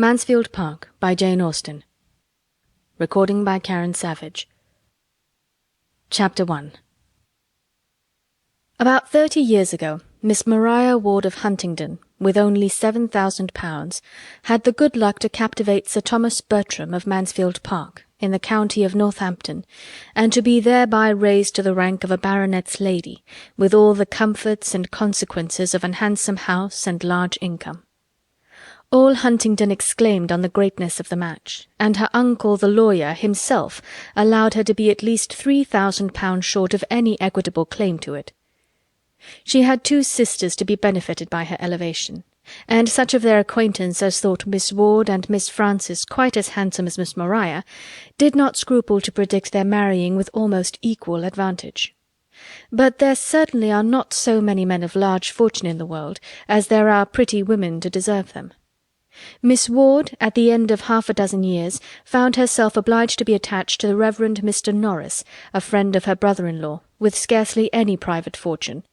Mansfield Park by Jane Austen. Recording by Karen Savage. Chapter 1. About 30 years ago, Miss Maria Ward of Huntingdon, with only £7,000, had the good luck to captivate Sir Thomas Bertram of Mansfield Park, in the county of Northampton, and to be thereby raised to the rank of a baronet's lady, with all the comforts and consequences of an handsome house and large income. All Huntingdon exclaimed on the greatness of the match, and her uncle the lawyer himself allowed her to be at least £3,000 short of any equitable claim to it. She had 2 sisters to be benefited by her elevation, and such of their acquaintance as thought Miss Ward and Miss Frances quite as handsome as Miss Maria did not scruple to predict their marrying with almost equal advantage. But there certainly are not so many men of large fortune in the world as there are pretty women to deserve them. Miss Ward, at the end of half a dozen years, found herself obliged to be attached to the Reverend Mr. Norris, a friend of her brother-in-law, with scarcely any private fortune,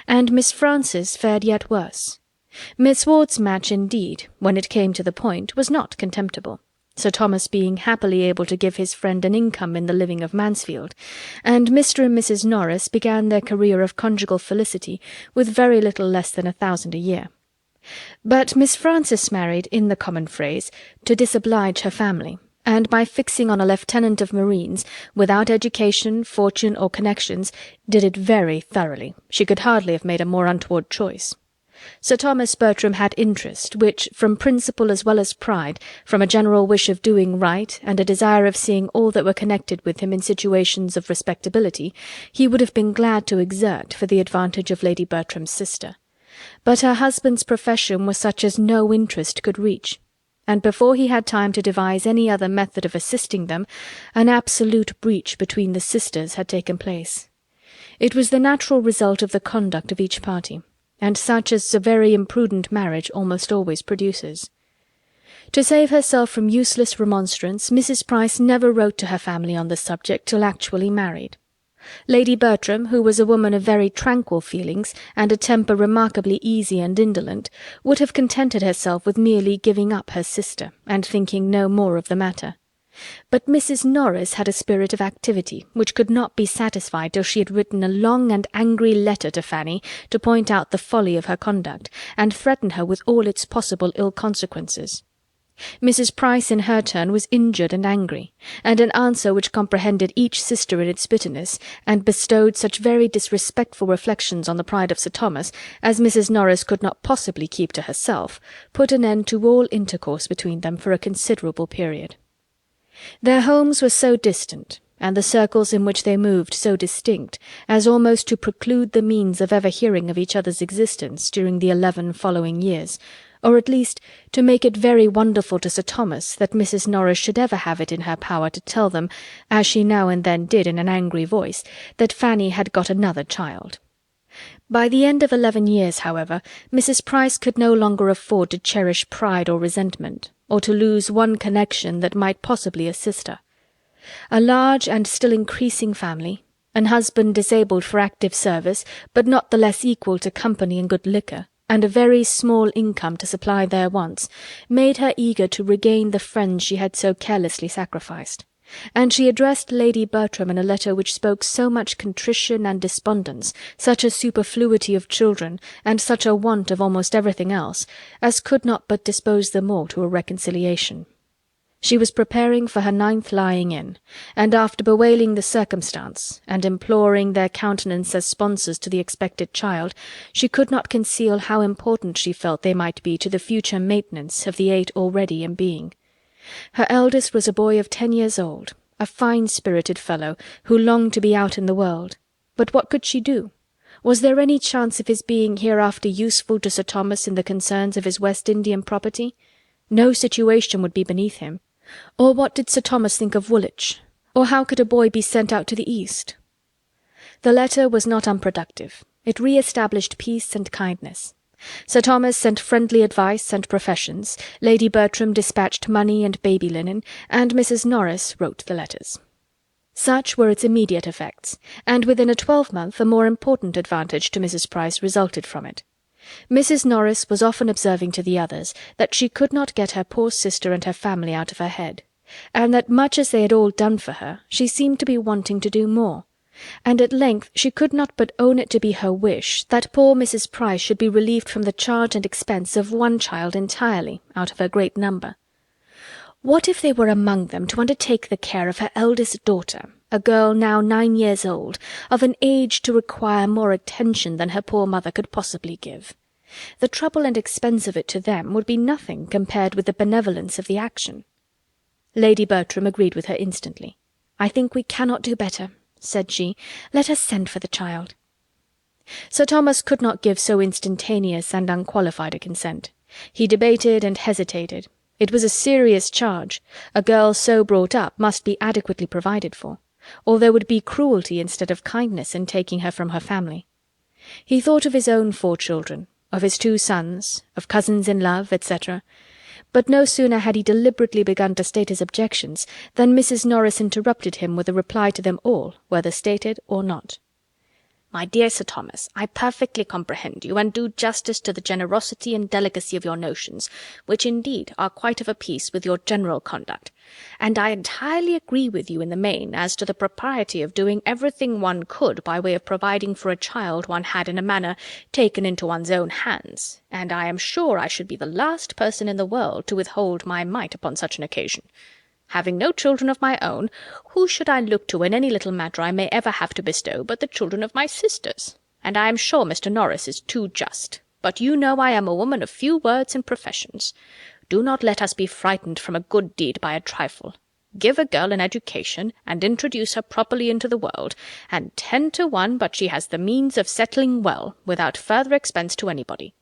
and Miss Frances fared yet worse. Miss Ward's match, indeed, when it came to the point, was not contemptible, Sir Thomas being happily able to give his friend an income in the living of Mansfield, and Mr. and Mrs. Norris began their career of conjugal felicity with very little less than £1,000 a year. But Miss Frances married, in the common phrase, to disoblige her family, and by fixing on a lieutenant of marines, without education, fortune, or connections, did it very thoroughly. She could hardly have made a more untoward choice. Sir Thomas Bertram had interest, which, from principle as well as pride, from a general wish of doing right, and a desire of seeing all that were connected with him in situations of respectability, he would have been glad to exert for the advantage of Lady Bertram's sister. But her husband's profession was such as no interest could reach, and before he had time to devise any other method of assisting them, an absolute breach between the sisters had taken place. It was the natural result of the conduct of each party, and such as a very imprudent marriage almost always produces. To save herself from useless remonstrance, Mrs. Price never wrote to her family on the subject till actually married. Lady Bertram, who was a woman of very tranquil feelings, and a temper remarkably easy and indolent, would have contented herself with merely giving up her sister, and thinking no more of the matter. But Mrs. Norris had a spirit of activity, which could not be satisfied till she had written a long and angry letter to Fanny to point out the folly of her conduct, and threaten her with all its possible ill consequences. Mrs. Price in her turn was injured and angry, and an answer which comprehended each sister in its bitterness, and bestowed such very disrespectful reflections on the pride of Sir Thomas as Mrs. Norris could not possibly keep to herself, put an end to all intercourse between them for a considerable period. Their homes were so distant, and the circles in which they moved so distinct, as almost to preclude the means of ever hearing of each other's existence during the 11 following years, or at least to make it very wonderful to Sir Thomas that Mrs. Norris should ever have it in her power to tell them, as she now and then did in an angry voice, that Fanny had got another child. By the end of 11 years, however, Mrs. Price could no longer afford to cherish pride or resentment, or to lose one connection that might possibly assist her. A large and still increasing family, an husband disabled for active service, but not the less equal to company and good liquor, and a very small income to supply their wants, made her eager to regain the friends she had so carelessly sacrificed, and she addressed Lady Bertram in a letter which spoke so much contrition and despondence, such a superfluity of children, and such a want of almost everything else, as could not but dispose them all to a reconciliation. She was preparing for her 9th lying in, and after bewailing the circumstance, and imploring their countenance as sponsors to the expected child, she could not conceal how important she felt they might be to the future maintenance of the 8 already in being. Her eldest was a boy of 10 years old, a fine-spirited fellow, who longed to be out in the world. But what could she do? Was there any chance of his being hereafter useful to Sir Thomas in the concerns of his West Indian property? No situation would be beneath him. Or what did Sir Thomas think of Woolwich? Or how could a boy be sent out to the East? The letter was not unproductive. It re-established peace and kindness. Sir Thomas sent friendly advice and professions, Lady Bertram dispatched money and baby linen, and Mrs. Norris wrote the letters. Such were its immediate effects, and within a 12-month a more important advantage to Mrs. Price resulted from it. Mrs. Norris was often observing to the others that she could not get her poor sister and her family out of her head, and that much as they had all done for her, she seemed to be wanting to do more, and at length she could not but own it to be her wish that poor Mrs. Price should be relieved from the charge and expense of one child entirely out of her great number. What if they were among them to undertake the care of her eldest daughter, a girl now 9 years old, of an age to require more attention than her poor mother could possibly give? The trouble and expense of it to them would be nothing compared with the benevolence of the action. Lady Bertram agreed with her instantly. "I think we cannot do better," said she. "Let us send for the child." Sir Thomas could not give so instantaneous and unqualified a consent. He debated and hesitated. It was a serious charge. A girl so brought up must be adequately provided for, or there would be cruelty instead of kindness in taking her from her family. He thought of his own 4 children, of his 2 sons, of cousins-in-law, etc., but no sooner had he deliberately begun to state his objections than Mrs. Norris interrupted him with a reply to them all, whether stated or not. "My dear Sir Thomas, I perfectly comprehend you, and do justice to the generosity and delicacy of your notions, which indeed are quite of a piece with your general conduct, and I entirely agree with you in the main as to the propriety of doing everything one could by way of providing for a child one had in a manner taken into one's own hands, and I am sure I should be the last person in the world to withhold my mite upon such an occasion. Having no children of my own, who should I look to in any little matter I may ever have to bestow but the children of my sisters? And I am sure Mr. Norris is too just. But you know I am a woman of few words and professions. Do not let us be frightened from a good deed by a trifle. Give a girl an education, and introduce her properly into the world, and 10 to 1 but she has the means of settling well, without further expense to anybody.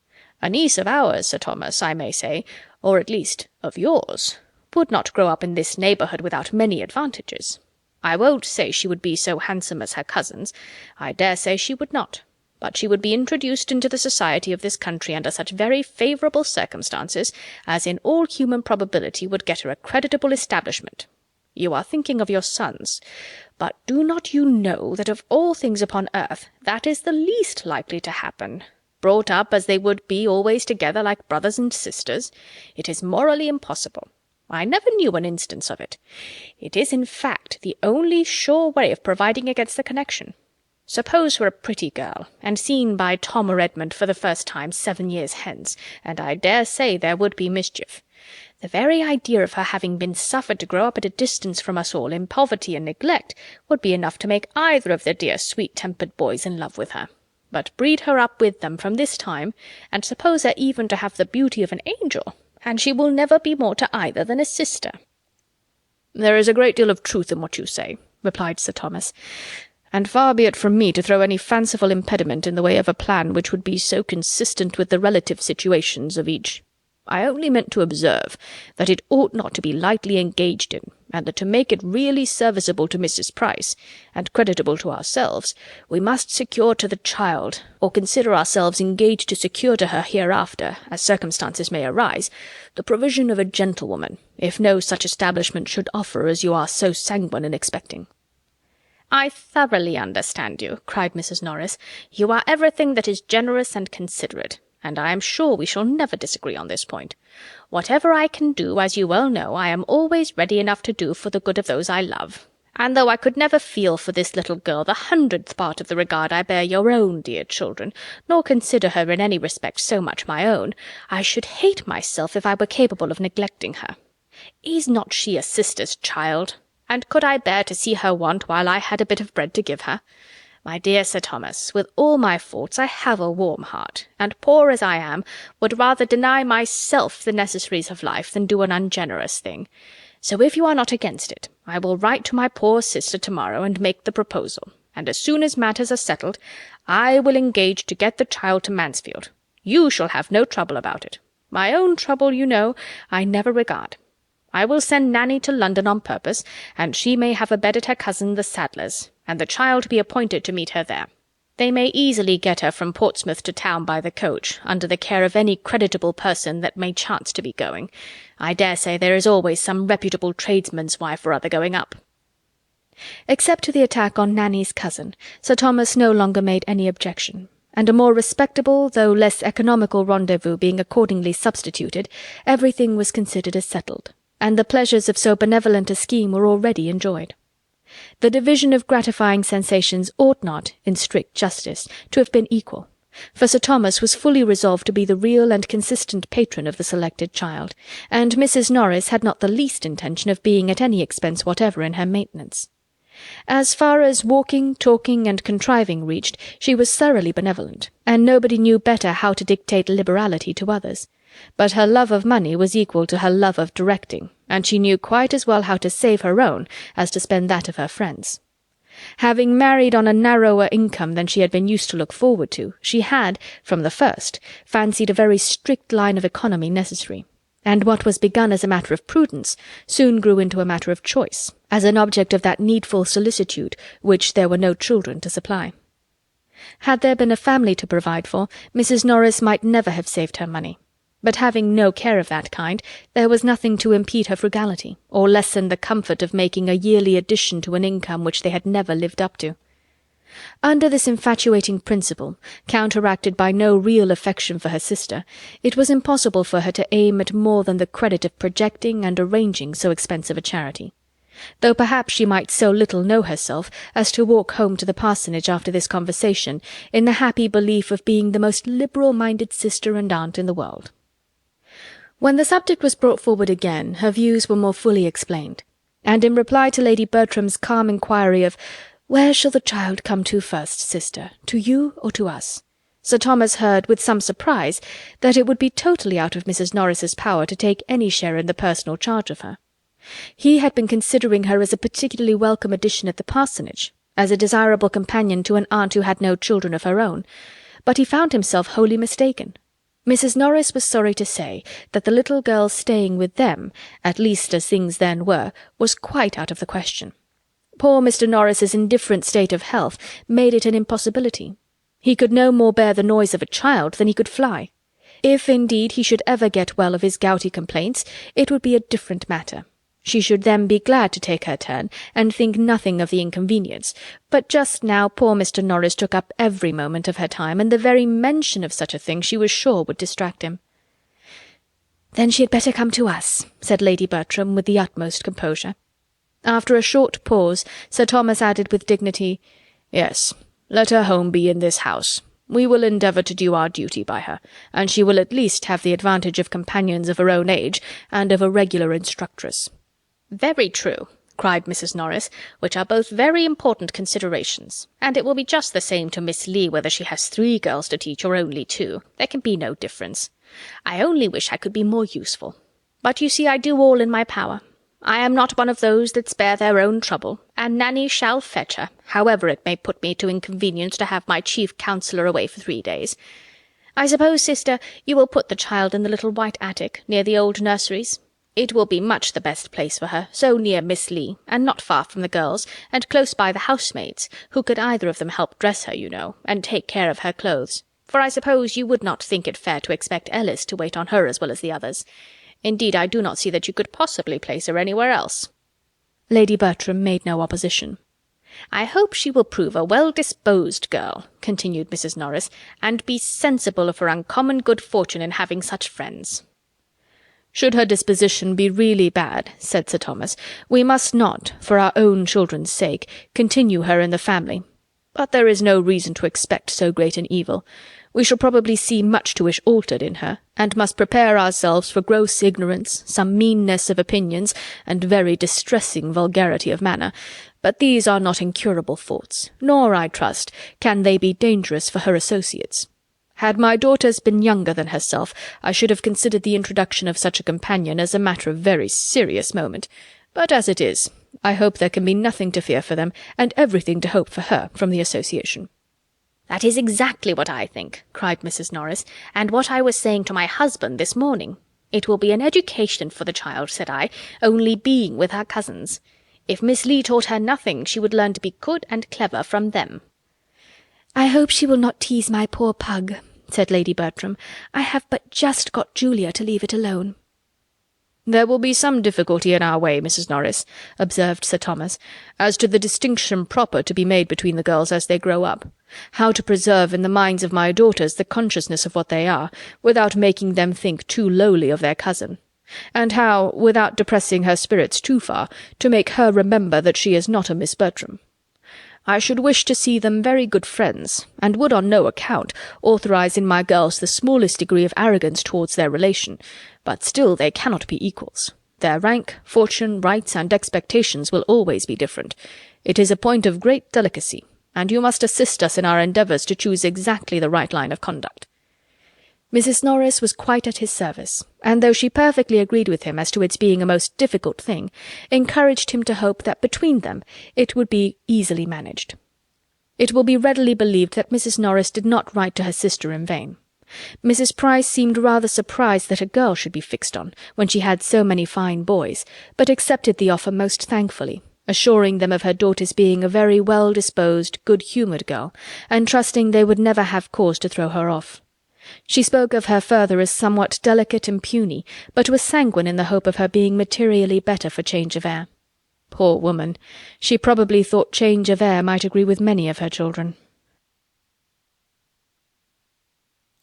A niece of ours, Sir Thomas, I may say, or at least of yours, would not grow up in this neighbourhood without many advantages. I won't say she would be so handsome as her cousins. I dare say she would not. But she would be introduced into the society of this country under such very favourable circumstances as in all human probability would get her a creditable establishment. You are thinking of your sons, but do not you know that of all things upon earth that is the least likely to happen? Brought up as they would be always together like brothers and sisters, it is morally impossible. I never knew an instance of it. It is, in fact, the only sure way of providing against the connection. Suppose her a pretty girl, and seen by Tom or Edmund for the first time 7 years hence, and I dare say there would be mischief. The very idea of her having been suffered to grow up at a distance from us all in poverty and neglect would be enough to make either of the dear sweet-tempered boys in love with her. But breed her up with them from this time, and suppose her even to have the beauty of an angel, and she will never be more to either than a sister." "There is a great deal of truth in what you say," replied Sir Thomas, "and far be it from me to throw any fanciful impediment in the way of a plan which would be so consistent with the relative situations of each. I only meant to observe that it ought not to be lightly engaged in, and that to make it really serviceable to Mrs. Price, and creditable to ourselves, we must secure to the child, or consider ourselves engaged to secure to her hereafter, as circumstances may arise, the provision of a gentlewoman, if no such establishment should offer as you are so sanguine in expecting." "I thoroughly understand you," cried Mrs. Norris. "You are everything that is generous and considerate, and I am sure we shall never disagree on this point. Whatever I can do, as you well know, I am always ready enough to do for the good of those I love. And though I could never feel for this little girl the 100th part of the regard I bear your own dear children, nor consider her in any respect so much my own, I should hate myself if I were capable of neglecting her. Is not she a sister's child? And could I bear to see her want while I had a bit of bread to give her? My dear Sir Thomas, with all my faults I have a warm heart, and poor as I am, would rather deny myself the necessaries of life than do an ungenerous thing. So if you are not against it, I will write to my poor sister to-morrow and make the proposal, and as soon as matters are settled, I will engage to get the child to Mansfield. You shall have no trouble about it. My own trouble, you know, I never regard. I will send Nanny to London on purpose, and she may have a bed at her cousin the saddler's, and the child be appointed to meet her there. They may easily get her from Portsmouth to town by the coach, under the care of any creditable person that may chance to be going. I dare say there is always some reputable tradesman's wife or other going up." Except to the attack on Nanny's cousin, Sir Thomas no longer made any objection, and a more respectable though less economical rendezvous being accordingly substituted, everything was considered as settled, and the pleasures of so benevolent a scheme were already enjoyed. The division of gratifying sensations ought not, in strict justice, to have been equal, for Sir Thomas was fully resolved to be the real and consistent patron of the selected child, and Mrs. Norris had not the least intention of being at any expense whatever in her maintenance. As far as walking, talking, and contriving reached, she was thoroughly benevolent, and nobody knew better how to dictate liberality to others. But her love of money was equal to her love of directing, and she knew quite as well how to save her own as to spend that of her friends. Having married on a narrower income than she had been used to look forward to, she had, from the first, fancied a very strict line of economy necessary, and what was begun as a matter of prudence soon grew into a matter of choice, as an object of that needful solicitude which there were no children to supply. Had there been a family to provide for, Mrs. Norris might never have saved her money. But having no care of that kind, there was nothing to impede her frugality, or lessen the comfort of making a yearly addition to an income which they had never lived up to. Under this infatuating principle, counteracted by no real affection for her sister, it was impossible for her to aim at more than the credit of projecting and arranging so expensive a charity, though perhaps she might so little know herself as to walk home to the parsonage after this conversation in the happy belief of being the most liberal-minded sister and aunt in the world. When the subject was brought forward again, her views were more fully explained, and in reply to Lady Bertram's calm inquiry of "Where shall the child come to first, sister, to you or to us?" Sir Thomas heard, with some surprise, that it would be totally out of Mrs. Norris's power to take any share in the personal charge of her. He had been considering her as a particularly welcome addition at the parsonage, as a desirable companion to an aunt who had no children of her own, but he found himself wholly mistaken. Mrs. Norris was sorry to say that the little girl staying with them, at least as things then were, was quite out of the question. Poor Mr. Norris's indifferent state of health made it an impossibility. He could no more bear the noise of a child than he could fly. If, indeed, he should ever get well of his gouty complaints, it would be a different matter. She should then be glad to take her turn, and think nothing of the inconvenience, but just now poor Mr. Norris took up every moment of her time, and the very mention of such a thing she was sure would distract him. "Then she had better come to us," said Lady Bertram with the utmost composure. After a short pause, Sir Thomas added with dignity, "Yes, let her home be in this house. We will endeavour to do our duty by her, and she will at least have the advantage of companions of her own age, and of a regular instructress." "Very true," cried Mrs. Norris, "which are both very important considerations, and it will be just the same to Miss Lee whether she has 3 girls to teach or only 2. There can be no difference. I only wish I could be more useful. But you see I do all in my power. I am not one of those that spare their own trouble, and Nanny shall fetch her, however it may put me to inconvenience to have my chief counsellor away for 3 days. I suppose, sister, you will put the child in the little white attic, near the old nurseries? It will be much the best place for her, so near Miss Lee, and not far from the girls, and close by the housemaids, who could either of them help dress her, you know, and take care of her clothes. For I suppose you would not think it fair to expect Ellis to wait on her as well as the others. Indeed, I do not see that you could possibly place her anywhere else." Lady Bertram made no opposition. "I hope she will prove a well-disposed girl," continued Mrs. Norris, "and be sensible of her uncommon good fortune in having such friends." "Should her disposition be really bad," said Sir Thomas, "we must not, for our own children's sake, continue her in the family. But there is no reason to expect so great an evil. We shall probably see much to wish altered in her, and must prepare ourselves for gross ignorance, some meanness of opinions, and very distressing vulgarity of manner, but these are not incurable faults, nor, I trust, can they be dangerous for her associates. Had my daughters been younger than herself, I should have considered the introduction of such a companion as a matter of very serious moment, but as it is, I hope there can be nothing to fear for them, and everything to hope for her from the association." "That is exactly what I think," cried Mrs. Norris, "and what I was saying to my husband this morning. It will be an education for the child, said I, only being with her cousins. If Miss Lee taught her nothing, she would learn to be good and clever from them." "I hope she will not tease my poor pug," said Lady Bertram. "I have but just got Julia to leave it alone." "There will be some difficulty in our way, Mrs. Norris," observed Sir Thomas, "as to the distinction proper to be made between the girls as they grow up. How to preserve in the minds of my daughters the consciousness of what they are, without making them think too lowly of their cousin. And how, without depressing her spirits too far, to make her remember that she is not a Miss Bertram. I should wish to see them very good friends, and would on no account authorize in my girls the smallest degree of arrogance towards their relation, but still they cannot be equals. Their rank, fortune, rights, and expectations will always be different. It is a point of great delicacy, and you must assist us in our endeavours to choose exactly the right line of conduct." Mrs. Norris was quite at his service, and though she perfectly agreed with him as to its being a most difficult thing, encouraged him to hope that between them it would be easily managed. It will be readily believed that Mrs. Norris did not write to her sister in vain. Mrs. Price seemed rather surprised that a girl should be fixed on, when she had so many fine boys, but accepted the offer most thankfully, assuring them of her daughter's being a very well-disposed, good-humoured girl, and trusting they would never have cause to throw her off. She spoke of her further as somewhat delicate and puny, but was sanguine in the hope of her being materially better for change of air. Poor woman! She probably thought change of air might agree with many of her children.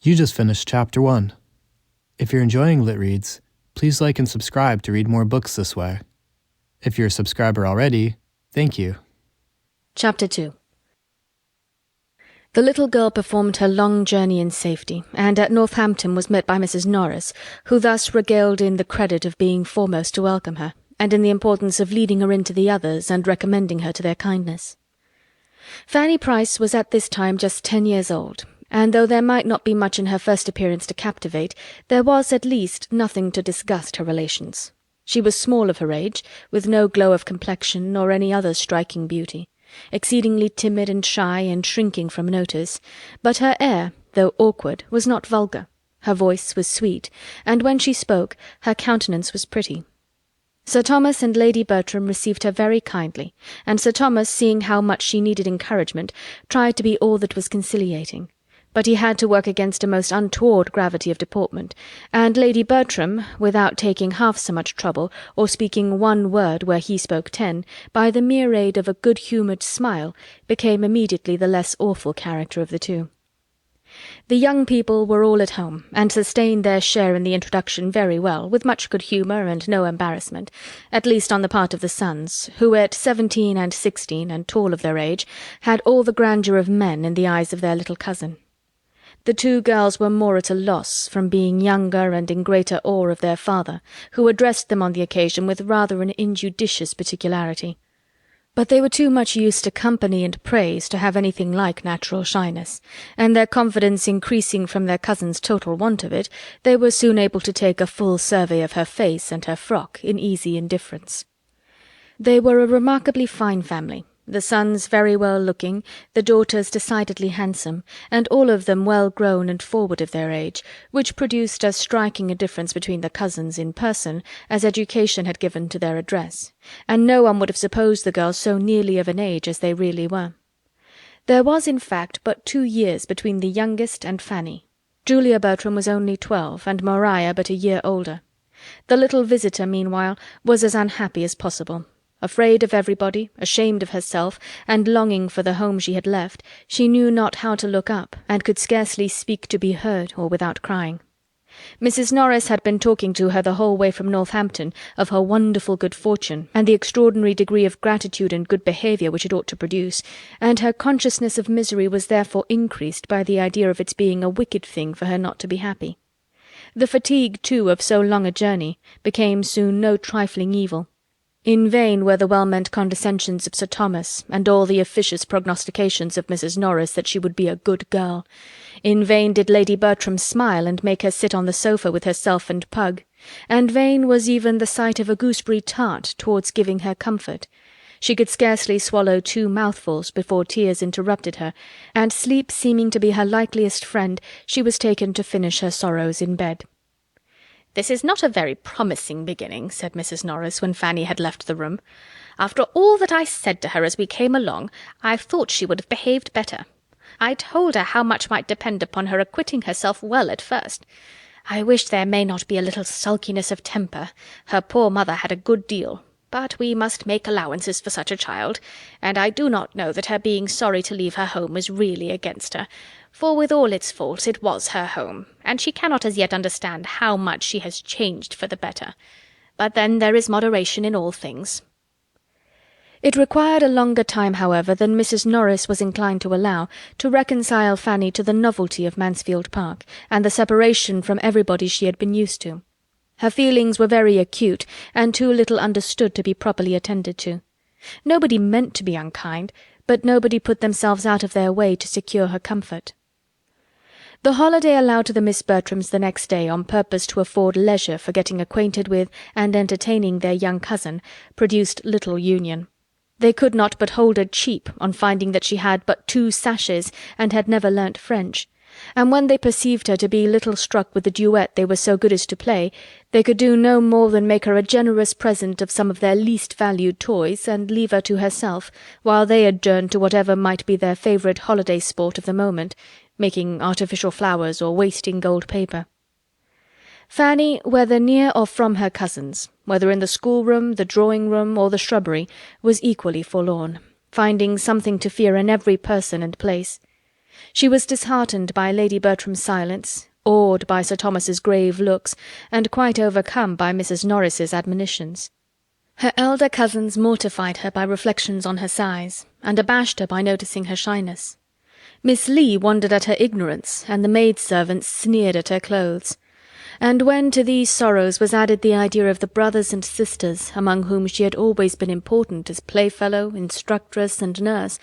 You just finished Chapter 1. If you're enjoying Lit Reads, please like and subscribe to read more books this way. If you're a subscriber already, thank you. Chapter 2. The little girl performed her long journey in safety, and at Northampton was met by Mrs. Norris, who thus regaled in the credit of being foremost to welcome her, and in the importance of leading her in to the others and recommending her to their kindness. Fanny Price was at this time just 10 years old, and though there might not be much in her first appearance to captivate, there was at least nothing to disgust her relations. She was small of her age, with no glow of complexion nor any other striking beauty, exceedingly timid and shy and shrinking from notice, but her air, though awkward, was not vulgar. Her voice was sweet, and when she spoke, her countenance was pretty. Sir Thomas and Lady Bertram received her very kindly, and Sir Thomas, seeing how much she needed encouragement, tried to be all that was conciliating. But he had to work against a most untoward gravity of deportment, and Lady Bertram, without taking half so much trouble, or speaking one word where he spoke 10, by the mere aid of a good-humoured smile, became immediately the less awful character of the two. The young people were all at home, and sustained their share in the introduction very well, with much good humour and no embarrassment, at least on the part of the sons, who at 17 and 16, and tall of their age, had all the grandeur of men in the eyes of their little cousin. The two girls were more at a loss, from being younger and in greater awe of their father, who addressed them on the occasion with rather an injudicious particularity. But they were too much used to company and praise to have anything like natural shyness, and their confidence increasing from their cousin's total want of it, they were soon able to take a full survey of her face and her frock in easy indifference. They were a remarkably fine family, the sons very well-looking, the daughters decidedly handsome, and all of them well-grown and forward of their age, which produced as striking a difference between the cousins in person as education had given to their address, and no one would have supposed the girls so nearly of an age as they really were. There was, in fact, but 2 years between the youngest and Fanny. Julia Bertram was only 12, and Maria but a year older. The little visitor, meanwhile, was as unhappy as possible. Afraid of everybody, ashamed of herself, and longing for the home she had left, she knew not how to look up, and could scarcely speak to be heard or without crying. Mrs. Norris had been talking to her the whole way from Northampton of her wonderful good fortune, and the extraordinary degree of gratitude and good behaviour which it ought to produce, and her consciousness of misery was therefore increased by the idea of its being a wicked thing for her not to be happy. The fatigue, too, of so long a journey became soon no trifling evil. In vain were the well-meant condescensions of Sir Thomas, and all the officious prognostications of Mrs. Norris that she would be a good girl. In vain did Lady Bertram smile and make her sit on the sofa with herself and Pug, and vain was even the sight of a gooseberry tart towards giving her comfort. She could scarcely swallow 2 mouthfuls before tears interrupted her, and sleep seeming to be her likeliest friend, she was taken to finish her sorrows in bed. "This is not a very promising beginning," said Mrs. Norris, when Fanny had left the room. "After all that I said to her as we came along, I thought she would have behaved better. I told her how much might depend upon her acquitting herself well at first. I wish there may not be a little sulkiness of temper. Her poor mother had a good deal, but we must make allowances for such a child, and I do not know that her being sorry to leave her home was really against her, for with all its faults it was her home, and she cannot as yet understand how much she has changed for the better. But then there is moderation in all things." It required a longer time, however, than Mrs. Norris was inclined to allow, to reconcile Fanny to the novelty of Mansfield Park, and the separation from everybody she had been used to. Her feelings were very acute, and too little understood to be properly attended to. Nobody meant to be unkind, but nobody put themselves out of their way to secure her comfort. The holiday allowed to the Miss Bertrams the next day on purpose to afford leisure for getting acquainted with and entertaining their young cousin, produced little union. They could not but hold her cheap on finding that she had but 2 sashes and had never learnt French, and when they perceived her to be little struck with the duet they were so good as to play, they could do no more than make her a generous present of some of their least valued toys, and leave her to herself, while they adjourned to whatever might be their favourite holiday sport of the moment, making artificial flowers or wasting gold paper. Fanny, whether near or from her cousins, whether in the schoolroom, the drawing-room, or the shrubbery, was equally forlorn, finding something to fear in every person and place. She was disheartened by Lady Bertram's silence, awed by Sir Thomas's grave looks, and quite overcome by Mrs. Norris's admonitions. Her elder cousins mortified her by reflections on her sighs, and abashed her by noticing her shyness. Miss Lee wondered at her ignorance, and the maid-servants sneered at her clothes. And when to these sorrows was added the idea of the brothers and sisters among whom she had always been important as playfellow, instructress, and nurse,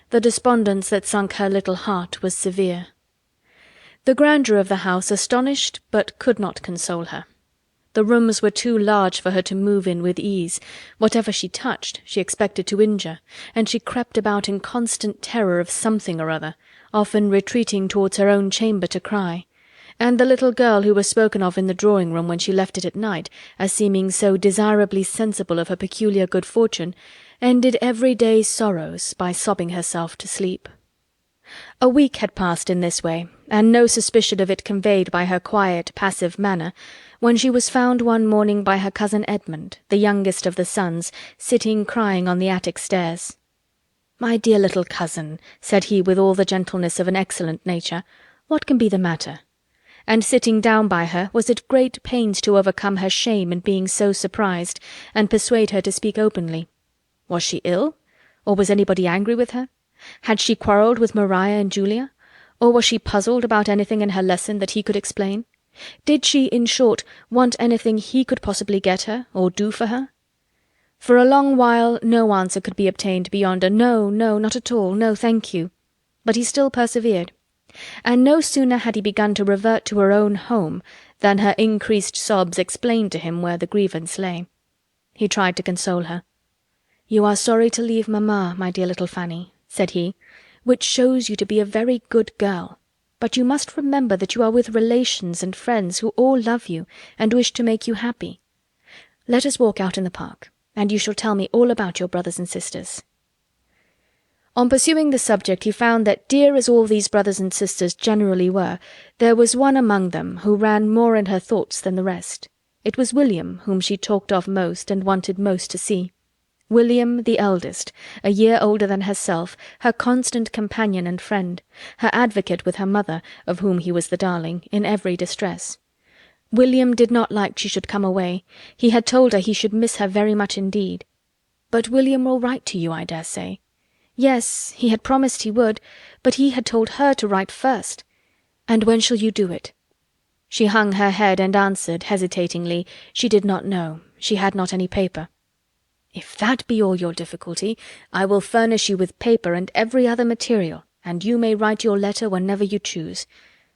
the despondence that sunk her little heart was severe. The grandeur of the house astonished but could not console her. The rooms were too large for her to move in with ease. Whatever she touched she expected to injure, and she crept about in constant terror of something or other, often retreating towards her own chamber to cry. And the little girl who was spoken of in the drawing-room when she left it at night, as seeming so desirably sensible of her peculiar good fortune, ended every day's sorrows by sobbing herself to sleep. A week had passed in this way, and no suspicion of it conveyed by her quiet, passive manner, when she was found one morning by her cousin Edmund, the youngest of the sons, sitting crying on the attic stairs. "My dear little cousin," said he with all the gentleness of an excellent nature, "what can be the matter?" And sitting down by her, was at great pains to overcome her shame in being so surprised, and persuade her to speak openly. Was she ill? Or was anybody angry with her? Had she quarrelled with Maria and Julia? Or was she puzzled about anything in her lesson that he could explain? Did she, in short, want anything he could possibly get her, or do for her? For a long while no answer could be obtained beyond a "No, no, not at all, no, thank you." But he still persevered. And no sooner had he begun to revert to her own home than her increased sobs explained to him where the grievance lay. He tried to console her. "You are sorry to leave mamma, my dear little Fanny," said he, "which shows you to be a very good girl. But you must remember that you are with relations and friends who all love you and wish to make you happy. Let us walk out in the park, and you shall tell me all about your brothers and sisters." On pursuing the subject he found that, dear as all these brothers and sisters generally were, there was one among them who ran more in her thoughts than the rest. It was William whom she talked of most and wanted most to see. William the eldest, a year older than herself, her constant companion and friend, her advocate with her mother, of whom he was the darling, in every distress. William did not like she should come away. He had told her he should miss her very much indeed. "But William will write to you, I dare say." Yes, he had promised he would, but he had told her to write first. "And when shall you do it?" She hung her head and answered, hesitatingly, she did not know, she had not any paper. "If that be all your difficulty, I will furnish you with paper and every other material, and you may write your letter whenever you choose.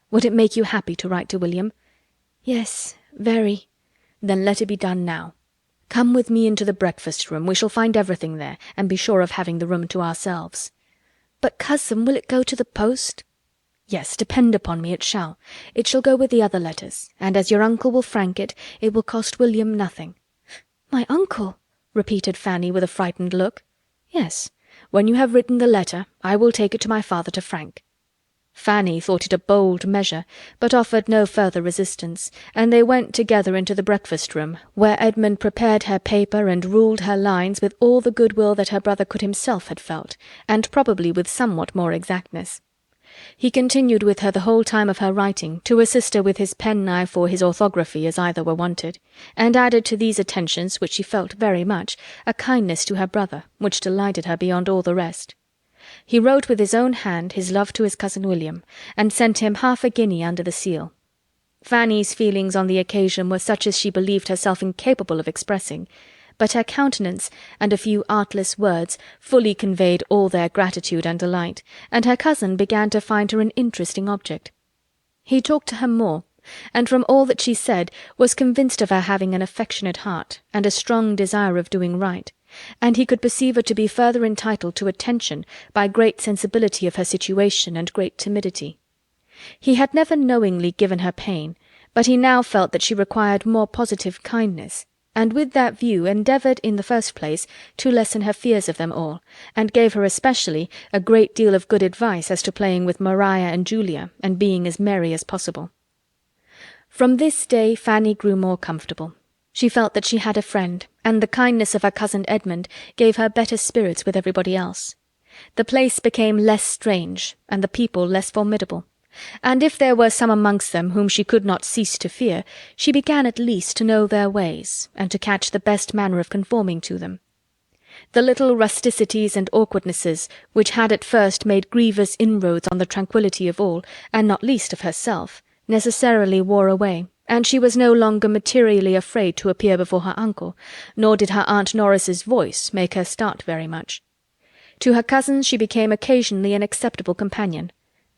Would it make you happy to write to William?" "Yes, very." "Then let it be done now. Come with me into the breakfast-room, we shall find everything there, and be sure of having the room to ourselves." "But, cousin, will it go to the post?" "Yes, depend upon me, it shall. It shall go with the other letters, and as your uncle will frank it, it will cost William nothing." "My uncle?" repeated Fanny with a frightened look. "Yes, when you have written the letter, I will take it to my father to frank." Fanny thought it a bold measure, but offered no further resistance, and they went together into the breakfast-room, where Edmund prepared her paper and ruled her lines with all the goodwill that her brother could himself had felt, and probably with somewhat more exactness. He continued with her the whole time of her writing, to assist her with his penknife or his orthography as either were wanted, and added to these attentions, which she felt very much, a kindness to her brother, which delighted her beyond all the rest. He wrote with his own hand his love to his cousin William, and sent him 1/2 guinea under the seal. Fanny's feelings on the occasion were such as she believed herself incapable of expressing, but her countenance and a few artless words fully conveyed all their gratitude and delight, and her cousin began to find her an interesting object. He talked to her more, and from all that she said was convinced of her having an affectionate heart, and a strong desire of doing right, and he could perceive her to be further entitled to attention by great sensibility of her situation and great timidity. He had never knowingly given her pain, but he now felt that she required more positive kindness, and with that view endeavoured, in the first place, to lessen her fears of them all, and gave her especially a great deal of good advice as to playing with Maria and Julia, and being as merry as possible. From this day Fanny grew more comfortable. She felt that she had a friend, and the kindness of her cousin Edmund gave her better spirits with everybody else. The place became less strange, and the people less formidable, and if there were some amongst them whom she could not cease to fear, she began at least to know their ways, and to catch the best manner of conforming to them. The little rusticities and awkwardnesses, which had at first made grievous inroads on the tranquillity of all, and not least of herself, necessarily wore away, and she was no longer materially afraid to appear before her uncle, nor did her Aunt Norris's voice make her start very much. To her cousins she became occasionally an acceptable companion.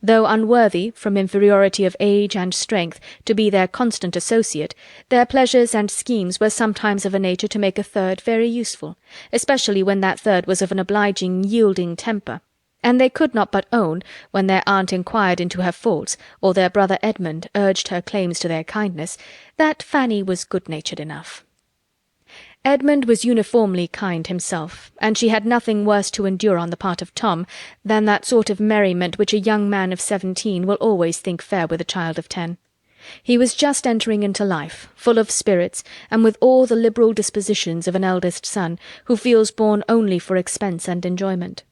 Though unworthy, from inferiority of age and strength, to be their constant associate, their pleasures and schemes were sometimes of a nature to make a third very useful, especially when that third was of an obliging, yielding temper, and they could not but own, when their aunt inquired into her faults, or their brother Edmund urged her claims to their kindness, that Fanny was good-natured enough. Edmund was uniformly kind himself, and she had nothing worse to endure on the part of Tom than that sort of merriment which a young man of 17 will always think fair with a child of 10. He was just entering into life, full of spirits, and with all the liberal dispositions of an eldest son, who feels born only for expense and enjoyment.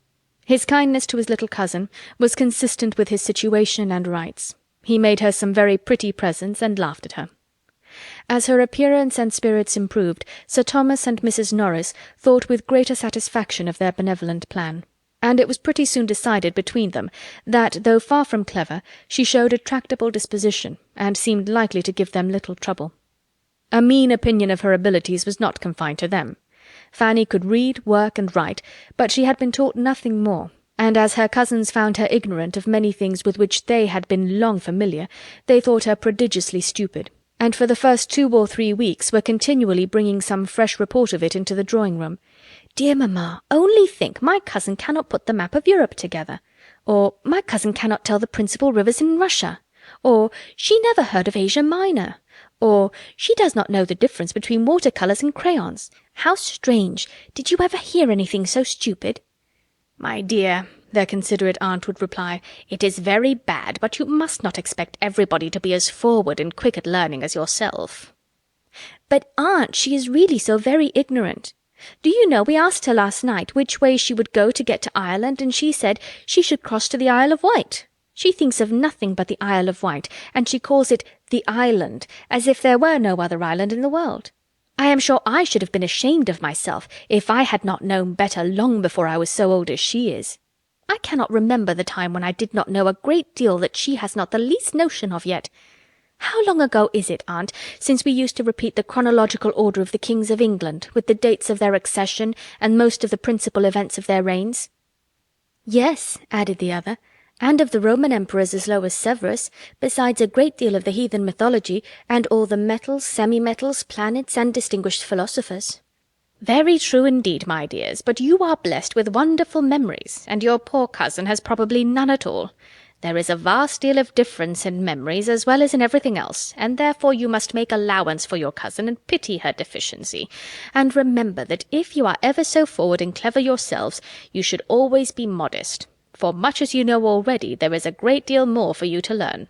His kindness to his little cousin was consistent with his situation and rights. He made her some very pretty presents, and laughed at her. As her appearance and spirits improved, Sir Thomas and Mrs. Norris thought with greater satisfaction of their benevolent plan, and it was pretty soon decided between them that, though far from clever, she showed a tractable disposition, and seemed likely to give them little trouble. A mean opinion of her abilities was not confined to them. Fanny could read, work, and write, but she had been taught nothing more, and as her cousins found her ignorant of many things with which they had been long familiar, they thought her prodigiously stupid, and for the first 2 or 3 weeks were continually bringing some fresh report of it into the drawing-room. "Dear mamma, only think, my cousin cannot put the map of Europe together," or "My cousin cannot tell the principal rivers in Russia," or "She never heard of Asia Minor," or "She does not know the difference between water-colours and crayons. How strange! Did you ever hear anything so stupid?" "My dear," their considerate aunt would reply, "it is very bad, but you must not expect everybody to be as forward and quick at learning as yourself." "But, aunt, she is really so very ignorant. Do you know, we asked her last night which way she would go to get to Ireland, and she said she should cross to the Isle of Wight. She thinks of nothing but the Isle of Wight, and she calls it the island, as if there were no other island in the world. I am sure I should have been ashamed of myself if I had not known better long before I was so old as she is. I cannot remember the time when I did not know a great deal that she has not the least notion of yet. How long ago is it, aunt, since we used to repeat the chronological order of the kings of England, with the dates of their accession, and most of the principal events of their reigns?" "Yes," added the other, "and of the Roman emperors as low as Severus, besides a great deal of the heathen mythology, and all the metals, semi-metals, planets, and distinguished philosophers." "Very true indeed, my dears, but you are blessed with wonderful memories, and your poor cousin has probably none at all. There is a vast deal of difference in memories as well as in everything else, and therefore you must make allowance for your cousin and pity her deficiency, and remember that if you are ever so forward and clever yourselves, you should always be modest. for much as you know already, there is a great deal more for you to learn."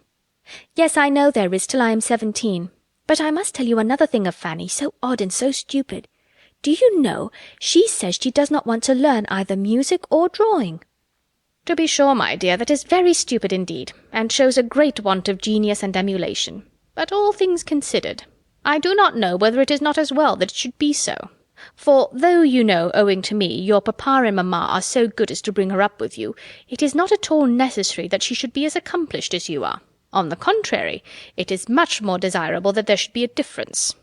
"Yes, I know there is till I am 17. But I must tell you another thing of Fanny, so odd and so stupid. Do you know, she says she does not want to learn either music or drawing." "To be sure, my dear, that is very stupid indeed, and shows a great want of genius and emulation. But all things considered, I do not know whether it is not as well that it should be so. For though, you know, owing to me, your papa and mamma are so good as to bring her up with you, it is not at all necessary that she should be as accomplished as you are. On the contrary, it is much more desirable that there should be a difference."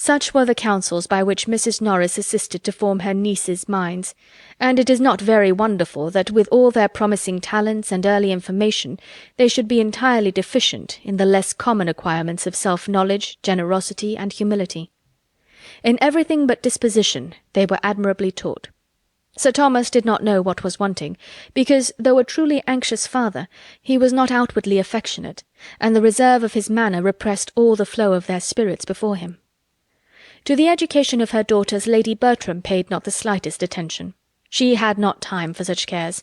Such were the counsels by which Mrs. Norris assisted to form her nieces' minds, and it is not very wonderful that with all their promising talents and early information they should be entirely deficient in the less common acquirements of self-knowledge, generosity, and humility. In everything but disposition they were admirably taught. Sir Thomas did not know what was wanting, because, though a truly anxious father, he was not outwardly affectionate, and the reserve of his manner repressed all the flow of their spirits before him. To the education of her daughters Lady Bertram paid not the slightest attention. She had not time for such cares.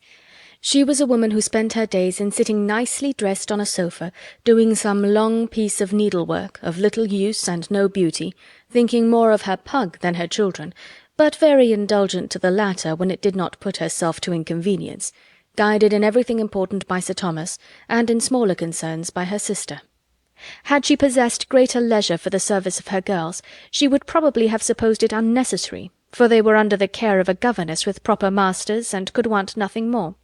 She was a woman who spent her days in sitting nicely dressed on a sofa, doing some long piece of needlework, of little use and no beauty, thinking more of her pug than her children, but very indulgent to the latter when it did not put herself to inconvenience, guided in everything important by Sir Thomas, and in smaller concerns by her sister. Had she possessed greater leisure for the service of her girls, she would probably have supposed it unnecessary, for they were under the care of a governess with proper masters, and could want nothing more.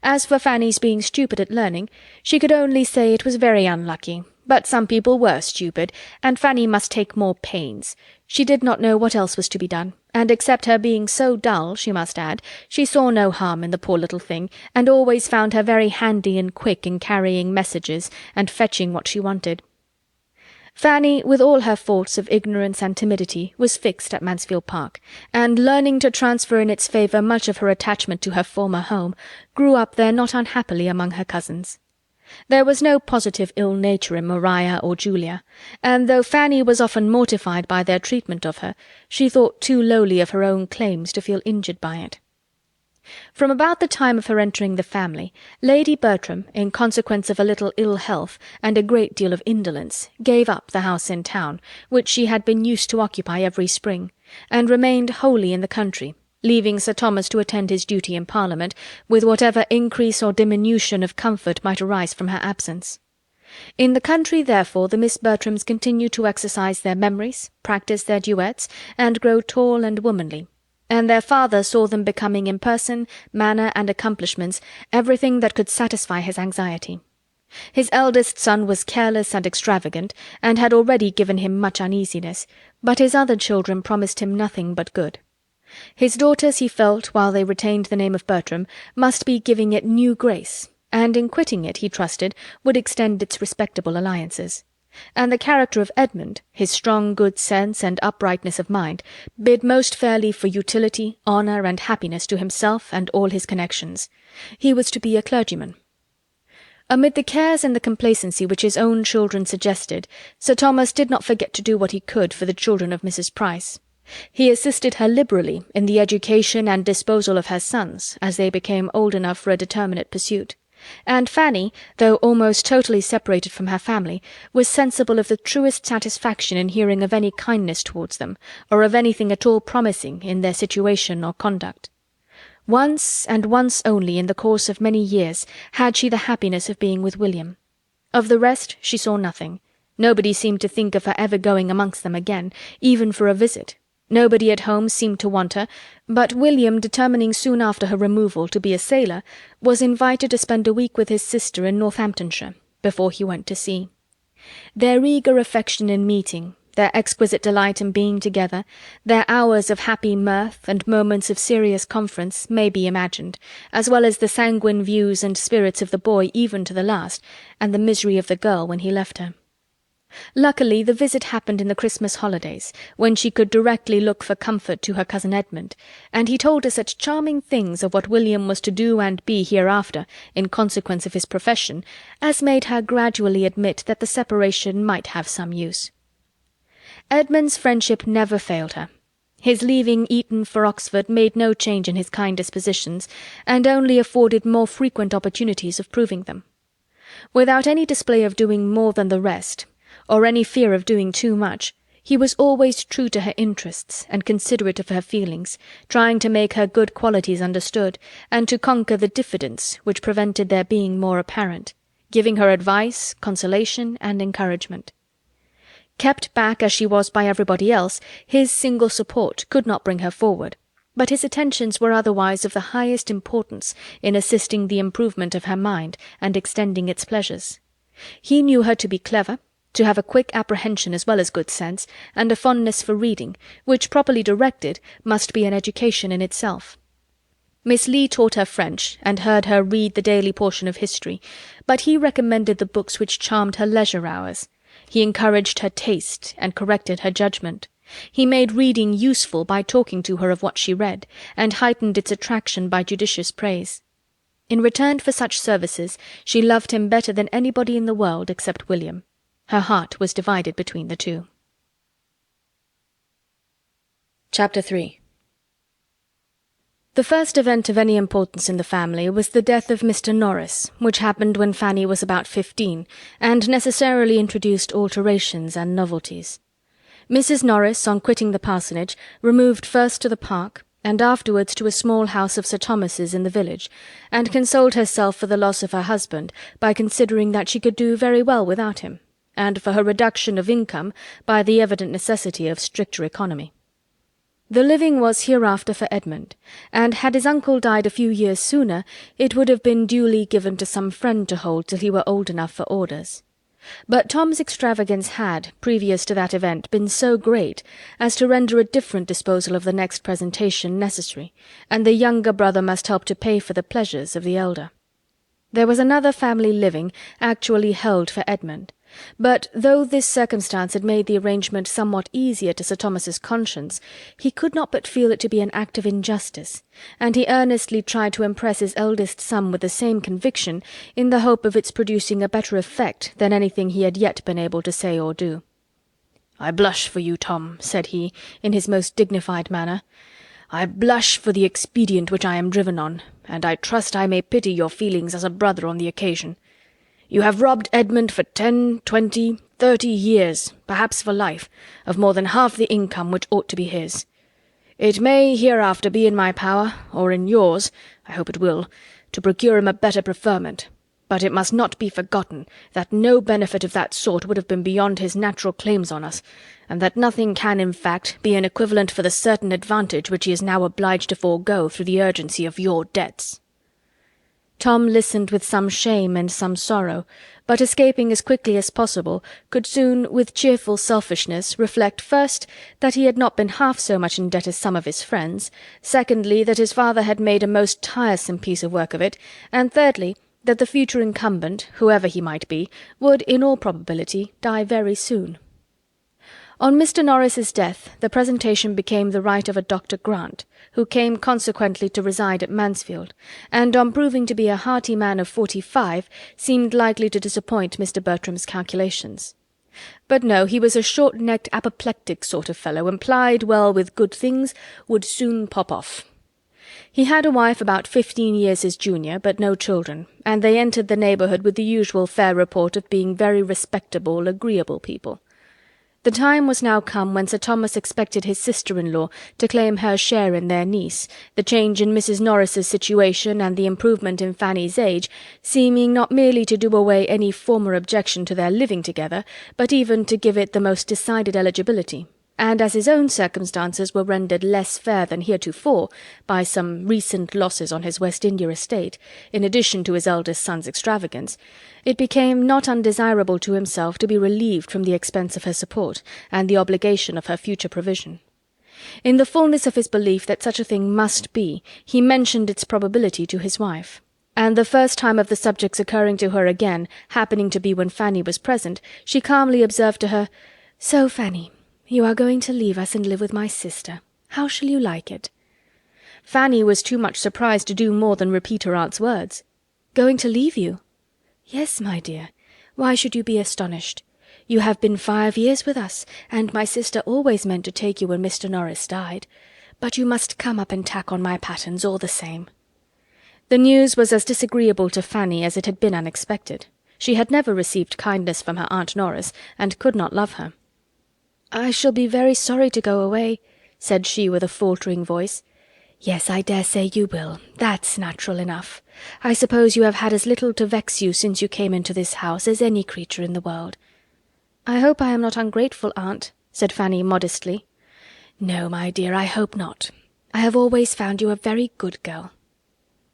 As for Fanny's being stupid at learning, she could only say it was very unlucky, but some people were stupid, and Fanny must take more pains. She did not know what else was to be done, and except her being so dull, she must add, she saw no harm in the poor little thing, and always found her very handy and quick in carrying messages and fetching what she wanted. Fanny, with all her faults of ignorance and timidity, was fixed at Mansfield Park, and learning to transfer in its favour much of her attachment to her former home, grew up there not unhappily among her cousins. There was no positive ill nature in Maria or Julia, and though Fanny was often mortified by their treatment of her, she thought too lowly of her own claims to feel injured by it. From about the time of her entering the family, Lady Bertram, in consequence of a little ill health and a great deal of indolence, gave up the house in town, which she had been used to occupy every spring, and remained wholly in the country, leaving Sir Thomas to attend his duty in Parliament, with whatever increase or diminution of comfort might arise from her absence. In the country, therefore, the Miss Bertrams continued to exercise their memories, practise their duets, and grow tall and womanly, and their father saw them becoming in person, manner, and accomplishments everything that could satisfy his anxiety. His eldest son was careless and extravagant, and had already given him much uneasiness, but his other children promised him nothing but good. His daughters, he felt, while they retained the name of Bertram, must be giving it new grace, and in quitting it, he trusted, would extend its respectable alliances. And the character of Edmund, his strong good sense and uprightness of mind, bid most fairly for utility, honour, and happiness to himself and all his connections. He was to be a clergyman. Amid the cares and the complacency which his own children suggested, Sir Thomas did not forget to do what he could for the children of Mrs. Price. He assisted her liberally in the education and disposal of her sons, as they became old enough for a determinate pursuit. And Fanny, though almost totally separated from her family, was sensible of the truest satisfaction in hearing of any kindness towards them, or of anything at all promising in their situation or conduct. Once, and once only, in the course of many years, had she the happiness of being with William. Of the rest she saw nothing. Nobody seemed to think of her ever going amongst them again, even for a visit. Nobody at home seemed to want her, but William, determining soon after her removal to be a sailor, was invited to spend a week with his sister in Northamptonshire, before he went to sea. Their eager affection in meeting, their exquisite delight in being together, their hours of happy mirth and moments of serious conference, may be imagined, as well as the sanguine views and spirits of the boy even to the last, and the misery of the girl when he left her. Luckily the visit happened in the Christmas holidays, when she could directly look for comfort to her cousin Edmund, and he told her such charming things of what William was to do and be hereafter, in consequence of his profession, as made her gradually admit that the separation might have some use. Edmund's friendship never failed her. His leaving Eton for Oxford made no change in his kind dispositions, and only afforded more frequent opportunities of proving them. Without any display of doing more than the rest, or any fear of doing too much, he was always true to her interests and considerate of her feelings, trying to make her good qualities understood, and to conquer the diffidence which prevented their being more apparent, giving her advice, consolation, and encouragement. Kept back as she was by everybody else, his single support could not bring her forward, but his attentions were otherwise of the highest importance in assisting the improvement of her mind and extending its pleasures. He knew her to be clever, to have a quick apprehension as well as good sense, and a fondness for reading, which, properly directed, must be an education in itself. Miss Lee taught her French, and heard her read the daily portion of history, but he recommended the books which charmed her leisure hours. He encouraged her taste, and corrected her judgment. He made reading useful by talking to her of what she read, and heightened its attraction by judicious praise. In return for such services, she loved him better than anybody in the world except William. Her heart was divided between the two. Chapter 3. The first event of any importance in the family was the death of Mr. Norris, which happened when Fanny was about 15, and necessarily introduced alterations and novelties. Mrs. Norris, on quitting the parsonage, removed first to the park, and afterwards to a small house of Sir Thomas's in the village, and consoled herself for the loss of her husband by considering that she could do very well without him, and for her reduction of income by the evident necessity of stricter economy. The living was hereafter for Edmund, and had his uncle died a few years sooner, it would have been duly given to some friend to hold till he were old enough for orders. But Tom's extravagance had, previous to that event, been so great as to render a different disposal of the next presentation necessary, and the younger brother must help to pay for the pleasures of the elder. There was another family living, actually held for Edmund, but though this circumstance had made the arrangement somewhat easier to Sir Thomas's conscience, he could not but feel it to be an act of injustice, and he earnestly tried to impress his eldest son with the same conviction, in the hope of its producing a better effect than anything he had yet been able to say or do. "I blush for you, Tom," said he, in his most dignified manner. "I blush for the expedient which I am driven on, and I trust I may pity your feelings as a brother on the occasion. You have robbed Edmund for 10, 20, 30 years, perhaps for life, of more than half the income which ought to be his. It may hereafter be in my power, or in yours, I hope it will, to procure him a better preferment, but it must not be forgotten that no benefit of that sort would have been beyond his natural claims on us, and that nothing can, in fact, be an equivalent for the certain advantage which he is now obliged to forego through the urgency of your debts." Tom listened with some shame and some sorrow, but escaping as quickly as possible, could soon, with cheerful selfishness, reflect, first, that he had not been half so much in debt as some of his friends, secondly, that his father had made a most tiresome piece of work of it, and thirdly, that the future incumbent, whoever he might be, would, in all probability, die very soon. On Mr. Norris's death the presentation became the right of a Dr. Grant, who came consequently to reside at Mansfield, and on proving to be a hearty man of 45, seemed likely to disappoint Mr. Bertram's calculations. But no, he was a short-necked apoplectic sort of fellow, and plied well with good things, would soon pop off. He had a wife about 15 years his junior, but no children, and they entered the neighbourhood with the usual fair report of being very respectable, agreeable people. The time was now come when Sir Thomas expected his sister-in-law to claim her share in their niece, the change in Mrs. Norris's situation and the improvement in Fanny's age seeming not merely to do away any former objection to their living together, but even to give it the most decided eligibility, and as his own circumstances were rendered less fair than heretofore by some recent losses on his West India estate, in addition to his eldest son's extravagance, it became not undesirable to himself to be relieved from the expense of her support, and the obligation of her future provision. In the fullness of his belief that such a thing must be, he mentioned its probability to his wife, and the first time of the subject's occurring to her again, happening to be when Fanny was present, she calmly observed to her, "So, Fanny, you are going to leave us and live with my sister. How shall you like it?" Fanny was too much surprised to do more than repeat her aunt's words. "Going to leave you?" "Yes, my dear. Why should you be astonished? You have been 5 years with us, and my sister always meant to take you when Mr. Norris died. But you must come up and tack on my pattens all the same." The news was as disagreeable to Fanny as it had been unexpected. She had never received kindness from her Aunt Norris, and could not love her. "I shall be very sorry to go away," said she with a faltering voice. "Yes, I dare say you will. That's natural enough. I suppose you have had as little to vex you since you came into this house as any creature in the world." "I hope I am not ungrateful, aunt," said Fanny modestly. "No, my dear, I hope not. I have always found you a very good girl."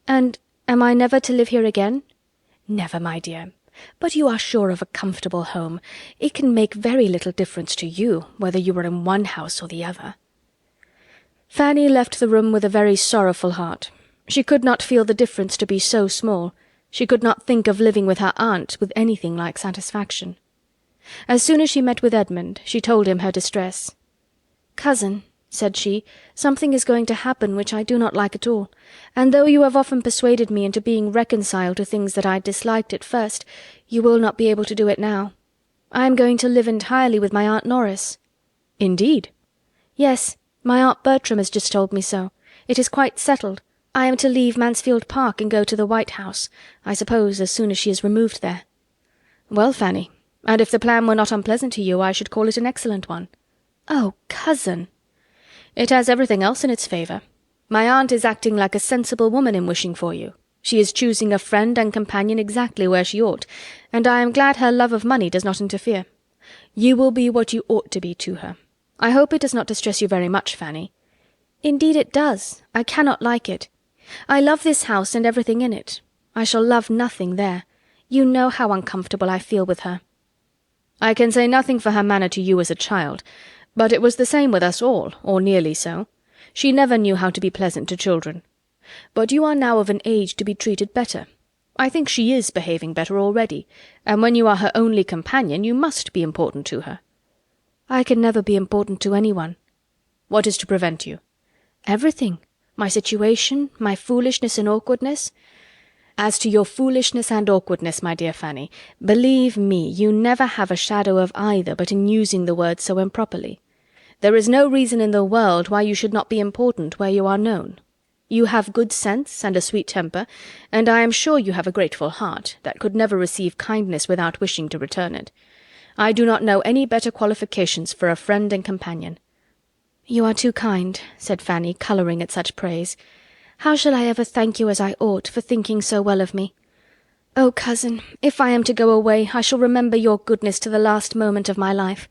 "And am I never to live here again?" "Never, my dear. But you are sure of a comfortable home. It can make very little difference to you whether you are in one house or the other." Fanny left the room with a very sorrowful heart. She could not feel the difference to be so small. She could not think of living with her aunt with anything like satisfaction. As soon as she met with Edmund, she told him her distress. "Cousin," said she, "something is going to happen which I do not like at all, and though you have often persuaded me into being reconciled to things that I disliked at first, you will not be able to do it now. I am going to live entirely with my Aunt Norris." "Indeed?" "Yes, my Aunt Bertram has just told me so. It is quite settled. I am to leave Mansfield Park and go to the White House, I suppose as soon as she is removed there." "Well, Fanny, and if the plan were not unpleasant to you, I should call it an excellent one." "Oh, cousin!" "It has everything else in its favour. My aunt is acting like a sensible woman in wishing for you. She is choosing a friend and companion exactly where she ought, and I am glad her love of money does not interfere. You will be what you ought to be to her. I hope it does not distress you very much, Fanny." "Indeed it does. I cannot like it. I love this house and everything in it. I shall love nothing there. You know how uncomfortable I feel with her." "I can say nothing for her manner to you as a child, but it was the same with us all, or nearly so. She never knew how to be pleasant to children. But you are now of an age to be treated better. I think she is behaving better already, and when you are her only companion you must be important to her." "I can never be important to anyone." "What is to prevent you?" "Everything. My situation, my foolishness and awkwardness." "As to your foolishness and awkwardness, my dear Fanny, believe me, you never have a shadow of either but in using the word so improperly. There is no reason in the world why you should not be important where you are known. You have good sense and a sweet temper, and I am sure you have a grateful heart, that could never receive kindness without wishing to return it. I do not know any better qualifications for a friend and companion." "You are too kind," said Fanny, colouring at such praise. "How shall I ever thank you as I ought for thinking so well of me? Oh, cousin, if I am to go away, I shall remember your goodness to the last moment of my life."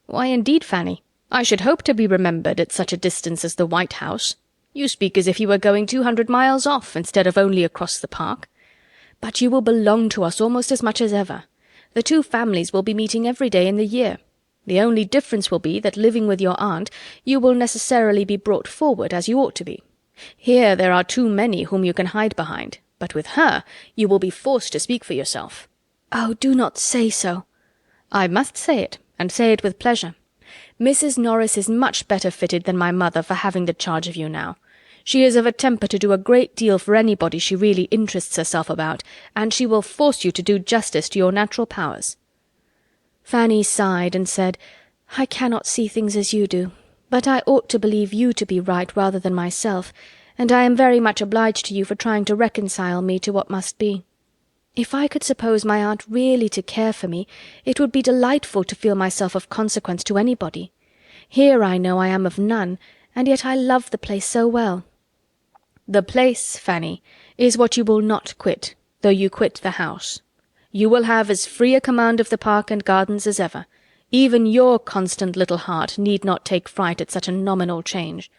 "Why, indeed, Fanny, I should hope to be remembered at such a distance as the White House. You speak as if you were going 200 miles off, instead of only across the park. But you will belong to us almost as much as ever. The two families will be meeting every day in the year. The only difference will be that living with your aunt, you will necessarily be brought forward as you ought to be. Here there are too many whom you can hide behind, but with her you will be forced to speak for yourself." "Oh, do not say so." "I must say it, and say it with pleasure. Mrs. Norris is much better fitted than my mother for having the charge of you now. She is of a temper to do a great deal for anybody she really interests herself about, and she will force you to do justice to your natural powers." Fanny sighed and said, "I cannot see things as you do, but I ought to believe you to be right rather than myself, and I am very much obliged to you for trying to reconcile me to what must be. If I could suppose my aunt really to care for me, it would be delightful to feel myself of consequence to anybody. Here I know I am of none, and yet I love the place so well." "The place, Fanny, is what you will not quit, though you quit the house. You will have as free a command of the park and gardens as ever. Even your constant little heart need not take fright at such a nominal change.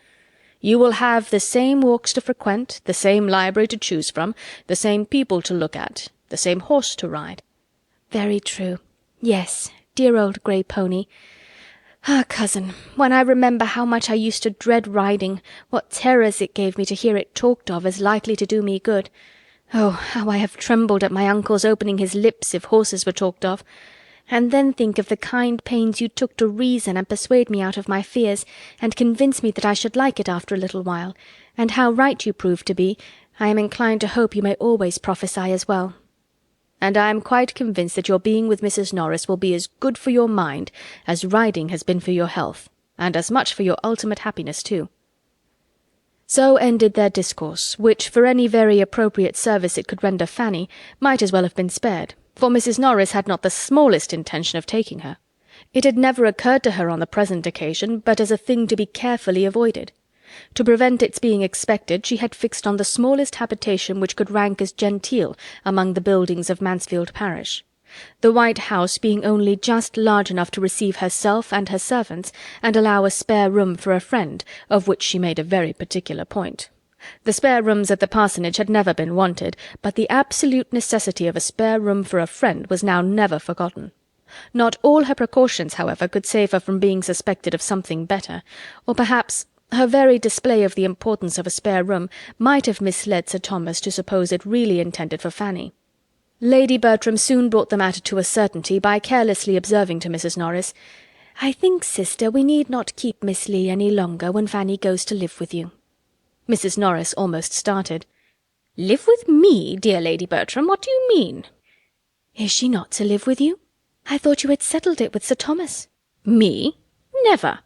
You will have the same walks to frequent, the same library to choose from, the same people to look at, the same horse to ride." "Very true. Yes, dear old grey pony. Ah, cousin, when I remember how much I used to dread riding, what terrors it gave me to hear it talked of as likely to do me good. Oh, how I have trembled at my uncle's opening his lips if horses were talked of. And then think of the kind pains you took to reason and persuade me out of my fears, and convince me that I should like it after a little while, and how right you proved to be. I am inclined to hope you may always prophesy as well." and I am quite convinced that your being with Mrs. Norris will be as good for your mind as riding has been for your health, and as much for your ultimate happiness too." So ended their discourse, which, for any very appropriate service it could render Fanny, might as well have been spared, for Mrs. Norris had not the smallest intention of taking her. It had never occurred to her on the present occasion but as a thing to be carefully avoided. To prevent its being expected, she had fixed on the smallest habitation which could rank as genteel among the buildings of Mansfield parish, the White House being only just large enough to receive herself and her servants, and allow a spare room for a friend, of which she made a very particular point. The spare rooms at the parsonage had never been wanted, but the absolute necessity of a spare room for a friend was now never forgotten. Not all her precautions, however, could save her from being suspected of something better, or perhaps her very display of the importance of a spare room might have misled Sir Thomas to suppose it really intended for Fanny. Lady Bertram soon brought the matter to a certainty by carelessly observing to Mrs. Norris, "I think, sister, we need not keep Miss Lee any longer when Fanny goes to live with you." Mrs. Norris almost started. "Live with me, dear Lady Bertram? What do you mean?" "Is she not to live with you? I thought you had settled it with Sir Thomas." "Me? Never.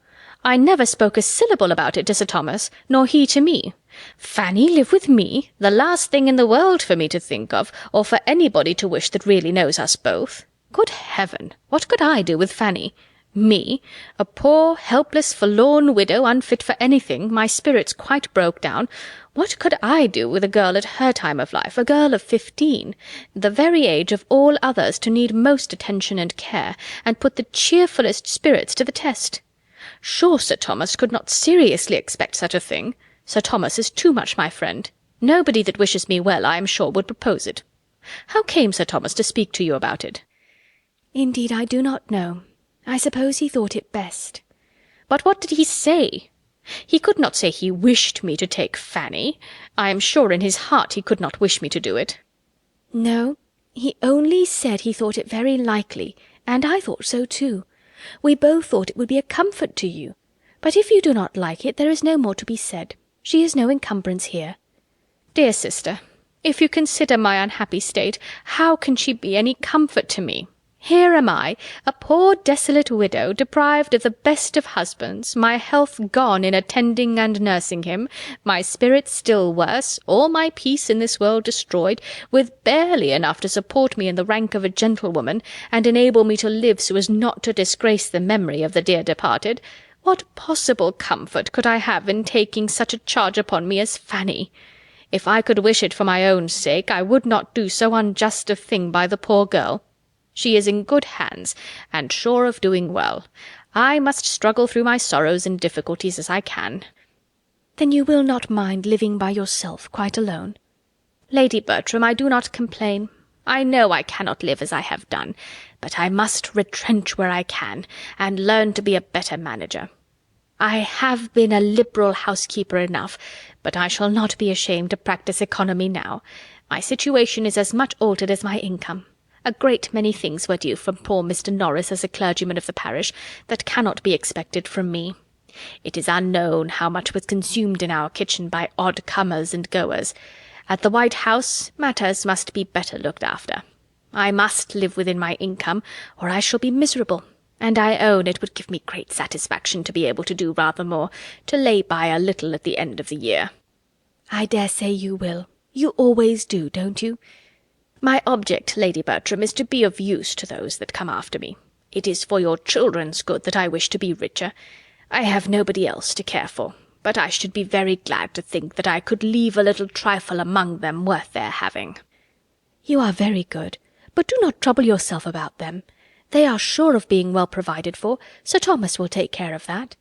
I never spoke a syllable about it to Sir Thomas, nor he to me. Fanny live with me? The last thing in the world for me to think of, or for anybody to wish that really knows us both. Good heaven! What could I do with Fanny? Me, a poor, helpless, forlorn widow, unfit for anything, my spirits quite broke down. What could I do with a girl at her time of life, a girl of 15, the very age of all others to need most attention and care, and put the cheerfullest spirits to the test? Sure Sir Thomas could not seriously expect such a thing. Sir Thomas is too much my friend. Nobody that wishes me well, I am sure, would propose it. How came Sir Thomas to speak to you about it?" "Indeed, I do not know. I suppose he thought it best." "But what did he say? He could not say he wished me to take Fanny. I am sure in his heart he could not wish me to do it." "No, he only said he thought it very likely, and I thought so too. We both thought it would be a comfort to you. But if you do not like it, there is no more to be said. She is no encumbrance here." "Dear sister, if you consider my unhappy state, how can she be any comfort to me? Here am I, a poor desolate widow, deprived of the best of husbands, my health gone in attending and nursing him, my spirits still worse, all my peace in this world destroyed, with barely enough to support me in the rank of a gentlewoman, and enable me to live so as not to disgrace the memory of the dear departed. What possible comfort could I have in taking such a charge upon me as Fanny? If I could wish it for my own sake, I would not do so unjust a thing by the poor girl. She is in good hands, and sure of doing well. I must struggle through my sorrows and difficulties as I can." "Then you will not mind living by yourself, quite alone?" "Lady Bertram, I do not complain. I know I cannot live as I have done, but I must retrench where I can, and learn to be a better manager. I have been a liberal housekeeper enough, but I shall not be ashamed to practice economy now. My situation is as much altered as my income. A great many things were due from poor Mr. Norris as a clergyman of the parish, that cannot be expected from me. It is unknown how much was consumed in our kitchen by odd comers and goers. At the White House matters must be better looked after. I must live within my income, or I shall be miserable, and I own it would give me great satisfaction to be able to do rather more, to lay by a little at the end of the year." "I dare say you will. You always do, don't you?" "My object, Lady Bertram, is to be of use to those that come after me. It is for your children's good that I wish to be richer. I have nobody else to care for, but I should be very glad to think that I could leave a little trifle among them worth their having." "You are very good, but do not trouble yourself about them. They are sure of being well provided for. Sir Thomas will take care of that."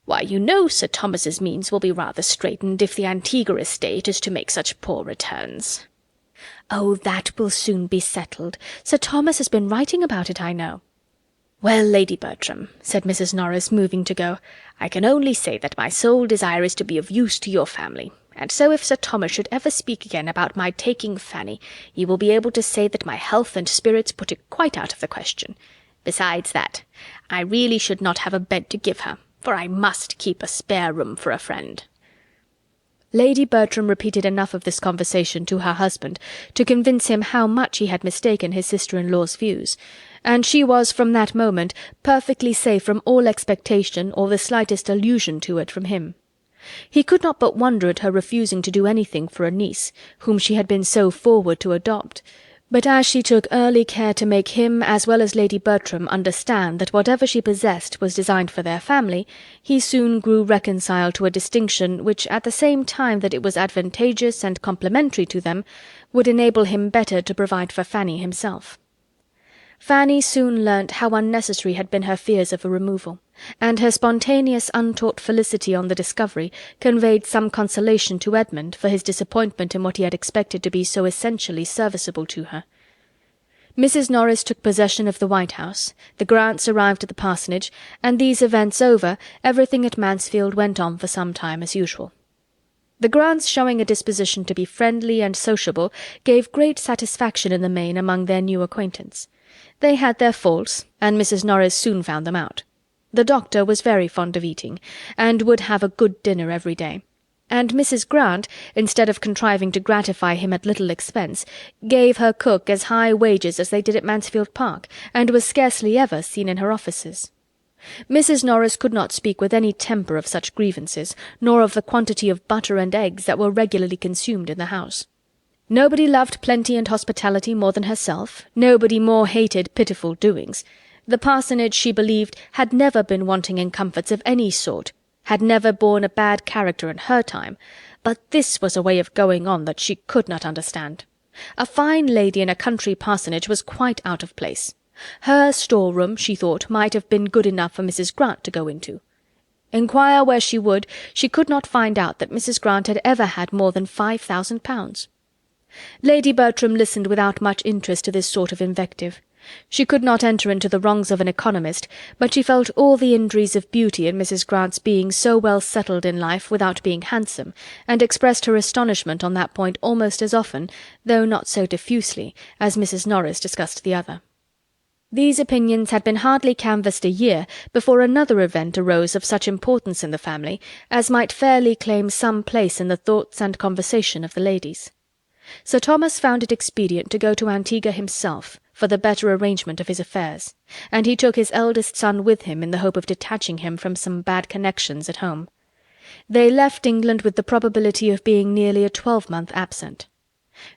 "Why, you know Sir Thomas's means will be rather straitened if the Antigua estate is to make such poor returns." "Oh, that will soon be settled. Sir Thomas has been writing about it, I know." "Well, Lady Bertram," said Mrs. Norris, moving to go, "I can only say that my sole desire is to be of use to your family, and so if Sir Thomas should ever speak again about my taking Fanny, you will be able to say that my health and spirits put it quite out of the question. Besides that, I really should not have a bed to give her, for I must keep a spare room for a friend." Lady Bertram repeated enough of this conversation to her husband to convince him how much he had mistaken his sister-in-law's views, and she was from that moment perfectly safe from all expectation or the slightest allusion to it from him. He could not but wonder at her refusing to do anything for a niece, whom she had been so forward to adopt, but as she took early care to make him as well as Lady Bertram understand that whatever she possessed was designed for their family, he soon grew reconciled to a distinction which, at the same time that it was advantageous and complimentary to them, would enable him better to provide for Fanny himself. Fanny soon learnt how unnecessary had been her fears of a removal, and her spontaneous untaught felicity on the discovery conveyed some consolation to Edmund for his disappointment in what he had expected to be so essentially serviceable to her. Mrs. Norris took possession of the White House, the Grants arrived at the parsonage, and these events over, everything at Mansfield went on for some time as usual. The Grants, showing a disposition to be friendly and sociable, gave great satisfaction in the main among their new acquaintance. They had their faults, and Mrs. Norris soon found them out. The doctor was very fond of eating, and would have a good dinner every day, and Mrs. Grant, instead of contriving to gratify him at little expense, gave her cook as high wages as they did at Mansfield Park, and was scarcely ever seen in her offices. Mrs. Norris could not speak with any temper of such grievances, nor of the quantity of butter and eggs that were regularly consumed in the house. Nobody loved plenty and hospitality more than herself, nobody more hated pitiful doings. The parsonage, she believed, had never been wanting in comforts of any sort, had never borne a bad character in her time, but this was a way of going on that she could not understand. A fine lady in a country parsonage was quite out of place. Her store-room, she thought, might have been good enough for Mrs. Grant to go into. Inquire where she would, she could not find out that Mrs. Grant had ever had more than £5,000. Lady Bertram listened without much interest to this sort of invective. She could not enter into the wrongs of an economist, but she felt all the injuries of beauty in Mrs. Grant's being so well settled in life without being handsome, and expressed her astonishment on that point almost as often, though not so diffusely, as Mrs. Norris discussed the other. These opinions had been hardly canvassed a year before another event arose of such importance in the family as might fairly claim some place in the thoughts and conversation of the ladies. Sir Thomas found it expedient to go to Antigua himself for the better arrangement of his affairs, and he took his eldest son with him in the hope of detaching him from some bad connections at home. They left England with the probability of being nearly a 12-month absent.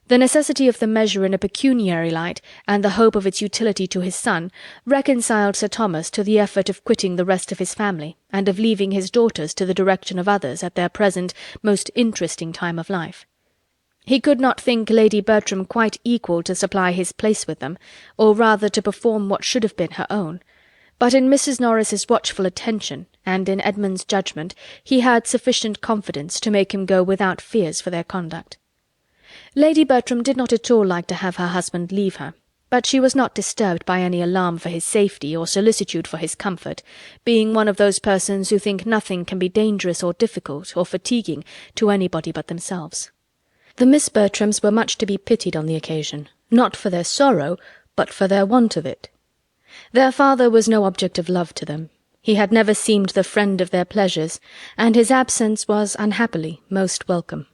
The necessity of the measure in a pecuniary light, and the hope of its utility to his son, reconciled Sir Thomas to the effort of quitting the rest of his family, and of leaving his daughters to the direction of others at their present most interesting time of life. He could not think Lady Bertram quite equal to supply his place with them, or rather to perform what should have been her own, but in Mrs. Norris's watchful attention, and in Edmund's judgment, he had sufficient confidence to make him go without fears for their conduct. Lady Bertram did not at all like to have her husband leave her, but she was not disturbed by any alarm for his safety or solicitude for his comfort, being one of those persons who think nothing can be dangerous or difficult or fatiguing to anybody but themselves. The Miss Bertrams were much to be pitied on the occasion, not for their sorrow, but for their want of it. Their father was no object of love to them. He had never seemed the friend of their pleasures, and his absence was, unhappily, most welcome.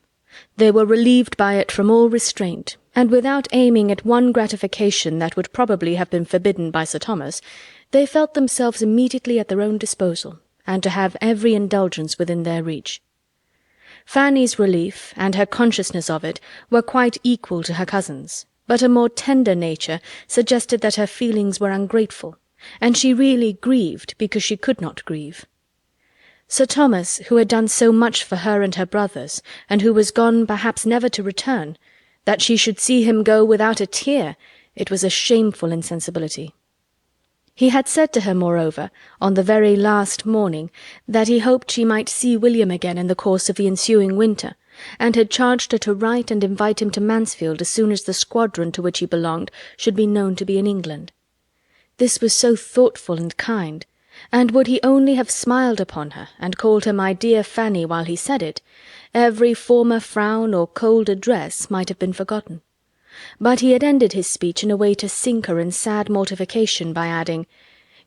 They were relieved by it from all restraint, and without aiming at one gratification that would probably have been forbidden by Sir Thomas, they felt themselves immediately at their own disposal, and to have every indulgence within their reach. Fanny's relief, and her consciousness of it, were quite equal to her cousin's, but a more tender nature suggested that her feelings were ungrateful, and she really grieved because she could not grieve. Sir Thomas, who had done so much for her and her brothers, and who was gone perhaps never to return, that she should see him go without a tear, it was a shameful insensibility. He had said to her, moreover, on the very last morning, that he hoped she might see William again in the course of the ensuing winter, and had charged her to write and invite him to Mansfield as soon as the squadron to which he belonged should be known to be in England. This was so thoughtful and kind, and would he only have smiled upon her, and called her my dear Fanny while he said it, every former frown or cold address might have been forgotten. But he had ended his speech in a way to sink her in sad mortification by adding,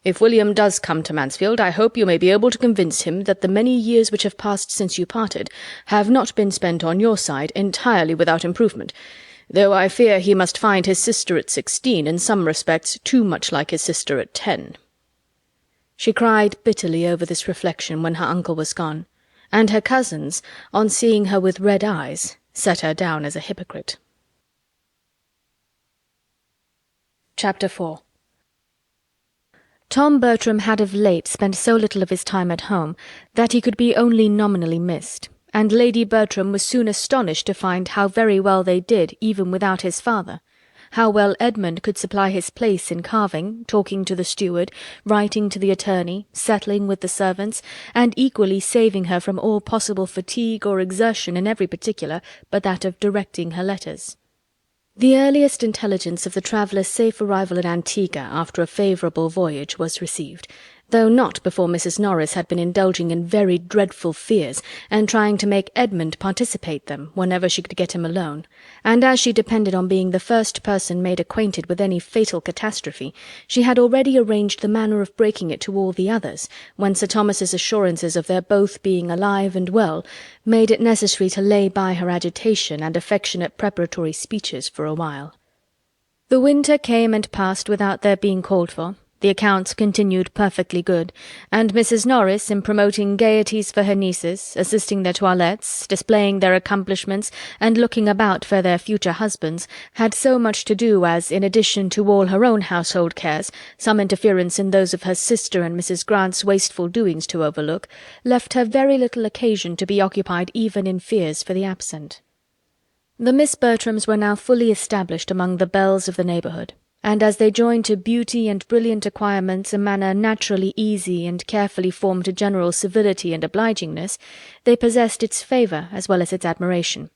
If William does come to Mansfield, I hope you may be able to convince him that the many years which have passed since you parted have not been spent on your side entirely without improvement, though I fear he must find his sister at 16 in some respects too much like his sister at 10. She cried bitterly over this reflection when her uncle was gone, and her cousins, on seeing her with red eyes, set her down as a hypocrite. Chapter 4. Tom Bertram had of late spent so little of his time at home that he could be only nominally missed, and Lady Bertram was soon astonished to find how very well they did even without his father, how well Edmund could supply his place in carving, talking to the steward, writing to the attorney, settling with the servants, and equally saving her from all possible fatigue or exertion in every particular but that of directing her letters. The earliest intelligence of the traveller's safe arrival at Antigua after a favourable voyage was received, though not before Mrs. Norris had been indulging in very dreadful fears, and trying to make Edmund participate them whenever she could get him alone, and as she depended on being the first person made acquainted with any fatal catastrophe, she had already arranged the manner of breaking it to all the others, when Sir Thomas's assurances of their both being alive and well made it necessary to lay by her agitation and affectionate preparatory speeches for a while. The winter came and passed without their being called for. The accounts continued perfectly good, and Mrs. Norris, in promoting gaieties for her nieces, assisting their toilettes, displaying their accomplishments, and looking about for their future husbands, had so much to do as, in addition to all her own household cares, some interference in those of her sister and Mrs. Grant's wasteful doings to overlook, left her very little occasion to be occupied even in fears for the absent. The Miss Bertrams were now fully established among the belles of the neighbourhood, and as they joined to beauty and brilliant acquirements a manner naturally easy and carefully formed to general civility and obligingness, they possessed its favour as well as its admiration.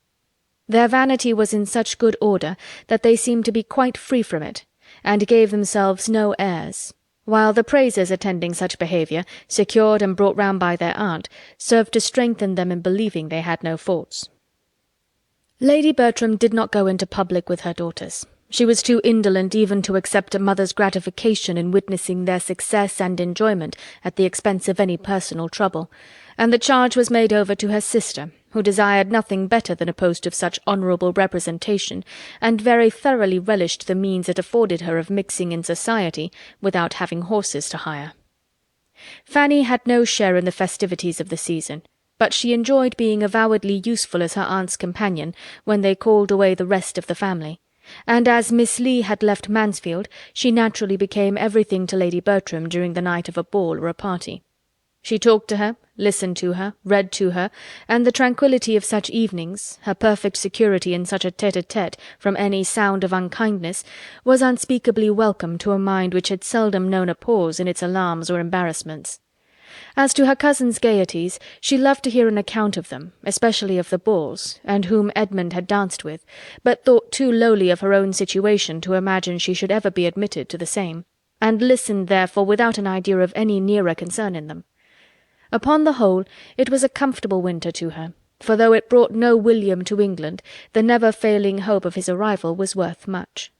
Their vanity was in such good order that they seemed to be quite free from it, and gave themselves no airs, while the praises attending such behaviour, secured and brought round by their aunt, served to strengthen them in believing they had no faults. Lady Bertram did not go into public with her daughters. She was too indolent even to accept a mother's gratification in witnessing their success and enjoyment at the expense of any personal trouble, and the charge was made over to her sister, who desired nothing better than a post of such honourable representation, and very thoroughly relished the means it afforded her of mixing in society without having horses to hire. Fanny had no share in the festivities of the season, but she enjoyed being avowedly useful as her aunt's companion when they called away the rest of the family, and as Miss Lee had left Mansfield, she naturally became everything to Lady Bertram during the night of a ball or a party. She talked to her, listened to her, read to her, and the tranquillity of such evenings, her perfect security in such a tete-a-tete from any sound of unkindness, was unspeakably welcome to a mind which had seldom known a pause in its alarms or embarrassments. As to her cousin's gaieties, she loved to hear an account of them, especially of the balls, and whom Edmund had danced with, but thought too lowly of her own situation to imagine she should ever be admitted to the same, and listened therefore without an idea of any nearer concern in them. Upon the whole, it was a comfortable winter to her, for though it brought no William to England, the never-failing hope of his arrival was worth much.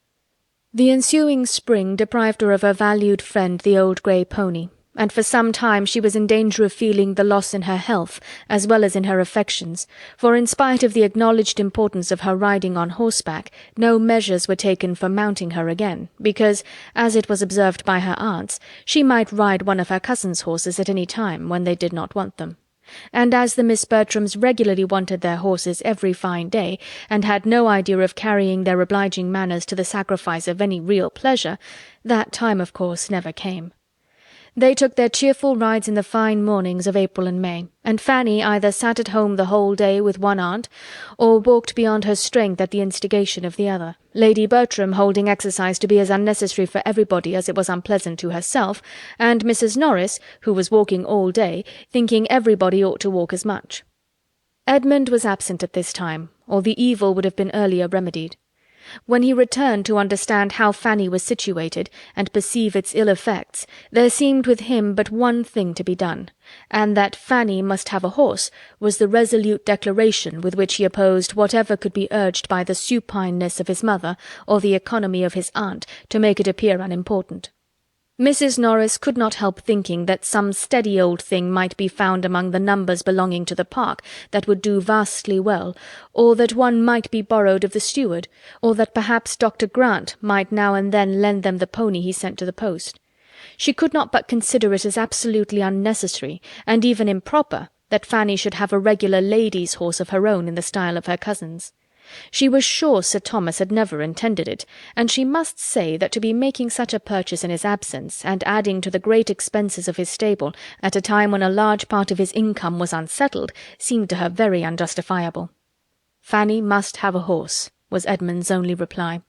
The ensuing spring deprived her of her valued friend the old grey pony, and for some time she was in danger of feeling the loss in her health as well as in her affections, for in spite of the acknowledged importance of her riding on horseback, no measures were taken for mounting her again, because, as it was observed by her aunts, she might ride one of her cousins' horses at any time when they did not want them. And as the Miss Bertrams regularly wanted their horses every fine day, and had no idea of carrying their obliging manners to the sacrifice of any real pleasure, that time of course never came. They took their cheerful rides in the fine mornings of April and May, and Fanny either sat at home the whole day with one aunt, or walked beyond her strength at the instigation of the other, Lady Bertram holding exercise to be as unnecessary for everybody as it was unpleasant to herself, and Mrs. Norris, who was walking all day, thinking everybody ought to walk as much. Edmund was absent at this time, or the evil would have been earlier remedied. When he returned to understand how Fanny was situated, and perceive its ill effects, there seemed with him but one thing to be done, and that Fanny must have a horse was the resolute declaration with which he opposed whatever could be urged by the supineness of his mother or the economy of his aunt to make it appear unimportant. Mrs. Norris could not help thinking that some steady old thing might be found among the numbers belonging to the park that would do vastly well, or that one might be borrowed of the steward, or that perhaps Dr. Grant might now and then lend them the pony he sent to the post. She could not but consider it as absolutely unnecessary, and even improper, that Fanny should have a regular lady's horse of her own in the style of her cousin's. She was sure Sir Thomas had never intended it, and she must say that to be making such a purchase in his absence, and adding to the great expenses of his stable, at a time when a large part of his income was unsettled, seemed to her very unjustifiable. Fanny must have a horse, was Edmund's only reply.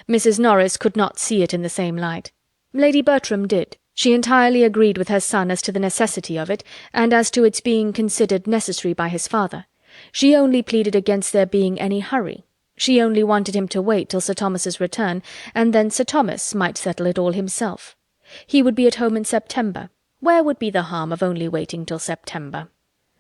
Mrs. Norris could not see it in the same light. Lady Bertram did. She entirely agreed with her son as to the necessity of it, and as to its being considered necessary by his father. She only pleaded against there being any hurry. She only wanted him to wait till Sir Thomas's return, and then Sir Thomas might settle it all himself. He would be at home in September. Where would be the harm of only waiting till September?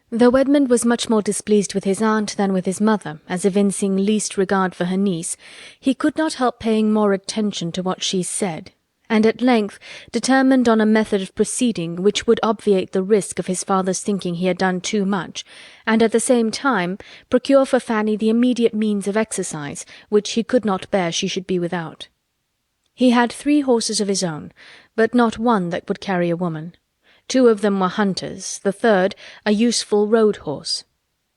Though Edmund was much more displeased with his aunt than with his mother, as evincing least regard for her niece, he could not help paying more attention to what she said, and at length determined on a method of proceeding which would obviate the risk of his father's thinking he had done too much, and at the same time procure for Fanny the immediate means of exercise which he could not bear she should be without. He had 3 horses of his own, but not one that would carry a woman. 2 of them were hunters, the third a useful road horse.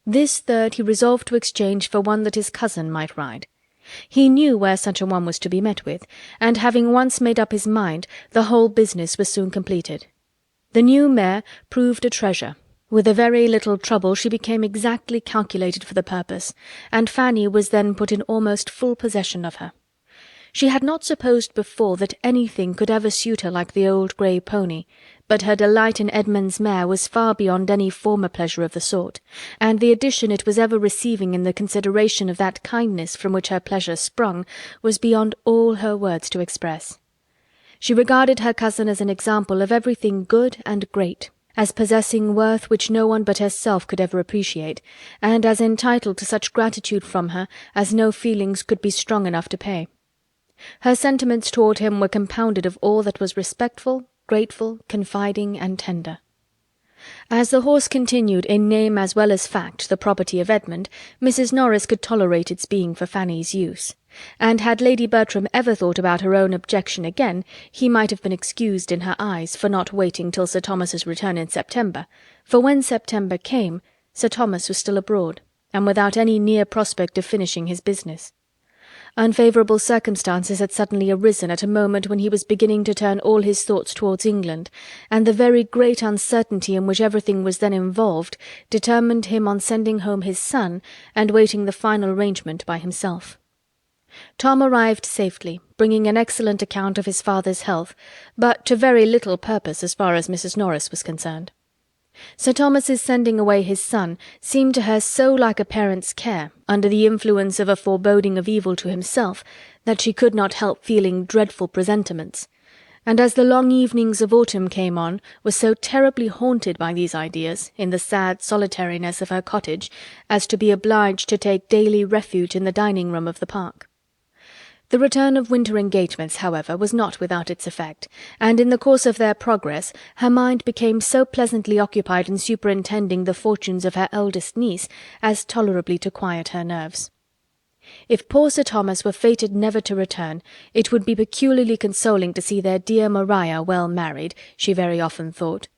This third he resolved to exchange for one that his cousin might ride. He knew where such a one was to be met with, and having once made up his mind, the whole business was soon completed. The new mare proved a treasure. With a very little trouble she became exactly calculated for the purpose, and Fanny was then put in almost full possession of her. She had not supposed before that anything could ever suit her like the old grey pony, but her delight in Edmund's mare was far beyond any former pleasure of the sort, and the addition it was ever receiving in the consideration of that kindness from which her pleasure sprung was beyond all her words to express. She regarded her cousin as an example of everything good and great, as possessing worth which no one but herself could ever appreciate, and as entitled to such gratitude from her as no feelings could be strong enough to pay. Her sentiments toward him were compounded of all that was respectful, grateful, confiding, and tender. As the horse continued in name as well as fact the property of Edmund, Mrs. Norris could tolerate its being for Fanny's use, and had Lady Bertram ever thought about her own objection again, he might have been excused in her eyes for not waiting till Sir Thomas's return in September, for when September came, Sir Thomas was still abroad, and without any near prospect of finishing his business. Unfavourable circumstances had suddenly arisen at a moment when he was beginning to turn all his thoughts towards England, and the very great uncertainty in which everything was then involved determined him on sending home his son and waiting the final arrangement by himself. Tom arrived safely, bringing an excellent account of his father's health, but to very little purpose as far as Mrs. Norris was concerned. Sir Thomas's sending away his son seemed to her so like a parent's care, under the influence of a foreboding of evil to himself, that she could not help feeling dreadful presentiments, and as the long evenings of autumn came on, was so terribly haunted by these ideas, in the sad solitariness of her cottage, as to be obliged to take daily refuge in the dining-room of the park. The return of winter engagements, however, was not without its effect, and in the course of their progress her mind became so pleasantly occupied in superintending the fortunes of her eldest niece as tolerably to quiet her nerves. If poor Sir Thomas were fated never to return, it would be peculiarly consoling to see their dear Maria well married, she very often thought.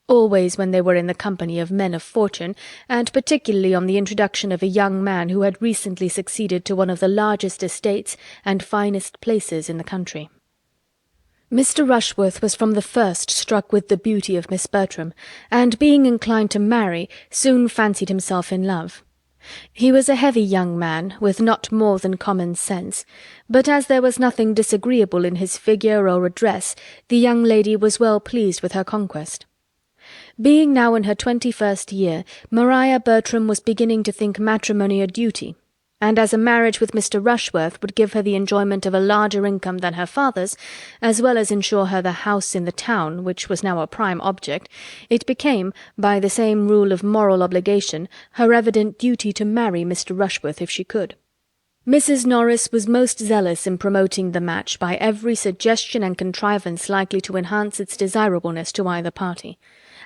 Always when they were in the company of men of fortune, and particularly on the introduction of a young man who had recently succeeded to one of the largest estates and finest places in the country. Mr. Rushworth was from the first struck with the beauty of Miss Bertram, and being inclined to marry, soon fancied himself in love. He was a heavy young man, with not more than common sense, but as there was nothing disagreeable in his figure or address, the young lady was well pleased with her conquest. Being now in her 21st year, Maria Bertram was beginning to think matrimony a duty, and as a marriage with Mr. Rushworth would give her the enjoyment of a larger income than her father's, as well as ensure her the house in the town, which was now a prime object, it became, by the same rule of moral obligation, her evident duty to marry Mr. Rushworth if she could. Mrs. Norris was most zealous in promoting the match by every suggestion and contrivance likely to enhance its desirableness to either party,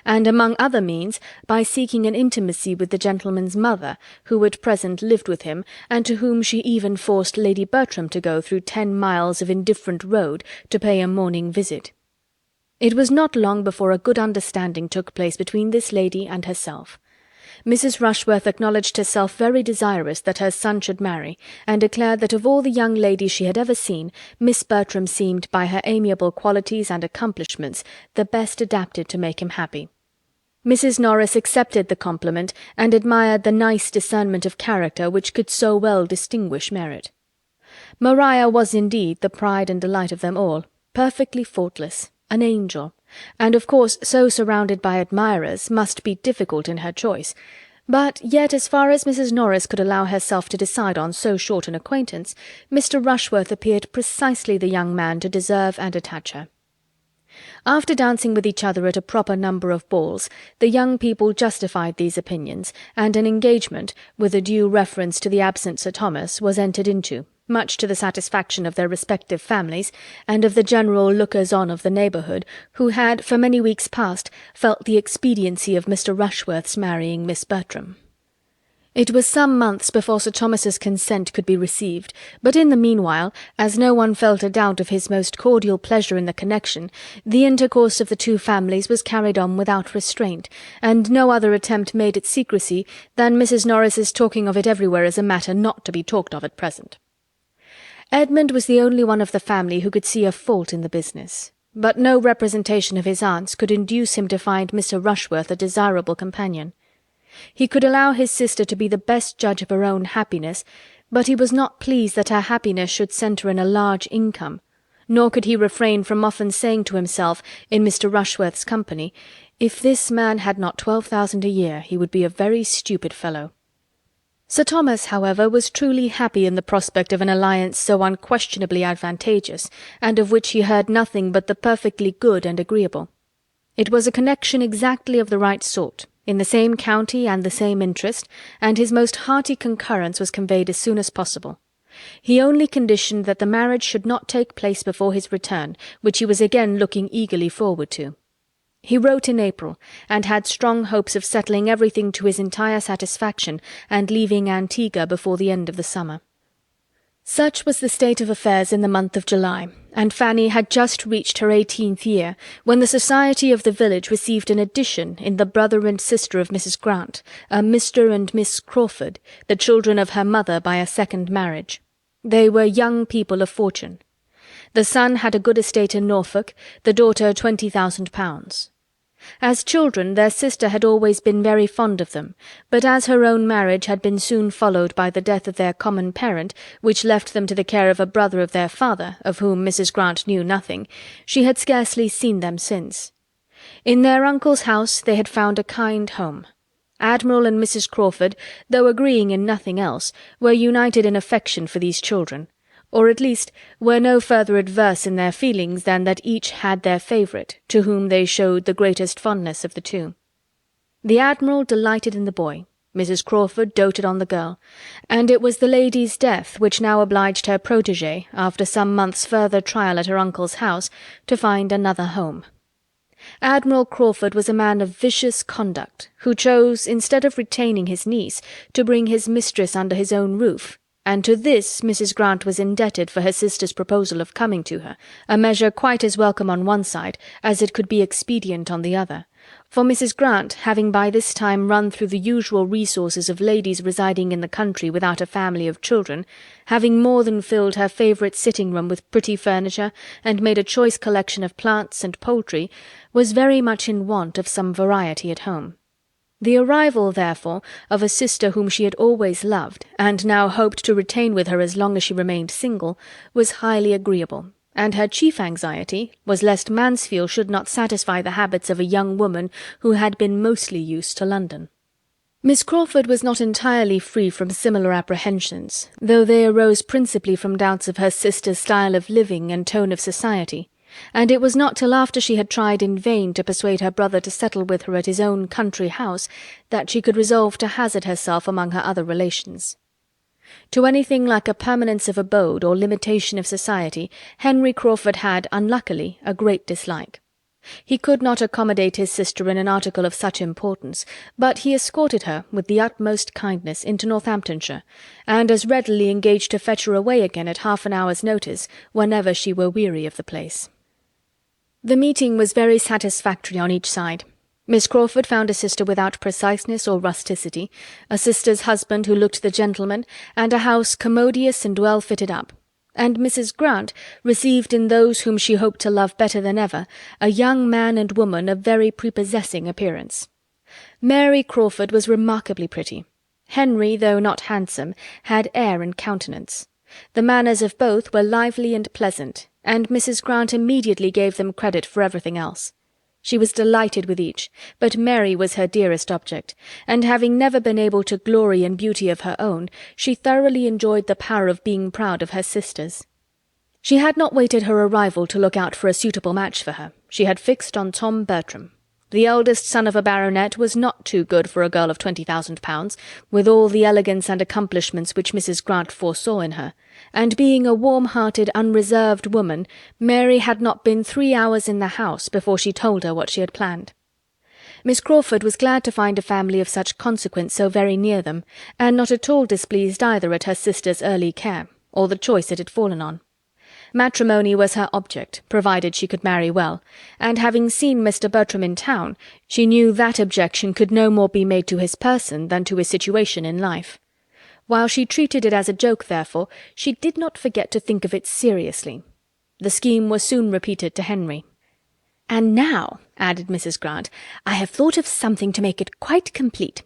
and among other means by seeking an intimacy with the gentleman's mother, who at present lived with him, and to whom she even forced Lady Bertram to go through 10 miles of indifferent road to pay a morning visit. It was not long before a good understanding took place between this lady and herself. Mrs. Rushworth acknowledged herself very desirous that her son should marry, and declared that of all the young ladies she had ever seen, Miss Bertram seemed, by her amiable qualities and accomplishments, the best adapted to make him happy. Mrs. Norris accepted the compliment, and admired the nice discernment of character which could so well distinguish merit. Maria was indeed the pride and delight of them all, perfectly faultless, an angel, and of course so surrounded by admirers must be difficult in her choice, but yet as far as Mrs. Norris could allow herself to decide on so short an acquaintance, Mr. Rushworth appeared precisely the young man to deserve and attach her. After dancing with each other at a proper number of balls, the young people justified these opinions, and an engagement, with a due reference to the absent Sir Thomas, was entered into, much to the satisfaction of their respective families, and of the general lookers-on of the neighbourhood, who had for many weeks past felt the expediency of Mr. Rushworth's marrying Miss Bertram. It was some months before Sir Thomas's consent could be received, but in the meanwhile, as no one felt a doubt of his most cordial pleasure in the connection, the intercourse of the two families was carried on without restraint, and no other attempt made at secrecy than Mrs. Norris's talking of it everywhere as a matter not to be talked of at present. Edmund was the only one of the family who could see a fault in the business, but no representation of his aunt's could induce him to find Mr. Rushworth a desirable companion. He could allow his sister to be the best judge of her own happiness, but he was not pleased that her happiness should centre in a large income, nor could he refrain from often saying to himself, in Mr. Rushworth's company, "If this man had not 12,000 a year, he would be a very stupid fellow." Sir Thomas, however, was truly happy in the prospect of an alliance so unquestionably advantageous, and of which he heard nothing but the perfectly good and agreeable. It was a connection exactly of the right sort, in the same county and the same interest, and his most hearty concurrence was conveyed as soon as possible. He only conditioned that the marriage should not take place before his return, which he was again looking eagerly forward to. He wrote in April, and had strong hopes of settling everything to his entire satisfaction, and leaving Antigua before the end of the summer. Such was the state of affairs in the month of July, and Fanny had just reached her 18th year, when the society of the village received an addition in the brother and sister of Mrs. Grant, a Mr. and Miss Crawford, the children of her mother by a second marriage. They were young people of fortune. The son had a good estate in Norfolk, the daughter 20,000 pounds. As children their sister had always been very fond of them, but as her own marriage had been soon followed by the death of their common parent, which left them to the care of a brother of their father, of whom Mrs. Grant knew nothing, she had scarcely seen them since. In their uncle's house they had found a kind home. Admiral and Mrs. Crawford, though agreeing in nothing else, were united in affection for these children, or at least were no further adverse in their feelings than that each had their favourite, to whom they showed the greatest fondness of the two. The Admiral delighted in the boy, Mrs. Crawford doted on the girl, and it was the lady's death which now obliged her protégée, after some months' further trial at her uncle's house, to find another home. Admiral Crawford was a man of vicious conduct, who chose, instead of retaining his niece, to bring his mistress under his own roof, and to this Mrs. Grant was indebted for her sister's proposal of coming to her, a measure quite as welcome on one side as it could be expedient on the other, for Mrs. Grant, having by this time run through the usual resources of ladies residing in the country without a family of children, having more than filled her favourite sitting-room with pretty furniture, and made a choice collection of plants and poultry, was very much in want of some variety at home. The arrival, therefore, of a sister whom she had always loved, and now hoped to retain with her as long as she remained single, was highly agreeable, and her chief anxiety was lest Mansfield should not satisfy the habits of a young woman who had been mostly used to London. Miss Crawford was not entirely free from similar apprehensions, though they arose principally from doubts of her sister's style of living and tone of society, and it was not till after she had tried in vain to persuade her brother to settle with her at his own country house that she could resolve to hazard herself among her other relations. To anything like a permanence of abode or limitation of society, Henry Crawford had, unluckily, a great dislike. He could not accommodate his sister in an article of such importance, but he escorted her, with the utmost kindness, into Northamptonshire, and as readily engaged to fetch her away again at half an hour's notice, whenever she were weary of the place. The meeting was very satisfactory on each side. Miss Crawford found a sister without preciseness or rusticity, a sister's husband who looked the gentleman, and a house commodious and well fitted up. And Mrs. Grant received in those whom she hoped to love better than ever a young man and woman of very prepossessing appearance. Mary Crawford was remarkably pretty. Henry, though not handsome, had air and countenance. The manners of both were lively and pleasant, and Mrs. Grant immediately gave them credit for everything else. She was delighted with each, but Mary was her dearest object, and having never been able to glory in beauty of her own, she thoroughly enjoyed the power of being proud of her sister's. She had not waited her arrival to look out for a suitable match for her. She had fixed on Tom Bertram. The eldest son of a baronet was not too good for a girl of £20,000, with all the elegance and accomplishments which Mrs. Grant foresaw in her, and being a warm-hearted, unreserved woman, Mary had not been 3 hours in the house before she told her what she had planned. Miss Crawford was glad to find a family of such consequence so very near them, and not at all displeased either at her sister's early care, or the choice it had fallen on. Matrimony was her object, provided she could marry well, and having seen Mr. Bertram in town, she knew that objection could no more be made to his person than to his situation in life. While she treated it as a joke, therefore, she did not forget to think of it seriously. The scheme was soon repeated to Henry. "And now," added Mrs. Grant, "I have thought of something to make it quite complete.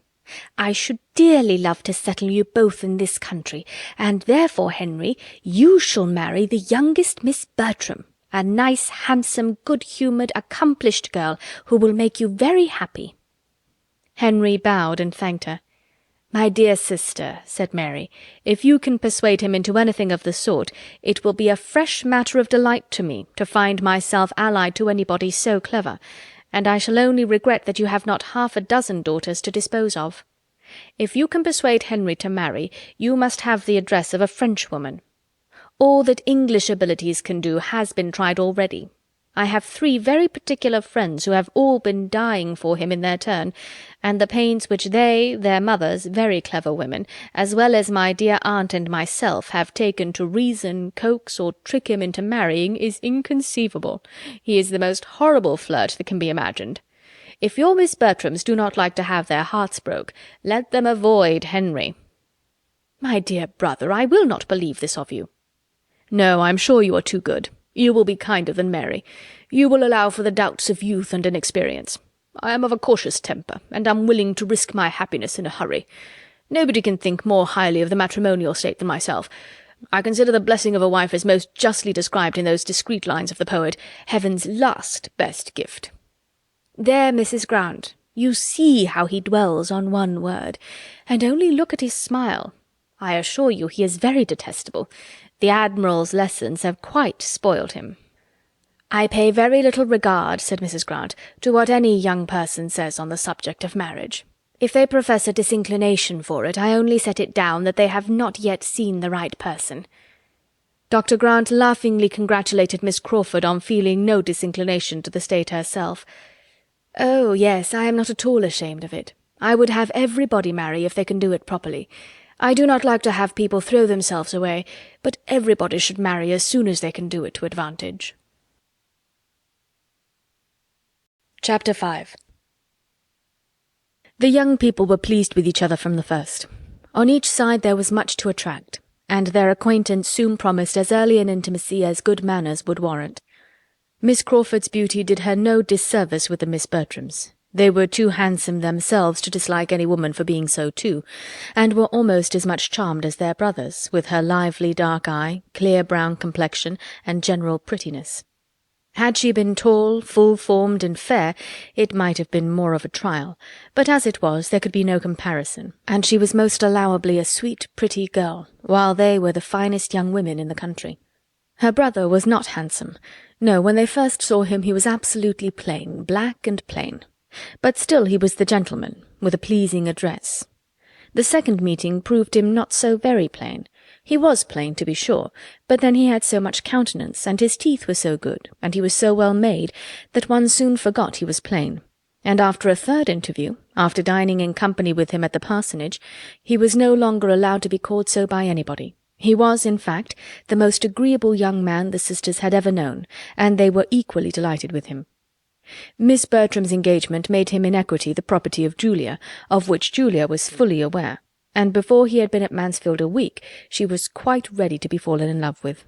I should dearly love to settle you both in this country, and therefore, Henry, you shall marry the youngest Miss Bertram, a nice, handsome, good-humoured, accomplished girl, who will make you very happy." Henry bowed and thanked her. "My dear sister," said Mary, "if you can persuade him into anything of the sort, it will be a fresh matter of delight to me to find myself allied to anybody so clever, and I shall only regret that you have not half a dozen daughters to dispose of. If you can persuade Henry to marry, you must have the address of a Frenchwoman. All that English abilities can do has been tried already. I have 3 very particular friends who have all been dying for him in their turn, and the pains which they, their mothers, very clever women, as well as my dear aunt and myself, have taken to reason, coax, or trick him into marrying, is inconceivable. He is the most horrible flirt that can be imagined. If your Miss Bertrams do not like to have their hearts broke, let them avoid Henry." "My dear brother, I will not believe this of you." "No, I'm sure you are too good. You will be kinder than Mary. You will allow for the doubts of youth and inexperience. I am of a cautious temper, and am willing to risk my happiness in a hurry. Nobody can think more highly of the matrimonial state than myself. I consider the blessing of a wife as most justly described in those discreet lines of the poet, 'Heaven's last best gift.'" "There, Mrs. Grant, you see how he dwells on one word, and only look at his smile. I assure you he is very detestable. The Admiral's lessons have quite spoiled him." "I pay very little regard," said Mrs. Grant, "to what any young person says on the subject of marriage. If they profess a disinclination for it, I only set it down that they have not yet seen the right person." Dr. Grant laughingly congratulated Miss Crawford on feeling no disinclination to the state herself. "Oh, yes, I am not at all ashamed of it. I would have everybody marry if they can do it properly. I do not like to have people throw themselves away, but everybody should marry as soon as they can do it to advantage." Chapter 5. The young people were pleased with each other from the first. On each side there was much to attract, and their acquaintance soon promised as early an intimacy as good manners would warrant. Miss Crawford's beauty did her no disservice with the Miss Bertrams. They were too handsome themselves to dislike any woman for being so too, and were almost as much charmed as their brothers, with her lively dark eye, clear brown complexion, and general prettiness. Had she been tall, full-formed, and fair, it might have been more of a trial, but as it was, there could be no comparison, and she was most allowably a sweet, pretty girl, while they were the finest young women in the country. Her brother was not handsome. No, when they first saw him he was absolutely plain, black and plain. But still he was the gentleman, with a pleasing address. The second meeting proved him not so very plain. He was plain, to be sure, but then he had so much countenance, and his teeth were so good, and he was so well made, that one soon forgot he was plain. And after a third interview, after dining in company with him at the parsonage, he was no longer allowed to be called so by anybody. He was, in fact, the most agreeable young man the sisters had ever known, and they were equally delighted with him. Miss Bertram's engagement made him in equity the property of Julia, of which Julia was fully aware, and before he had been at Mansfield a week, she was quite ready to be fallen in love with.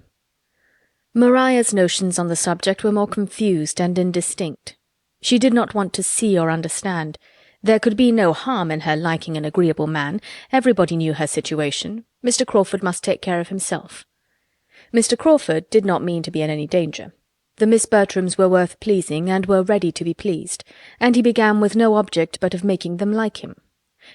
Maria's notions on the subject were more confused and indistinct. She did not want to see or understand. There could be no harm in her liking an agreeable man. Everybody knew her situation. Mr. Crawford must take care of himself. Mr. Crawford did not mean to be in any danger. The Miss Bertrams were worth pleasing, and were ready to be pleased, and he began with no object but of making them like him.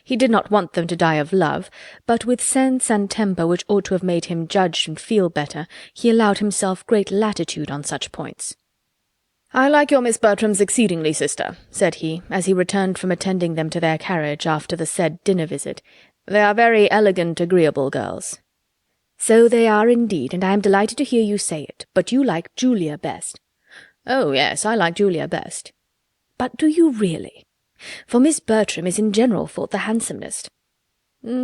He did not want them to die of love, but with sense and temper which ought to have made him judge and feel better, he allowed himself great latitude on such points. "I like your Miss Bertrams exceedingly, sister," said he, as he returned from attending them to their carriage after the said dinner visit. "They are very elegant, agreeable girls." "So they are indeed, and I am delighted to hear you say it, but you like Julia best." "Oh, yes, I like Julia best." "But do you really? For Miss Bertram is in general thought the handsomest."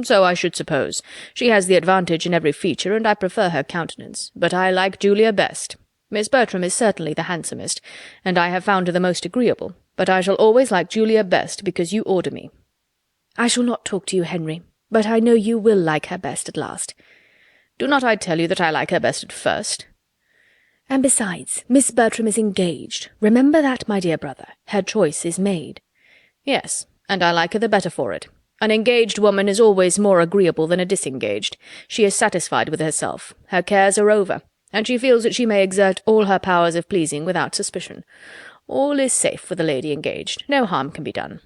"So I should suppose. She has the advantage in every feature, and I prefer her countenance, but I like Julia best. Miss Bertram is certainly the handsomest, and I have found her the most agreeable, but I shall always like Julia best, because you order me." "I shall not talk to you, Henry, but I know you will like her best at last." "Do not I tell you that I like her best at first?" "And besides, Miss Bertram is engaged. Remember that, my dear brother. Her choice is made." "Yes, and I like her the better for it. An engaged woman is always more agreeable than a disengaged. She is satisfied with herself. Her cares are over, and she feels that she may exert all her powers of pleasing without suspicion. All is safe with a lady engaged. No harm can be done."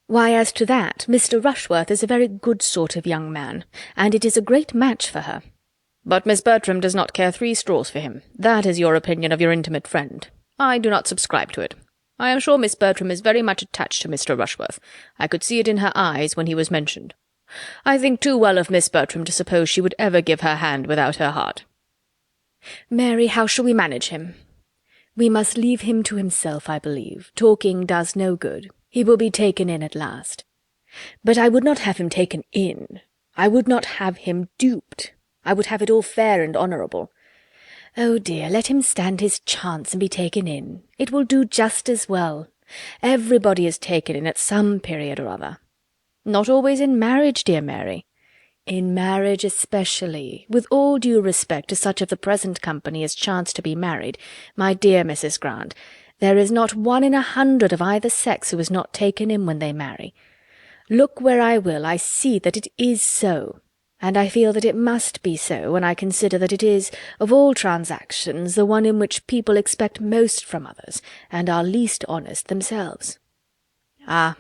"Why, as to that, Mr. Rushworth is a very good sort of young man, and it is a great match for her." "But Miss Bertram does not care 3 straws for him. That is your opinion of your intimate friend. I do not subscribe to it. I am sure Miss Bertram is very much attached to Mr. Rushworth. I could see it in her eyes when he was mentioned. I think too well of Miss Bertram to suppose she would ever give her hand without her heart." "Mary, how shall we manage him?" "We must leave him to himself, I believe. Talking does no good. He will be taken in at last." "But I would not have him taken in. I would not have him duped. I would have it all fair and honourable. Oh dear, let him stand his chance and be taken in. It will do just as well. Everybody is taken in at some period or other." "Not always in marriage, dear Mary." "In marriage especially. With all due respect to such of the present company as chance to be married, my dear Mrs. Grant, there is not 1 in 100 of either sex who is not taken in when they marry. Look where I will, I see that it is so. And I feel that it must be so when I consider that it is, of all transactions, the one in which people expect most from others, and are least honest themselves." "Ah,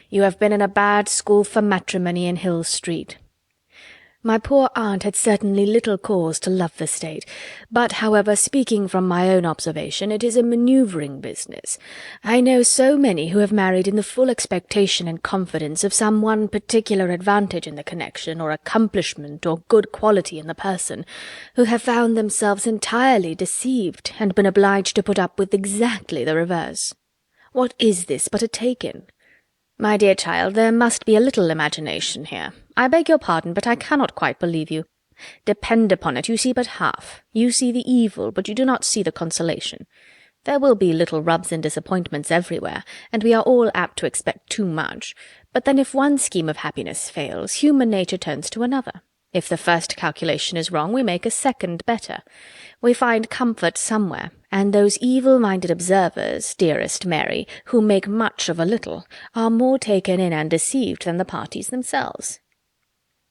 you have been in a bad school for matrimony in Hill Street." My poor aunt had certainly little cause to love the state, but, however, speaking from my own observation, it is a manoeuvring business. I know so many who have married in the full expectation and confidence of some one particular advantage in the connection, or accomplishment, or good quality in the person, who have found themselves entirely deceived, and been obliged to put up with exactly the reverse. What is this but a take-in? My dear child, there must be a little imagination here. I beg your pardon, but I cannot quite believe you. Depend upon it, you see but half. You see the evil, but you do not see the consolation. There will be little rubs and disappointments everywhere, and we are all apt to expect too much. But then if one scheme of happiness fails, human nature turns to another. If the first calculation is wrong, we make a second better. We find comfort somewhere, and those evil-minded observers, dearest Mary, who make much of a little, are more taken in and deceived than the parties themselves.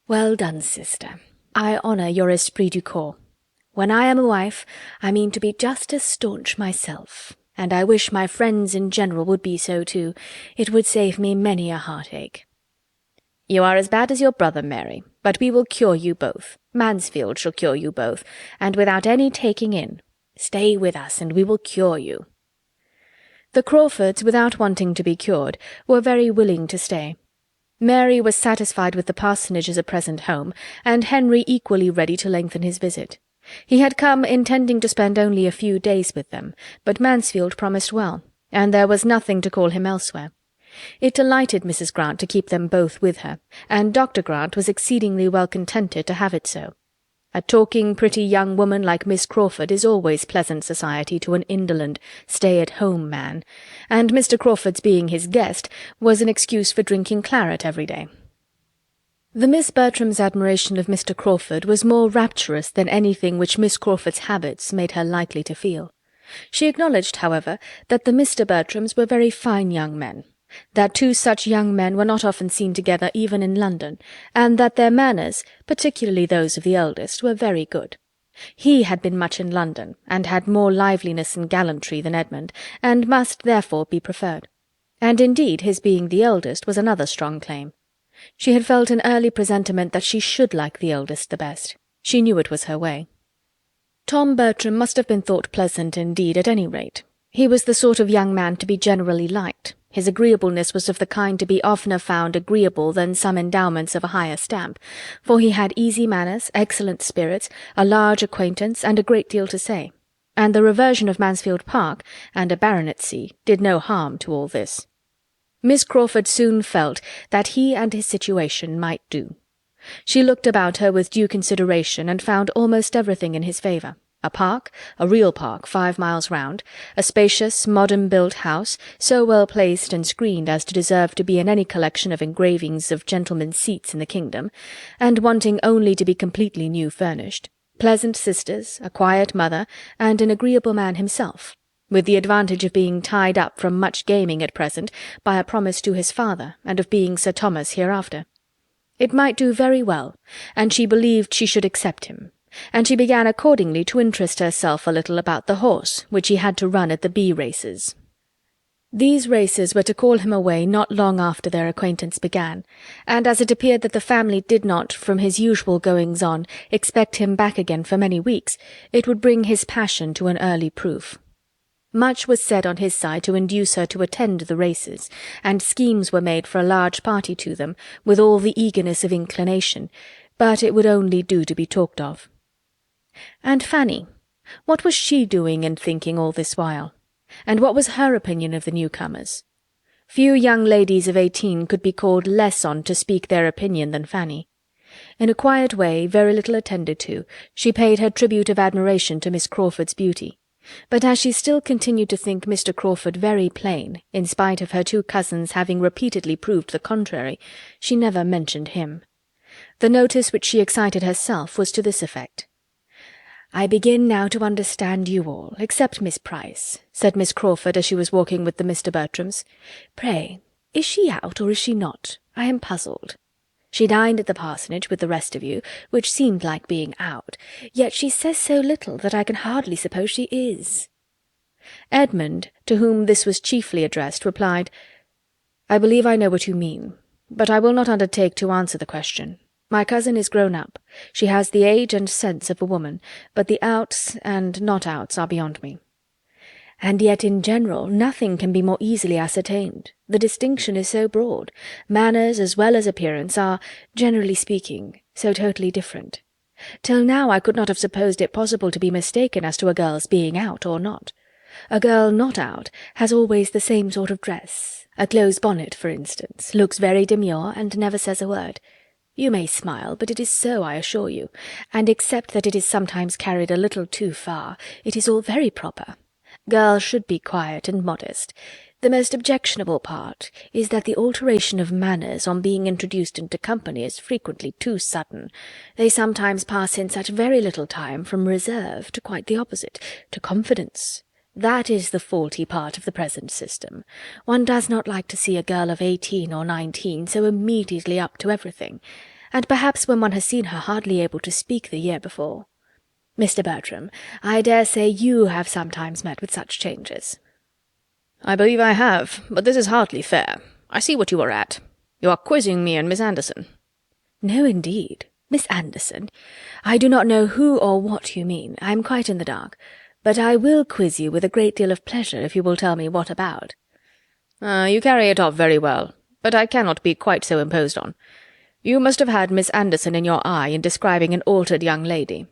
Well done, sister. I honour your esprit du corps. When I am a wife, I mean to be just as staunch myself, and I wish my friends in general would be so too. It would save me many a heartache. You are as bad as your brother, Mary, but we will cure you both. Mansfield shall cure you both, and without any taking in. Stay with us, and we will cure you." The Crawfords, without wanting to be cured, were very willing to stay. Mary was satisfied with the parsonage as a present home, and Henry equally ready to lengthen his visit. He had come intending to spend only a few days with them, but Mansfield promised well, and there was nothing to call him elsewhere. It delighted Mrs. Grant to keep them both with her, and Dr. Grant was exceedingly well contented to have it so. A talking, pretty young woman like Miss Crawford is always pleasant society to an indolent, stay-at-home man, and Mr. Crawford's being his guest was an excuse for drinking claret every day. The Miss Bertrams' admiration of Mr. Crawford was more rapturous than anything which Miss Crawford's habits made her likely to feel. She acknowledged, however, that the Mr. Bertrams were very fine young men, that two such young men were not often seen together even in London, and that their manners, particularly those of the eldest, were very good. He had been much in London, and had more liveliness and gallantry than Edmund, and must therefore be preferred. And indeed his being the eldest was another strong claim. She had felt an early presentiment that she should like the eldest the best. She knew it was her way. Tom Bertram must have been thought pleasant indeed at any rate. He was the sort of young man to be generally liked. His agreeableness was of the kind to be oftener found agreeable than some endowments of a higher stamp, for he had easy manners, excellent spirits, a large acquaintance, and a great deal to say, and the reversion of Mansfield Park, and a baronetcy, did no harm to all this. Miss Crawford soon felt that he and his situation might do. She looked about her with due consideration, and found almost everything in his favour. A park, a real park 5 miles round, a spacious, modern-built house, so well placed and screened as to deserve to be in any collection of engravings of gentlemen's seats in the kingdom, and wanting only to be completely new furnished, pleasant sisters, a quiet mother, and an agreeable man himself, with the advantage of being tied up from much gaming at present by a promise to his father, and of being Sir Thomas hereafter. It might do very well, and she believed she should accept him, and she began accordingly to interest herself a little about the horse which he had to run at the bee races. These races were to call him away not long after their acquaintance began, and as it appeared that the family did not, from his usual goings-on, expect him back again for many weeks, it would bring his passion to an early proof. Much was said on his side to induce her to attend the races, and schemes were made for a large party to them, with all the eagerness of inclination, but it would only do to be talked of. And Fanny, what was she doing and thinking all this while? And what was her opinion of the newcomers? Few young ladies of 18 could be called less on to speak their opinion than Fanny. In a quiet way, very little attended to, she paid her tribute of admiration to Miss Crawford's beauty. But as she still continued to think Mr. Crawford very plain, in spite of her two cousins having repeatedly proved the contrary, she never mentioned him. The notice which she excited herself was to this effect. "I begin now to understand you all, except Miss Price," said Miss Crawford as she was walking with the Mr. Bertrams. "Pray, is she out, or is she not? I am puzzled. She dined at the parsonage with the rest of you, which seemed like being out, yet she says so little that I can hardly suppose she is." Edmund, to whom this was chiefly addressed, replied, "I believe I know what you mean, but I will not undertake to answer the question. My cousin is grown up. She has the age and sense of a woman, but the outs and not-outs are beyond me. And yet in general nothing can be more easily ascertained. The distinction is so broad. Manners as well as appearance are, generally speaking, so totally different. Till now I could not have supposed it possible to be mistaken as to a girl's being out or not. A girl not out has always the same sort of dress. A close bonnet, for instance, looks very demure and never says a word. You may smile, but it is so, I assure you, and except that it is sometimes carried a little too far, it is all very proper. Girls should be quiet and modest. The most objectionable part is that the alteration of manners on being introduced into company is frequently too sudden. They sometimes pass in such very little time from reserve to quite the opposite, to confidence. That is the faulty part of the present system. One does not like to see a girl of 18 or 19 so immediately up to everything, and perhaps when one has seen her hardly able to speak the year before. Mr. Bertram, I dare say you have sometimes met with such changes." "I believe I have, but this is hardly fair. I see what you are at. You are quizzing me and Miss Anderson." "No, indeed. Miss Anderson? I do not know who or what you mean. I am quite in the dark. But I will quiz you with a great deal of pleasure if you will tell me what about." You carry it off very well. but I cannot be quite so imposed on. You must have had Miss Anderson in your eye in describing an altered young lady.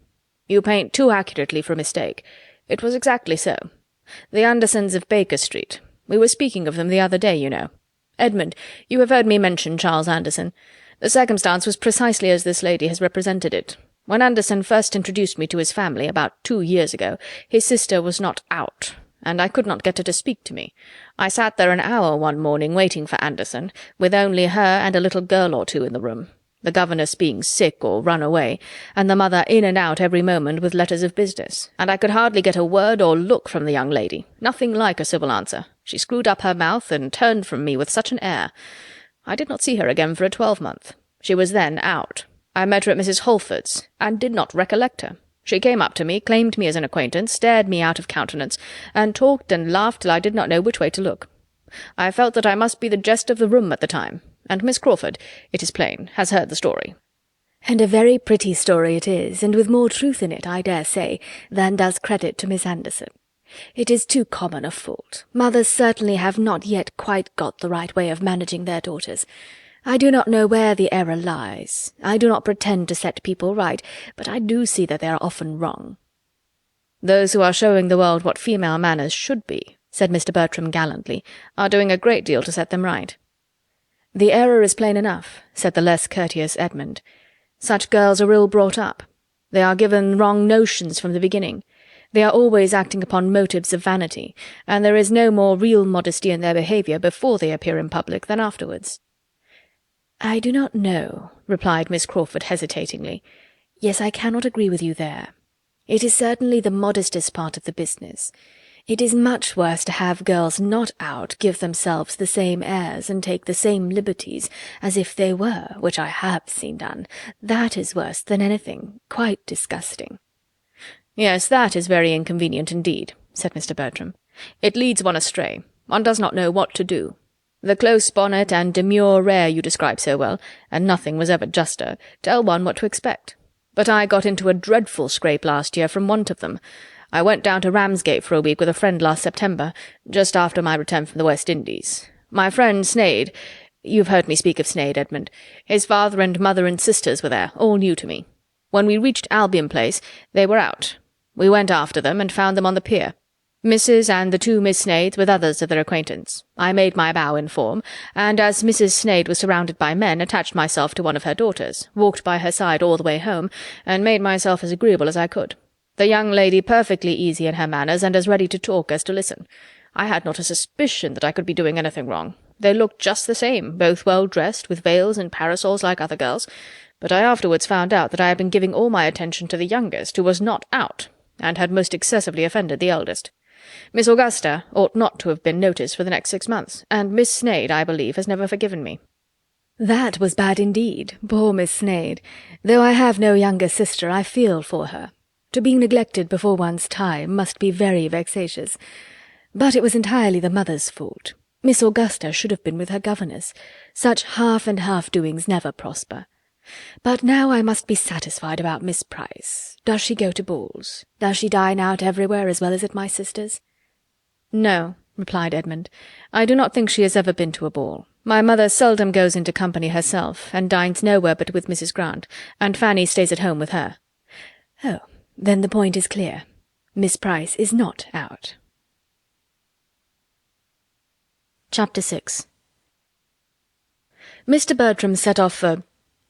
You paint too accurately for a mistake. It was exactly so. The Andersons of Baker Street. We were speaking of them the other day, you know. Edmund, you have heard me mention Charles Anderson. The circumstance was precisely as this lady has represented it. When Anderson first introduced me to his family, about 2 years ago, his sister was not out, and I could not get her to speak to me. I sat there an hour one morning waiting for Anderson, with only her and a little girl or two in the room, the governess being sick or run away, and the mother in and out every moment with letters of business, and I could hardly get a word or look from the young lady, nothing like a civil answer. She screwed up her mouth and turned from me with such an air. I did not see her again for a 12-month. She was then out. I met her at Mrs. Holford's, and did not recollect her. She came up to me, claimed me as an acquaintance, stared me out of countenance, and talked and laughed till I did not know which way to look. I felt that I must be the jest of the room at the time, and Miss Crawford, it is plain, has heard the story. And a very pretty story it is, and with more truth in it, I dare say, than does credit to Miss Anderson. It is too common a fault. Mothers certainly have not yet quite got the right way of managing their daughters. I do not know where the error lies. I do not pretend to set people right, but I do see that they are often wrong. Those who are showing the world what female manners should be, said Mr. Bertram gallantly, are doing a great deal to set them right. The error is plain enough, said the less courteous Edmund. Such girls are ill brought up. They are given wrong notions from the beginning. They are always acting upon motives of vanity, and there is no more real modesty in their behaviour before they appear in public than afterwards. I do not know, replied Miss Crawford hesitatingly. Yes, I cannot agree with you there. It is certainly the modestest part of the business. It is much worse to have girls not out give themselves the same airs and take the same liberties as if they were, which I have seen done. That is worse than anything, quite disgusting. Yes, that is very inconvenient indeed, said Mr. Bertram. It leads one astray. One does not know what to do. The close bonnet and demure air you describe so well, and nothing was ever juster, tell one what to expect. But I got into a dreadful scrape last year from want of them. I went down to Ramsgate for a week with a friend last September, just after my return from the West Indies. My friend Sneyd— you've heard me speak of Sneyd, Edmund. His father and mother and sisters were there, all new to me. When we reached Albion Place, they were out. We went after them and found them on the pier. Mrs. and the 2 Miss Sneyds with others of their acquaintance. I made my bow in form, and as Mrs. Sneyd was surrounded by men, attached myself to one of her daughters, walked by her side all the way home, and made myself as agreeable as I could. The young lady perfectly easy in her manners, and as ready to talk as to listen. I had not a suspicion that I could be doing anything wrong. They looked just the same, both well dressed, with veils and parasols like other girls, but I afterwards found out that I had been giving all my attention to the youngest, who was not out, and had most excessively offended the eldest. Miss Augusta ought not to have been noticed for the next 6 months, and Miss Sneyd, I believe, has never forgiven me. That was bad indeed, poor Miss Sneyd. Though I have no younger sister, I feel for her. To be neglected before one's time must be very vexatious. But it was entirely the mother's fault. Miss Augusta should have been with her governess. Such half-and-half doings never prosper. But now I must be satisfied about Miss Price. Does she go to balls? Does she dine out everywhere as well as at my sister's? No, replied Edmund. I do not think she has ever been to a ball. My mother seldom goes into company herself, and dines nowhere but with Mrs. Grant, and Fanny stays at home with her. Oh, then the point is clear. Miss Price is not out. Chapter 6. Mr. Bertram set off for—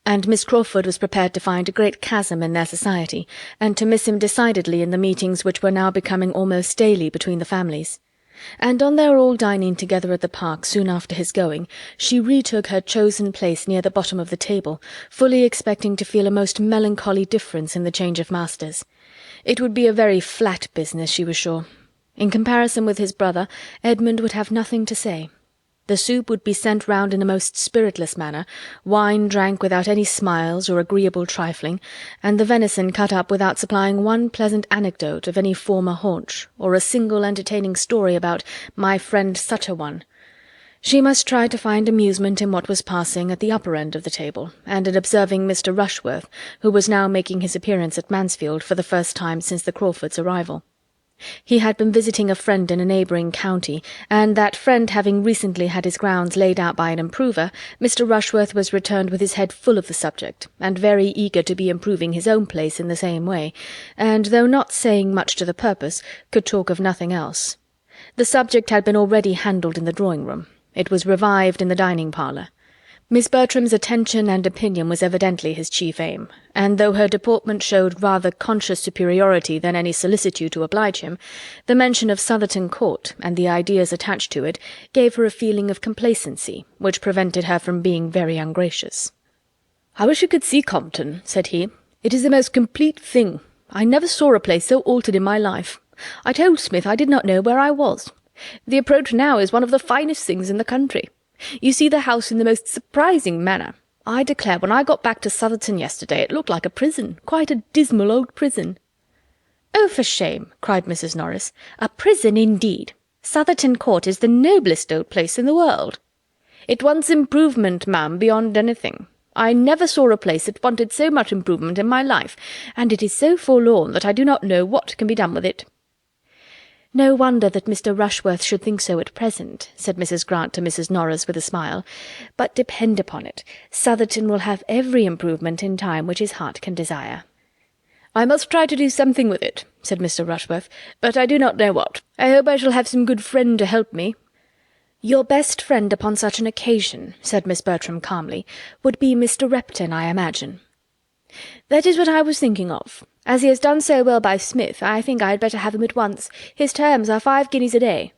and Miss Crawford was prepared to find a great chasm in their society, and to miss him decidedly in the meetings which were now becoming almost daily between the families. And on their all dining together at the park soon after his going, she retook her chosen place near the bottom of the table, fully expecting to feel a most melancholy difference in the change of masters. It would be a very flat business, she was sure. In comparison with his brother, Edmund would have nothing to say. The soup would be sent round in a most spiritless manner, wine drank without any smiles or agreeable trifling, and the venison cut up without supplying one pleasant anecdote of any former haunch, or a single entertaining story about my friend such-a-one. She must try to find amusement in what was passing at the upper end of the table, and in observing Mr. Rushworth, who was now making his appearance at Mansfield for the first time since the Crawfords' arrival. He had been visiting a friend in a neighbouring county, and that friend having recently had his grounds laid out by an improver, Mr. Rushworth was returned with his head full of the subject, and very eager to be improving his own place in the same way, and, though not saying much to the purpose, could talk of nothing else. The subject had been already handled in the drawing-room. It was revived in the dining-parlour. Miss Bertram's attention and opinion was evidently his chief aim, and though her deportment showed rather conscious superiority than any solicitude to oblige him, the mention of Southerton Court, and the ideas attached to it, gave her a feeling of complacency, which prevented her from being very ungracious. "I wish you could see Compton," said he. "It is the most complete thing. I never saw a place so altered in my life. I told Smith I did not know where I was. The approach now is one of the finest things in the country. You see the house in the most surprising manner. I declare, when I got back to Southerton yesterday, it looked like a prison, quite a dismal old prison." "Oh, for shame!" cried Mrs. Norris. "A prison, indeed! Southerton Court is the noblest old place in the world. It wants improvement, ma'am, beyond anything. I never saw a place that wanted so much improvement in my life, and it is so forlorn that I do not know what can be done with it." "No wonder that Mr. Rushworth should think so at present," said Mrs. Grant to Mrs. Norris with a smile. "But depend upon it, Southerton will have every improvement in time which his heart can desire." "I must try to do something with it," said Mr. Rushworth, "but I do not know what. I hope I shall have some good friend to help me." "Your best friend upon such an occasion," said Miss Bertram calmly, "would be Mr. Repton, I imagine." "That is what I was thinking of. As he has done so well by Smith, I think I had better have him at once. His terms are 5 guineas a day."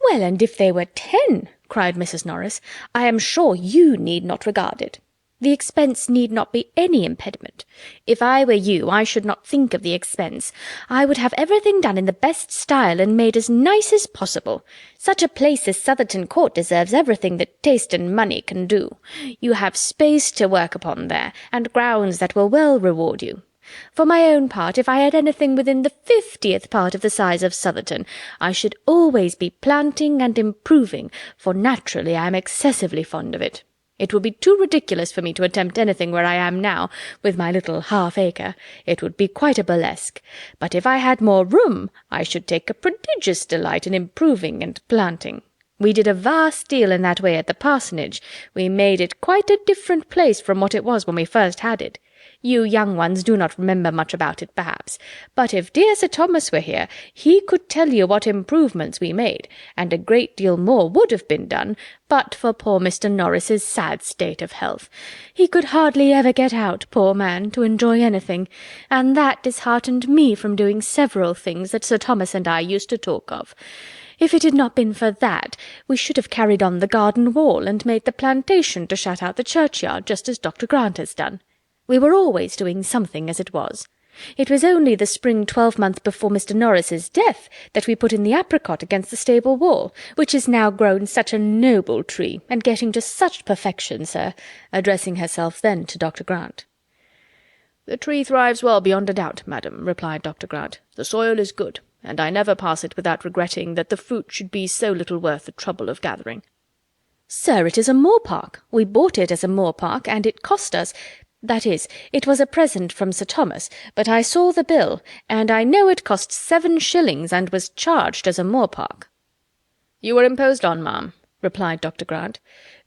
"Well, and if they were 10," cried Mrs. Norris, "I am sure you need not regard it. The expense need not be any impediment. If I were you, I should not think of the expense. I would have everything done in the best style and made as nice as possible. Such a place as Southerton Court deserves everything that taste and money can do. You have space to work upon there, and grounds that will well reward you. For my own part, if I had anything within the 50th part of the size of Southerton, I should always be planting and improving, for naturally I am excessively fond of it. It would be too ridiculous for me to attempt anything where I am now, with my little half-acre. It would be quite a burlesque. But if I had more room, I should take a prodigious delight in improving and planting. We did a vast deal in that way at the parsonage. We made it quite a different place from what it was when we first had it. You young ones do not remember much about it, perhaps, but if dear Sir Thomas were here, he could tell you what improvements we made, and a great deal more would have been done, but for poor Mr. Norris's sad state of health. He could hardly ever get out, poor man, to enjoy anything, and that disheartened me from doing several things that Sir Thomas and I used to talk of. If it had not been for that, we should have carried on the garden wall, and made the plantation to shut out the churchyard, just as Dr. Grant has done. We were always doing something as it was. It was only the spring 12-month before Mr. Norris's death that we put in the apricot against the stable wall, which has now grown such a noble tree, and getting to such perfection, sir," addressing herself then to Dr. Grant. "The tree thrives well beyond a doubt, madam," replied Dr. Grant. "The soil is good, and I never pass it without regretting that the fruit should be so little worth the trouble of gathering." "Sir, it is a moor-park. We bought it as a moor-park, and it cost us— That is, it was a present from Sir Thomas, but I saw the bill, and I know it cost 7 shillings and was charged as a moor-park." "You were imposed on, ma'am," replied Dr. Grant.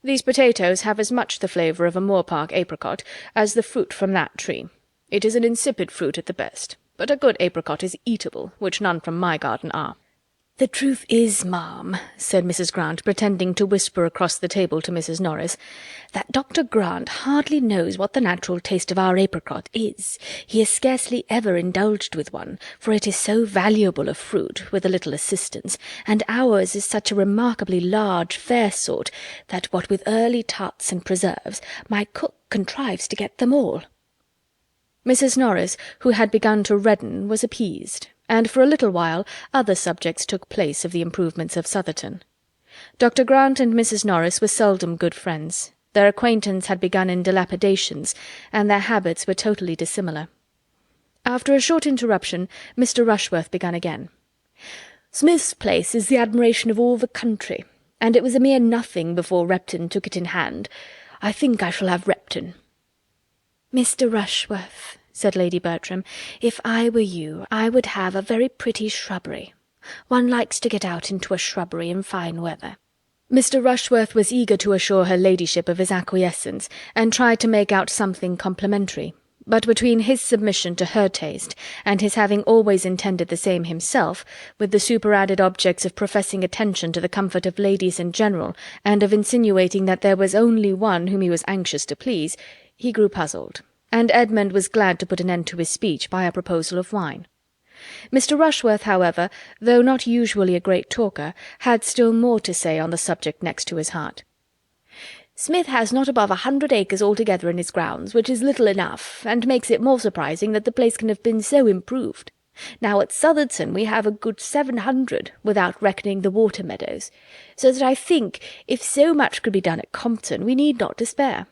"These potatoes have as much the flavour of a moor-park apricot as the fruit from that tree. It is an insipid fruit at the best, but a good apricot is eatable, which none from my garden are." "The truth is, ma'am," said Mrs. Grant, pretending to whisper across the table to Mrs. Norris, "that Dr. Grant hardly knows what the natural taste of our apricot is. He has scarcely ever indulged with one, for it is so valuable a fruit, with a little assistance, and ours is such a remarkably large, fair sort, that what with early tarts and preserves, my cook contrives to get them all." Mrs. Norris, who had begun to redden, was appeased, and for a little while other subjects took place of the improvements of Southerton. Dr. Grant and Mrs. Norris were seldom good friends. Their acquaintance had begun in dilapidations, and their habits were totally dissimilar. After a short interruption, Mr. Rushworth began again. "Smith's place is the admiration of all the country, and it was a mere nothing before Repton took it in hand. I think I shall have Repton." "Mr. Rushworth," said Lady Bertram. "If I were you, I would have a very pretty shrubbery. One likes to get out into a shrubbery in fine weather." Mr. Rushworth was eager to assure her ladyship of his acquiescence, and tried to make out something complimentary, but between his submission to her taste, and his having always intended the same himself, with the superadded objects of professing attention to the comfort of ladies in general, and of insinuating that there was only one whom he was anxious to please, he grew puzzled, and Edmund was glad to put an end to his speech by a proposal of wine. Mr. Rushworth, however, though not usually a great talker, had still more to say on the subject next to his heart. "Smith has not above 100 acres altogether in his grounds, which is little enough, and makes it more surprising that the place can have been so improved. Now at Southerton we have a good 700, without reckoning the water meadows, so that I think, if so much could be done at Compton, we need not despair.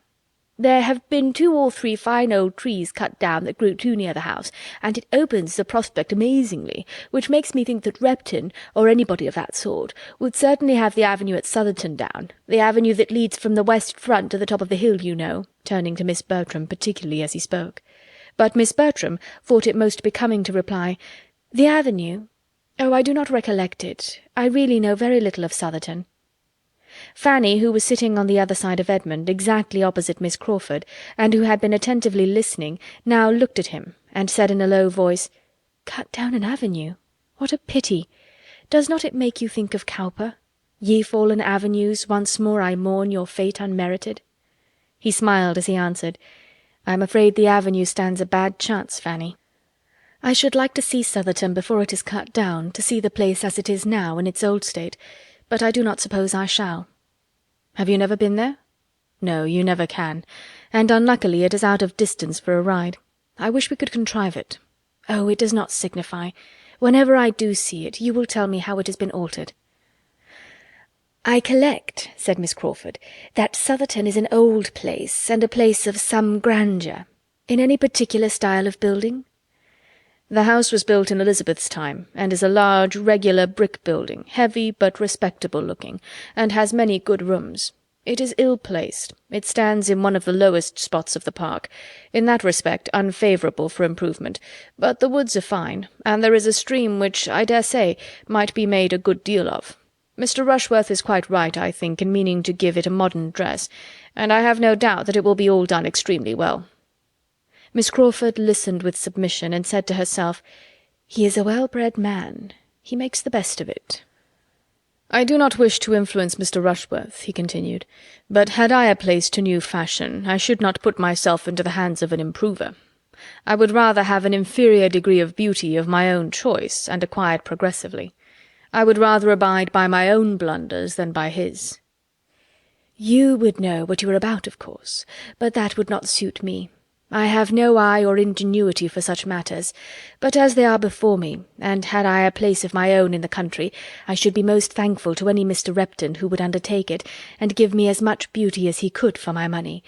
There have been 2 or 3 fine old trees cut down that grew too near the house, and it opens the prospect amazingly, which makes me think that Repton, or anybody of that sort, would certainly have the avenue at Southerton down, the avenue that leads from the west front to the top of the hill, you know," turning to Miss Bertram particularly as he spoke. But Miss Bertram thought it most becoming to reply, "The avenue? Oh, I do not recollect it. I really know very little of Southerton." Fanny, who was sitting on the other side of Edmund, exactly opposite Miss Crawford, and who had been attentively listening, now looked at him, and said in a low voice, "Cut down an avenue? What a pity! Does not it make you think of Cowper? 'Ye fallen avenues, once more I mourn your fate unmerited'?" He smiled as he answered, "I am afraid the avenue stands a bad chance, Fanny. I should like to see Southerton before it is cut down, to see the place as it is now, in its old state, but I do not suppose I shall." "Have you never been there?" "No, you never can, and unluckily it is out of distance for a ride. I wish we could contrive it. Oh, it does not signify. Whenever I do see it, you will tell me how it has been altered." "I collect," said Miss Crawford, "that Southerton is an old place, and a place of some grandeur. In any particular style of building?" "The house was built in Elizabeth's time, and is a large, regular brick building, heavy but respectable looking, and has many good rooms. It is ill-placed. It stands in one of the lowest spots of the park, in that respect unfavourable for improvement, but the woods are fine, and there is a stream which, I dare say, might be made a good deal of. Mr. Rushworth is quite right, I think, in meaning to give it a modern dress, and I have no doubt that it will be all done extremely well." Miss Crawford listened with submission, and said to herself, "He is a well-bred man. He makes the best of it." "I do not wish to influence Mr. Rushworth," he continued, "but had I a place to new fashion, I should not put myself into the hands of an improver. I would rather have an inferior degree of beauty of my own choice, and acquired progressively. I would rather abide by my own blunders than by his." "You would know what you were about, of course, but that would not suit me. I have no eye or ingenuity for such matters, but as they are before me, and had I a place of my own in the country, I should be most thankful to any Mr. Repton who would undertake it, and give me as much beauty as he could for my money,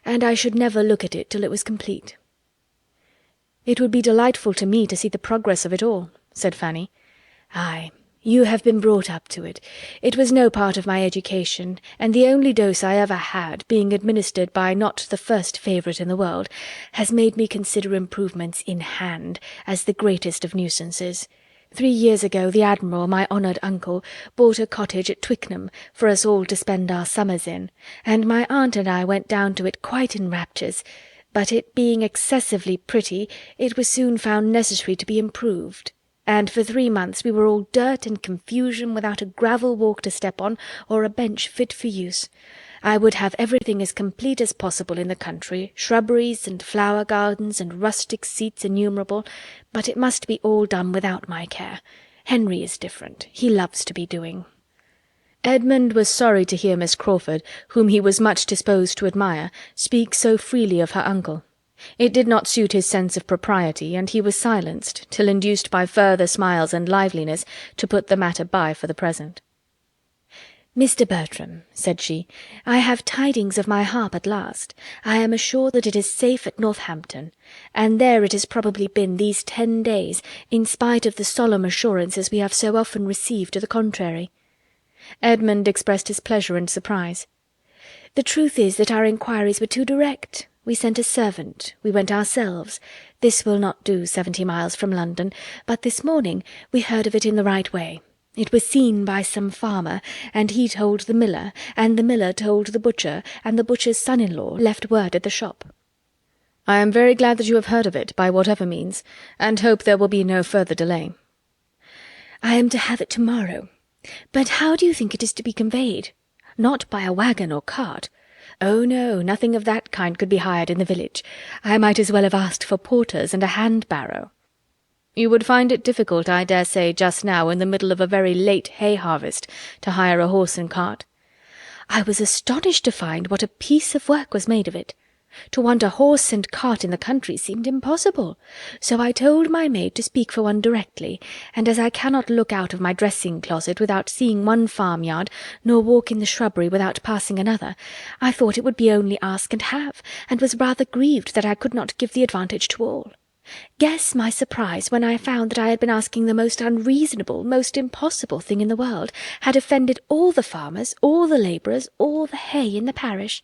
and I should never look at it till it was complete." "It would be delightful to me to see the progress of it all," said Fanny. "Ay, you have been brought up to it. It was no part of my education, and the only dose I ever had, being administered by not the first favourite in the world, has made me consider improvements in hand as the greatest of nuisances. 3 years ago the Admiral, my honoured uncle, bought a cottage at Twickenham for us all to spend our summers in, and my aunt and I went down to it quite in raptures, but it being excessively pretty, it was soon found necessary to be improved, and for 3 months we were all dirt and confusion, without a gravel walk to step on, or a bench fit for use. I would have everything as complete as possible in the country, shrubberies and flower gardens and rustic seats innumerable, but it must be all done without my care. Henry is different. He loves to be doing." Edmund was sorry to hear Miss Crawford, whom he was much disposed to admire, speak so freely of her uncle. It did not suit his sense of propriety, and he was silenced, till induced by further smiles and liveliness to put the matter by for the present. "Mr. Bertram," said she, "I have tidings of my harp at last. I am assured that it is safe at Northampton, and there it has probably been these 10 days, in spite of the solemn assurances we have so often received to the contrary." Edmund expressed his pleasure and surprise. "The truth is that our inquiries were too direct. We sent a servant, we went ourselves. This will not do 70 miles from London, but this morning we heard of it in the right way. It was seen by some farmer, and he told the miller, and the miller told the butcher, and the butcher's son-in-law left word at the shop. I am very glad that you have heard of it, by whatever means, and hope there will be no further delay. I am to have it tomorrow. But how do you think it is to be conveyed? Not by a waggon or cart. Oh, no, nothing of that kind could be hired in the village. I might as well have asked for porters and a hand-barrow. You would find it difficult, I dare say, just now, in the middle of a very late hay-harvest, to hire a horse and cart. I was astonished to find what a piece of work was made of it. To want a horse and cart in the country seemed impossible, so I told my maid to speak for one directly, and as I cannot look out of my dressing-closet without seeing one farmyard, nor walk in the shrubbery without passing another, I thought it would be only ask and have, and was rather grieved that I could not give the advantage to all. Guess my surprise when I found that I had been asking the most unreasonable, most impossible thing in the world, had offended all the farmers, all the labourers, all the hay in the parish.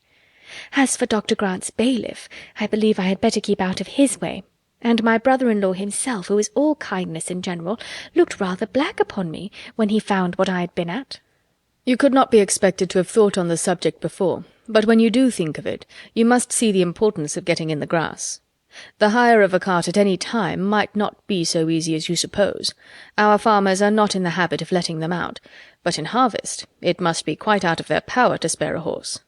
As for Dr. Grant's bailiff, I believe I had better keep out of his way, and my brother-in-law himself, who is all kindness in general, looked rather black upon me when he found what I had been at. You could not be expected to have thought on the subject before, but when you do think of it, you must see the importance of getting in the grass. The hire of a cart at any time might not be so easy as you suppose. Our farmers are not in the habit of letting them out, but in harvest it must be quite out of their power to spare a horse.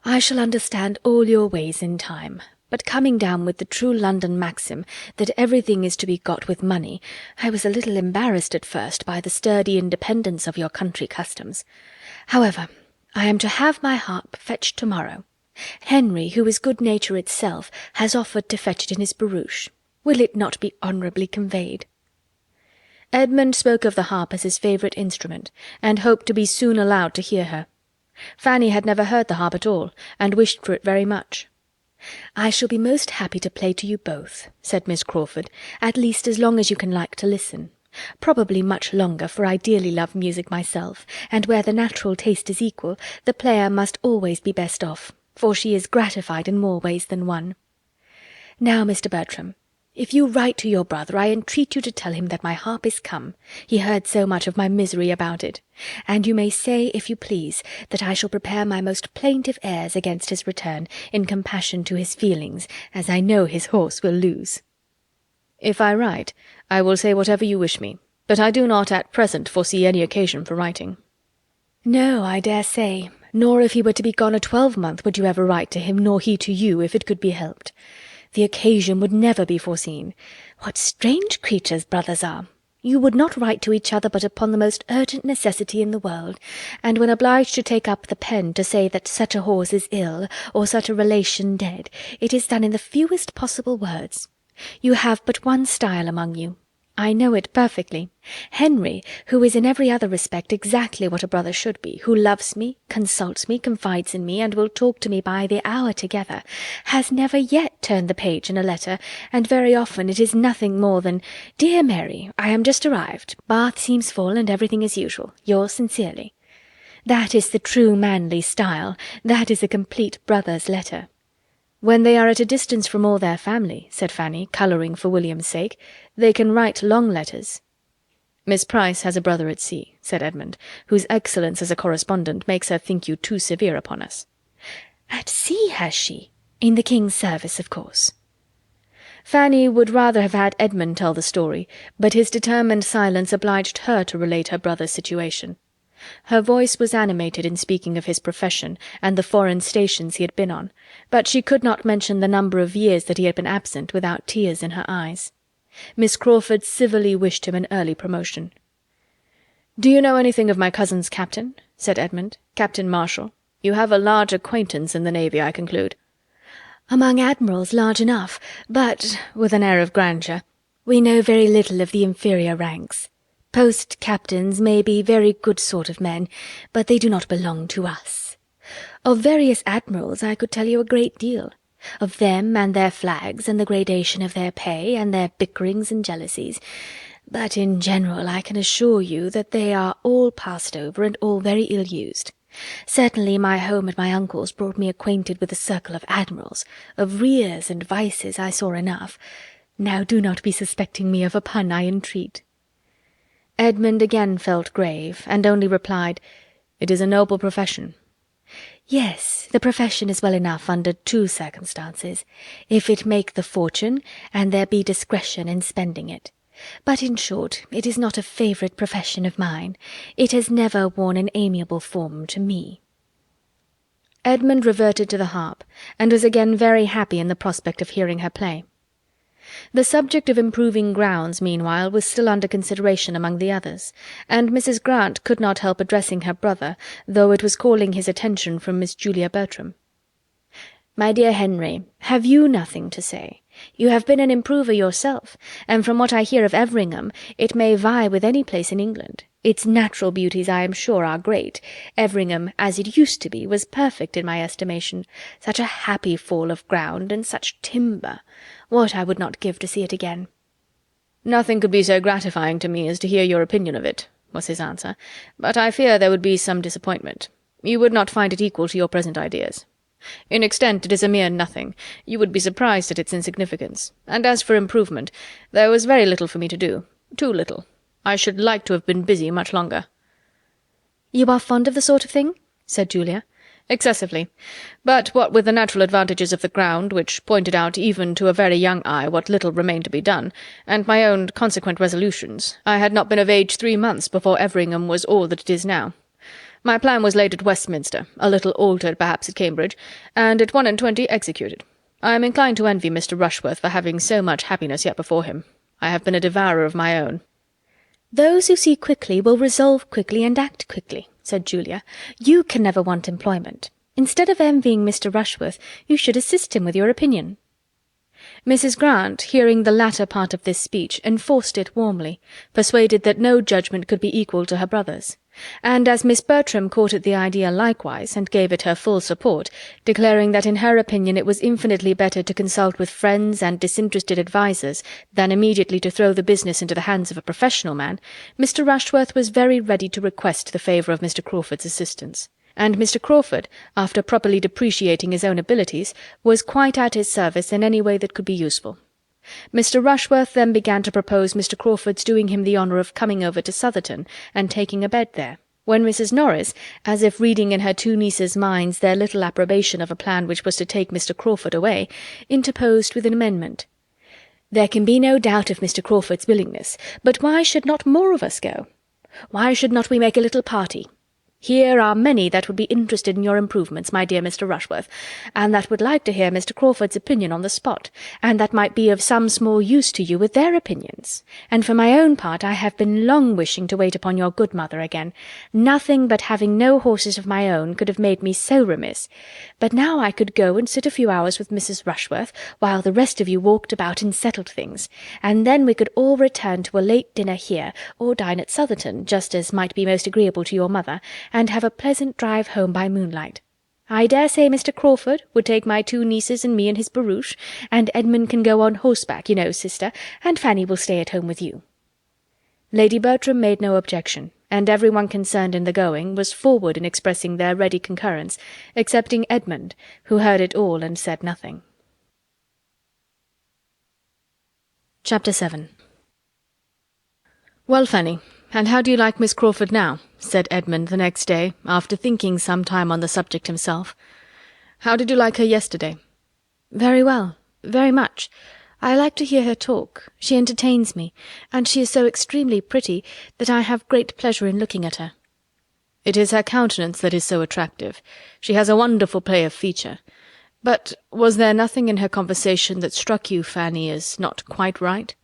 I shall understand all your ways in time, but coming down with the true London maxim that everything is to be got with money, I was a little embarrassed at first by the sturdy independence of your country customs. However, I am to have my harp fetched tomorrow. Henry, who is good nature itself, has offered to fetch it in his barouche. Will it not be honourably conveyed? Edmund spoke of the harp as his favourite instrument, and hoped to be soon allowed to hear her. Fanny had never heard the harp at all, and wished for it very much. "I shall be most happy to play to you both," said Miss Crawford, "at least as long as you can like to listen. Probably much longer, for I dearly love music myself, and where the natural taste is equal, the player must always be best off, for she is gratified in more ways than one. Now, Mr. Bertram, if you write to your brother, I entreat you to tell him that my harp is come. He heard so much of my misery about it. And you may say, if you please, that I shall prepare my most plaintive airs against his return, in compassion to his feelings, as I know his horse will lose." "If I write, I will say whatever you wish me, but I do not at present foresee any occasion for writing." "No, I dare say, nor if he were to be gone a 12-month would you ever write to him, nor he to you, if it could be helped. The occasion would never be foreseen. What strange creatures brothers are! You would not write to each other but upon the most urgent necessity in the world, and when obliged to take up the pen to say that such a horse is ill, or such a relation dead, it is done in the fewest possible words. You have but one style among you. I know it perfectly. Henry, who is in every other respect exactly what a brother should be, who loves me, consults me, confides in me, and will talk to me by the hour together, has never yet turned the page in a letter, and very often it is nothing more than, "Dear Mary, I am just arrived. Bath seems full, and everything as usual. Yours sincerely." That is the true manly style. That is a complete brother's letter. "When they are at a distance from all their family," said Fanny, colouring for William's sake, "they can write long letters." "Miss Price has a brother at sea," said Edmund, "whose excellence as a correspondent makes her think you too severe upon us." "At sea, has she? In the King's service, of course." Fanny would rather have had Edmund tell the story, but his determined silence obliged her to relate her brother's situation. Her voice was animated in speaking of his profession and the foreign stations he had been on, but she could not mention the number of years that he had been absent without tears in her eyes. Miss Crawford civilly wished him an early promotion. "Do you know anything of my cousin's captain?" said Edmund. "Captain Marshall. You have a large acquaintance in the navy, I conclude." "Among admirals, large enough, but," with an air of grandeur, "we know very little of the inferior ranks. Post-captains may be very good sort of men, but they do not belong to us. Of various admirals I could tell you a great deal. Of them and their flags, and the gradation of their pay, and their bickerings and jealousies. But in general I can assure you that they are all passed over and all very ill-used. Certainly my home at my uncle's brought me acquainted with a circle of admirals. Of rears and vices I saw enough. Now do not be suspecting me of a pun, I entreat." Edmund again felt grave, and only replied, "It is a noble profession." "Yes, the profession is well enough under two circumstances, if it make the fortune, and there be discretion in spending it. But in short, it is not a favourite profession of mine. It has never worn an amiable form to me." Edmund reverted to the harp, and was again very happy in the prospect of hearing her play. The subject of improving grounds, meanwhile, was still under consideration among the others, and Mrs. Grant could not help addressing her brother, though it was calling his attention from Miss Julia Bertram. "My dear Henry, have you nothing to say? You have been an improver yourself, and from what I hear of Everingham, it may vie with any place in England. Its natural beauties, I am sure, are great. Everingham, as it used to be, was perfect in my estimation. Such a happy fall of ground, and such timber! What I would not give to see it again!" "Nothing could be so gratifying to me as to hear your opinion of it," was his answer, "but I fear there would be some disappointment. You would not find it equal to your present ideas. In extent it is a mere nothing. You would be surprised at its insignificance. And as for improvement, there was very little for me to do. Too little. I should like to have been busy much longer." "You are fond of the sort of thing?" said Julia. "Excessively. But what with the natural advantages of the ground, which pointed out even to a very young eye what little remained to be done, and my own consequent resolutions, I had not been of age 3 months before Everingham was all that it is now. My plan was laid at Westminster, a little altered perhaps at Cambridge, and at 21 executed. I am inclined to envy Mr. Rushworth for having so much happiness yet before him. I have been a devourer of my own." "Those who see quickly will resolve quickly and act quickly," said Julia. "You can never want employment. Instead of envying Mr. Rushworth, you should assist him with your opinion." Mrs. Grant, hearing the latter part of this speech, enforced it warmly, persuaded that no judgment could be equal to her brother's; and as Miss Bertram caught at the idea likewise, and gave it her full support, declaring that in her opinion it was infinitely better to consult with friends and disinterested advisers than immediately to throw the business into the hands of a professional man, Mr. Rushworth was very ready to request the favour of Mr. Crawford's assistance; and Mr. Crawford, after properly depreciating his own abilities, was quite at his service in any way that could be useful. Mr. Rushworth then began to propose Mr. Crawford's doing him the honour of coming over to Southerton and taking a bed there, when Mrs. Norris, as if reading in her two nieces' minds their little approbation of a plan which was to take Mr. Crawford away, interposed with an amendment. "There can be no doubt of Mr. Crawford's willingness, but why should not more of us go? Why should not we make a little party? Here are many that would be interested in your improvements, my dear Mr. Rushworth, and that would like to hear Mr. Crawford's opinion on the spot, and that might be of some small use to you with their opinions. And for my own part I have been long wishing to wait upon your good mother again. Nothing but having no horses of my own could have made me so remiss. But now I could go and sit a few hours with Mrs. Rushworth, while the rest of you walked about and settled things, and then we could all return to a late dinner here, or dine at Southerton, just as might be most agreeable to your mother, and have a pleasant drive home by moonlight. I dare say Mr. Crawford would take my two nieces and me in his barouche, and Edmund can go on horseback, you know, sister, and Fanny will stay at home with you." Lady Bertram made no objection, and every one concerned in the going was forward in expressing their ready concurrence, excepting Edmund, who heard it all and said nothing. Chapter 7. "Well, Fanny, and how do you like Miss Crawford now?" said Edmund the next day, after thinking some time on the subject himself. "How did you like her yesterday?" "Very well, very much. I like to hear her talk. She entertains me, and she is so extremely pretty that I have great pleasure in looking at her." "It is her countenance that is so attractive. She has a wonderful play of feature. But was there nothing in her conversation that struck you, Fanny, as not quite right?"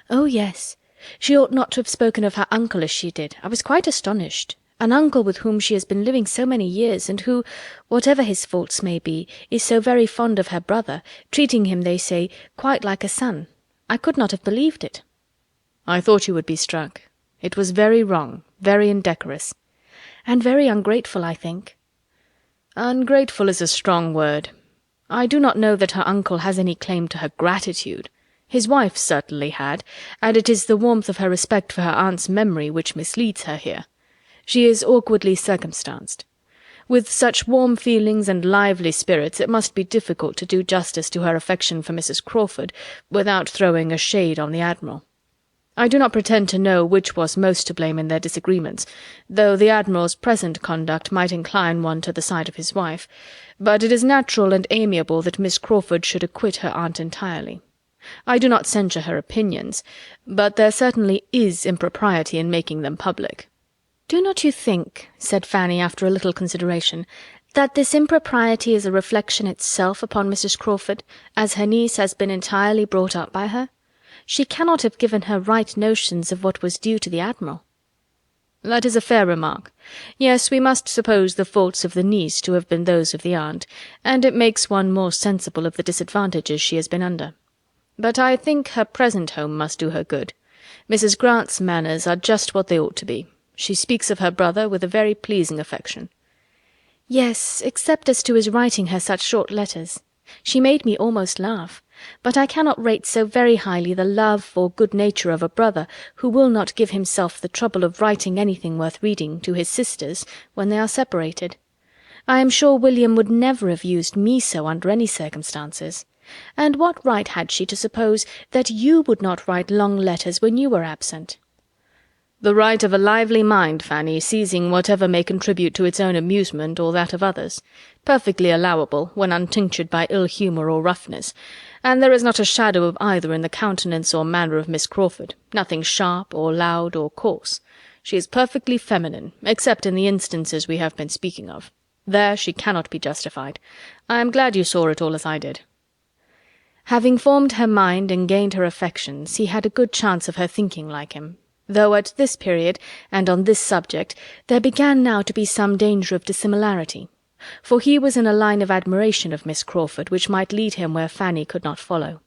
"Oh, yes. She ought not to have spoken of her uncle as she did. I was quite astonished. An uncle with whom she has been living so many years, and who, whatever his faults may be, is so very fond of her brother, treating him, they say, quite like a son. I could not have believed it." "I thought you would be struck. It was very wrong, very indecorous." "And very ungrateful, I think." "Ungrateful is a strong word. I do not know that her uncle has any claim to her gratitude. His wife certainly had, and it is the warmth of her respect for her aunt's memory which misleads her here. She is awkwardly circumstanced. With such warm feelings and lively spirits, it must be difficult to do justice to her affection for Mrs. Crawford without throwing a shade on the Admiral. I do not pretend to know which was most to blame in their disagreements, though the Admiral's present conduct might incline one to the side of his wife, but it is natural and amiable that Miss Crawford should acquit her aunt entirely. I do not censure her opinions, but there certainly is impropriety in making them public. "Do not you think," said Fanny after a little consideration, "that this impropriety is a reflection itself upon Mrs. Crawford, as her niece has been entirely brought up by her? She cannot have given her right notions of what was due to the Admiral." "That is a fair remark. Yes, we must suppose the faults of the niece to have been those of the aunt, and it makes one more sensible of the disadvantages she has been under. But I think her present home must do her good. Mrs. Grant's manners are just what they ought to be. She speaks of her brother with a very pleasing affection." "Yes, except as to his writing her such short letters. She made me almost laugh. But I cannot rate so very highly the love or good nature of a brother who will not give himself the trouble of writing anything worth reading to his sisters when they are separated. I am sure William would never have used me so under any circumstances. And what right had she to suppose that you would not write long letters when you were absent?" "The right of a lively mind, Fanny, seizing whatever may contribute to its own amusement or that of others. Perfectly allowable, when untinctured by ill humour or roughness, and there is not a shadow of either in the countenance or manner of Miss Crawford, nothing sharp, or loud, or coarse. She is perfectly feminine, except in the instances we have been speaking of. There she cannot be justified. I am glad you saw it all as I did." Having formed her mind and gained her affections, he had a good chance of her thinking like him, though at this period, and on this subject, there began now to be some danger of dissimilarity, for he was in a line of admiration of Miss Crawford which might lead him where Fanny could not follow.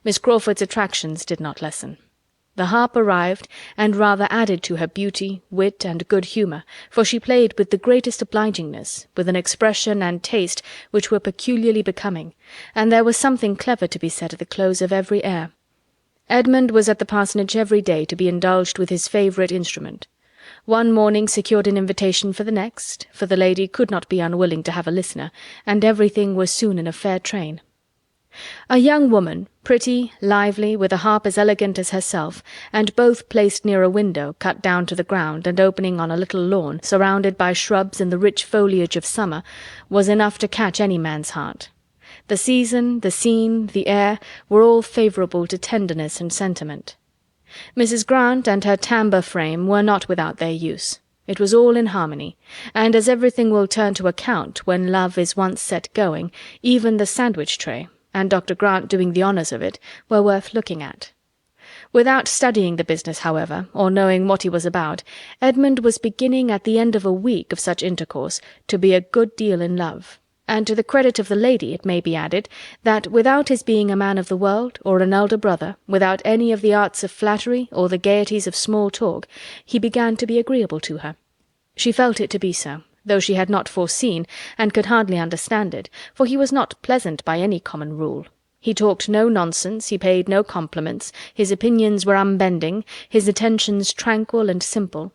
Miss Crawford's attractions did not lessen. The harp arrived, and rather added to her beauty, wit, and good humour, for she played with the greatest obligingness, with an expression and taste which were peculiarly becoming, and there was something clever to be said at the close of every air. Edmund was at the parsonage every day to be indulged with his favourite instrument. One morning secured an invitation for the next, for the lady could not be unwilling to have a listener, and everything was soon in a fair train. A young woman, pretty, lively, with a harp as elegant as herself, and both placed near a window cut down to the ground and opening on a little lawn, surrounded by shrubs in the rich foliage of summer, was enough to catch any man's heart. The season, the scene, the air, were all favourable to tenderness and sentiment. Mrs. Grant and her timbre frame were not without their use. It was all in harmony, and as everything will turn to account when love is once set going, even the sandwich tray, and Dr. Grant doing the honours of it, were worth looking at. Without studying the business, however, or knowing what he was about, Edmund was beginning at the end of a week of such intercourse to be a good deal in love. And to the credit of the lady it may be added, that without his being a man of the world, or an elder brother, without any of the arts of flattery, or the gaieties of small talk, he began to be agreeable to her. She felt it to be so, though she had not foreseen, and could hardly understand it, for he was not pleasant by any common rule. He talked no nonsense, he paid no compliments, his opinions were unbending, his attentions tranquil and simple.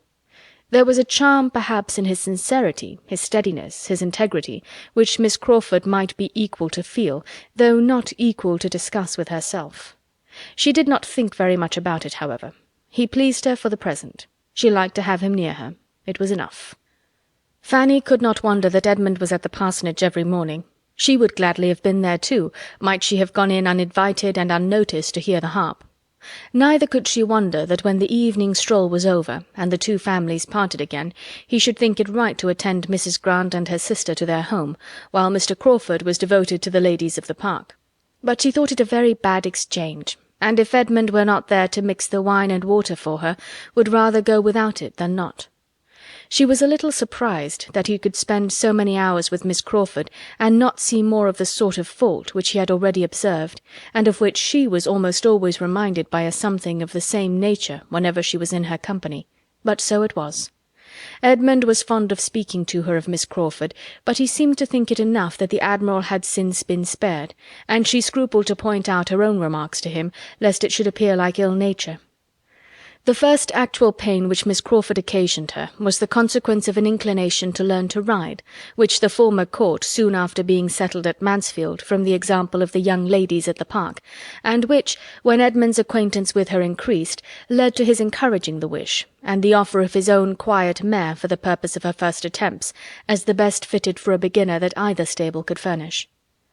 There was a charm perhaps in his sincerity, his steadiness, his integrity, which Miss Crawford might be equal to feel, though not equal to discuss with herself. She did not think very much about it, however. He pleased her for the present. She liked to have him near her. It was enough. Fanny could not wonder that Edmund was at the parsonage every morning. She would gladly have been there too, might she have gone in uninvited and unnoticed to hear the harp. Neither could she wonder that when the evening stroll was over, and the two families parted again, he should think it right to attend Mrs. Grant and her sister to their home, while Mr. Crawford was devoted to the ladies of the park. But she thought it a very bad exchange, and if Edmund were not there to mix the wine and water for her, would rather go without it than not. She was a little surprised that he could spend so many hours with Miss Crawford and not see more of the sort of fault which he had already observed, and of which she was almost always reminded by a something of the same nature whenever she was in her company. But so it was. Edmund was fond of speaking to her of Miss Crawford, but he seemed to think it enough that the Admiral had since been spared, and she scrupled to point out her own remarks to him, lest it should appear like ill nature. The first actual pain which Miss Crawford occasioned her was the consequence of an inclination to learn to ride, which the former caught soon after being settled at Mansfield from the example of the young ladies at the park, and which, when Edmund's acquaintance with her increased, led to his encouraging the wish, and the offer of his own quiet mare for the purpose of her first attempts, as the best fitted for a beginner that either stable could furnish.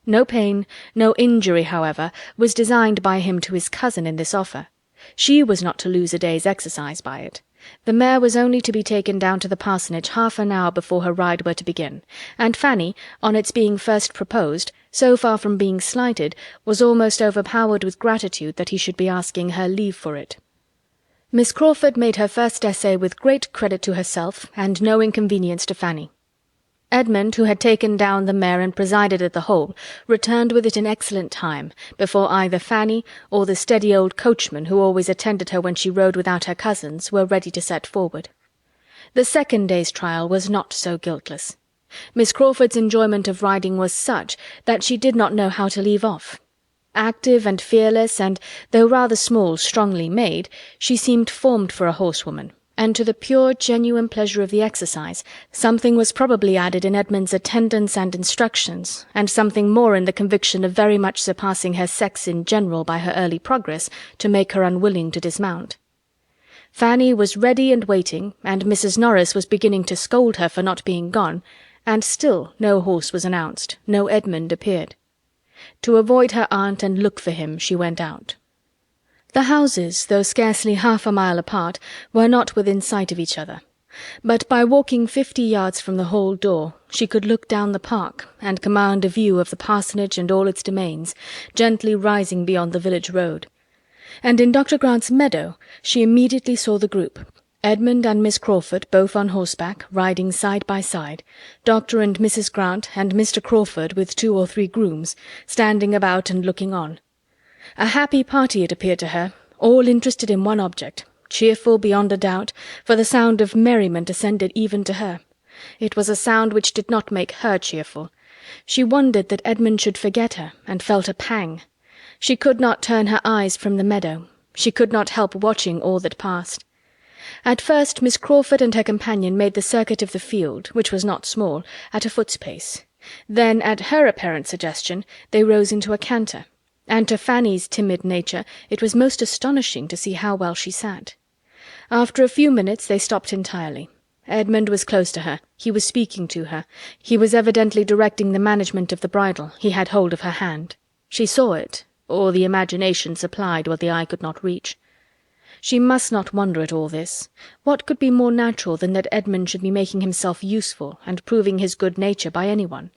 No pain, no injury, however, was designed by him to his cousin in this offer. She was not to lose a day's exercise by it. The mare was only to be taken down to the parsonage half an hour before her ride were to begin, and Fanny, on its being first proposed, so far from being slighted, was almost overpowered with gratitude that he should be asking her leave for it. Miss Crawford made her first essay with great credit to herself and no inconvenience to Fanny. Edmund, who had taken down the mare and presided at the whole, returned with it in excellent time, before either Fanny or the steady old coachman who always attended her when she rode without her cousins were ready to set forward. The second day's trial was not so guiltless. Miss Crawford's enjoyment of riding was such that she did not know how to leave off. Active and fearless, and, though rather small, strongly made, she seemed formed for a horsewoman, and to the pure, genuine pleasure of the exercise, something was probably added in Edmund's attendance and instructions, and something more in the conviction of very much surpassing her sex in general by her early progress, to make her unwilling to dismount. Fanny was ready and waiting, and Mrs. Norris was beginning to scold her for not being gone, and still no horse was announced, no Edmund appeared. To avoid her aunt and look for him, she went out. The houses, though scarcely half a mile apart, were not within sight of each other, but by walking 50 yards from the hall door she could look down the park and command a view of the parsonage and all its domains, gently rising beyond the village road. And in Dr. Grant's meadow she immediately saw the group, Edmund and Miss Crawford both on horseback, riding side by side, Dr. and Mrs. Grant and Mr. Crawford with 2 or 3 grooms, standing about and looking on. A happy party it appeared to her, all interested in one object, cheerful beyond a doubt, for the sound of merriment ascended even to her. It was a sound which did not make her cheerful. She wondered that Edmund should forget her, and felt a pang. She could not turn her eyes from the meadow. She could not help watching all that passed. At first Miss Crawford and her companion made the circuit of the field, which was not small, at a foot's pace. Then, at her apparent suggestion, they rose into a canter, and to Fanny's timid nature it was most astonishing to see how well she sat. After a few minutes they stopped entirely. Edmund was close to her, he was speaking to her, he was evidently directing the management of the bridle, he had hold of her hand. She saw it, or the imagination supplied what the eye could not reach. She must not wonder at all this. What could be more natural than that Edmund should be making himself useful and proving his good nature by anyone?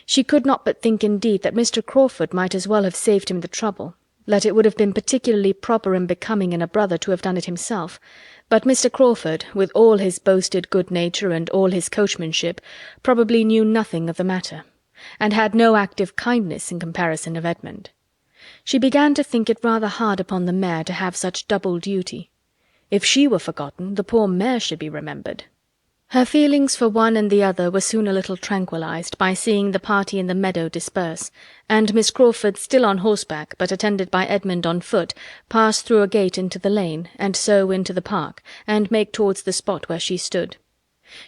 She could not but think indeed that Mr. Crawford might as well have saved him the trouble, that it would have been particularly proper and becoming in a brother to have done it himself, but Mr. Crawford, with all his boasted good nature and all his coachmanship, probably knew nothing of the matter, and had no active kindness in comparison of Edmund. She began to think it rather hard upon the mare to have such double duty. If she were forgotten, the poor mare should be remembered. Her feelings for one and the other were soon a little tranquillized by seeing the party in the meadow disperse, and Miss Crawford, still on horseback, but attended by Edmund on foot, pass through a gate into the lane, and so into the park, and make towards the spot where she stood.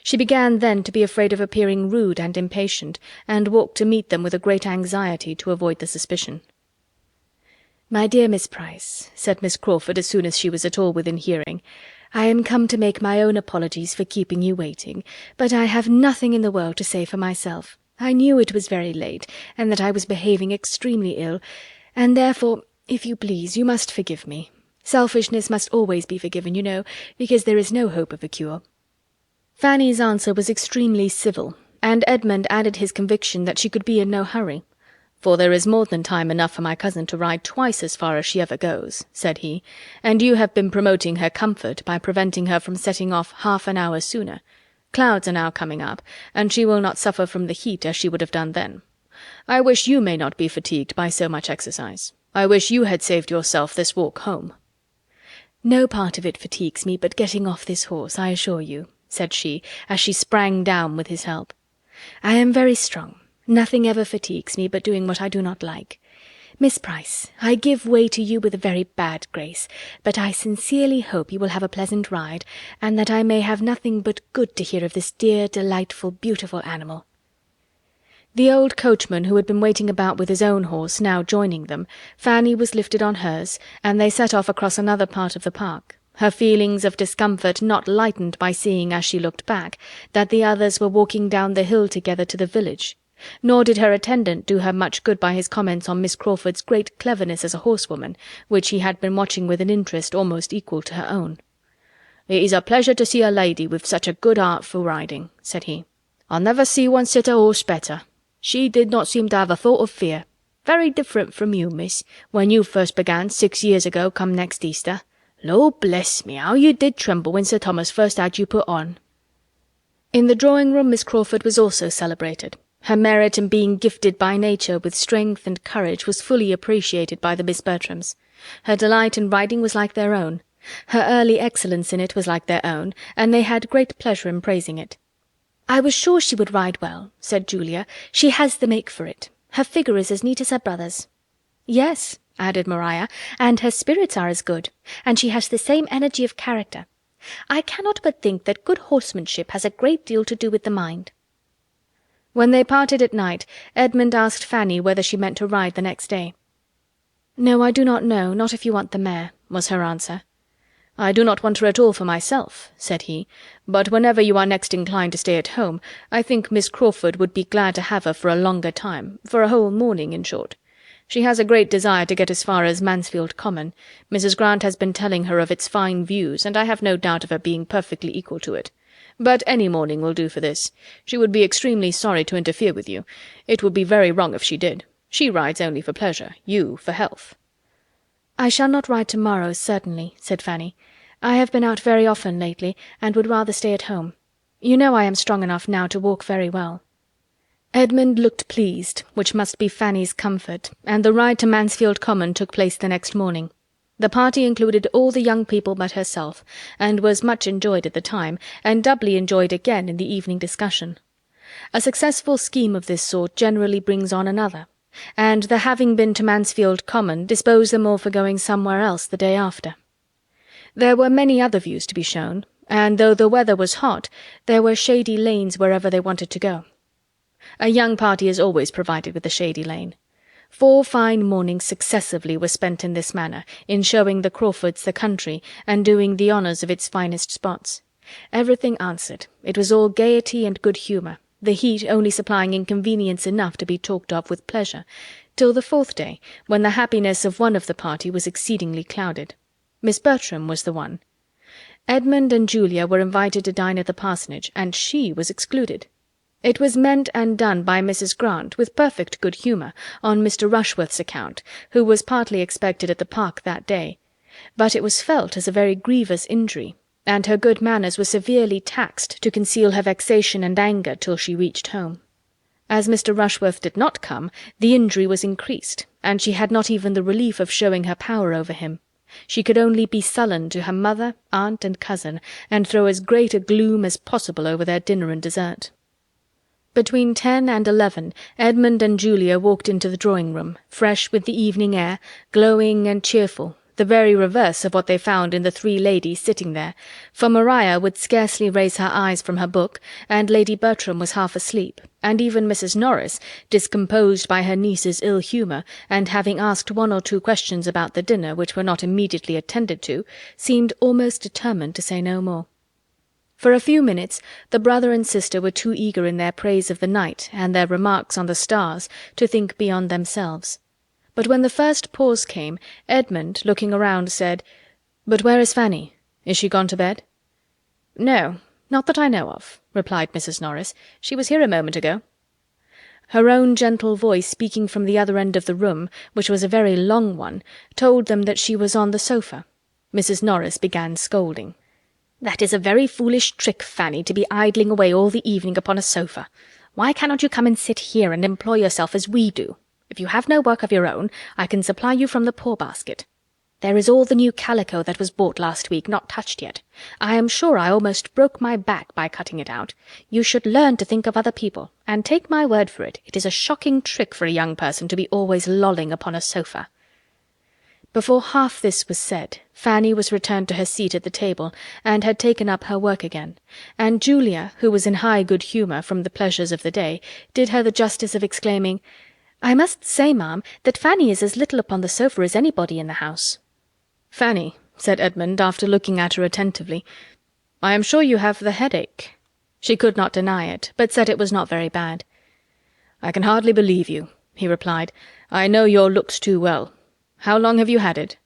She began then to be afraid of appearing rude and impatient, and walked to meet them with a great anxiety to avoid the suspicion. "My dear Miss Price," said Miss Crawford as soon as she was at all within hearing, "I am come to make my own apologies for keeping you waiting, but I have nothing in the world to say for myself. I knew it was very late, and that I was behaving extremely ill, and therefore, if you please, you must forgive me. Selfishness must always be forgiven, you know, because there is no hope of a cure." Fanny's answer was extremely civil, and Edmund added his conviction that she could be in no hurry. "For there is more than time enough for my cousin to ride twice as far as she ever goes," said he, "and you have been promoting her comfort by preventing her from setting off half an hour sooner. Clouds are now coming up, and she will not suffer from the heat as she would have done then. I wish you may not be fatigued by so much exercise. I wish you had saved yourself this walk home." "No part of it fatigues me but getting off this horse, I assure you," said she, as she sprang down with his help. "I am very strong. Nothing ever fatigues me but doing what I do not like. Miss Price, I give way to you with a very bad grace, but I sincerely hope you will have a pleasant ride, and that I may have nothing but good to hear of this dear, delightful, beautiful animal." The old coachman, who had been waiting about with his own horse, now joining them, Fanny was lifted on hers, and they set off across another part of the park, her feelings of discomfort not lightened by seeing, as she looked back, that the others were walking down the hill together to the village. Nor did her attendant do her much good by his comments on Miss Crawford's great cleverness as a horsewoman, which he had been watching with an interest almost equal to her own. "It is a pleasure to see a lady with such a good heart for riding," said he. "I never see one sit a horse better. She did not seem to have a thought of fear. Very different from you, miss, when you first began 6 years ago come next Easter. Lord bless me, how you did tremble when Sir Thomas first had you put on." In the drawing-room Miss Crawford was also celebrated. Her merit in being gifted by nature with strength and courage was fully appreciated by the Miss Bertrams. Her delight in riding was like their own. Her early excellence in it was like their own, and they had great pleasure in praising it. "I was sure she would ride well," said Julia. "She has the make for it. Her figure is as neat as her brother's." "Yes," added Maria, "and her spirits are as good, and she has the same energy of character. I cannot but think that good horsemanship has a great deal to do with the mind." When they parted at night, Edmund asked Fanny whether she meant to ride the next day. "No, I do not know, not if you want the mare," was her answer. "I do not want her at all for myself," said he, "but whenever you are next inclined to stay at home, I think Miss Crawford would be glad to have her for a longer time, for a whole morning, in short. She has a great desire to get as far as Mansfield Common. Mrs. Grant has been telling her of its fine views, and I have no doubt of her being perfectly equal to it. But any morning will do for this. She would be extremely sorry to interfere with you. It would be very wrong if she did. She rides only for pleasure, you for health." "I shall not ride tomorrow, certainly," said Fanny. "I have been out very often lately, and would rather stay at home. You know I am strong enough now to walk very well." Edmund looked pleased, which must be Fanny's comfort, and the ride to Mansfield Common took place the next morning. The party included all the young people but herself, and was much enjoyed at the time, and doubly enjoyed again in the evening discussion. A successful scheme of this sort generally brings on another, and the having been to Mansfield Common disposed them all for going somewhere else the day after. There were many other views to be shown, and though the weather was hot, there were shady lanes wherever they wanted to go. A young party is always provided with a shady lane. 4 fine mornings successively were spent in this manner, in showing the Crawfords the country, and doing the honours of its finest spots. Everything answered. It was all gaiety and good humour, the heat only supplying inconvenience enough to be talked of with pleasure, till the 4th day, when the happiness of one of the party was exceedingly clouded. Miss Bertram was the one. Edmund and Julia were invited to dine at the parsonage, and she was excluded. It was meant and done by Mrs. Grant, with perfect good humour, on Mr. Rushworth's account, who was partly expected at the park that day, but it was felt as a very grievous injury, and her good manners were severely taxed to conceal her vexation and anger till she reached home. As Mr. Rushworth did not come, the injury was increased, and she had not even the relief of showing her power over him. She could only be sullen to her mother, aunt, and cousin, and throw as great a gloom as possible over their dinner and dessert. Between 10 and 11 Edmund and Julia walked into the drawing-room, fresh with the evening air, glowing and cheerful, the very reverse of what they found in the 3 ladies sitting there, for Maria would scarcely raise her eyes from her book, and Lady Bertram was half asleep, and even Mrs. Norris, discomposed by her niece's ill humour, and having asked 1 or 2 questions about the dinner which were not immediately attended to, seemed almost determined to say no more. For a few minutes the brother and sister were too eager in their praise of the night and their remarks on the stars to think beyond themselves. But when the first pause came, Edmund, looking around, said, "But where is Fanny? Is she gone to bed?" "No, not that I know of," replied Mrs. Norris. "She was here a moment ago." Her own gentle voice speaking from the other end of the room, which was a very long one, told them that she was on the sofa. Mrs. Norris began scolding. "That is a very foolish trick, Fanny, to be idling away all the evening upon a sofa. Why cannot you come and sit here and employ yourself as we do? If you have no work of your own, I can supply you from the poor basket." There is all the new calico that was bought last week not touched yet. I am sure I almost broke my back by cutting it out. You should learn to think of other people, and take my word for it, it is a shocking trick for a young person to be always lolling upon a sofa." Before half this was said, Fanny was returned to her seat at the table, and had taken up her work again, and Julia, who was in high good humour from the pleasures of the day, did her the justice of exclaiming, "I must say, ma'am, that Fanny is as little upon the sofa as anybody in the house." "Fanny," said Edmund, after looking at her attentively, "I am sure you have the headache." She could not deny it, but said it was not very bad. "I can hardly believe you," he replied. "I know your looks too well. How long have you had it?"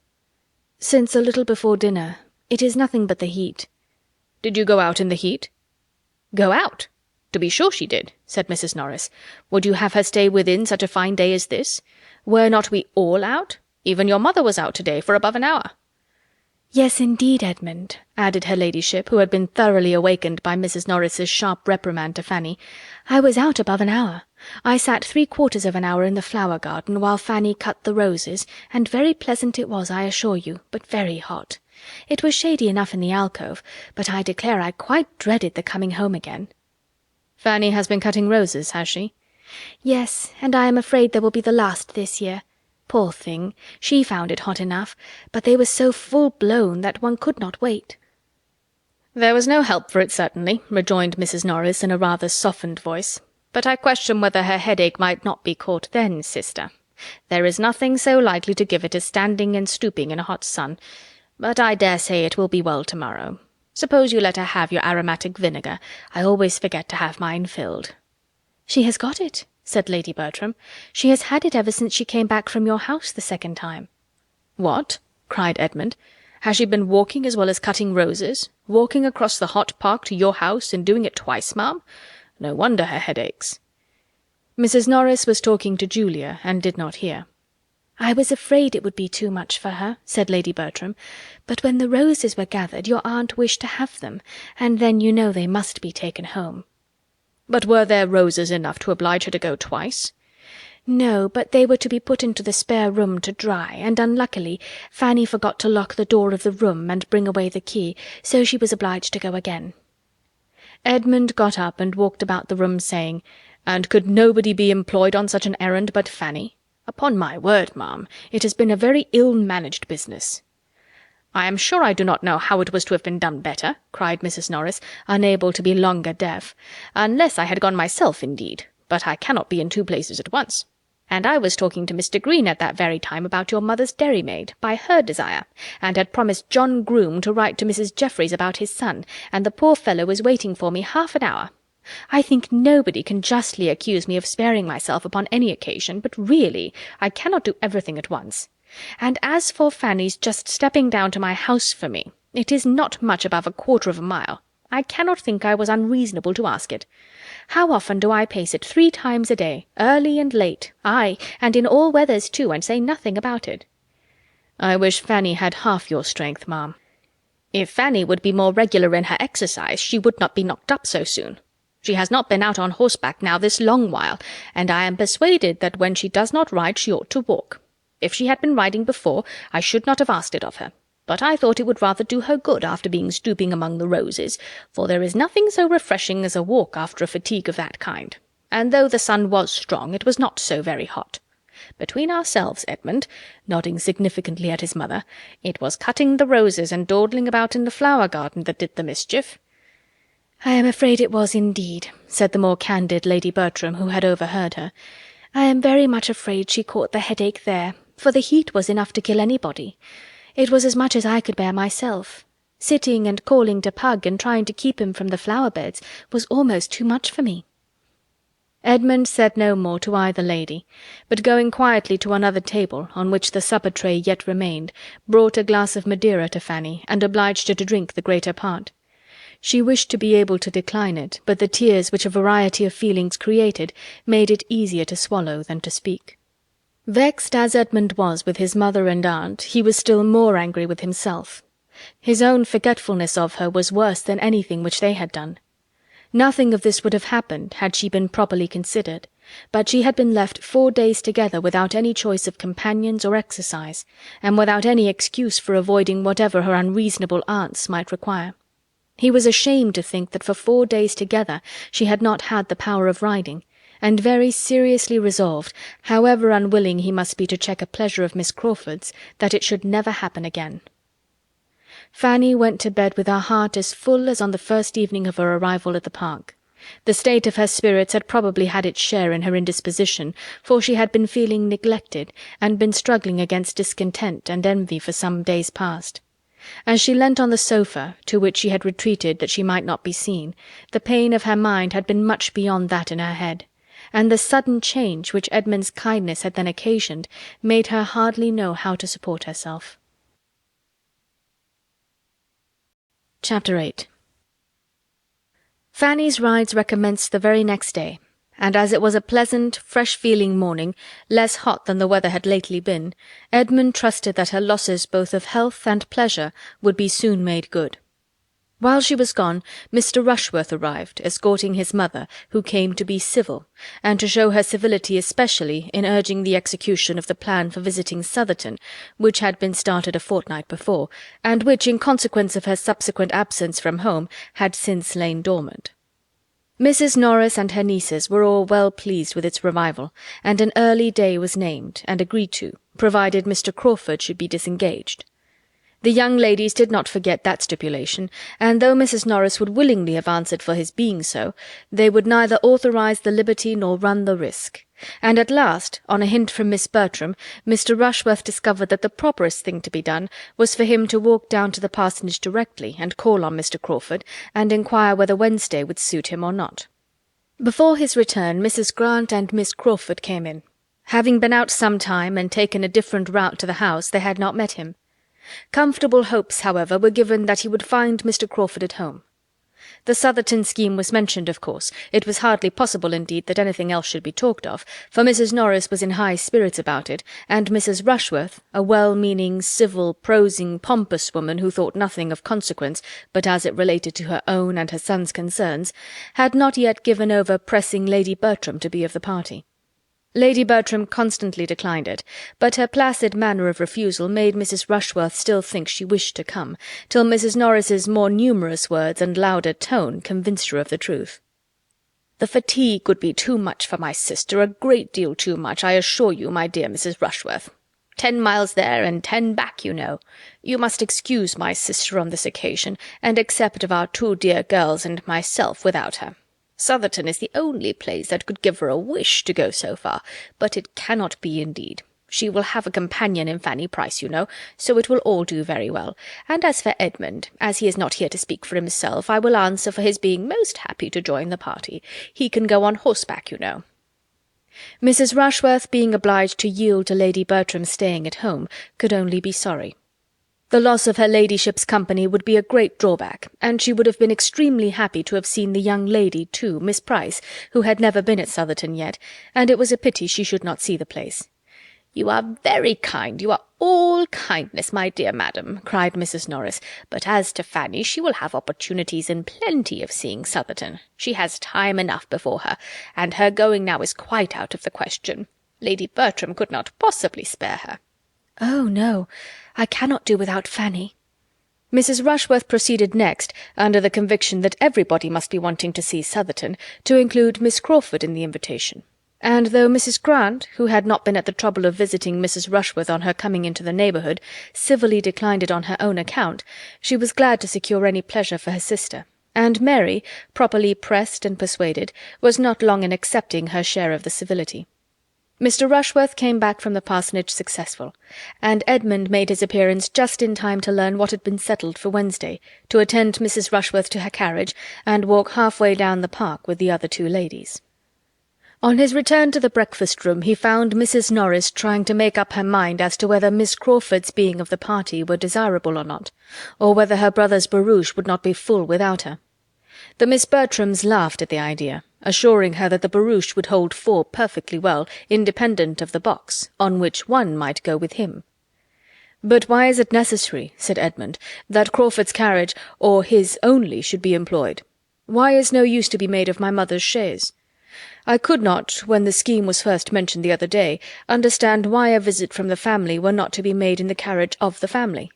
"Since a little before dinner. It is nothing but the heat." "Did you go out in the heat?" "Go out? To be sure she did," said Mrs. Norris. "Would you have her stay within such a fine day as this? Were not we all out? Even your mother was out to-day for above an hour." "Yes, indeed, Edmund," added her ladyship, who had been thoroughly awakened by Mrs. Norris's sharp reprimand to Fanny. "I was out above an hour. I sat 3/4 of an hour in the flower garden while Fanny cut the roses, and very pleasant it was, I assure you, but very hot. It was shady enough in the alcove, but I declare I quite dreaded the coming home again." "Fanny has been cutting roses, has she?" "Yes, and I am afraid there will be the last this year. Poor thing, she found it hot enough, but they were so full-blown that one could not wait." "There was no help for it, certainly," rejoined Mrs. Norris in a rather softened voice. "But I question whether her headache might not be caught then, sister. There is nothing so likely to give it as standing and stooping in a hot sun. But I dare say it will be well tomorrow. Suppose you let her have your aromatic vinegar. I always forget to have mine filled." "She has got it," said Lady Bertram. "She has had it ever since she came back from your house the second time." "What?" cried Edmund. "Has she been walking as well as cutting roses? Walking across the hot park to your house, and doing it twice, ma'am? No wonder her head aches." Mrs. Norris was talking to Julia, and did not hear. "I was afraid it would be too much for her," said Lady Bertram, "but when the roses were gathered your aunt wished to have them, and then you know they must be taken home." "But were there roses enough to oblige her to go twice?" "No, but they were to be put into the spare room to dry, and unluckily Fanny forgot to lock the door of the room and bring away the key, so she was obliged to go again." Edmund got up and walked about the room, saying, "And could nobody be employed on such an errand but Fanny? Upon my word, ma'am, it has been a very ill-managed business." "I am sure I do not know how it was to have been done better," cried Mrs. Norris, unable to be longer deaf, "unless I had gone myself, indeed, but I cannot be in two places at once. And I was talking to Mr. Green at that very time about your mother's dairymaid, by her desire, and had promised John Groom to write to Mrs. Jeffreys about his son, and the poor fellow was waiting for me half an hour. I think nobody can justly accuse me of sparing myself upon any occasion, but really I cannot do everything at once. And as for Fanny's just stepping down to my house for me, it is not much above 1/4 of a mile. I cannot think I was unreasonable to ask it. How often do I pace it 3 times a day, early and late, aye, and in all weathers too, and say nothing about it?" "I wish Fanny had half your strength, ma'am." "If Fanny would be more regular in her exercise, she would not be knocked up so soon. She has not been out on horseback now this long while, and I am persuaded that when she does not ride she ought to walk. If she had been riding before, I should not have asked it of her, but I thought it would rather do her good after being stooping among the roses, for there is nothing so refreshing as a walk after a fatigue of that kind, and though the sun was strong, it was not so very hot. Between ourselves, Edmund," nodding significantly at his mother, "it was cutting the roses and dawdling about in the flower garden that did the mischief." "I am afraid it was indeed," said the more candid Lady Bertram, who had overheard her. "I am very much afraid she caught the headache there, for the heat was enough to kill anybody. It was as much as I could bear myself. Sitting and calling to Pug and trying to keep him from the flower-beds was almost too much for me." Edmund said no more to either lady, but going quietly to another table, on which the supper-tray yet remained, brought a glass of Madeira to Fanny, and obliged her to drink the greater part. She wished to be able to decline it, but the tears which a variety of feelings created made it easier to swallow than to speak. Vexed as Edmund was with his mother and aunt, he was still more angry with himself. His own forgetfulness of her was worse than anything which they had done. Nothing of this would have happened had she been properly considered, but she had been left 4 days together without any choice of companions or exercise, and without any excuse for avoiding whatever her unreasonable aunts might require. He was ashamed to think that for 4 days together she had not had the power of riding, and very seriously resolved, however unwilling he must be to check a pleasure of Miss Crawford's, that it should never happen again. Fanny went to bed with her heart as full as on the first evening of her arrival at the park. The state of her spirits had probably had its share in her indisposition, for she had been feeling neglected, and been struggling against discontent and envy for some days past. As she leant on the sofa, to which she had retreated that she might not be seen, the pain of her mind had been much beyond that in her head, and the sudden change which Edmund's kindness had then occasioned made her hardly know how to support herself. Chapter 8. Fanny's rides recommenced the very next day, and as it was a pleasant, fresh-feeling morning, less hot than the weather had lately been, Edmund trusted that her losses both of health and pleasure would be soon made good. While she was gone, Mr. Rushworth arrived, escorting his mother, who came to be civil, and to show her civility especially in urging the execution of the plan for visiting Southerton, which had been started a fortnight before, and which, in consequence of her subsequent absence from home, had since lain dormant. Mrs. Norris and her nieces were all well pleased with its revival, and an early day was named, and agreed to, provided Mr. Crawford should be disengaged. The young ladies did not forget that stipulation, and though Mrs. Norris would willingly have answered for his being so, they would neither authorize the liberty nor run the risk, and at last, on a hint from Miss Bertram, Mr. Rushworth discovered that the properest thing to be done was for him to walk down to the parsonage directly and call on Mr. Crawford, and inquire whether Wednesday would suit him or not. Before his return, Mrs. Grant and Miss Crawford came in. Having been out some time and taken a different route to the house, they had not met him. Comfortable hopes, however, were given that he would find Mr. Crawford at home. The Southerton scheme was mentioned, of course. It was hardly possible, indeed, that anything else should be talked of, for Mrs. Norris was in high spirits about it, and Mrs. Rushworth, a well-meaning, civil, prosing, pompous woman who thought nothing of consequence but as it related to her own and her son's concerns, had not yet given over pressing Lady Bertram to be of the party. Lady Bertram constantly declined it, but her placid manner of refusal made Mrs. Rushworth still think she wished to come, till Mrs. Norris's more numerous words and louder tone convinced her of the truth. "The fatigue would be too much for my sister, a great deal too much, I assure you, my dear Mrs. Rushworth. 10 miles there and 10 back, you know. You must excuse my sister on this occasion, and accept of our 2 dear girls and myself without her. Southerton is the only place that could give her a wish to go so far, but it cannot be indeed. She will have a companion in Fanny Price, you know, so it will all do very well. And as for Edmund, as he is not here to speak for himself, I will answer for his being most happy to join the party. He can go on horseback, you know." Mrs. Rushworth, being obliged to yield to Lady Bertram's staying at home, could only be sorry. The loss of her ladyship's company would be a great drawback, and she would have been extremely happy to have seen the young lady, too, Miss Price, who had never been at Southerton yet, and it was a pity she should not see the place. "You are very kind, you are all kindness, my dear madam," cried Mrs. Norris, "but as to Fanny, she will have opportunities in plenty of seeing Southerton. She has time enough before her, and her going now is quite out of the question. Lady Bertram could not possibly spare her." "Oh, no, I cannot do without Fanny." Mrs. Rushworth proceeded next, under the conviction that everybody must be wanting to see Southerton, to include Miss Crawford in the invitation. And though Mrs. Grant, who had not been at the trouble of visiting Mrs. Rushworth on her coming into the neighbourhood, civilly declined it on her own account, she was glad to secure any pleasure for her sister, and Mary, properly pressed and persuaded, was not long in accepting her share of the civility. Mr. Rushworth came back from the parsonage successful, and Edmund made his appearance just in time to learn what had been settled for Wednesday, to attend Mrs. Rushworth to her carriage, and walk half-way down the park with the other 2 ladies. On his return to the breakfast-room he found Mrs. Norris trying to make up her mind as to whether Miss Crawford's being of the party were desirable or not, or whether her brother's barouche would not be full without her. The Miss Bertrams laughed at the idea, assuring her that the barouche would hold 4 perfectly well, independent of the box, on which one might go with him. "But why is it necessary," said Edmund, "that Crawford's carriage, or his only, should be employed? Why is no use to be made of my mother's chaise? I could not, when the scheme was first mentioned the other day, understand why a visit from the family were not to be made in the carriage of the family."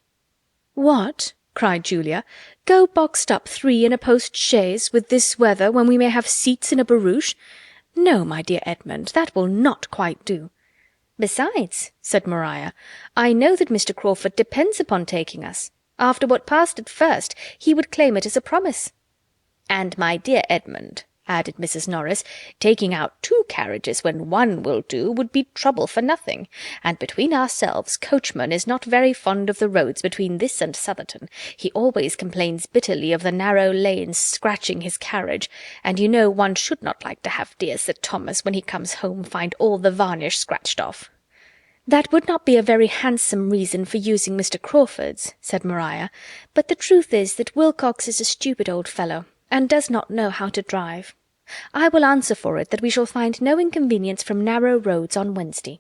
"What!" cried Julia, "go boxed up 3 in a post-chaise, with this weather, when we may have seats in a barouche? No, my dear Edmund, that will not quite do." "Besides," said Maria, "I know that Mr. Crawford depends upon taking us. After what passed at first, he would claim it as a promise." "And, my dear Edmund," added Mrs. Norris, "taking out 2 carriages when 1 will do would be trouble for nothing, and between ourselves, coachman is not very fond of the roads between this and Southerton. He always complains bitterly of the narrow lanes scratching his carriage, and you know one should not like to have dear Sir Thomas, when he comes home, find all the varnish scratched off." "That would not be a very handsome reason for using Mr. Crawford's," said Maria, "but the truth is that Wilcox is a stupid old fellow, and does not know how to drive. I will answer for it that we shall find no inconvenience from narrow roads on Wednesday."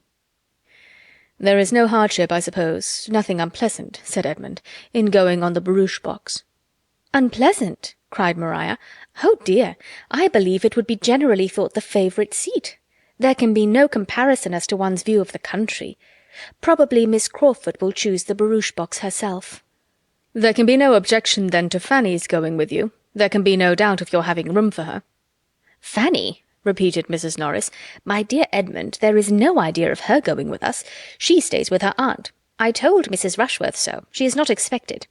"There is no hardship, I suppose, nothing unpleasant," said Edmund, "in going on the barouche box." "Unpleasant!" cried Maria. "Oh dear, I believe it would be generally thought the favourite seat. There can be no comparison as to one's view of the country. Probably Miss Crawford will choose the barouche box herself." "There can be no objection, then, to Fanny's going with you. There can be no doubt of your having room for her." "Fanny!" repeated Mrs. Norris. "My dear Edmund, there is no idea of her going with us. She stays with her aunt. I told Mrs. Rushworth so. She is not expected."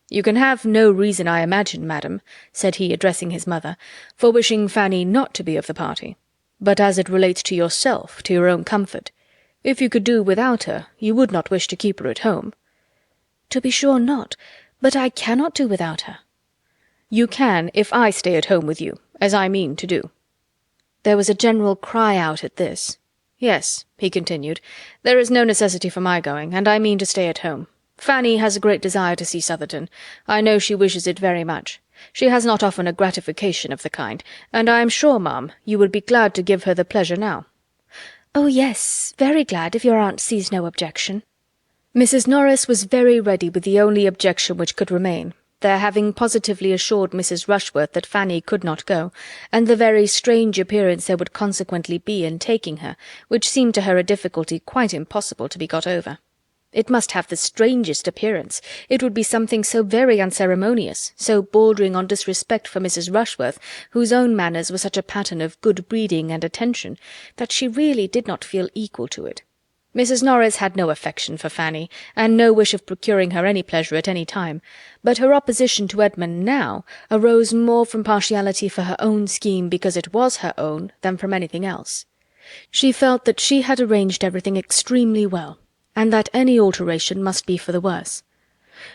"You can have no reason, I imagine, madam," said he, addressing his mother, "for wishing Fanny not to be of the party. But as it relates to yourself, to your own comfort, if you could do without her, you would not wish to keep her at home." "To be sure not, but I cannot do without her." "You can, if I stay at home with you, as I mean to do." There was a general cry out at this. "Yes," he continued, "there is no necessity for my going, and I mean to stay at home. Fanny has a great desire to see Southerton. I know she wishes it very much. She has not often a gratification of the kind, and I am sure, ma'am, you would be glad to give her the pleasure now." "Oh yes, very glad, if your aunt sees no objection." Mrs. Norris was very ready with the only objection which could remain, their having positively assured Mrs. Rushworth that Fanny could not go, and the very strange appearance there would consequently be in taking her, which seemed to her a difficulty quite impossible to be got over. It must have the strangest appearance. It would be something so very unceremonious, so bordering on disrespect for Mrs. Rushworth, whose own manners were such a pattern of good breeding and attention, that she really did not feel equal to it. Mrs. Norris had no affection for Fanny, and no wish of procuring her any pleasure at any time, but her opposition to Edmund now arose more from partiality for her own scheme because it was her own than from anything else. She felt that she had arranged everything extremely well, and that any alteration must be for the worse.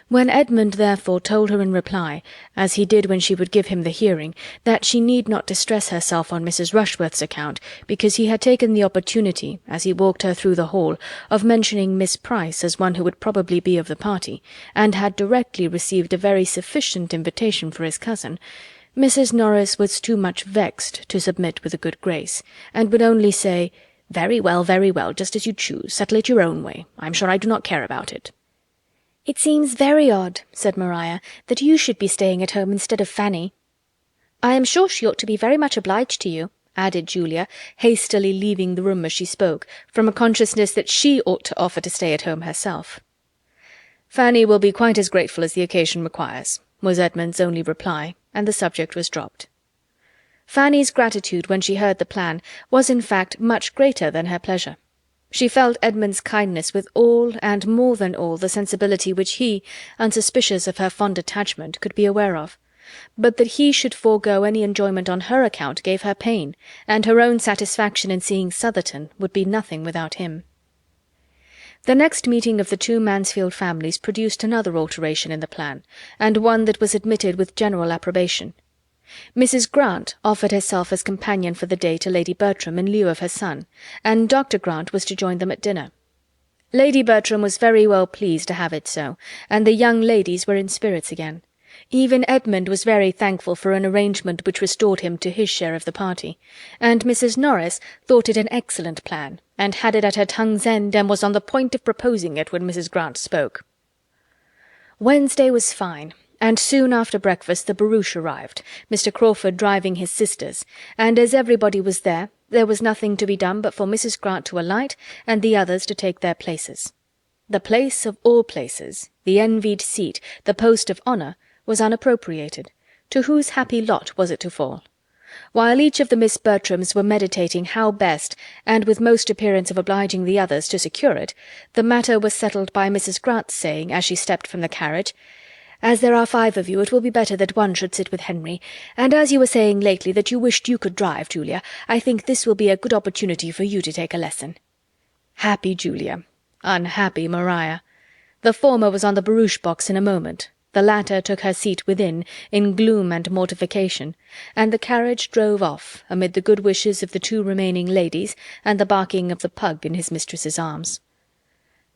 When Edmund therefore told her in reply, as he did when she would give him the hearing, that she need not distress herself on Mrs. Rushworth's account, because he had taken the opportunity, as he walked her through the hall, of mentioning Miss Price as one who would probably be of the party, and had directly received a very sufficient invitation for his cousin, Mrs. Norris was too much vexed to submit with a good grace, and would only say, very well, just as you choose. Settle it your own way. I'm sure I do not care about it." "It seems very odd," said Maria, "that you should be staying at home instead of Fanny." "I am sure she ought to be very much obliged to you," added Julia, hastily leaving the room as she spoke, from a consciousness that she ought to offer to stay at home herself. "Fanny will be quite as grateful as the occasion requires," was Edmund's only reply, and the subject was dropped. Fanny's gratitude when she heard the plan was in fact much greater than her pleasure. She felt Edmund's kindness with all, and more than all, the sensibility which he, unsuspicious of her fond attachment, could be aware of. But that he should forego any enjoyment on her account gave her pain, and her own satisfaction in seeing Southerton would be nothing without him. The next meeting of the 2 Mansfield families produced another alteration in the plan, and one that was admitted with general approbation. Mrs. Grant offered herself as companion for the day to Lady Bertram in lieu of her son, and Dr. Grant was to join them at dinner. Lady Bertram was very well pleased to have it so, and the young ladies were in spirits again. Even Edmund was very thankful for an arrangement which restored him to his share of the party, and Mrs. Norris thought it an excellent plan, and had it at her tongue's end, and was on the point of proposing it when Mrs. Grant spoke. Wednesday was fine, And soon after breakfast the barouche arrived, Mr. Crawford driving his sisters, and as everybody was there was nothing to be done but for Mrs. Grant to alight and the others to take their places. The place of all places, the envied seat, the post of honour, was unappropriated. To whose happy lot was it to fall? While each of the Miss Bertrams were meditating how best, and with most appearance of obliging the others, to secure it, the matter was settled by Mrs. Grant's saying, as she stepped from the carriage, "As there are 5 of you, it will be better that one should sit with Henry, and as you were saying lately that you wished you could drive, Julia, I think this will be a good opportunity for you to take a lesson." Happy Julia! Unhappy Maria! The former was on the barouche box in a moment, the latter took her seat within, in gloom and mortification, and the carriage drove off, amid the good wishes of the 2 remaining ladies and the barking of the pug in his mistress's arms.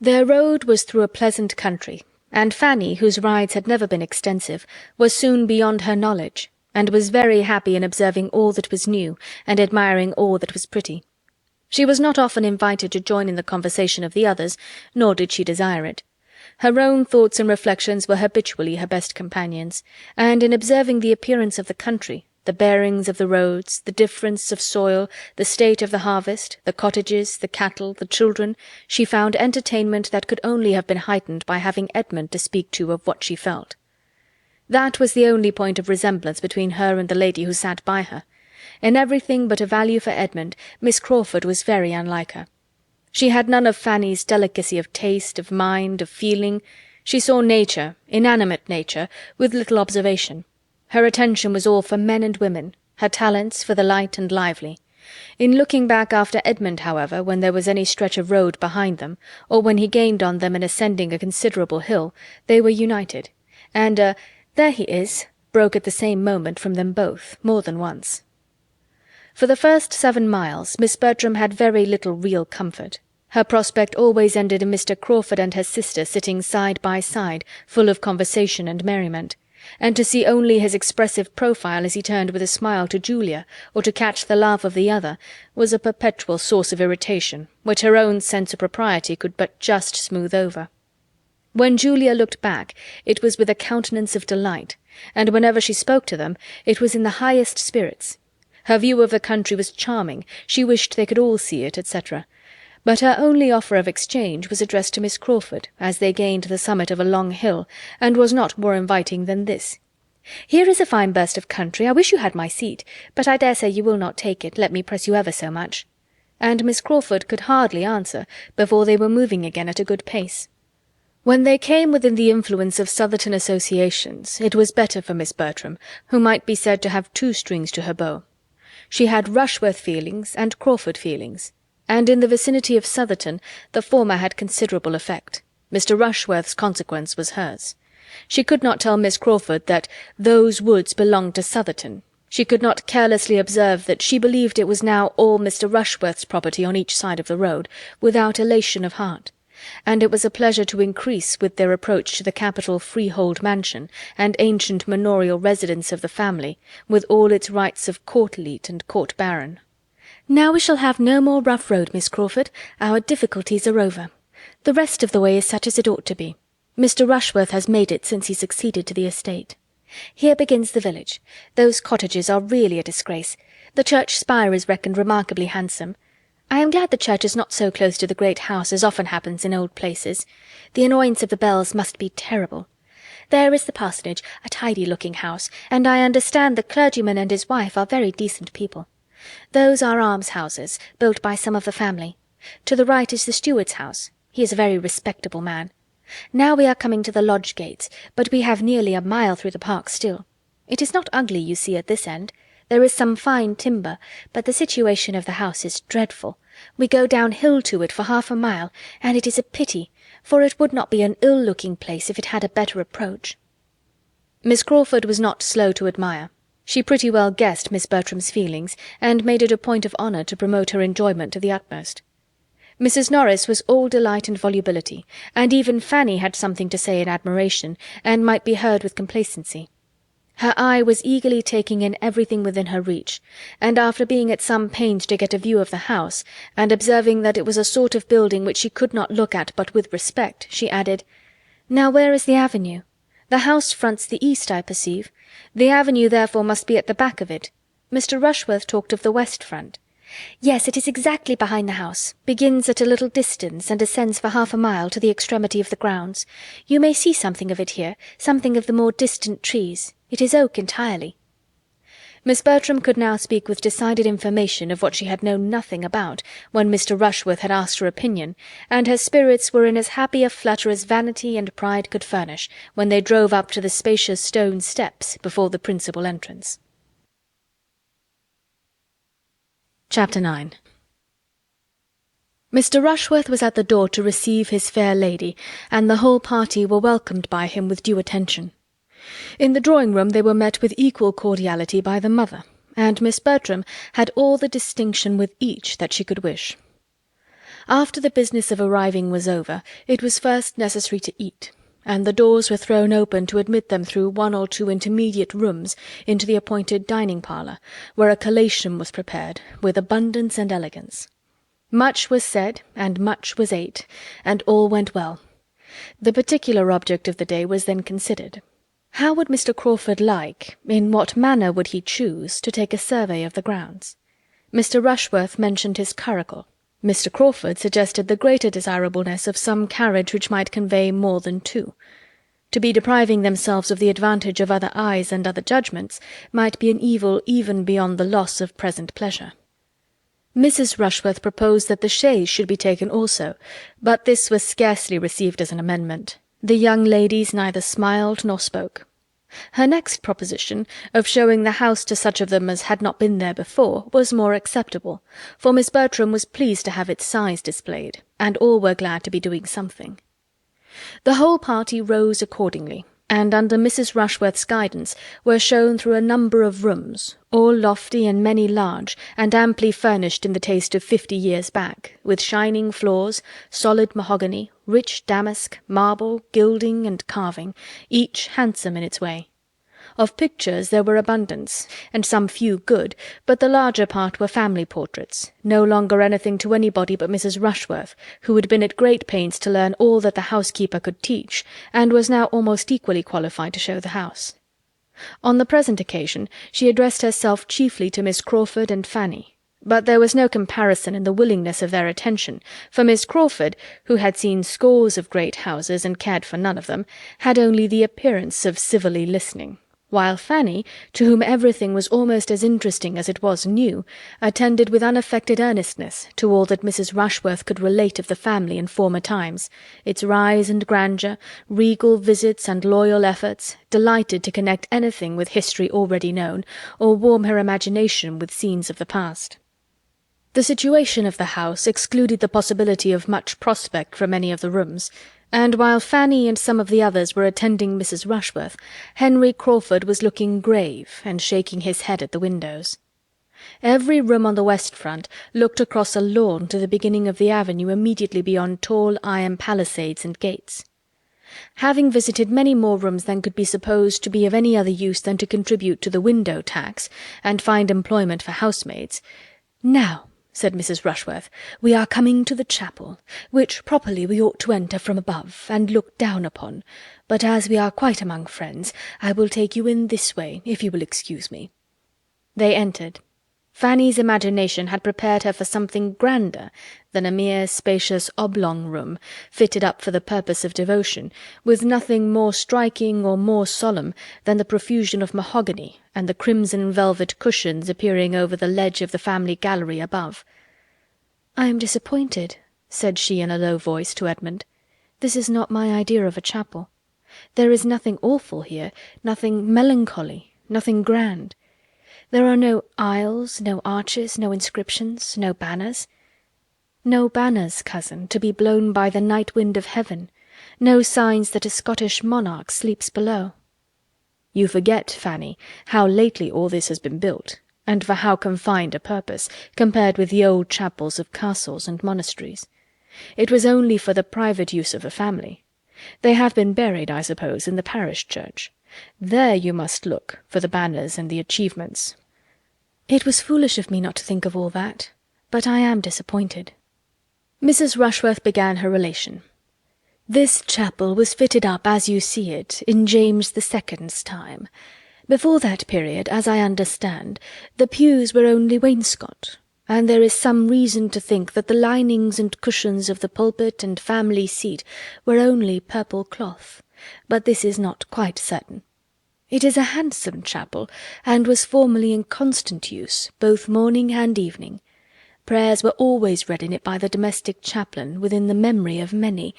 Their road was through a pleasant country, and Fanny, whose rides had never been extensive, was soon beyond her knowledge, and was very happy in observing all that was new, and admiring all that was pretty. She was not often invited to join in the conversation of the others, nor did she desire it. Her own thoughts and reflections were habitually her best companions, and in observing the appearance of the country, the bearings of the roads, the difference of soil, the state of the harvest, the cottages, the cattle, the children, she found entertainment that could only have been heightened by having Edmund to speak to of what she felt. That was the only point of resemblance between her and the lady who sat by her. In everything but a value for Edmund, Miss Crawford was very unlike her. She had none of Fanny's delicacy of taste, of mind, of feeling. She saw nature, inanimate nature, with little observation. Her attention was all for men and women, her talents for the light and lively. In looking back after Edmund, however, when there was any stretch of road behind them, or when he gained on them in ascending a considerable hill, they were united, and "There he is," broke at the same moment from them both, more than once. For the first 7 miles Miss Bertram had very little real comfort. Her prospect always ended in Mr. Crawford and her sister sitting side by side, full of conversation and merriment, and to see only his expressive profile as he turned with a smile to Julia, or to catch the laugh of the other, was a perpetual source of irritation, which her own sense of propriety could but just smooth over. When Julia looked back, it was with a countenance of delight, and whenever she spoke to them, it was in the highest spirits. Her view of the country was charming, she wished they could all see it, etc., but her only offer of exchange was addressed to Miss Crawford as they gained the summit of a long hill, and was not more inviting than this: "Here is a fine burst of country. I wish you had my seat, but I dare say you will not take it, let me press you ever so much." And Miss Crawford could hardly answer before they were moving again at a good pace. When they came within the influence of Southerton associations, it was better for Miss Bertram, who might be said to have 2 strings to her bow. She had Rushworth feelings and Crawford feelings, and in the vicinity of Southerton the former had considerable effect. Mr. Rushworth's consequence was hers. She could not tell Miss Crawford that those woods belonged to Southerton. She could not carelessly observe that she believed it was now all Mr. Rushworth's property on each side of the road, without elation of heart, and it was a pleasure to increase with their approach to the capital freehold mansion and ancient manorial residence of the family, with all its rights of court-leet and court-baron. "Now we shall have no more rough road, Miss Crawford. Our difficulties are over. The rest of the way is such as it ought to be. Mr. Rushworth has made it since he succeeded to the estate. Here begins the village. Those cottages are really a disgrace. The church spire is reckoned remarkably handsome. I am glad the church is not so close to the great house as often happens in old places. The annoyance of the bells must be terrible. There is the parsonage, a tidy-looking house, and I understand the clergyman and his wife are very decent people. Those are almshouses, built by some of the family. To the right is the steward's house. He is a very respectable man. Now we are coming to the lodge gates, but we have nearly a mile through the park still. It is not ugly, you see, at this end. There is some fine timber, but the situation of the house is dreadful. We go downhill to it for half a mile, and it is a pity, for it would not be an ill-looking place if it had a better approach." Miss Crawford was not slow to admire. She pretty well guessed Miss Bertram's feelings, and made it a point of honour to promote her enjoyment to the utmost. Mrs. Norris was all delight and volubility, and even Fanny had something to say in admiration, and might be heard with complacency. Her eye was eagerly taking in everything within her reach, and after being at some pains to get a view of the house, and observing that it was a sort of building which she could not look at but with respect, she added, "Now where is the avenue? The house fronts the east, I perceive. The avenue therefore must be at the back of it. Mr. Rushworth talked of the west front. Yes, it is exactly behind the house, begins at a little distance, and ascends for half a mile to the extremity of the grounds. You may see something of it here, something of the more distant trees. It is oak entirely. Miss Bertram could now speak with decided information of what she had known nothing about when Mr. Rushworth had asked her opinion, and her spirits were in as happy a flutter as vanity and pride could furnish, when they drove up to the spacious stone steps before the principal entrance. Chapter 9. Mr. Rushworth was at the door to receive his fair lady, and the whole party were welcomed by him with due attention. In the drawing-room they were met with equal cordiality by the mother, and Miss Bertram had all the distinction with each that she could wish. After the business of arriving was over, it was first necessary to eat, and the doors were thrown open to admit them through one or two intermediate rooms into the appointed dining-parlour, where a collation was prepared, with abundance and elegance. Much was said, and much was ate, and all went well. The particular object of the day was then considered. How would Mr. Crawford like, in what manner would he choose, to take a survey of the grounds? Mr. Rushworth mentioned his curricle. Mr. Crawford suggested the greater desirableness of some carriage which might convey more than two. To be depriving themselves of the advantage of other eyes and other judgments might be an evil even beyond the loss of present pleasure. Mrs. Rushworth proposed that the chaise should be taken also, but this was scarcely received as an amendment. The young ladies neither smiled nor spoke. Her next proposition, of showing the house to such of them as had not been there before, was more acceptable, for Miss Bertram was pleased to have its size displayed, and all were glad to be doing something. The whole party rose accordingly, and under Mrs. Rushworth's guidance were shown through a number of rooms, all lofty and many large, and amply furnished in the taste of 50 years back, with shining floors, solid mahogany, rich damask, marble, gilding, and carving, each handsome in its way. Of pictures there were abundance, and some few good, but the larger part were family portraits, no longer anything to anybody but Mrs. Rushworth, who had been at great pains to learn all that the housekeeper could teach, and was now almost equally qualified to show the house. On the present occasion she addressed herself chiefly to Miss Crawford and Fanny, but there was no comparison in the willingness of their attention, for Miss Crawford, who had seen scores of great houses and cared for none of them, had only the appearance of civilly listening, while Fanny, to whom everything was almost as interesting as it was new, attended with unaffected earnestness to all that Mrs. Rushworth could relate of the family in former times, its rise and grandeur, regal visits and loyal efforts, delighted to connect anything with history already known, or warm her imagination with scenes of the past. The situation of the house excluded the possibility of much prospect from any of the rooms, and while Fanny and some of the others were attending Mrs. Rushworth, Henry Crawford was looking grave and shaking his head at the windows. Every room on the west front looked across a lawn to the beginning of the avenue immediately beyond tall iron palisades and gates. Having visited many more rooms than could be supposed to be of any other use than to contribute to the window tax, and find employment for housemaids, "Now," said Mrs. Rushworth, "we are coming to the chapel, which properly we ought to enter from above, and look down upon, but as we are quite among friends, I will take you in this way, if you will excuse me." They entered. Fanny's imagination had prepared her for something grander than a mere spacious oblong room, fitted up for the purpose of devotion, with nothing more striking or more solemn than the profusion of mahogany and the crimson velvet cushions appearing over the ledge of the family gallery above. "I am disappointed," said she in a low voice to Edmund. "This is not my idea of a chapel. There is nothing awful here, nothing melancholy, nothing grand. There are no aisles, no arches, no inscriptions, no banners. No banners, cousin, to be blown by the night wind of heaven, no signs that a Scottish monarch sleeps below." "You forget, Fanny, how lately all this has been built, and for how confined a purpose, compared with the old chapels of castles and monasteries. It was only for the private use of the family. They have been buried, I suppose, in the parish church. There you must look for the banners and the achievements." "It was foolish of me not to think of all that, but I am disappointed." Mrs. Rushworth began her relation. This chapel was fitted up as you see it in James II.'s time. Before that period, as I understand, the pews were only wainscot, and there is some reason to think that the linings and cushions of the pulpit and family seat were only purple cloth, but this is not quite certain. It is a handsome chapel, and was formerly in constant use, both morning and evening. Prayers were always read in it by the domestic chaplain, within the memory of many,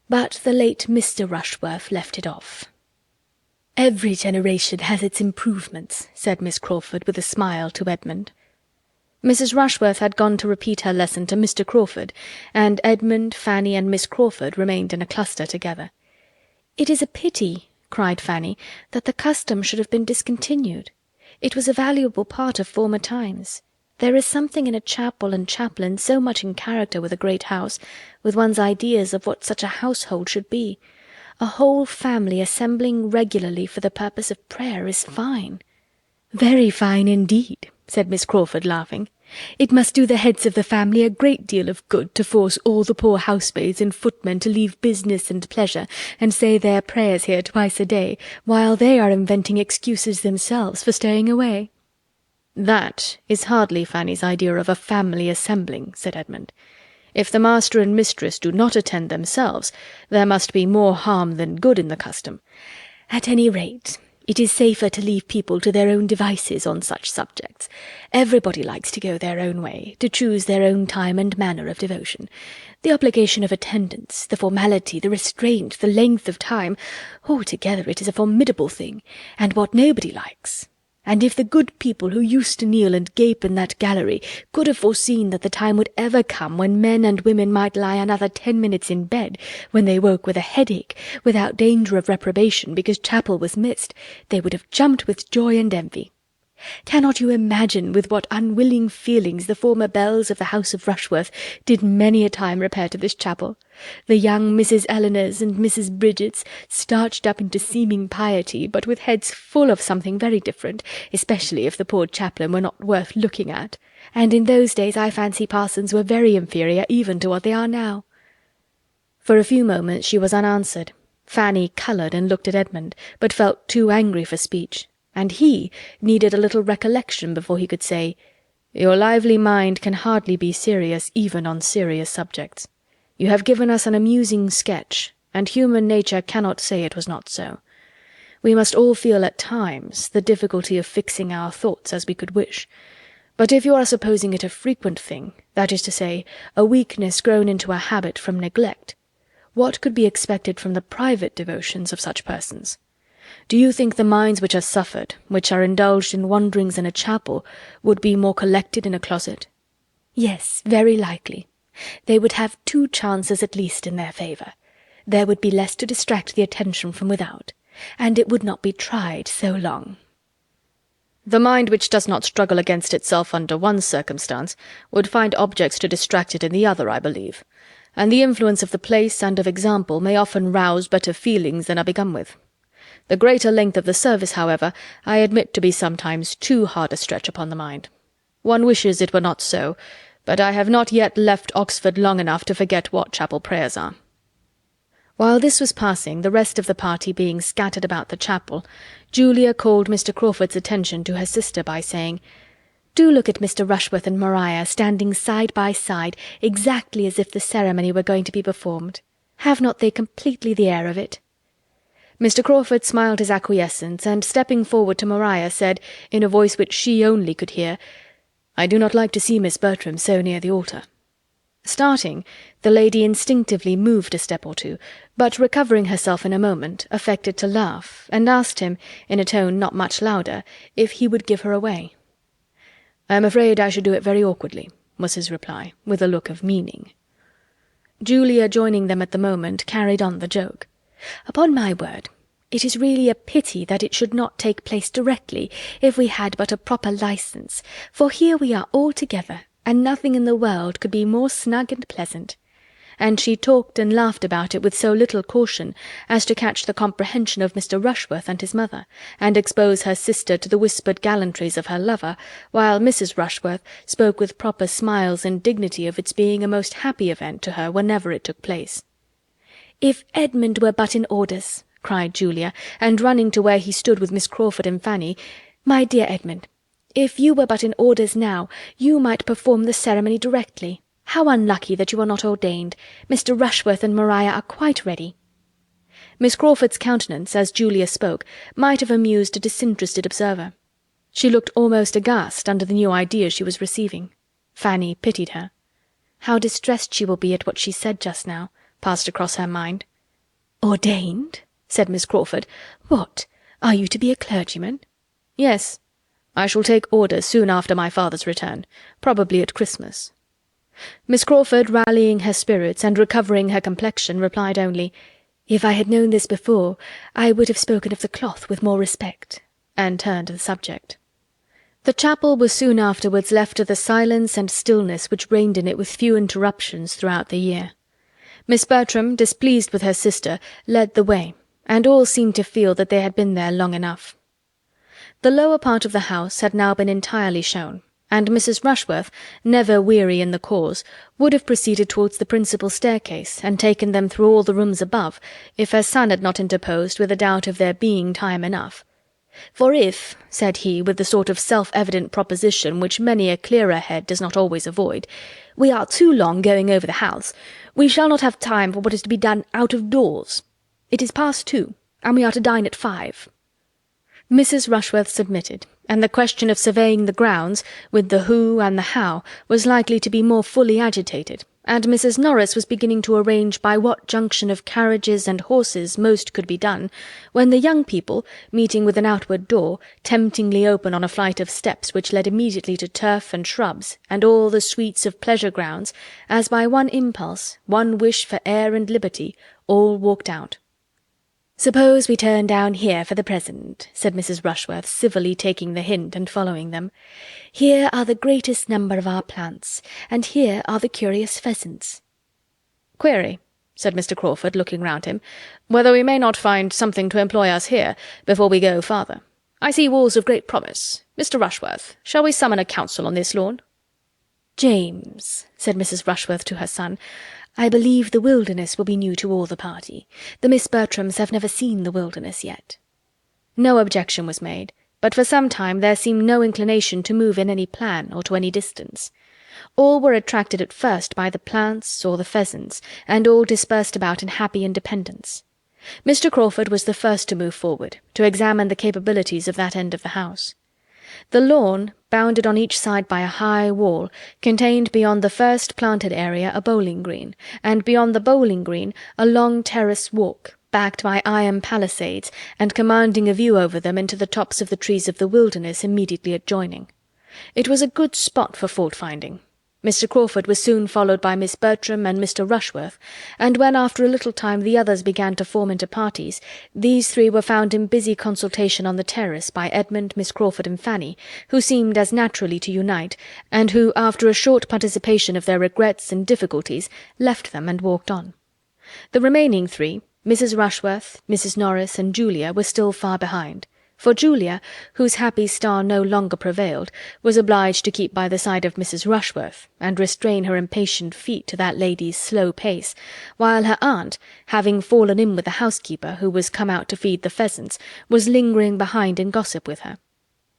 but the late Mr. Rushworth left it off. "Every generation has its improvements," said Miss Crawford with a smile to Edmund. Mrs. Rushworth had gone to repeat her lesson to Mr. Crawford, and Edmund, Fanny, and Miss Crawford remained in a cluster together. "It is a pity," cried Fanny, "that the custom should have been discontinued. It was a valuable part of former times. There is something in a chapel and chaplain so much in character with a great house, with one's ideas of what such a household should be. A whole family assembling regularly for the purpose of prayer is fine." "Very fine indeed," said Miss Crawford, laughing. "It must do the heads of the family a great deal of good to force all the poor housemaids and footmen to leave business and pleasure, and say their prayers here twice a day, while they are inventing excuses themselves for staying away." "That is hardly Fanny's idea of a family assembling," said Edmund. "If the master and mistress do not attend themselves, there must be more harm than good in the custom." "At any rate, it is safer to leave people to their own devices on such subjects. Everybody likes to go their own way, to choose their own time and manner of devotion. The obligation of attendance, the formality, the restraint, the length of time, altogether it is a formidable thing, and what nobody likes. And if the good people who used to kneel and gape in that gallery could have foreseen that the time would ever come when men and women might lie another 10 minutes in bed, when they woke with a headache, without danger of reprobation because chapel was missed, they would have jumped with joy and envy. Cannot you imagine with what unwilling feelings the former belles of the house of Rushworth did many a time repair to this chapel? The young Mrs. Elinors and Mrs. Bridgets, starched up into seeming piety, but with heads full of something very different, especially if the poor chaplain were not worth looking at. And in those days I fancy parsons were very inferior even to what they are now." For a few moments she was unanswered. Fanny coloured and looked at Edmund, but felt too angry for speech, and he needed a little recollection before he could say, "Your lively mind can hardly be serious even on serious subjects. You have given us an amusing sketch, and human nature cannot say it was not so. We must all feel at times the difficulty of fixing our thoughts as we could wish. But if you are supposing it a frequent thing, that is to say, a weakness grown into a habit from neglect, what could be expected from the private devotions of such persons? Do you think the minds which are suffered, which are indulged in wanderings in a chapel, would be more collected in a closet?" "Yes, very likely. They would have 2 chances at least in their favour. There would be less to distract the attention from without, and it would not be tried so long." "The mind which does not struggle against itself under one circumstance would find objects to distract it in the other, I believe, and the influence of the place and of example may often rouse better feelings than are begun with. The greater length of the service, however, I admit to be sometimes too hard a stretch upon the mind. One wishes it were not so, but I have not yet left Oxford long enough to forget what chapel prayers are." While this was passing, the rest of the party being scattered about the chapel, Julia called Mr. Crawford's attention to her sister by saying, "Do look at Mr. Rushworth and Maria standing side by side, exactly as if the ceremony were going to be performed. Have not they completely the air of it?" Mr. Crawford smiled his acquiescence, and stepping forward to Maria, said, in a voice which she only could hear, "I do not like to see Miss Bertram so near the altar." Starting, the lady instinctively moved a step or two, but recovering herself in a moment, affected to laugh, and asked him, in a tone not much louder, if he would give her away. "I am afraid I should do it very awkwardly," was his reply, with a look of meaning. Julia, joining them at the moment, carried on the joke. "Upon my word, it is really a pity that it should not take place directly, if we had but a proper licence, for here we are all together, and nothing in the world could be more snug and pleasant." And she talked and laughed about it with so little caution as to catch the comprehension of Mr. Rushworth and his mother, and expose her sister to the whispered gallantries of her lover, while Mrs. Rushworth spoke with proper smiles and dignity of its being a most happy event to her whenever it took place. "If Edmund were but in orders," cried Julia, and running to where he stood with Miss Crawford and Fanny, "my dear Edmund, if you were but in orders now, you might perform the ceremony directly. How unlucky that you are not ordained! Mr. Rushworth and Maria are quite ready." Miss Crawford's countenance, as Julia spoke, might have amused a disinterested observer. She looked almost aghast under the new idea she was receiving. Fanny pitied her. How distressed she will be at what she said just now, passed across her mind. "Ordained?" said Miss Crawford. "What, are you to be a clergyman?" "Yes. I shall take orders soon after my father's return, probably at Christmas." Miss Crawford, rallying her spirits and recovering her complexion, replied only, "If I had known this before, I would have spoken of the cloth with more respect," and turned the subject. The chapel was soon afterwards left to the silence and stillness which reigned in it with few interruptions throughout the year. Miss Bertram, displeased with her sister, led the way, and all seemed to feel that they had been there long enough. The lower part of the house had now been entirely shown, and Mrs. Rushworth, never weary in the cause, would have proceeded towards the principal staircase and taken them through all the rooms above, if her son had not interposed with a doubt of there being time enough. "For if," said he, with the sort of self-evident proposition which many a clearer head does not always avoid, "we are too long going over the house, we shall not have time for what is to be done out of doors. It is past 2, and we are to dine at 5. Mrs. Rushworth submitted, and the question of surveying the grounds, with the who and the how, was likely to be more fully agitated, and Mrs. Norris was beginning to arrange by what junction of carriages and horses most could be done, when the young people, meeting with an outward door, temptingly open on a flight of steps which led immediately to turf and shrubs, and all the suites of pleasure grounds, as by one impulse, one wish for air and liberty, all walked out. "Suppose we turn down here for the present," said Mrs. Rushworth, civilly taking the hint and following them. "Here are the greatest number of our plants, and here are the curious pheasants." "Query," said Mr. Crawford, looking round him, "whether we may not find something to employ us here, before we go farther. I see walls of great promise. Mr. Rushworth, shall we summon a council on this lawn?" "James," said Mrs. Rushworth to her son, "I believe the wilderness will be new to all the party. The Miss Bertrams have never seen the wilderness yet." No objection was made, but for some time there seemed no inclination to move in any plan or to any distance. All were attracted at first by the plants or the pheasants, and all dispersed about in happy independence. Mr. Crawford was the first to move forward, to examine the capabilities of that end of the house. The lawn, bounded on each side by a high wall, contained beyond the first planted area a bowling green, and beyond the bowling green a long terrace walk, backed by iron palisades, and commanding a view over them into the tops of the trees of the wilderness immediately adjoining. It was a good spot for fault-finding. Mr. Crawford was soon followed by Miss Bertram and Mr. Rushworth, and when after a little time the others began to form into parties, these three were found in busy consultation on the terrace by Edmund, Miss Crawford, and Fanny, who seemed as naturally to unite, and who, after a short participation of their regrets and difficulties, left them and walked on. The remaining three, Mrs. Rushworth, Mrs. Norris, and Julia, were still far behind. For Julia, whose happy star no longer prevailed, was obliged to keep by the side of Mrs. Rushworth, and restrain her impatient feet to that lady's slow pace, while her aunt, having fallen in with the housekeeper, who was come out to feed the pheasants, was lingering behind in gossip with her.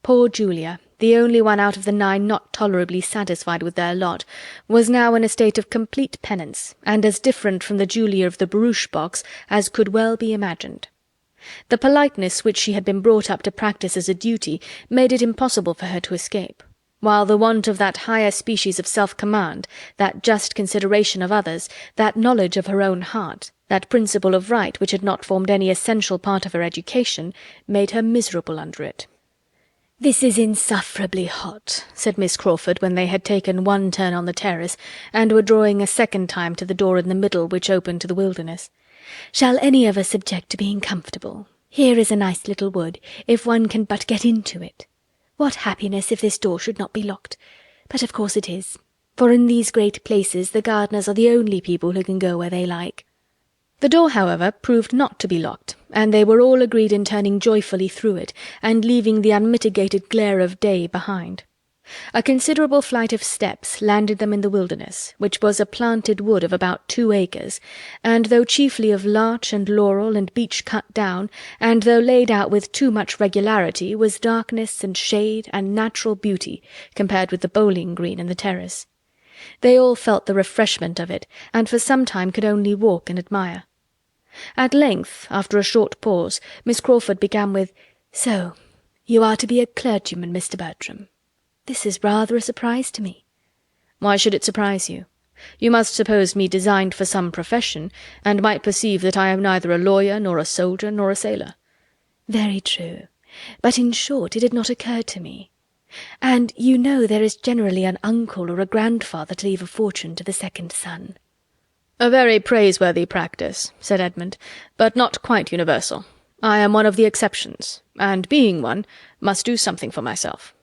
Poor Julia, the only one out of the 9 not tolerably satisfied with their lot, was now in a state of complete penance, and as different from the Julia of the barouche box as could well be imagined. The politeness which she had been brought up to practice as a duty made it impossible for her to escape, while the want of that higher species of self-command, that just consideration of others, that knowledge of her own heart, that principle of right which had not formed any essential part of her education, made her miserable under it. "This is insufferably hot," said Miss Crawford, when they had taken one turn on the terrace, and were drawing a second time to the door in the middle which opened to the wilderness. "Shall any of us object to being comfortable? Here is a nice little wood, if one can but get into it. What happiness if this door should not be locked! But of course it is, for in these great places the gardeners are the only people who can go where they like." The door, however, proved not to be locked, and they were all agreed in turning joyfully through it, and leaving the unmitigated glare of day behind. A considerable flight of steps landed them in the wilderness, which was a planted wood of about 2 acres, and though chiefly of larch and laurel and beech cut down, and though laid out with too much regularity, was darkness and shade and natural beauty compared with the bowling green and the terrace. They all felt the refreshment of it, and for some time could only walk and admire. At length, after a short pause, Miss Crawford began with, "So, you are to be a clergyman, Mr. Bertram. This is rather a surprise to me." "Why should it surprise you? You must suppose me designed for some profession, and might perceive that I am neither a lawyer, nor a soldier, nor a sailor." "Very true. But in short it had not occurred to me. And you know there is generally an uncle or a grandfather to leave a fortune to the second son." "A very praiseworthy practice," said Edmund, "but not quite universal. I am one of the exceptions, and being one, must do something for myself."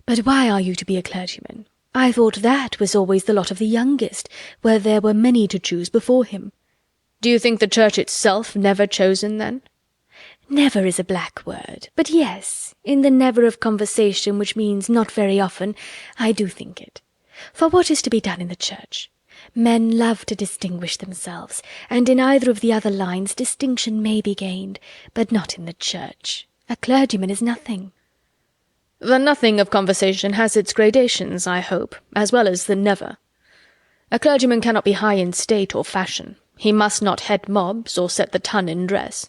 "But why are you to be a clergyman? I thought that was always the lot of the youngest, where there were many to choose before him." "Do you think the Church itself never chosen, then?" "Never is a black word, but yes, in the never of conversation, which means not very often, I do think it. For what is to be done in the Church? Men love to distinguish themselves, and in either of the other lines distinction may be gained, but not in the Church. A clergyman is nothing." "The nothing of conversation has its gradations, I hope, as well as the never. A clergyman cannot be high in state or fashion. He must not head mobs, or set the ton in dress.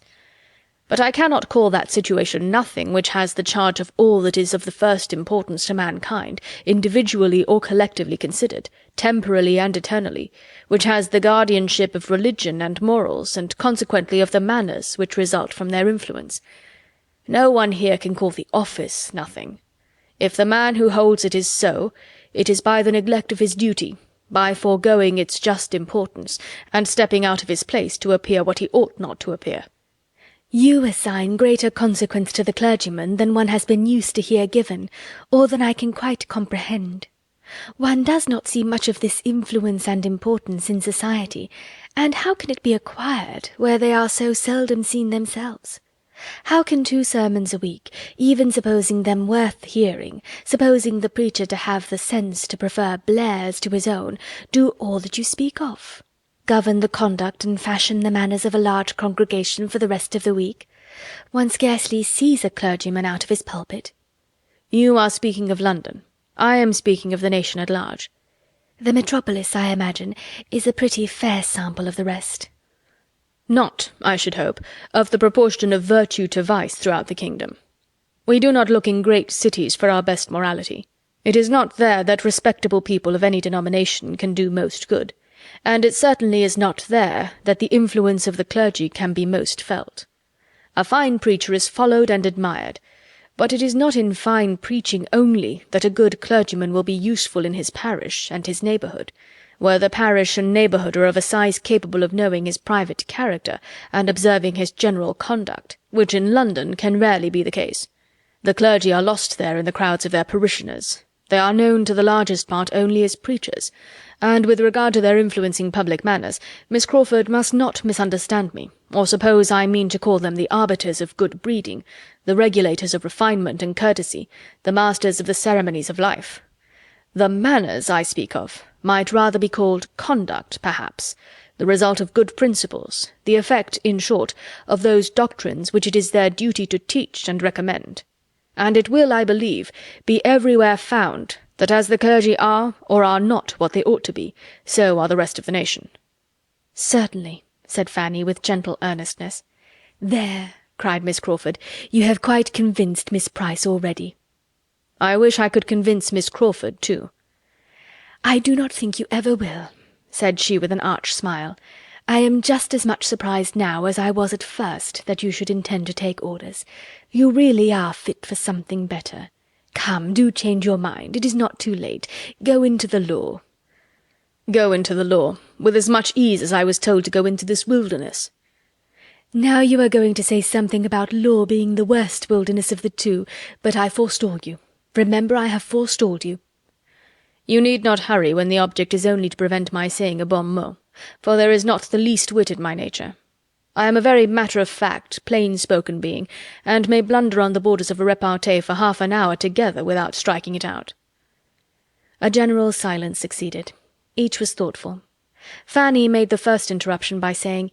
But I cannot call that situation nothing which has the charge of all that is of the first importance to mankind, individually or collectively considered, temporally and eternally, which has the guardianship of religion and morals, and consequently of the manners which result from their influence. No one here can call the office nothing. If the man who holds it is so, it is by the neglect of his duty, by foregoing its just importance, and stepping out of his place to appear what he ought not to appear." "You assign greater consequence to the clergyman than one has been used to hear given, or than I can quite comprehend. One does not see much of this influence and importance in society, and how can it be acquired where they are so seldom seen themselves? How can 2 sermons a week, even supposing them worth hearing, supposing the preacher to have the sense to prefer Blair's to his own, do all that you speak of? Govern the conduct and fashion the manners of a large congregation for the rest of the week? One scarcely sees a clergyman out of his pulpit." "You are speaking of London. I am speaking of the nation at large." "The metropolis, I imagine, is a pretty fair sample of the rest." "Not, I should hope, of the proportion of virtue to vice throughout the kingdom. We do not look in great cities for our best morality. It is not there that respectable people of any denomination can do most good, and it certainly is not there that the influence of the clergy can be most felt. A fine preacher is followed and admired, but it is not in fine preaching only that a good clergyman will be useful in his parish and his neighbourhood, where the parish and neighbourhood are of a size capable of knowing his private character and observing his general conduct, which in London can rarely be the case. The clergy are lost there in the crowds of their parishioners. They are known to the largest part only as preachers, and with regard to their influencing public manners, Miss Crawford must not misunderstand me, or suppose I mean to call them the arbiters of good breeding, the regulators of refinement and courtesy, the masters of the ceremonies of life. The manners I speak of might rather be called conduct, perhaps, the result of good principles, the effect, in short, of those doctrines which it is their duty to teach and recommend. And it will, I believe, be everywhere found that as the clergy are or are not what they ought to be, so are the rest of the nation." "Certainly," said Fanny, with gentle earnestness. "There," cried Miss Crawford, "you have quite convinced Miss Price already." "I wish I could convince Miss Crawford too." "I do not think you ever will," said she with an arch smile. "I am just as much surprised now as I was at first that you should intend to take orders. You really are fit for something better. Come, do change your mind. It is not too late. Go into the law." "Go into the law, with as much ease as I was told to go into this wilderness." "Now you are going to say something about law being the worst wilderness of the 2, but I forestall you. Remember, I have forestalled you." "You need not hurry when the object is only to prevent my saying a bon mot, for there is not the least wit in my nature. I am a very matter-of-fact, plain-spoken being, and may blunder on the borders of a repartee for half an hour together without striking it out. A general silence succeeded. Each was thoughtful. Fanny made the first interruption by saying,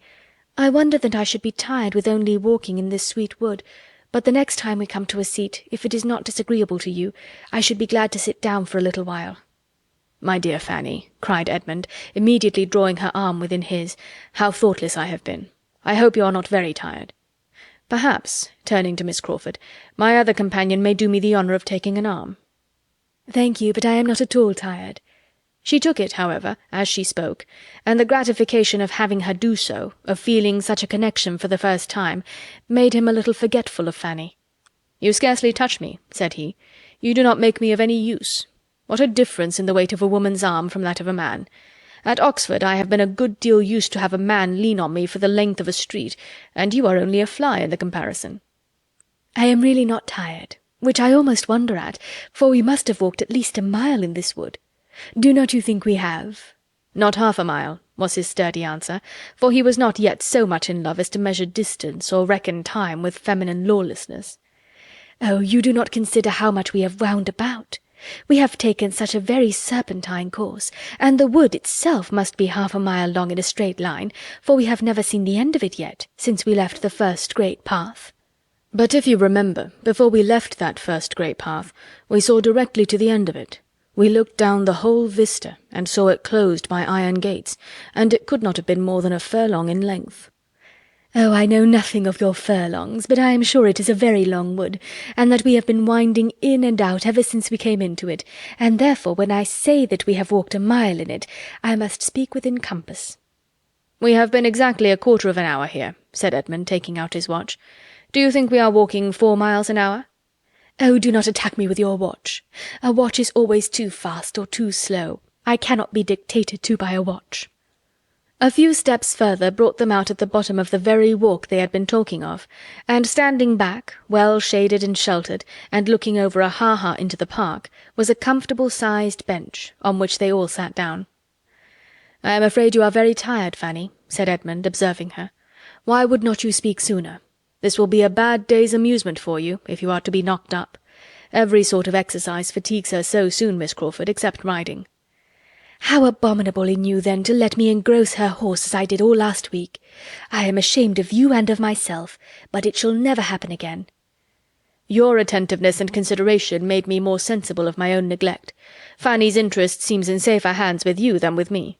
"I wonder that I should be tired with only walking in this sweet wood, but the next time we come to a seat, if it is not disagreeable to you, I should be glad to sit down for a little while." "My dear Fanny," cried Edmund, immediately drawing her arm within his, "how thoughtless I have been. I hope you are not very tired. Perhaps," turning to Miss Crawford, "my other companion may do me the honour of taking an arm." "Thank you, but I am not at all tired." She took it, however, as she spoke, and the gratification of having her do so, of feeling such a connection for the first time, made him a little forgetful of Fanny. "You scarcely touch me," said he. "You do not make me of any use. What a difference in the weight of a woman's arm from that of a man! At Oxford I have been a good deal used to have a man lean on me for the length of a street, and you are only a fly in the comparison." "I am really not tired, which I almost wonder at, for we must have walked at least a mile in this wood. Do not you think we have?" "Not half a mile," was his sturdy answer, for he was not yet so much in love as to measure distance or reckon time with feminine lawlessness. "Oh, you do not consider how much we have wound about. We have taken such a very serpentine course, and the wood itself must be half a mile long in a straight line, for we have never seen the end of it yet, since we left the first great path." "But if you remember, before we left that first great path, we saw directly to the end of it. We looked down the whole vista, and saw it closed by iron gates, and it could not have been more than a furlong in length." "Oh, I know nothing of your furlongs, but I am sure it is a very long wood, and that we have been winding in and out ever since we came into it, and therefore when I say that we have walked a mile in it, I must speak within compass." "We have been exactly a quarter of an hour here," said Edmund, taking out his watch. "Do you think we are walking 4 miles an hour?" "Oh, do not attack me with your watch. A watch is always too fast or too slow. I cannot be dictated to by a watch." A few steps further brought them out at the bottom of the very walk they had been talking of, and standing back, well shaded and sheltered, and looking over a ha-ha into the park, was a comfortable-sized bench, on which they all sat down. "I am afraid you are very tired, Fanny," said Edmund, observing her. "Why would not you speak sooner? This will be a bad day's amusement for you, if you are to be knocked up. Every sort of exercise fatigues her so soon, Miss Crawford, except riding." "How abominable in you, then, to let me engross her horse as I did all last week. I am ashamed of you and of myself, but it shall never happen again." "Your attentiveness and consideration made me more sensible of my own neglect. Fanny's interest seems in safer hands with you than with me."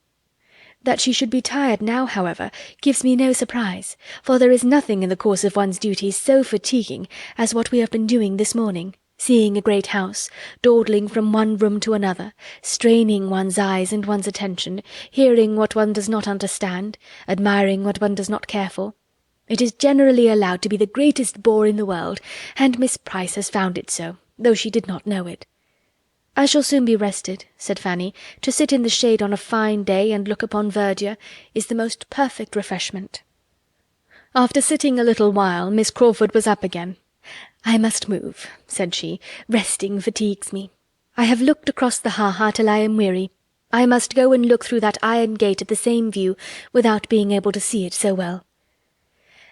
"That she should be tired now, however, gives me no surprise, for there is nothing in the course of one's duties so fatiguing as what we have been doing this morning, seeing a great house, dawdling from one room to another, straining one's eyes and one's attention, hearing what one does not understand, admiring what one does not care for. It is generally allowed to be the greatest bore in the world, and Miss Price has found it so, though she did not know it." "I shall soon be rested," said Fanny. "To sit in the shade on a fine day and look upon verdure is the most perfect refreshment." After sitting a little while, Miss Crawford was up again. "I must move," said she. "Resting fatigues me. I have looked across the ha-ha till I am weary. I must go and look through that iron gate at the same view, without being able to see it so well."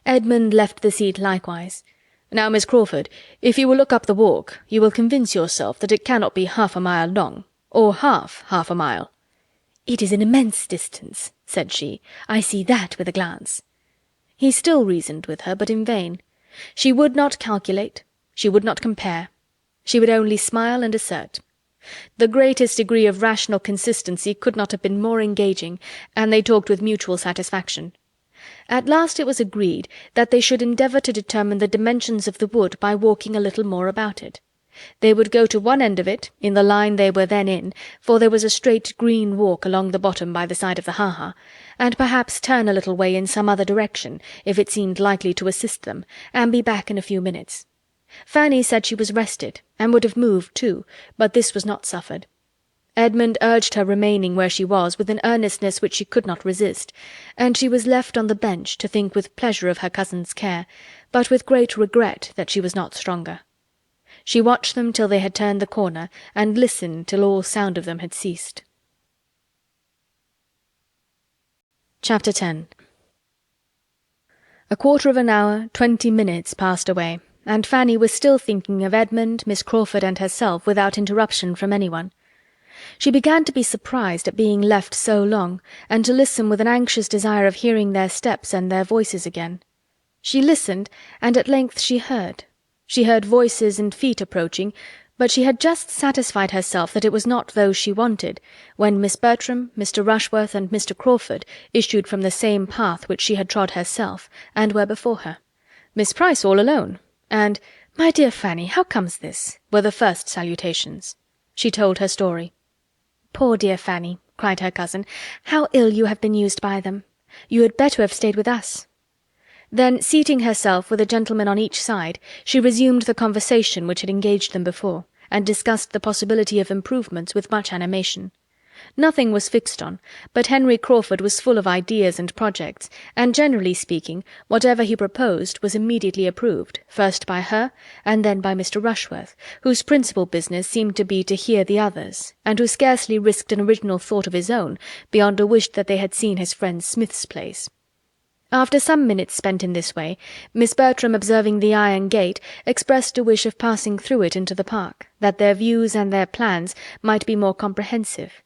Edmund left the seat likewise. "Now, Miss Crawford, if you will look up the walk, you will convince yourself that it cannot be half a mile long, or half a mile." "It is an immense distance," said she. "I see that with a glance." He still reasoned with her, but in vain. She would not calculate, she would not compare. She would only smile and assert. The greatest degree of rational consistency could not have been more engaging, and they talked with mutual satisfaction. At last it was agreed that they should endeavour to determine the dimensions of the wood by walking a little more about it. They would go to one end of it, in the line they were then in, for there was a straight green walk along the bottom by the side of the ha-ha, and perhaps turn a little way in some other direction, if it seemed likely to assist them, and be back in a few minutes. Fanny said she was rested, and would have moved too, but this was not suffered. Edmund urged her remaining where she was with an earnestness which she could not resist, and she was left on the bench to think with pleasure of her cousin's care, but with great regret that she was not stronger. She watched them till they had turned the corner, and listened till all sound of them had ceased. Chapter 10. A quarter of an hour, 20 minutes passed away, and Fanny was still thinking of Edmund, Miss Crawford, and herself without interruption from anyone. She began to be surprised at being left so long, and to listen with an anxious desire of hearing their steps and their voices again. She listened, and at length she heard. She heard voices and feet approaching, but she had just satisfied herself that it was not those she wanted, when Miss Bertram, Mr. Rushworth, and Mr. Crawford issued from the same path which she had trod herself, and were before her. Miss Price all alone, and "My dear Fanny, how comes this?" were the first salutations. She told her story. "Poor dear Fanny," cried her cousin, "how ill you have been used by them! You had better have stayed with us." Then, seating herself with a gentleman on each side, she resumed the conversation which had engaged them before, and discussed the possibility of improvements with much animation. Nothing was fixed on, but Henry Crawford was full of ideas and projects, and generally speaking, whatever he proposed was immediately approved, first by her, and then by Mr. Rushworth, whose principal business seemed to be to hear the others, and who scarcely risked an original thought of his own, beyond a wish that they had seen his friend Smith's place. After some minutes spent in this way, Miss Bertram, observing the iron gate, expressed a wish of passing through it into the park, that their views and their plans might be more comprehensive.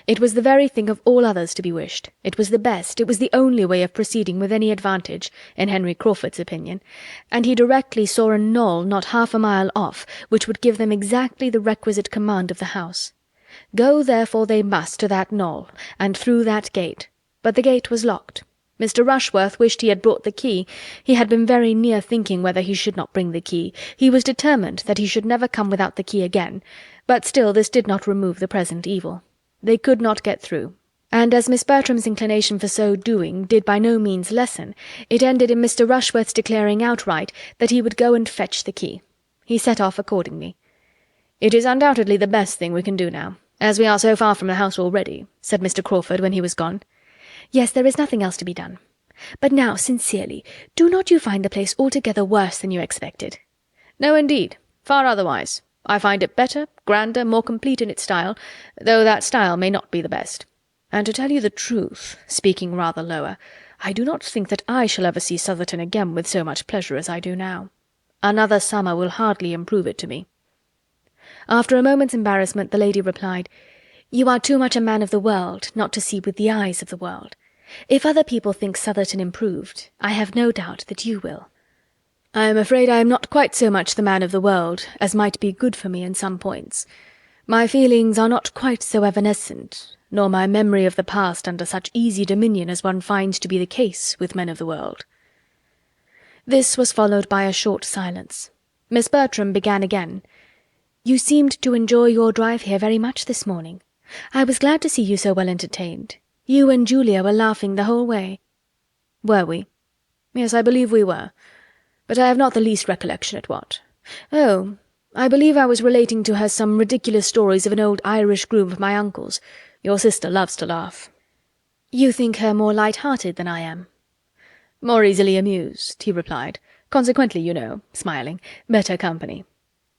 It was the very thing of all others to be wished. It was the best, it was the only way of proceeding with any advantage, in Henry Crawford's opinion, and he directly saw a knoll not half a mile off, which would give them exactly the requisite command of the house. Go therefore they must to that knoll, and through that gate, but the gate was locked. Mr. Rushworth wished he had brought the key. He had been very near thinking whether he should not bring the key. He was determined that he should never come without the key again, but still this did not remove the present evil. They could not get through, and as Miss Bertram's inclination for so doing did by no means lessen, it ended in Mr. Rushworth's declaring outright that he would go and fetch the key. He set off accordingly. "It is undoubtedly the best thing we can do now, as we are so far from the house already," said Mr. Crawford when he was gone. "Yes, there is nothing else to be done. But now, sincerely, do not you find the place altogether worse than you expected?" "No, indeed, far otherwise. I find it better, grander, more complete in its style, though that style may not be the best. And to tell you the truth," speaking rather lower, "I do not think that I shall ever see Southerton again with so much pleasure as I do now. Another summer will hardly improve it to me." After a moment's embarrassment, the lady replied, "You are too much a man of the world not to see with the eyes of the world. If other people think Southerton improved, I have no doubt that you will." "I am afraid I am not quite so much the man of the world as might be good for me in some points. My feelings are not quite so evanescent, nor my memory of the past under such easy dominion as one finds to be the case with men of the world." This was followed by a short silence. Miss Bertram began again. "You seemed to enjoy your drive here very much this morning. I was glad to see you so well entertained. You and Julia were laughing the whole way." "Were we? Yes, I believe we were. But I have not the least recollection at what. Oh, I believe I was relating to her some ridiculous stories of an old Irish groom of my uncle's. Your sister loves to laugh." "You think her more light-hearted than I am?" "More easily amused," he replied. "Consequently, you know," smiling, "better company.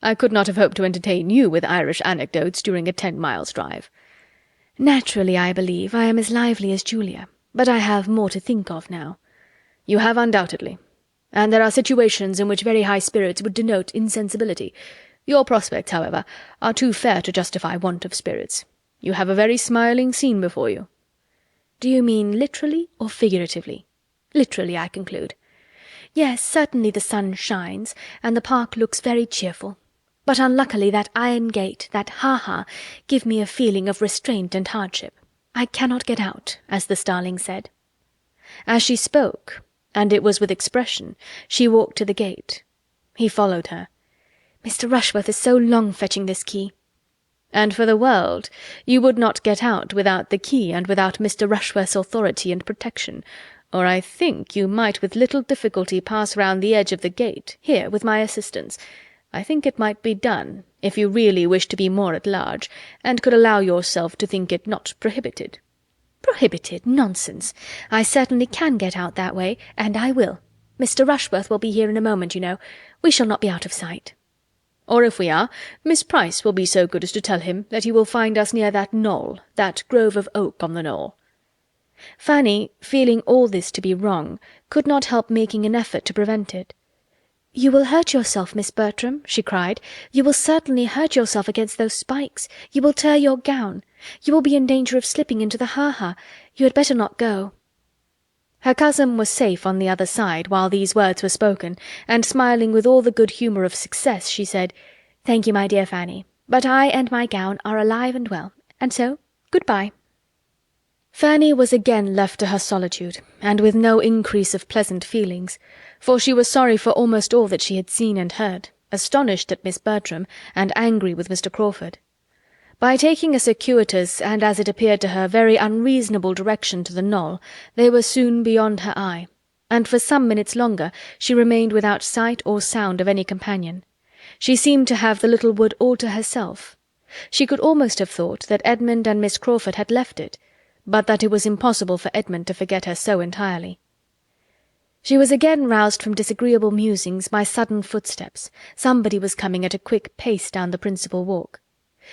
I could not have hoped to entertain you with Irish anecdotes during a 10 miles drive." "Naturally, I believe, I am as lively as Julia, but I have more to think of now." "You have undoubtedly. And there are situations in which very high spirits would denote insensibility. Your prospects, however, are too fair to justify want of spirits. You have a very smiling scene before you." "Do you mean literally or figuratively?" "Literally, I conclude." "Yes, certainly the sun shines, and the park looks very cheerful. But unluckily that iron gate, that ha-ha, give me a feeling of restraint and hardship. I cannot get out, as the starling said." As she spoke, and it was with expression, she walked to the gate. He followed her. "Mr. Rushworth is so long fetching this key." "And for the world, you would not get out without the key and without Mr. Rushworth's authority and protection, or I think you might with little difficulty pass round the edge of the gate, here, with my assistance. I think it might be done, if you really wish to be more at large, and could allow yourself to think it not prohibited." "Prohibited? Nonsense! I certainly can get out that way, and I will. Mr. Rushworth will be here in a moment, you know. We shall not be out of sight." "Or if we are, Miss Price will be so good as to tell him that he will find us near that knoll, that grove of oak on the knoll." Fanny, feeling all this to be wrong, could not help making an effort to prevent it. "You will hurt yourself, Miss Bertram," she cried. "You will certainly hurt yourself against those spikes. You will tear your gown. You will be in danger of slipping into the ha-ha. You had better not go." Her cousin was safe on the other side while these words were spoken, and smiling with all the good humour of success, she said, "Thank you, my dear Fanny, but I and my gown are alive and well, and so good-bye." Fanny was again left to her solitude, and with no increase of pleasant feelings, for she was sorry for almost all that she had seen and heard, astonished at Miss Bertram, and angry with Mr. Crawford. By taking a circuitous, and as it appeared to her, very unreasonable direction to the knoll, they were soon beyond her eye, and for some minutes longer she remained without sight or sound of any companion. She seemed to have the little wood all to herself. She could almost have thought that Edmund and Miss Crawford had left it, but that it was impossible for Edmund to forget her so entirely. She was again roused from disagreeable musings by sudden footsteps. Somebody was coming at a quick pace down the principal walk.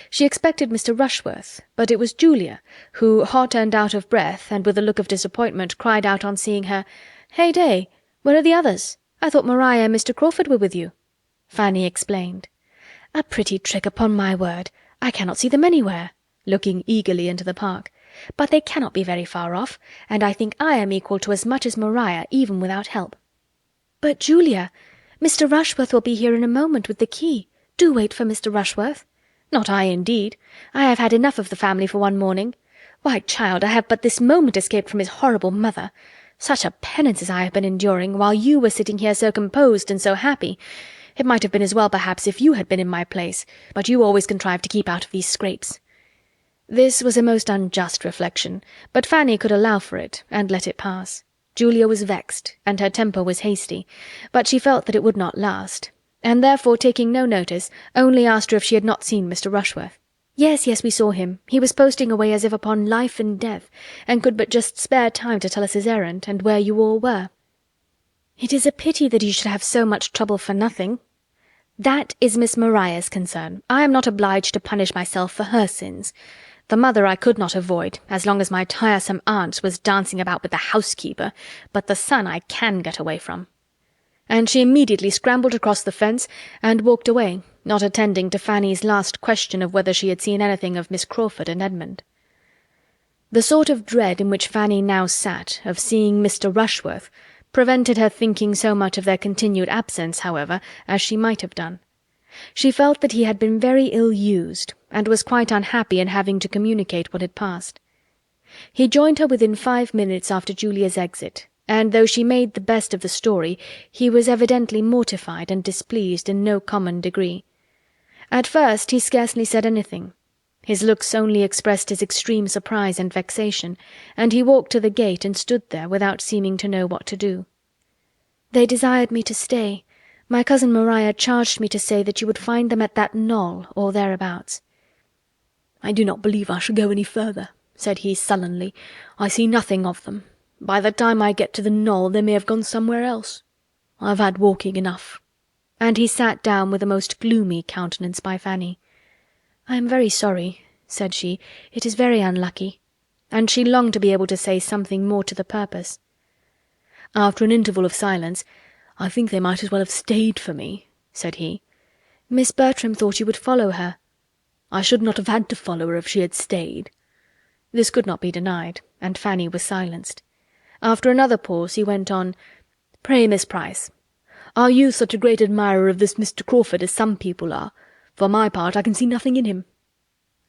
She expected Mr. Rushworth, but it was Julia, who, hot and out of breath, and with a look of disappointment, cried out on seeing her, "Hey day! Where are the others? I thought Maria and Mr. Crawford were with you." Fanny explained. "A pretty trick, upon my word! I cannot see them anywhere," looking eagerly into the park. "But they cannot be very far off, and I think I am equal to as much as Maria, even without help." "But, Julia, Mr. Rushworth will be here in a moment with the key. Do wait for Mr. Rushworth." "Not I, indeed. I have had enough of the family for one morning. Why, child, I have but this moment escaped from his horrible mother. Such a penance as I have been enduring, while you were sitting here so composed and so happy. It might have been as well, perhaps, if you had been in my place, but you always contrive to keep out of these scrapes." This was a most unjust reflection, but Fanny could allow for it, and let it pass. Julia was vexed, and her temper was hasty, but she felt that it would not last, and therefore, taking no notice, only asked her if she had not seen Mr. Rushworth. "Yes, yes, we saw him. He was posting away as if upon life and death, and could but just spare time to tell us his errand, and where you all were." "It is a pity that he should have so much trouble for nothing." "That is Miss Maria's concern. I am not obliged to punish myself for her sins. The mother I could not avoid, as long as my tiresome aunt was dancing about with the housekeeper, but the son I can get away from." And she immediately scrambled across the fence and walked away, not attending to Fanny's last question of whether she had seen anything of Miss Crawford and Edmund. The sort of dread in which Fanny now sat of seeing Mr. Rushworth prevented her thinking so much of their continued absence, however, as she might have done. She felt that he had been very ill-used, and was quite unhappy in having to communicate what had passed. He joined her within 5 minutes after Julia's exit, and though she made the best of the story, he was evidently mortified and displeased in no common degree. At first he scarcely said anything. His looks only expressed his extreme surprise and vexation, and he walked to the gate and stood there without seeming to know what to do. "They desired me to stay. My cousin Maria charged me to say that you would find them at that knoll, or thereabouts." "I do not believe I shall go any further," said he sullenly. "I see nothing of them. By the time I get to the knoll they may have gone somewhere else. I have had walking enough." And he sat down with a most gloomy countenance by Fanny. "I am very sorry," said she. "It is very unlucky." And she longed to be able to say something more to the purpose. After an interval of silence, "I think they might as well have stayed for me," said he. "Miss Bertram thought you would follow her." "I should not have had to follow her if she had stayed." This could not be denied, and Fanny was silenced. After another pause he went on, "Pray, Miss Price, are you such a great admirer of this Mr. Crawford as some people are? For my part, I can see nothing in him."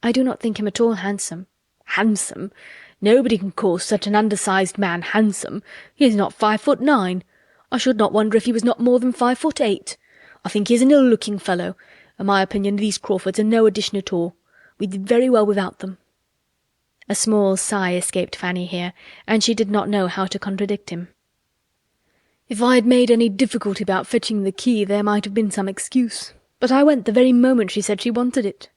"I do not think him at all handsome." "Handsome? Nobody can call such an undersized man handsome. He is not 5'9". I should not wonder if he was not more than 5'8". I think he is an ill-looking fellow. In my opinion, these Crawfords are no addition at all. We did very well without them." A small sigh escaped Fanny here, and she did not know how to contradict him. "If I had made any difficulty about fetching the key, there might have been some excuse, but I went the very moment she said she wanted it."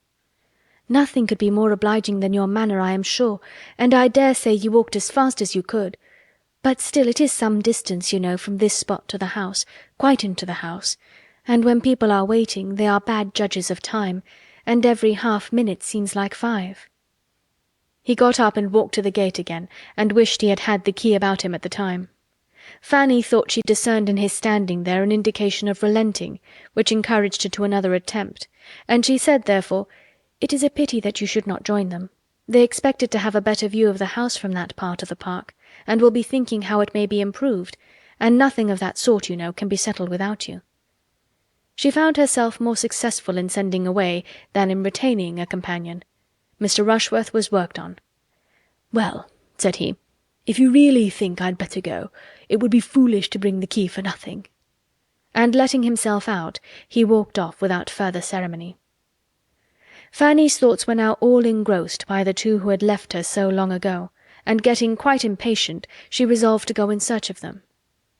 "Nothing could be more obliging than your manner, I am sure, and I dare say you walked as fast as you could. But still it is some distance, you know, from this spot to the house, quite into the house, and when people are waiting, they are bad judges of time, and every half-minute seems like 5. He got up and walked to the gate again, and wished he had had the key about him at the time. Fanny thought she discerned in his standing there an indication of relenting, which encouraged her to another attempt, and she said therefore, "It is a pity that you should not join them. They expected to have a better view of the house from that part of the park, and will be thinking how it may be improved, and nothing of that sort, you know, can be settled without you." She found herself more successful in sending away than in retaining a companion. Mr. Rushworth was worked on. "Well," said he, "if you really think I'd better go, it would be foolish to bring the key for nothing." And letting himself out, he walked off without further ceremony. Fanny's thoughts were now all engrossed by the two who had left her so long ago, and getting quite impatient, she resolved to go in search of them.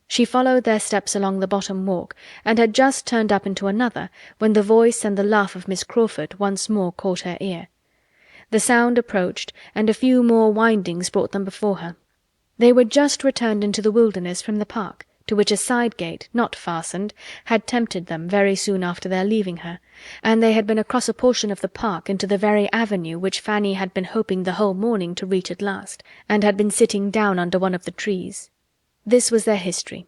She followed their steps along the bottom walk, and had just turned up into another, when the voice and the laugh of Miss Crawford once more caught her ear. The sound approached, and a few more windings brought them before her. They were just returned into the wilderness from the park, to which a side gate, not fastened, had tempted them very soon after their leaving her, and they had been across a portion of the park into the very avenue which Fanny had been hoping the whole morning to reach at last, and had been sitting down under one of the trees. This was their history.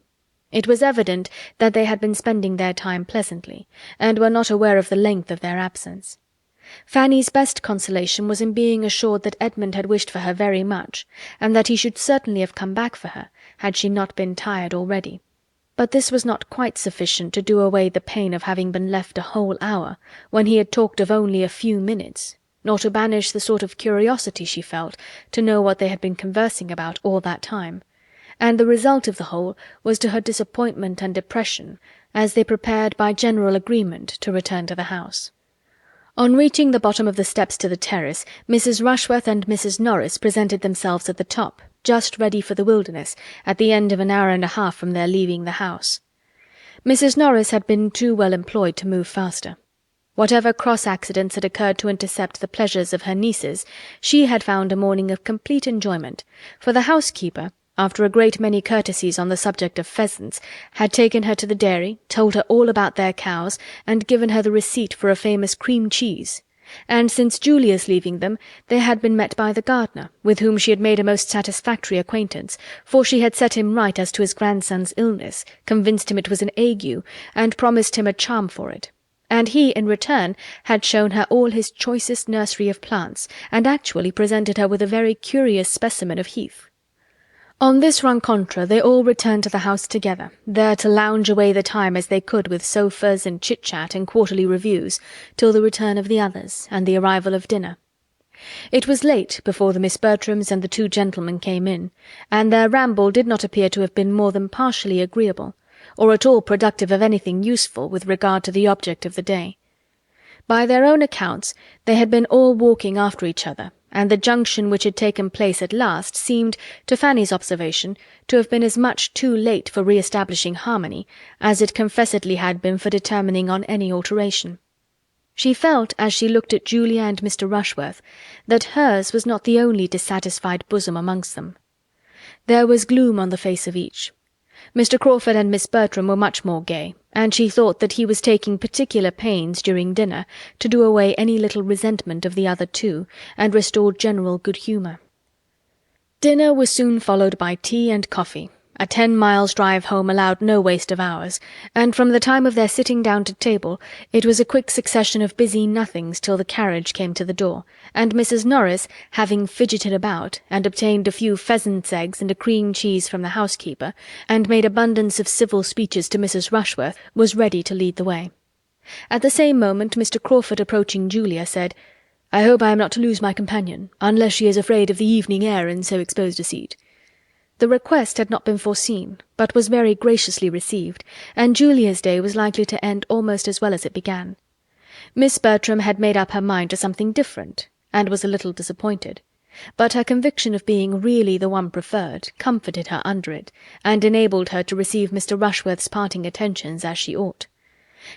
It was evident that they had been spending their time pleasantly, and were not aware of the length of their absence. Fanny's best consolation was in being assured that Edmund had wished for her very much, and that he should certainly have come back for her, had she not been tired already. But this was not quite sufficient to do away the pain of having been left a whole hour, when he had talked of only a few minutes, nor to banish the sort of curiosity she felt to know what they had been conversing about all that time. And the result of the whole was to her disappointment and depression, as they prepared by general agreement to return to the house. On reaching the bottom of the steps to the terrace, Mrs. Rushworth and Mrs. Norris presented themselves at the top, just ready for the wilderness, at the end of an hour and a half from their leaving the house. Mrs. Norris had been too well employed to move faster. Whatever cross accidents had occurred to intercept the pleasures of her nieces, she had found a morning of complete enjoyment, for the housekeeper, after a great many courtesies on the subject of pheasants, had taken her to the dairy, told her all about their cows, and given her the receipt for a famous cream cheese. And since Julia's leaving them, they had been met by the gardener, with whom she had made a most satisfactory acquaintance, for she had set him right as to his grandson's illness, convinced him it was an ague, and promised him a charm for it. And he, in return, had shown her all his choicest nursery of plants, and actually presented her with a very curious specimen of heath. On this rencontre they all returned to the house together, there to lounge away the time as they could with sofas and chit-chat and quarterly reviews, till the return of the others, and the arrival of dinner. It was late before the Miss Bertrams and the two gentlemen came in, and their ramble did not appear to have been more than partially agreeable, or at all productive of anything useful with regard to the object of the day. By their own accounts, they had been all walking after each other, and the junction which had taken place at last seemed, to Fanny's observation, to have been as much too late for re-establishing harmony as it confessedly had been for determining on any alteration. She felt, as she looked at Julia and Mr. Rushworth, that hers was not the only dissatisfied bosom amongst them. There was gloom on the face of each. Mr. Crawford and Miss Bertram were much more gay, and she thought that he was taking particular pains during dinner to do away any little resentment of the other two, and restore general good humour. Dinner was soon followed by tea and coffee. A 10 miles drive home allowed no waste of hours, and from the time of their sitting down to table it was a quick succession of busy nothings till the carriage came to the door, and Mrs. Norris, having fidgeted about, and obtained a few pheasants' eggs and a cream cheese from the housekeeper, and made abundance of civil speeches to Mrs. Rushworth, was ready to lead the way. At the same moment Mr. Crawford, approaching Julia, said, "I hope I am not to lose my companion, unless she is afraid of the evening air in so exposed a seat." The request had not been foreseen, but was very graciously received, and Julia's day was likely to end almost as well as it began. Miss Bertram had made up her mind to something different, and was a little disappointed, but her conviction of being really the one preferred comforted her under it, and enabled her to receive Mr. Rushworth's parting attentions as she ought.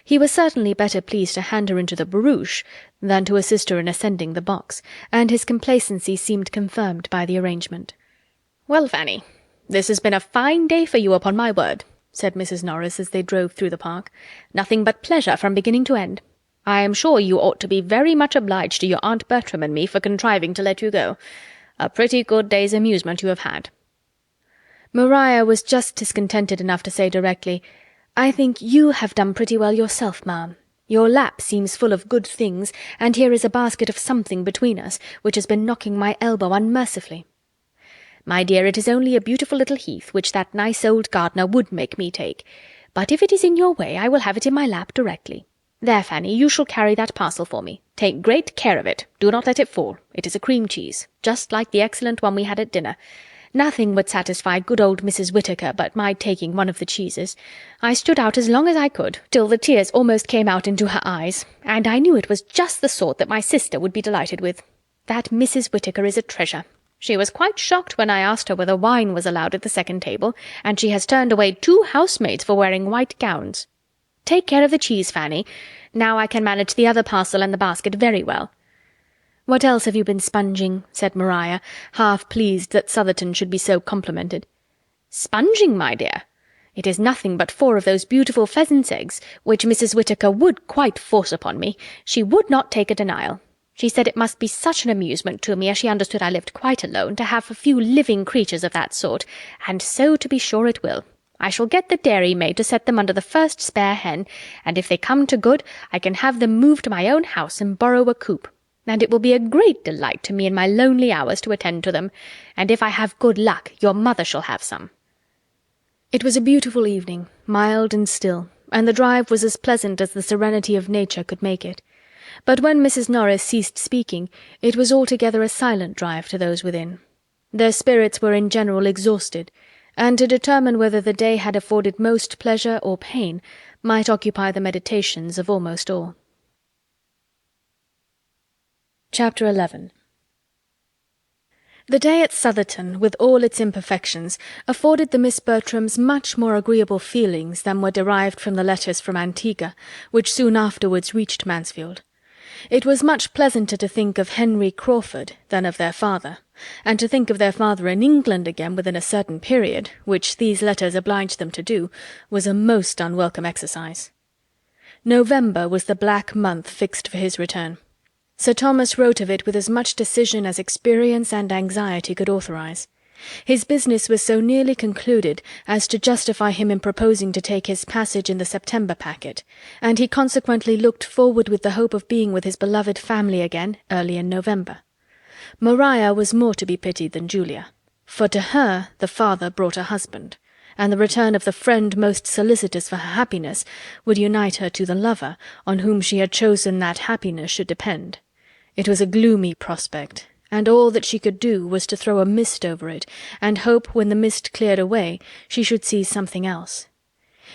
He was certainly better pleased to hand her into the barouche than to assist her in ascending the box, and his complacency seemed confirmed by the arrangement. "Well, Fanny, this has been a fine day for you, upon my word," said Mrs. Norris as they drove through the park. "Nothing but pleasure from beginning to end. I am sure you ought to be very much obliged to your Aunt Bertram and me for contriving to let you go. A pretty good day's amusement you have had." Maria was just discontented enough to say directly, "I think you have done pretty well yourself, ma'am. Your lap seems full of good things, and here is a basket of something between us, which has been knocking my elbow unmercifully." "My dear, it is only a beautiful little heath, which that nice old gardener would make me take. But if it is in your way, I will have it in my lap directly. There, Fanny, you shall carry that parcel for me. Take great care of it. Do not let it fall. It is a cream cheese, just like the excellent one we had at dinner. Nothing would satisfy good old Mrs. Whittaker but my taking one of the cheeses. I stood out as long as I could, till the tears almost came out into her eyes, and I knew it was just the sort that my sister would be delighted with. That Mrs. Whittaker is a treasure. She was quite shocked when I asked her whether wine was allowed at the second table, and she has turned away 2 housemaids for wearing white gowns. Take care of the cheese, Fanny. Now I can manage the other parcel and the basket very well." "What else have you been sponging?" said Maria, half pleased that Southerton should be so complimented. "Sponging, my dear? It is nothing but 4 of those beautiful pheasant's eggs, which Mrs. Whittaker would quite force upon me. She would not take a denial. She said it must be such an amusement to me, as she understood I lived quite alone, to have a few living creatures of that sort, and so to be sure it will. I shall get the dairymaid to set them under the first spare hen, and if they come to good, I can have them moved to my own house and borrow a coop. And it will be a great delight to me in my lonely hours to attend to them, and if I have good luck, your mother shall have some." It was a beautiful evening, mild and still, and the drive was as pleasant as the serenity of nature could make it. But when Mrs. Norris ceased speaking, it was altogether a silent drive to those within. Their spirits were in general exhausted, and to determine whether the day had afforded most pleasure or pain might occupy the meditations of almost all. Chapter 11. The day at Southerton, with all its imperfections, afforded the Miss Bertrams much more agreeable feelings than were derived from the letters from Antigua, which soon afterwards reached Mansfield. It was much pleasanter to think of Henry Crawford than of their father, and to think of their father in England again within a certain period, which these letters obliged them to do, was a most unwelcome exercise. November was the black month fixed for his return. Sir Thomas wrote of it with as much decision as experience and anxiety could authorize. His business was so nearly concluded as to justify him in proposing to take his passage in the September packet, and he consequently looked forward with the hope of being with his beloved family again early in November. Maria was more to be pitied than Julia, for to her the father brought a husband, and the return of the friend most solicitous for her happiness would unite her to the lover on whom she had chosen that happiness should depend. It was a gloomy prospect, and all that she could do was to throw a mist over it, and hope when the mist cleared away she should see something else.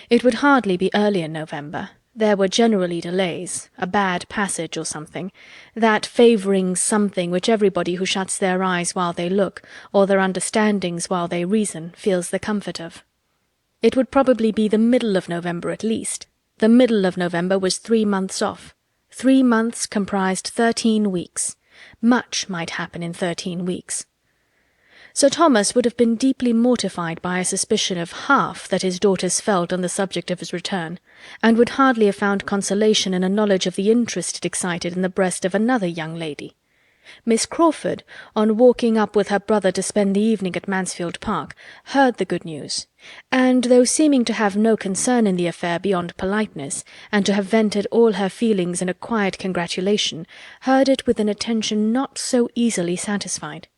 It would hardly be early in November. There were generally delays, a bad passage or something, that favouring something which everybody who shuts their eyes while they look, or their understandings while they reason, feels the comfort of. It would probably be the middle of November at least. The middle of November was 3 months off. 3 months comprised 13 weeks. Much might happen in 13 weeks. Sir Thomas would have been deeply mortified by a suspicion of half that his daughters felt on the subject of his return, and would hardly have found consolation in a knowledge of the interest it excited in the breast of another young lady. Miss Crawford, on walking up with her brother to spend the evening at Mansfield Park, heard the good news, and, though seeming to have no concern in the affair beyond politeness, and to have vented all her feelings in a quiet congratulation, heard it with an attention not so easily satisfied.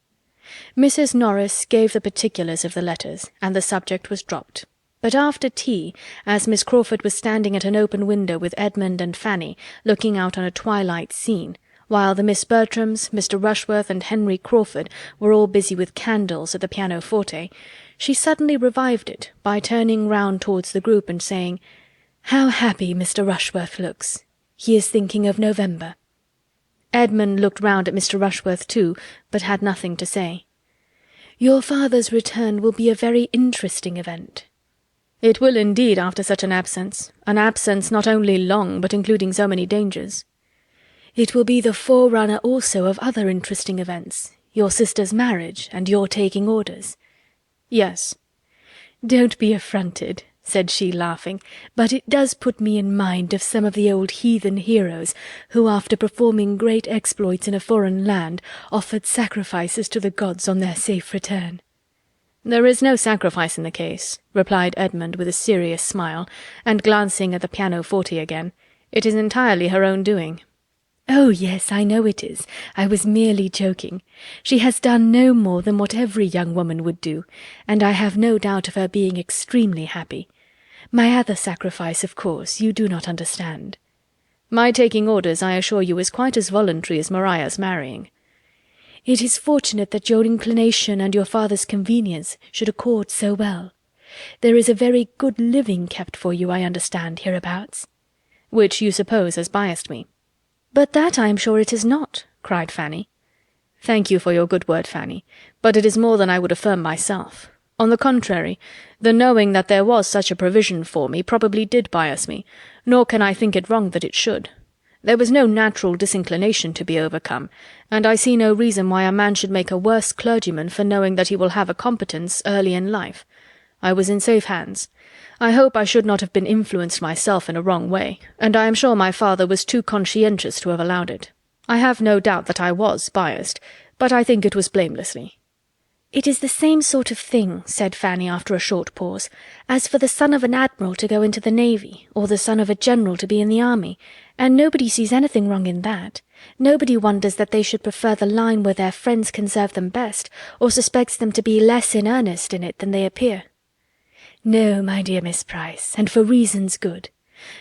Mrs. Norris gave the particulars of the letters, and the subject was dropped. But after tea, as Miss Crawford was standing at an open window with Edmund and Fanny, looking out on a twilight scene, while the Miss Bertrams, Mr. Rushworth, and Henry Crawford were all busy with candles at the pianoforte, she suddenly revived it by turning round towards the group and saying, "How happy Mr. Rushworth looks! He is thinking of November." Edmund looked round at Mr. Rushworth too, but had nothing to say. "Your father's return will be a very interesting event." "It will indeed after such an absence not only long, but including so many dangers." "It will be the forerunner also of other interesting events, your sister's marriage, and your taking orders." "Yes." "Don't be affronted," said she, laughing, "but it does put me in mind of some of the old heathen heroes, who after performing great exploits in a foreign land, offered sacrifices to the gods on their safe return." "There is no sacrifice in the case," replied Edmund with a serious smile, and glancing at the pianoforte again. "It is entirely her own doing." "Oh, yes, I know it is. I was merely joking. She has done no more than what every young woman would do, and I have no doubt of her being extremely happy. My other sacrifice, of course, you do not understand." "My taking orders, I assure you, is quite as voluntary as Maria's marrying." "It is fortunate that your inclination and your father's convenience should accord so well. There is a very good living kept for you, I understand, hereabouts." "Which you suppose has biassed me." "But that I am sure it is not," cried Fanny. "Thank you for your good word, Fanny, but it is more than I would affirm myself. On the contrary, the knowing that there was such a provision for me probably did bias me, nor can I think it wrong that it should. There was no natural disinclination to be overcome, and I see no reason why a man should make a worse clergyman for knowing that he will have a competence early in life. I was in safe hands. I hope I should not have been influenced myself in a wrong way, and I am sure my father was too conscientious to have allowed it. I have no doubt that I was biassed, but I think it was blamelessly." "It is the same sort of thing," said Fanny after a short pause, "as for the son of an admiral to go into the navy, or the son of a general to be in the army, and nobody sees anything wrong in that. Nobody wonders that they should prefer the line where their friends can serve them best, or suspects them to be less in earnest in it than they appear." "No, my dear Miss Price, and for reasons good.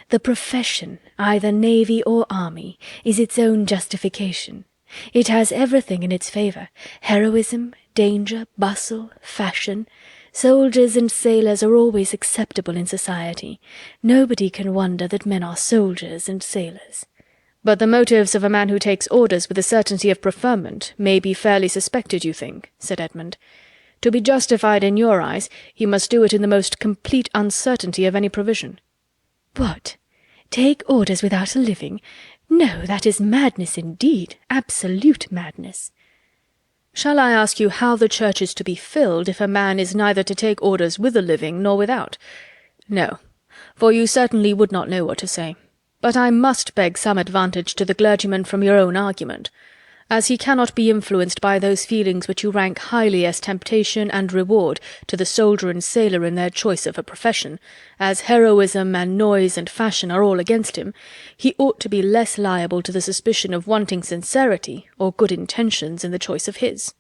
The profession, either navy or army, is its own justification. It has everything in its favour: heroism, danger, bustle, fashion. Soldiers and sailors are always acceptable in society. Nobody can wonder that men are soldiers and sailors." "But the motives of a man who takes orders with the certainty of preferment may be fairly suspected, you think?" said Edmund. "To be justified in your eyes, he must do it in the most complete uncertainty of any provision." "What? Take orders without a living? No, that is madness indeed, absolute madness." "Shall I ask you how the church is to be filled if a man is neither to take orders with a living nor without? No, for you certainly would not know what to say. But I must beg some advantage to the clergyman from your own argument. As he cannot be influenced by those feelings which you rank highly as temptation and reward to the soldier and sailor in their choice of a profession, as heroism and noise and fashion are all against him, he ought to be less liable to the suspicion of wanting sincerity or good intentions in the choice of his."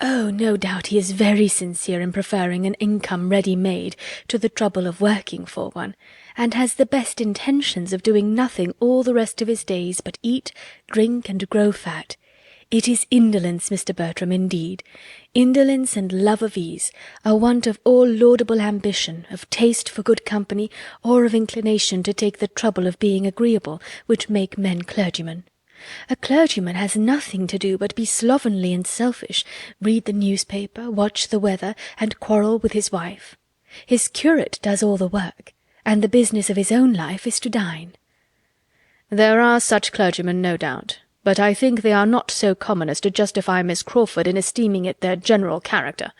"Oh, no doubt he is very sincere in preferring an income ready-made to the trouble of working for one, and has the best intentions of doing nothing all the rest of his days but eat, drink, and grow fat. It is indolence, Mr. Bertram, indeed. Indolence and love of ease, a want of all laudable ambition, of taste for good company, or of inclination to take the trouble of being agreeable, which make men clergymen. A clergyman has nothing to do but be slovenly and selfish, read the newspaper, watch the weather, and quarrel with his wife. His curate does all the work, and the business of his own life is to dine." "There are such clergymen, no doubt, but I think they are not so common as to justify Miss Crawford in esteeming it their general character.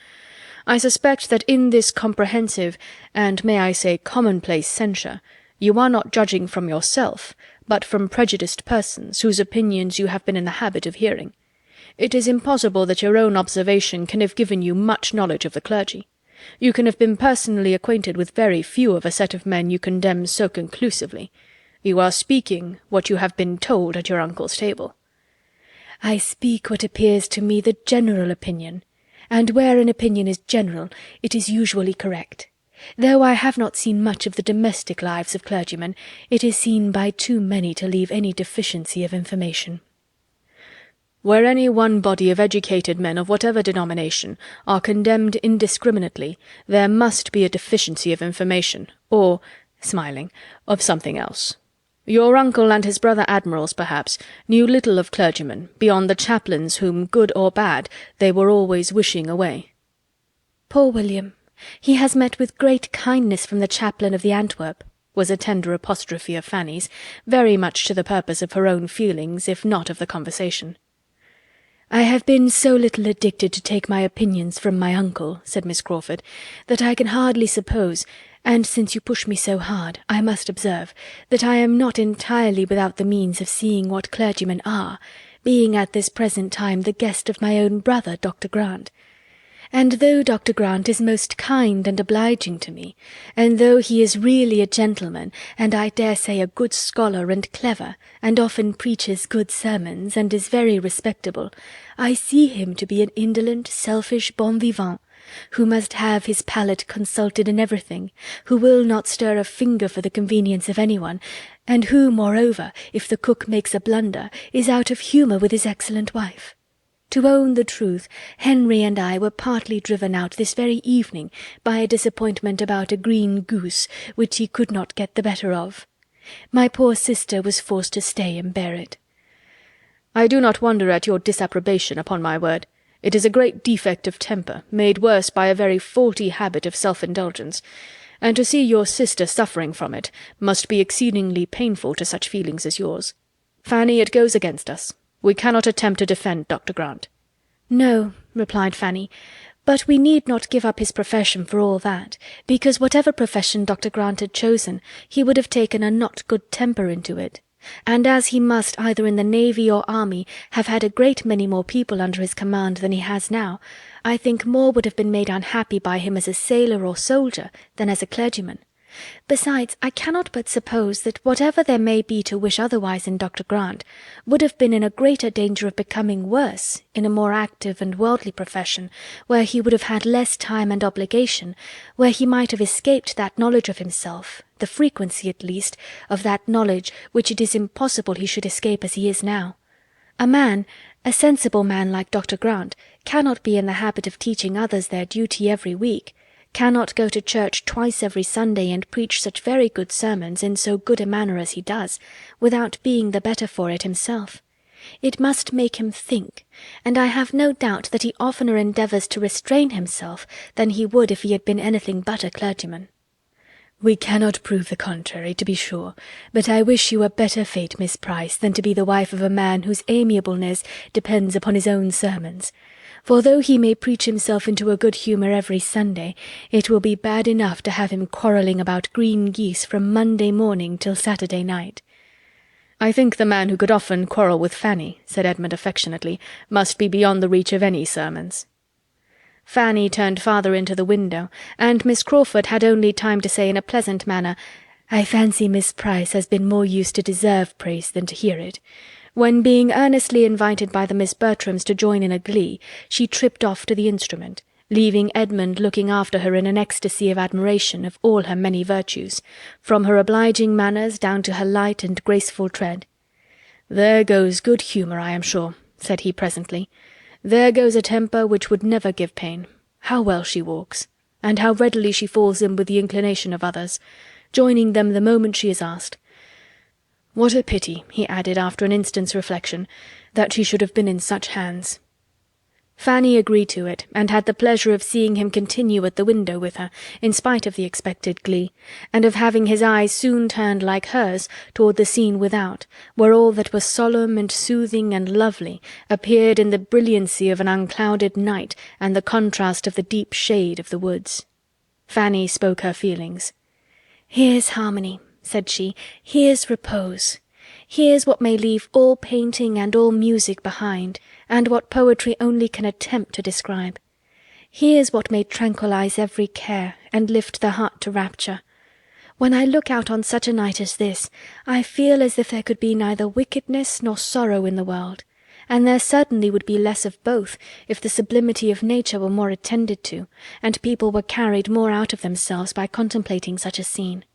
I suspect that in this comprehensive, and may I say commonplace censure, you are not judging from yourself, but from prejudiced persons, whose opinions you have been in the habit of hearing. It is impossible that your own observation can have given you much knowledge of the clergy. You can have been personally acquainted with very few of a set of men you condemn so conclusively. You are speaking what you have been told at your uncle's table." "I speak what appears to me the general opinion, and where an opinion is general, it is usually correct. Though I have not seen much of the domestic lives of clergymen, it is seen by too many to leave any deficiency of information." "Where any one body of educated men of whatever denomination are condemned indiscriminately, there must be a deficiency of information, or," smiling, "of something else. Your uncle and his brother admirals, perhaps, knew little of clergymen, beyond the chaplains whom, good or bad, they were always wishing away." "Poor William! He has met with great kindness from the chaplain of the Antwerp," was a tender apostrophe of Fanny's, very much to the purpose of her own feelings, if not of the conversation. "I have been so little addicted to take my opinions from my uncle," said Miss Crawford, "that I can hardly suppose, and since you push me so hard, I must observe, that I am not entirely without the means of seeing what clergymen are, being at this present time the guest of my own brother, Dr. Grant. And though Dr. Grant is most kind and obliging to me, and though he is really a gentleman, and I dare say a good scholar and clever, and often preaches good sermons, and is very respectable, I see him to be an indolent, selfish bon vivant, who must have his palate consulted in everything, who will not stir a finger for the convenience of anyone, and who, moreover, if the cook makes a blunder, is out of humour with his excellent wife. To own the truth, Henry and I were partly driven out this very evening by a disappointment about a green goose, which he could not get the better of. My poor sister was forced to stay and bear it. I do not wonder at your disapprobation, upon my word. It is a great defect of temper, made worse by a very faulty habit of self-indulgence, and to see your sister suffering from it must be exceedingly painful to such feelings as yours. Fanny, it goes against us. We cannot attempt to defend Dr. Grant. No, replied Fanny, but we need not give up his profession for all that, because whatever profession Dr. Grant had chosen, he would have taken a not good temper into it. And as he must, either in the navy or army, have had a great many more people under his command than he has now, I think more would have been made unhappy by him as a sailor or soldier than as a clergyman. Besides, I cannot but suppose that whatever there may be to wish otherwise in Dr. Grant would have been in a greater danger of becoming worse in a more active and worldly profession, where he would have had less time and obligation, where he might have escaped that knowledge of himself, the frequency, at least, of that knowledge which it is impossible he should escape as he is now. A sensible man like Dr. Grant, cannot be in the habit of teaching others their duty every week, cannot go to church twice every Sunday and preach such very good sermons in so good a manner as he does, without being the better for it himself. It must make him think, and I have no doubt that he oftener endeavours to restrain himself than he would if he had been anything but a clergyman. We cannot prove the contrary, to be sure, but I wish you a better fate, Miss Price, than to be the wife of a man whose amiableness depends upon his own sermons. For though he may preach himself into a good humour every Sunday, it will be bad enough to have him quarrelling about green geese from Monday morning till Saturday night. I think the man who could often quarrel with Fanny, said Edmund affectionately, must be beyond the reach of any sermons. Fanny turned farther into the window, and Miss Crawford had only time to say in a pleasant manner, "I fancy Miss Price has been more used to deserve praise than to hear it," when, being earnestly invited by the Miss Bertrams to join in a glee, she tripped off to the instrument, leaving Edmund looking after her in an ecstasy of admiration of all her many virtues, from her obliging manners down to her light and graceful tread. "There goes good humour, I am sure," said he presently. "There goes a temper which would never give pain. How well she walks, and how readily she falls in with the inclination of others, joining them the moment she is asked. What a pity," he added after an instant's reflection, "that she should have been in such hands." Fanny agreed to it, and had the pleasure of seeing him continue at the window with her, in spite of the expected glee, and of having his eyes soon turned like hers toward the scene without, where all that was solemn and soothing and lovely appeared in the brilliancy of an unclouded night and the contrast of the deep shade of the woods. Fanny spoke her feelings. "Here's harmony," said she, "here's repose. Here's what may leave all painting and all music behind, and what poetry only can attempt to describe. Here's what may tranquillize every care, and lift the heart to rapture. When I look out on such a night as this, I feel as if there could be neither wickedness nor sorrow in the world, and there certainly would be less of both if the sublimity of nature were more attended to, and people were carried more out of themselves by contemplating such a scene."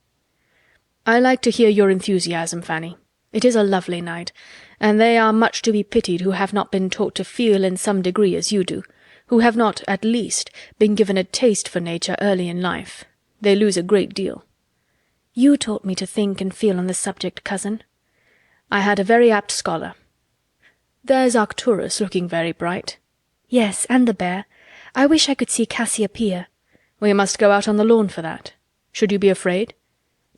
"I like to hear your enthusiasm, Fanny. It is a lovely night, and they are much to be pitied who have not been taught to feel in some degree as you do, who have not, at least, been given a taste for nature early in life. They lose a great deal." "You taught me to think and feel on the subject, cousin." "I had a very apt scholar. There's Arcturus looking very bright." "Yes, and the bear. I wish I could see Cassiopeia." "We must go out on the lawn for that. Should you be afraid?"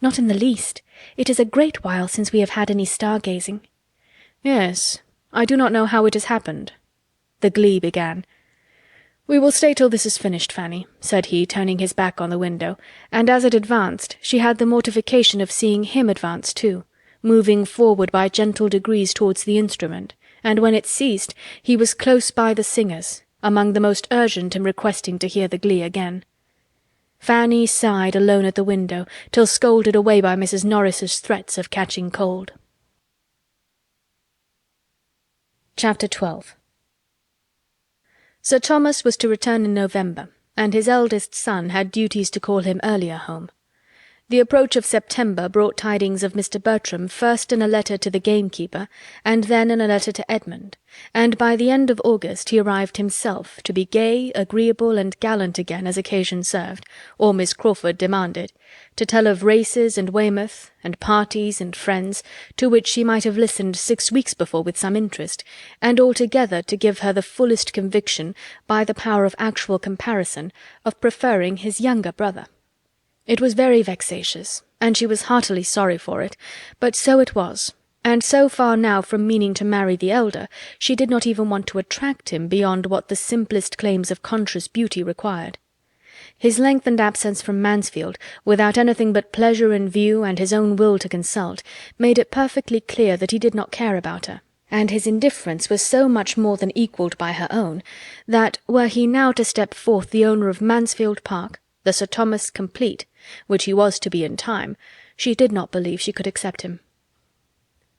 "Not in the least. It is a great while since we have had any star-gazing." "Yes, I do not know how it has happened." The glee began. "We will stay till this is finished, Fanny," said he, turning his back on the window, and as it advanced she had the mortification of seeing him advance too, moving forward by gentle degrees towards the instrument, and when it ceased he was close by the singers, among the most urgent in requesting to hear the glee again. Fanny sighed alone at the window, till scolded away by Mrs. Norris's threats of catching cold. Chapter 12. Sir Thomas was to return in November, and his eldest son had duties to call him earlier home. The approach of September brought tidings of Mr. Bertram first in a letter to the gamekeeper, and then in a letter to Edmund, and by the end of August he arrived himself, to be gay, agreeable, and gallant again as occasion served, or Miss Crawford demanded, to tell of races and Weymouth, and parties and friends, to which she might have listened 6 weeks before with some interest, and altogether to give her the fullest conviction, by the power of actual comparison, of preferring his younger brother. It was very vexatious, and she was heartily sorry for it, but so it was, and so far now from meaning to marry the elder, she did not even want to attract him beyond what the simplest claims of conscious beauty required. His lengthened absence from Mansfield, without anything but pleasure in view and his own will to consult, made it perfectly clear that he did not care about her, and his indifference was so much more than equalled by her own, that, were he now to step forth the owner of Mansfield Park, the Sir Thomas complete, which he was to be in time, she did not believe she could accept him.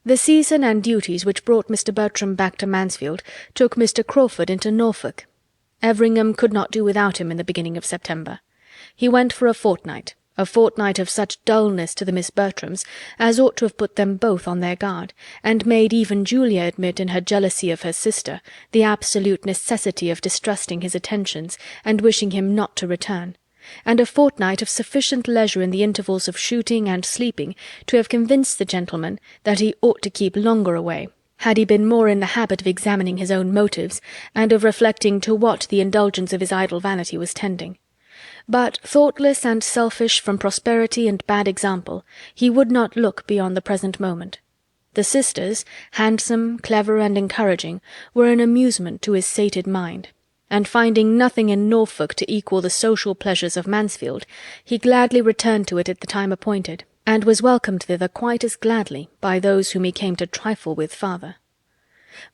The season and duties which brought Mr. Bertram back to Mansfield took Mr. Crawford into Norfolk. Everingham could not do without him in the beginning of September. He went for a fortnight of such dullness to the Miss Bertrams as ought to have put them both on their guard, and made even Julia admit in her jealousy of her sister the absolute necessity of distrusting his attentions, and wishing him not to return, and a fortnight of sufficient leisure in the intervals of shooting and sleeping to have convinced the gentleman that he ought to keep longer away, had he been more in the habit of examining his own motives, and of reflecting to what the indulgence of his idle vanity was tending. But, thoughtless and selfish from prosperity and bad example, he would not look beyond the present moment. The sisters, handsome, clever, and encouraging, were an amusement to his sated mind, and finding nothing in Norfolk to equal the social pleasures of Mansfield, he gladly returned to it at the time appointed, and was welcomed thither quite as gladly by those whom he came to trifle with farther.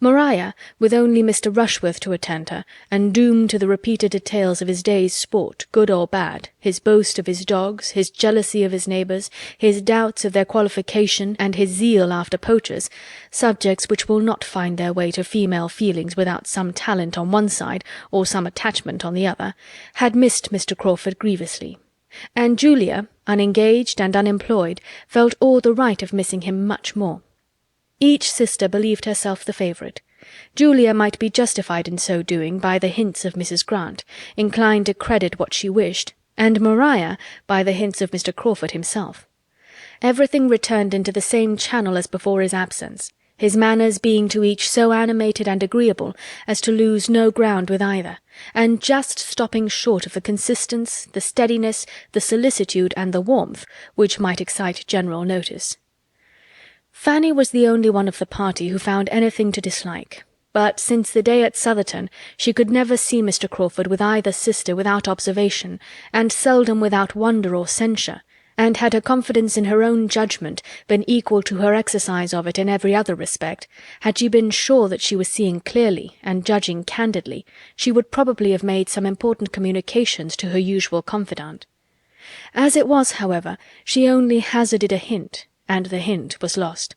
Maria, with only Mr. Rushworth to attend her, and doomed to the repeated details of his day's sport, good or bad, his boast of his dogs, his jealousy of his neighbours, his doubts of their qualification, and his zeal after poachers, subjects which will not find their way to female feelings without some talent on one side or some attachment on the other, had missed Mr. Crawford grievously, and Julia, unengaged and unemployed, felt all the right of missing him much more. Each sister believed herself the favourite. Julia might be justified in so doing by the hints of Mrs. Grant, inclined to credit what she wished, and Maria by the hints of Mr. Crawford himself. Everything returned into the same channel as before his absence, his manners being to each so animated and agreeable as to lose no ground with either, and just stopping short of the consistence, the steadiness, the solicitude, and the warmth which might excite general notice. Fanny was the only one of the party who found anything to dislike, but since the day at Southerton she could never see Mr. Crawford with either sister without observation, and seldom without wonder or censure, and had her confidence in her own judgment been equal to her exercise of it in every other respect, had she been sure that she was seeing clearly and judging candidly, she would probably have made some important communications to her usual confidant. As it was, however, she only hazarded a hint, and the hint was lost.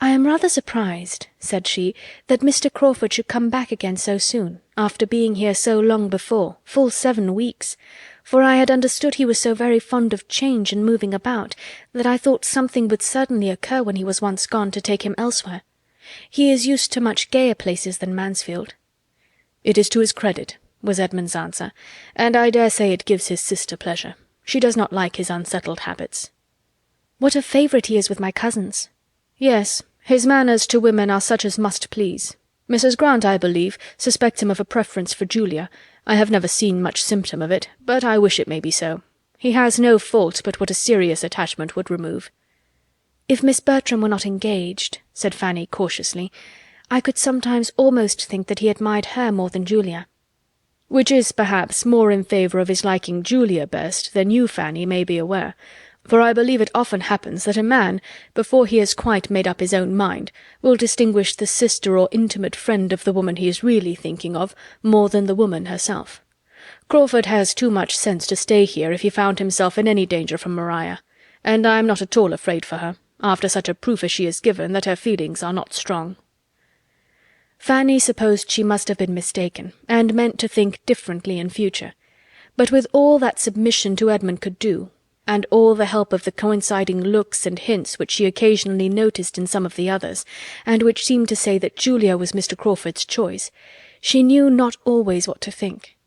"I am rather surprised," said she, "that Mr. Crawford should come back again so soon, after being here so long before, full 7 weeks, for I had understood he was so very fond of change and moving about, that I thought something would certainly occur when he was once gone to take him elsewhere. He is used to much gayer places than Mansfield." "It is to his credit," was Edmund's answer, "and I dare say it gives his sister pleasure. She does not like his unsettled habits." "What a favourite he is with my cousins." "Yes, his manners to women are such as must please. Mrs. Grant, I believe, suspects him of a preference for Julia. I have never seen much symptom of it, but I wish it may be so. He has no fault but what a serious attachment would remove." "If Miss Bertram were not engaged," said Fanny cautiously, "I could sometimes almost think that he admired her more than Julia." "Which is, perhaps, more in favour of his liking Julia best than you, Fanny, may be aware. For I believe it often happens that a man, before he has quite made up his own mind, will distinguish the sister or intimate friend of the woman he is really thinking of more than the woman herself. Crawford has too much sense to stay here if he found himself in any danger from Maria, and I am not at all afraid for her, after such a proof as she has given that her feelings are not strong." Fanny supposed she must have been mistaken, and meant to think differently in future. But with all that submission to Edmund could do, and all the help of the coinciding looks and hints which she occasionally noticed in some of the others, and which seemed to say that Julia was Mr. Crawford's choice, she knew not always what to think.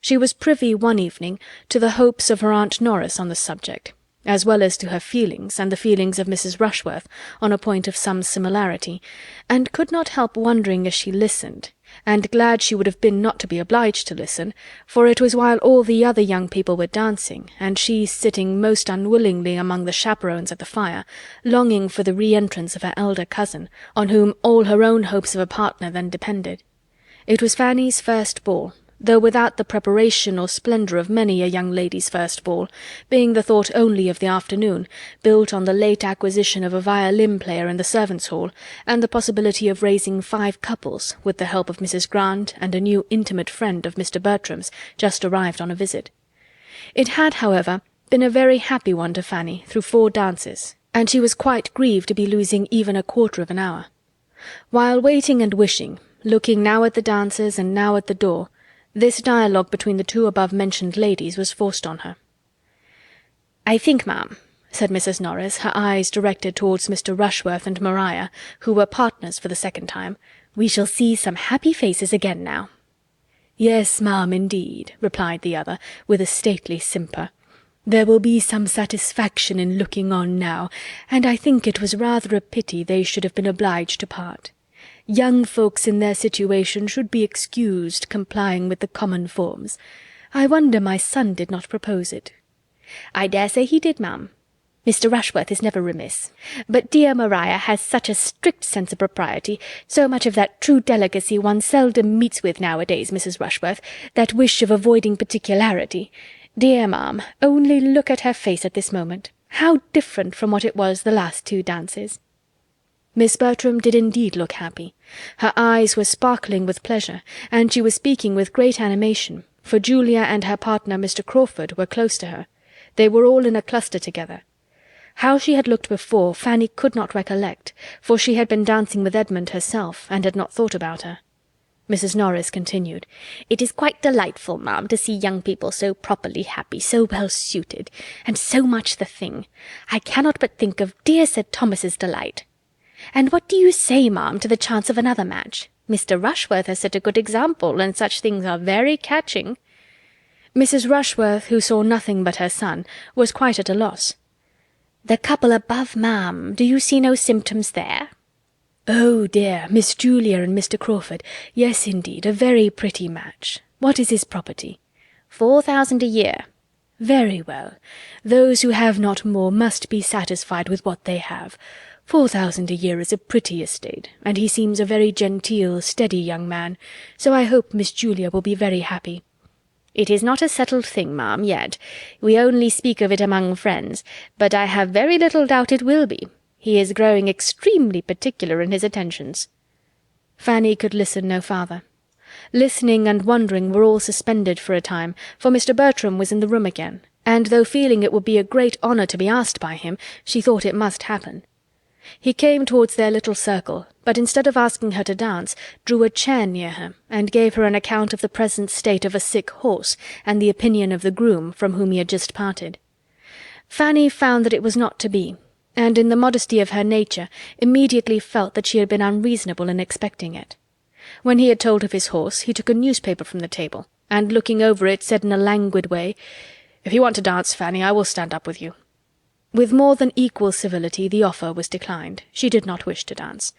She was privy one evening to the hopes of her Aunt Norris on the subject, as well as to her feelings and the feelings of Mrs. Rushworth on a point of some similarity, and could not help wondering as she listened, and glad she would have been not to be obliged to listen, for it was while all the other young people were dancing, and she sitting most unwillingly among the chaperons at the fire, longing for the re-entrance of her elder cousin, on whom all her own hopes of a partner then depended. It was Fanny's first ball, though without the preparation or splendour of many a young lady's first ball, being the thought only of the afternoon, built on the late acquisition of a violin-player in the servants' hall, and the possibility of raising 5 couples, with the help of Mrs. Grant and a new intimate friend of Mr. Bertram's, just arrived on a visit. It had, however, been a very happy one to Fanny through 4 dances, and she was quite grieved to be losing even a quarter of an hour. While waiting and wishing, looking now at the dancers and now at the door, this dialogue between the 2 above-mentioned ladies was forced on her. "I think, ma'am," said Mrs. Norris, her eyes directed towards Mr. Rushworth and Maria, who were partners for the second time, "we shall see some happy faces again now." "Yes, ma'am, indeed," replied the other, with a stately simper. "There will be some satisfaction in looking on now, and I think it was rather a pity they should have been obliged to part. Young folks in their situation should be excused complying with the common forms. I wonder my son did not propose it." "I dare say he did, ma'am. Mr. Rushworth is never remiss. But dear Maria has such a strict sense of propriety, so much of that true delicacy one seldom meets with nowadays, Mrs. Rushworth, that wish of avoiding particularity. Dear ma'am, only look at her face at this moment. How different from what it was the last 2 dances." Miss Bertram did indeed look happy. Her eyes were sparkling with pleasure, and she was speaking with great animation, for Julia and her partner Mr. Crawford were close to her. They were all in a cluster together. How she had looked before Fanny could not recollect, for she had been dancing with Edmund herself, and had not thought about her. Mrs. Norris continued, "It is quite delightful, ma'am, to see young people so properly happy, so well suited, and so much the thing. I cannot but think of dear Sir Thomas's delight. And what do you say, ma'am, to the chance of another match? Mr. Rushworth has set a good example, and such things are very catching." Mrs. Rushworth, who saw nothing but her son, was quite at a loss. "The couple above, ma'am, do you see no symptoms there?" "Oh dear, Miss Julia and Mr. Crawford. Yes, indeed, a very pretty match. What is his property?" 4,000 a year. "Very well. Those who have not more must be satisfied with what they have. 4,000 a year is a pretty estate, and he seems a very genteel, steady young man, so I hope Miss Julia will be very happy." "It is not a settled thing, ma'am, yet. We only speak of it among friends, but I have very little doubt it will be. He is growing extremely particular in his attentions." Fanny could listen no farther. Listening and wondering were all suspended for a time, for Mr. Bertram was in the room again, and though feeling it would be a great honour to be asked by him, she thought it must happen. He came towards their little circle, but instead of asking her to dance, drew a chair near her, and gave her an account of the present state of a sick horse, and the opinion of the groom, from whom he had just parted. Fanny found that it was not to be, and in the modesty of her nature immediately felt that she had been unreasonable in expecting it. When he had told of his horse, he took a newspaper from the table, and looking over it, said in a languid way, "If you want to dance, Fanny, I will stand up with you." With more than equal civility the offer was declined. She did not wish to dance.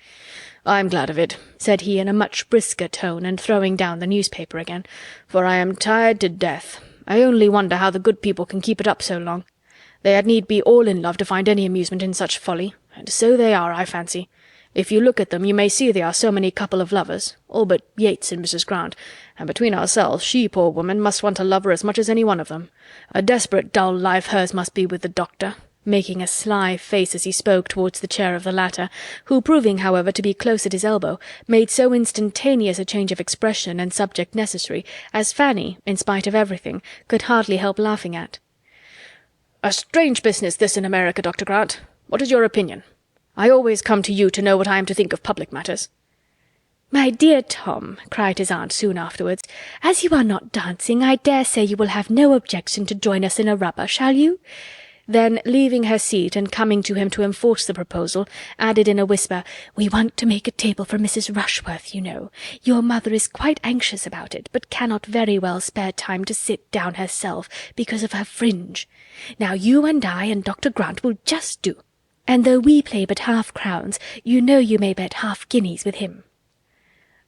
"I am glad of it," said he in a much brisker tone, and throwing down the newspaper again, "for I am tired to death. I only wonder how the good people can keep it up so long. They had need be all in love to find any amusement in such folly, and so they are, I fancy. If you look at them, you may see they are so many couple of lovers, all but Yates and Mrs. Grant, and between ourselves, she, poor woman, must want a lover as much as any one of them. A desperate dull life hers must be with the doctor. making a sly face as he spoke towards the chair of the latter, who, proving, however, to be close at his elbow, made so instantaneous a change of expression and subject necessary, as Fanny, in spite of everything, could hardly help laughing at. "A strange business this in America, Dr. Grant. What is your opinion? I always come to you to know what I am to think of public matters." "My dear Tom," cried his aunt soon afterwards, "as you are not dancing, I dare say you will have no objection to join us in a rubber, shall you?" Then, leaving her seat and coming to him to enforce the proposal, added in a whisper, "We want to make a table for Mrs. Rushworth, you know. Your mother is quite anxious about it, but cannot very well spare time to sit down herself, because of her fringe. Now you and I and Dr. Grant will just do. And though we play but half-crowns, you know you may bet half-guineas with him."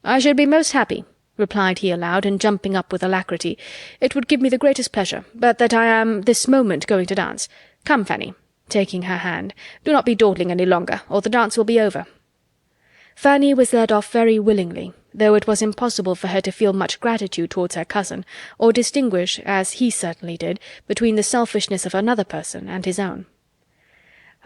"I should be most happy," replied he aloud, and jumping up with alacrity. "It would give me the greatest pleasure, but that I am this moment going to dance. Come, Fanny," taking her hand, "do not be dawdling any longer, or the dance will be over." Fanny was led off very willingly, though it was impossible for her to feel much gratitude towards her cousin, or distinguish, as he certainly did, between the selfishness of another person and his own.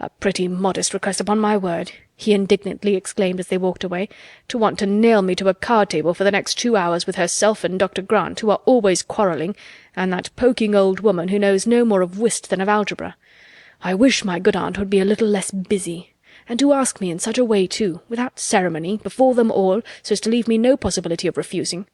"A pretty modest request, upon my word," he indignantly exclaimed as they walked away, "to want to nail me to a card-table for the next 2 hours with herself and Dr. Grant, who are always quarrelling, and that poking old woman who knows no more of whist than of algebra. I wish my good aunt would be a little less busy. And to ask me in such a way, too, without ceremony, before them all, so as to leave me no possibility of refusing.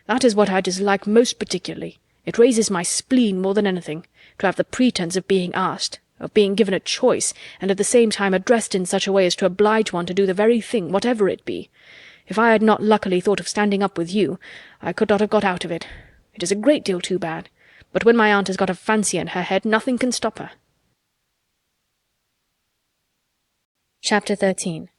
That is what I dislike most particularly. It raises my spleen more than anything, to have the pretence of being asked, of being given a choice, and at the same time addressed in such a way as to oblige one to do the very thing, whatever it be. If I had not luckily thought of standing up with you, I could not have got out of it. It is a great deal too bad, but when my aunt has got a fancy in her head, nothing can stop her." Chapter 13.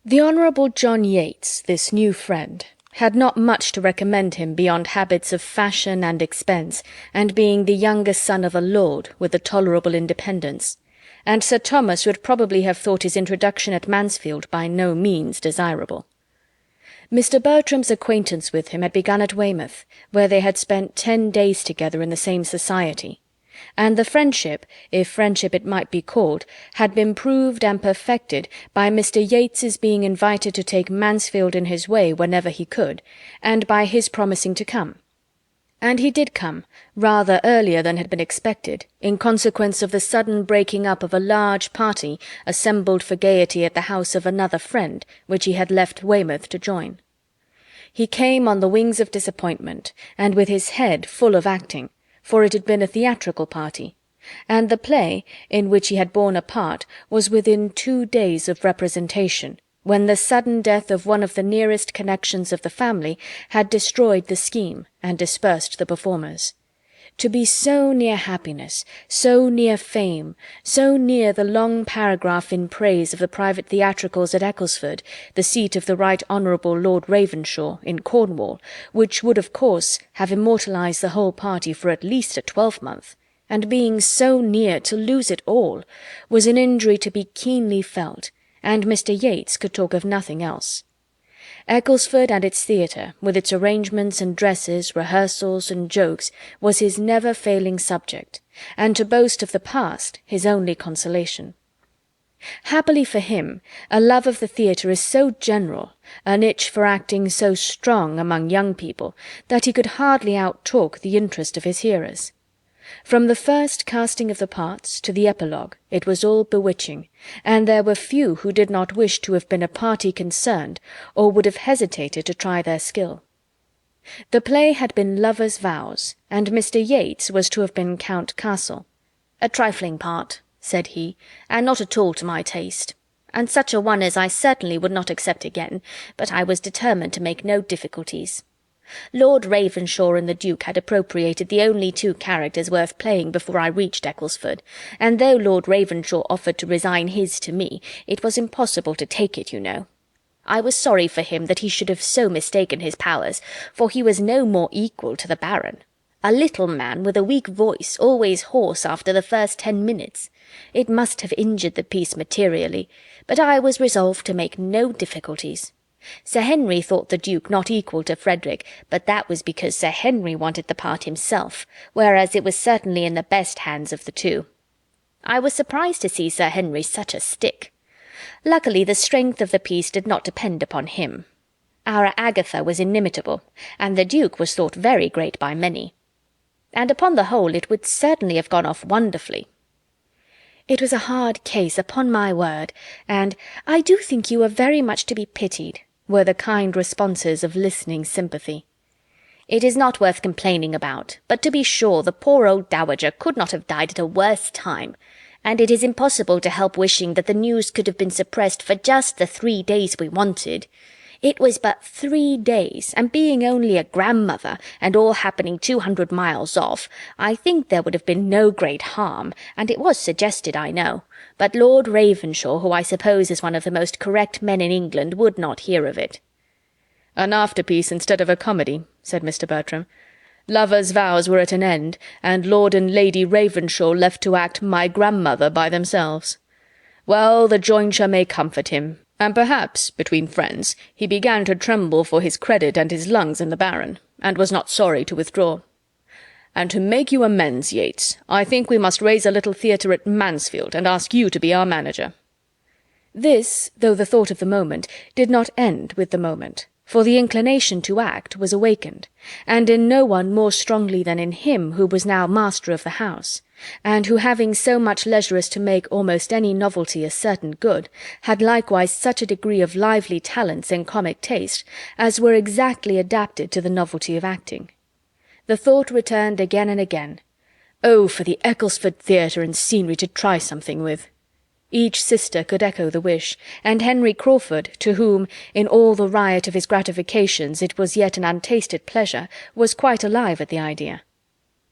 The Honourable John Yates, this new friend, had not much to recommend him beyond habits of fashion and expense, and being the youngest son of a lord with a tolerable independence, and Sir Thomas would probably have thought his introduction at Mansfield by no means desirable. Mr. Bertram's acquaintance with him had begun at Weymouth, where they had spent 10 days together in the same society, and the friendship, if friendship it might be called, had been proved and perfected by Mr. Yates's being invited to take Mansfield in his way whenever he could, and by his promising to come. And he did come, rather earlier than had been expected, in consequence of the sudden breaking up of a large party assembled for gaiety at the house of another friend, which he had left Weymouth to join. He came on the wings of disappointment, and with his head full of acting, for it had been a theatrical party, and the play, in which he had borne a part, was within 2 days of representation, when the sudden death of one of the nearest connections of the family had destroyed the scheme and dispersed the performers. To be so near happiness, so near fame, so near the long paragraph in praise of the private theatricals at Ecclesford, the seat of the Right Honourable Lord Ravenshaw, in Cornwall, which would of course have immortalized the whole party for at least a 12-month, and being so near to lose it all, was an injury to be keenly felt, and Mr. Yates could talk of nothing else. Ecclesford and its theatre, with its arrangements and dresses, rehearsals and jokes, was his never-failing subject, and to boast of the past his only consolation. Happily for him, a love of the theatre is so general, an itch for acting so strong among young people, that he could hardly out-talk the interest of his hearers. From the first casting of the parts to the epilogue it was all bewitching, and there were few who did not wish to have been a party concerned, or would have hesitated to try their skill. The play had been Lovers' Vows, and Mr. Yates was to have been Count Castle. "A trifling part," said he, "and not at all to my taste, and such a one as I certainly would not accept again, but I was determined to make no difficulties. Lord Ravenshaw and the Duke had appropriated the only 2 characters worth playing before I reached Ecclesford, and though Lord Ravenshaw offered to resign his to me, it was impossible to take it, you know. I was sorry for him that he should have so mistaken his powers, for he was no more equal to the Baron. A little man with a weak voice, always hoarse after the first 10 minutes. It must have injured the piece materially, but I was resolved to make no difficulties. Sir Henry thought the Duke not equal to Frederick, but that was because Sir Henry wanted the part himself, whereas it was certainly in the best hands of the 2. I was surprised to see Sir Henry such a stick. Luckily the strength of the piece did not depend upon him. Our Agatha was inimitable, and the Duke was thought very great by many. And upon the whole it would certainly have gone off wonderfully. It was a hard case, upon my word, and I do think you were very much to be pitied, were the kind responses of listening sympathy. It is not worth complaining about, but to be sure the poor old dowager could not have died at a worse time, and it is impossible to help wishing that the news could have been suppressed for just the 3 days we wanted. It was but 3 days, and being only a grandmother, and all happening 200 miles off, I think there would have been no great harm, and it was suggested, I know, but Lord Ravenshaw, who I suppose is one of the most correct men in England, would not hear of it. "An afterpiece instead of a comedy," said Mr. Bertram. "Lovers' vows were at an end, and Lord and Lady Ravenshaw left to act my grandmother by themselves. Well, the jointure may comfort him, and perhaps, between friends, he began to tremble for his credit and his lungs in the Baron, and was not sorry to withdraw. And to make you amends, Yates, I think we must raise a little theatre at Mansfield, and ask you to be our manager." This, though the thought of the moment, did not end with the moment, for the inclination to act was awakened, and in no one more strongly than in him who was now master of the house, and who, having so much leisure as to make almost any novelty a certain good, had likewise such a degree of lively talents and comic taste as were exactly adapted to the novelty of acting. The thought returned again and again, "Oh, for the Ecclesford Theatre and scenery to try something with!" Each sister could echo the wish, and Henry Crawford, to whom, in all the riot of his gratifications, it was yet an untasted pleasure, was quite alive at the idea.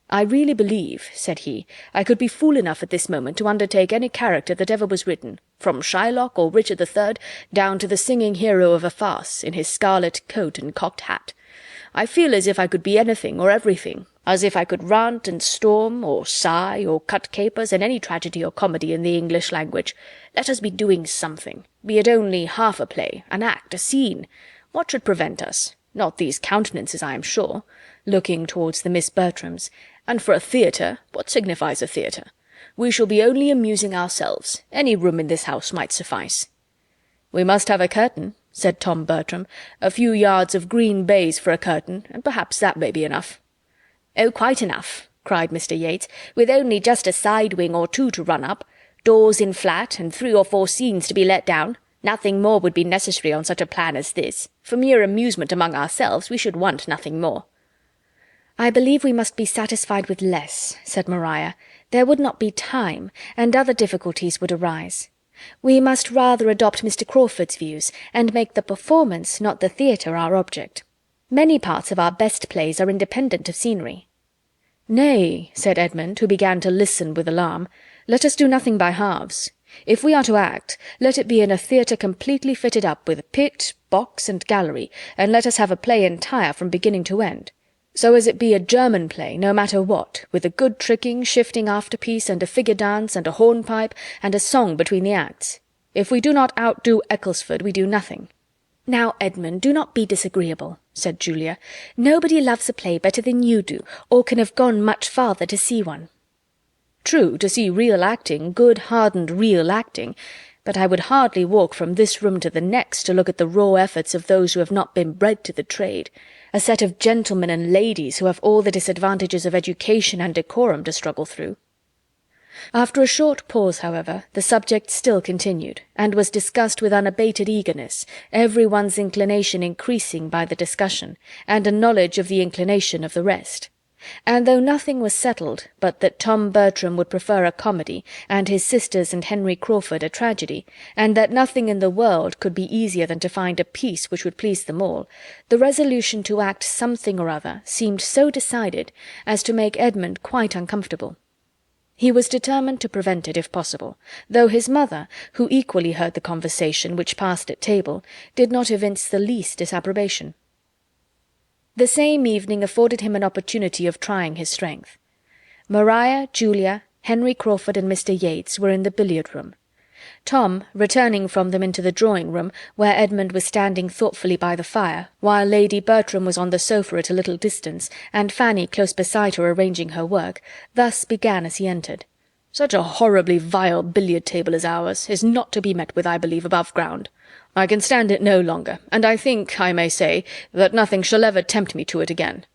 "I really believe," said he, "I could be fool enough at this moment to undertake any character that ever was written, from Shylock or Richard III down to the singing hero of a farce, in his scarlet coat and cocked hat. I feel as if I could be anything or everything, as if I could rant and storm, or sigh, or cut capers in any tragedy or comedy in the English language. Let us be doing something, be it only half a play, an act, a scene. What should prevent us? Not these countenances, I am sure," looking towards the Miss Bertrams, "and for a theatre, what signifies a theatre? We shall be only amusing ourselves. Any room in this house might suffice." "We must have a curtain," said Tom Bertram, "a few yards of green baize for a curtain, and perhaps that may be enough." "Oh, quite enough," cried Mr. Yates, "with only just a side wing or two to run up, doors in flat, and 3 or 4 scenes to be let down. Nothing more would be necessary on such a plan as this. For mere amusement among ourselves we should want nothing more." "I believe we must be satisfied with less," said Maria. "There would not be time, and other difficulties would arise. We must rather adopt Mr. Crawford's views, and make the performance, not the theatre, our object. Many parts of our best plays are independent of scenery." "Nay," said Edmund, who began to listen with alarm, "let us do nothing by halves. If we are to act, let it be in a theatre completely fitted up with pit, box, and gallery, and let us have a play entire from beginning to end. So as it be a German play, no matter what, with a good tricking, shifting afterpiece, and a figure dance, and a hornpipe, and a song between the acts. If we do not outdo Ecclesford, we do nothing." "Now, Edmund, do not be disagreeable," said Julia. "Nobody loves a play better than you do, or can have gone much farther to see one." "True, to see real acting, good hardened real acting, but I would hardly walk from this room to the next to look at the raw efforts of those who have not been bred to the trade, a set of gentlemen and ladies who have all the disadvantages of education and decorum to struggle through." After a short pause, however, the subject still continued, and was discussed with unabated eagerness, every one's inclination increasing by the discussion, and a knowledge of the inclination of the rest. And though nothing was settled but that Tom Bertram would prefer a comedy, and his sisters and Henry Crawford a tragedy, and that nothing in the world could be easier than to find a piece which would please them all, the resolution to act something or other seemed so decided as to make Edmund quite uncomfortable. He was determined to prevent it if possible, though his mother, who equally heard the conversation which passed at table, did not evince the least disapprobation. The same evening afforded him an opportunity of trying his strength. Maria, Julia, Henry Crawford, and Mr. Yates were in the billiard-room. Tom, returning from them into the drawing-room, where Edmund was standing thoughtfully by the fire, while Lady Bertram was on the sofa at a little distance, and Fanny close beside her arranging her work, thus began as he entered. Such a horribly vile billiard-table as ours is not to be met with, I believe, above ground. I can stand it no longer, and I think, I may say, that nothing shall ever tempt me to it again.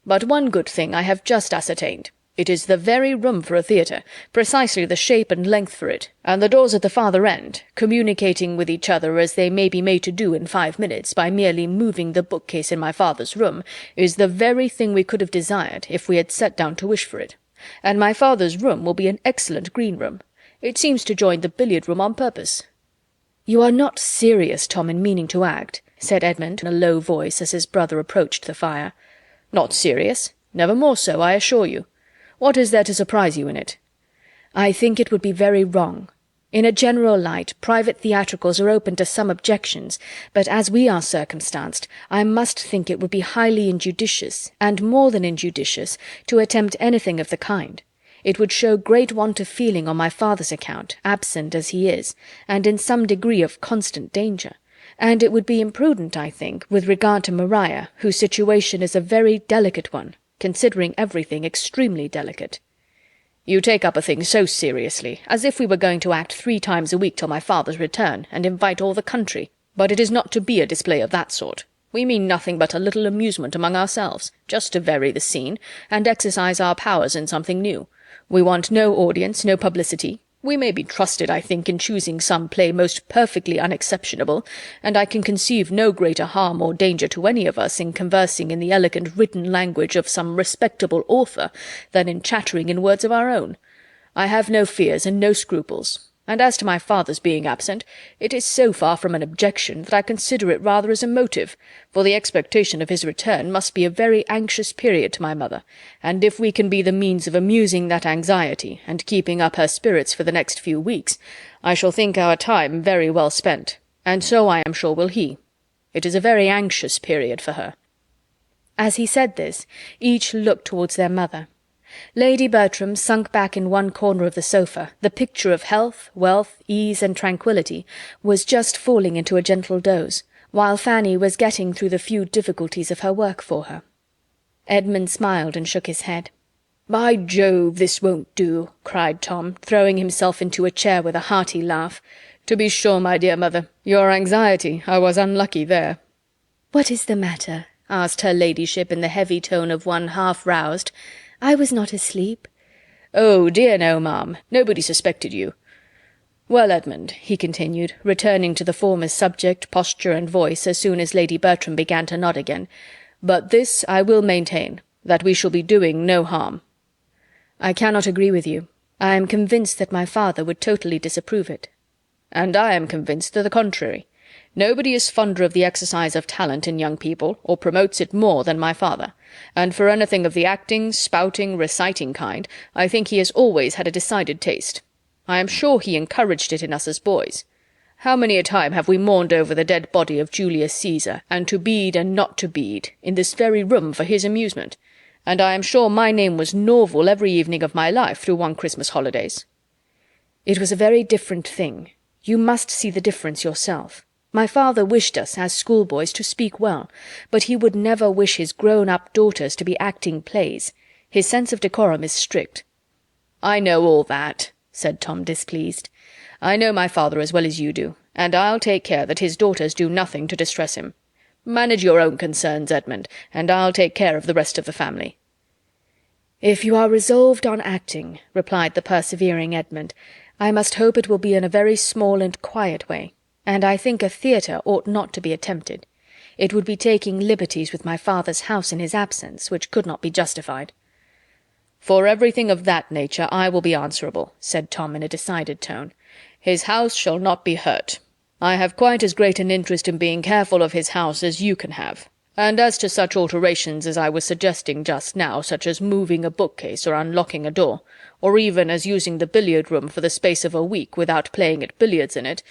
But one good thing I have just ascertained. It is the very room for a theatre, precisely the shape and length for it, and the doors at the farther end, communicating with each other as they may be made to do in 5 minutes by merely moving the bookcase in my father's room, is the very thing we could have desired if we had sat down to wish for it. And my father's room will be an excellent green-room. It seems to join the billiard-room on purpose." "You are not serious, Tom, in meaning to act," said Edmund in a low voice as his brother approached the fire. "Not serious? Never more so, I assure you. What is there to surprise you in it?" "I think it would be very wrong. In a general light, private theatricals are open to some objections, but as we are circumstanced, I must think it would be highly injudicious, and more than injudicious, to attempt anything of the kind. It would show great want of feeling on my father's account, absent as he is, and in some degree of constant danger. And it would be imprudent, I think, with regard to Maria, whose situation is a very delicate one, considering everything extremely delicate." "You take up a thing so seriously, as if we were going to act 3 times a week till my father's return, and invite all the country. But it is not to be a display of that sort. We mean nothing but a little amusement among ourselves, just to vary the scene, and exercise our powers in something new. We want no audience, no publicity. We may be trusted, I think, in choosing some play most perfectly unexceptionable, and I can conceive no greater harm or danger to any of us in conversing in the elegant written language of some respectable author than in chattering in words of our own. I have no fears and no scruples. And as to my father's being absent, it is so far from an objection that I consider it rather as a motive, for the expectation of his return must be a very anxious period to my mother, and if we can be the means of amusing that anxiety and keeping up her spirits for the next few weeks, I shall think our time very well spent, and so I am sure will he. It is a very anxious period for her." As he said this, each looked towards their mother. Lady Bertram, sunk back in one corner of the sofa, the picture of health, wealth, ease, and tranquillity, was just falling into a gentle doze, while Fanny was getting through the few difficulties of her work for her. Edmund smiled and shook his head. "By Jove, this won't do," cried Tom, throwing himself into a chair with a hearty laugh. "To be sure, my dear mother, your anxiety, I was unlucky there." "What is the matter?" asked her ladyship in the heavy tone of one half-roused. "I was not asleep." "Oh, dear no, ma'am. Nobody suspected you. Well, Edmund," he continued, returning to the former subject, posture, and voice as soon as Lady Bertram began to nod again, "but this I will maintain, that we shall be doing no harm." "I cannot agree with you. I am convinced that my father would totally disapprove it." "And I am convinced to the contrary. Nobody is fonder of the exercise of talent in young people, or promotes it more than my father, and for anything of the acting, spouting, reciting kind, I think he has always had a decided taste. I am sure he encouraged it in us as boys. How many a time have we mourned over the dead body of Julius Caesar, and to bead and not to bead, in this very room for his amusement? And I am sure my name was Norval every evening of my life through one Christmas holidays." "It was a very different thing. You must see the difference yourself. My father wished us, as schoolboys, to speak well, but he would never wish his grown-up daughters to be acting plays. His sense of decorum is strict." "I know all that," said Tom, displeased. "I know my father as well as you do, and I'll take care that his daughters do nothing to distress him. Manage your own concerns, Edmund, and I'll take care of the rest of the family." "If you are resolved on acting," replied the persevering Edmund, "I must hope it will be in a very small and quiet way. And I think a theatre ought not to be attempted. It would be taking liberties with my father's house in his absence, which could not be justified." "For everything of that nature I will be answerable," said Tom in a decided tone. "His house shall not be hurt. I have quite as great an interest in being careful of his house as you can have. And as to such alterations as I was suggesting just now, such as moving a bookcase or unlocking a door, or even as using the billiard-room for the space of a week without playing at billiards in it,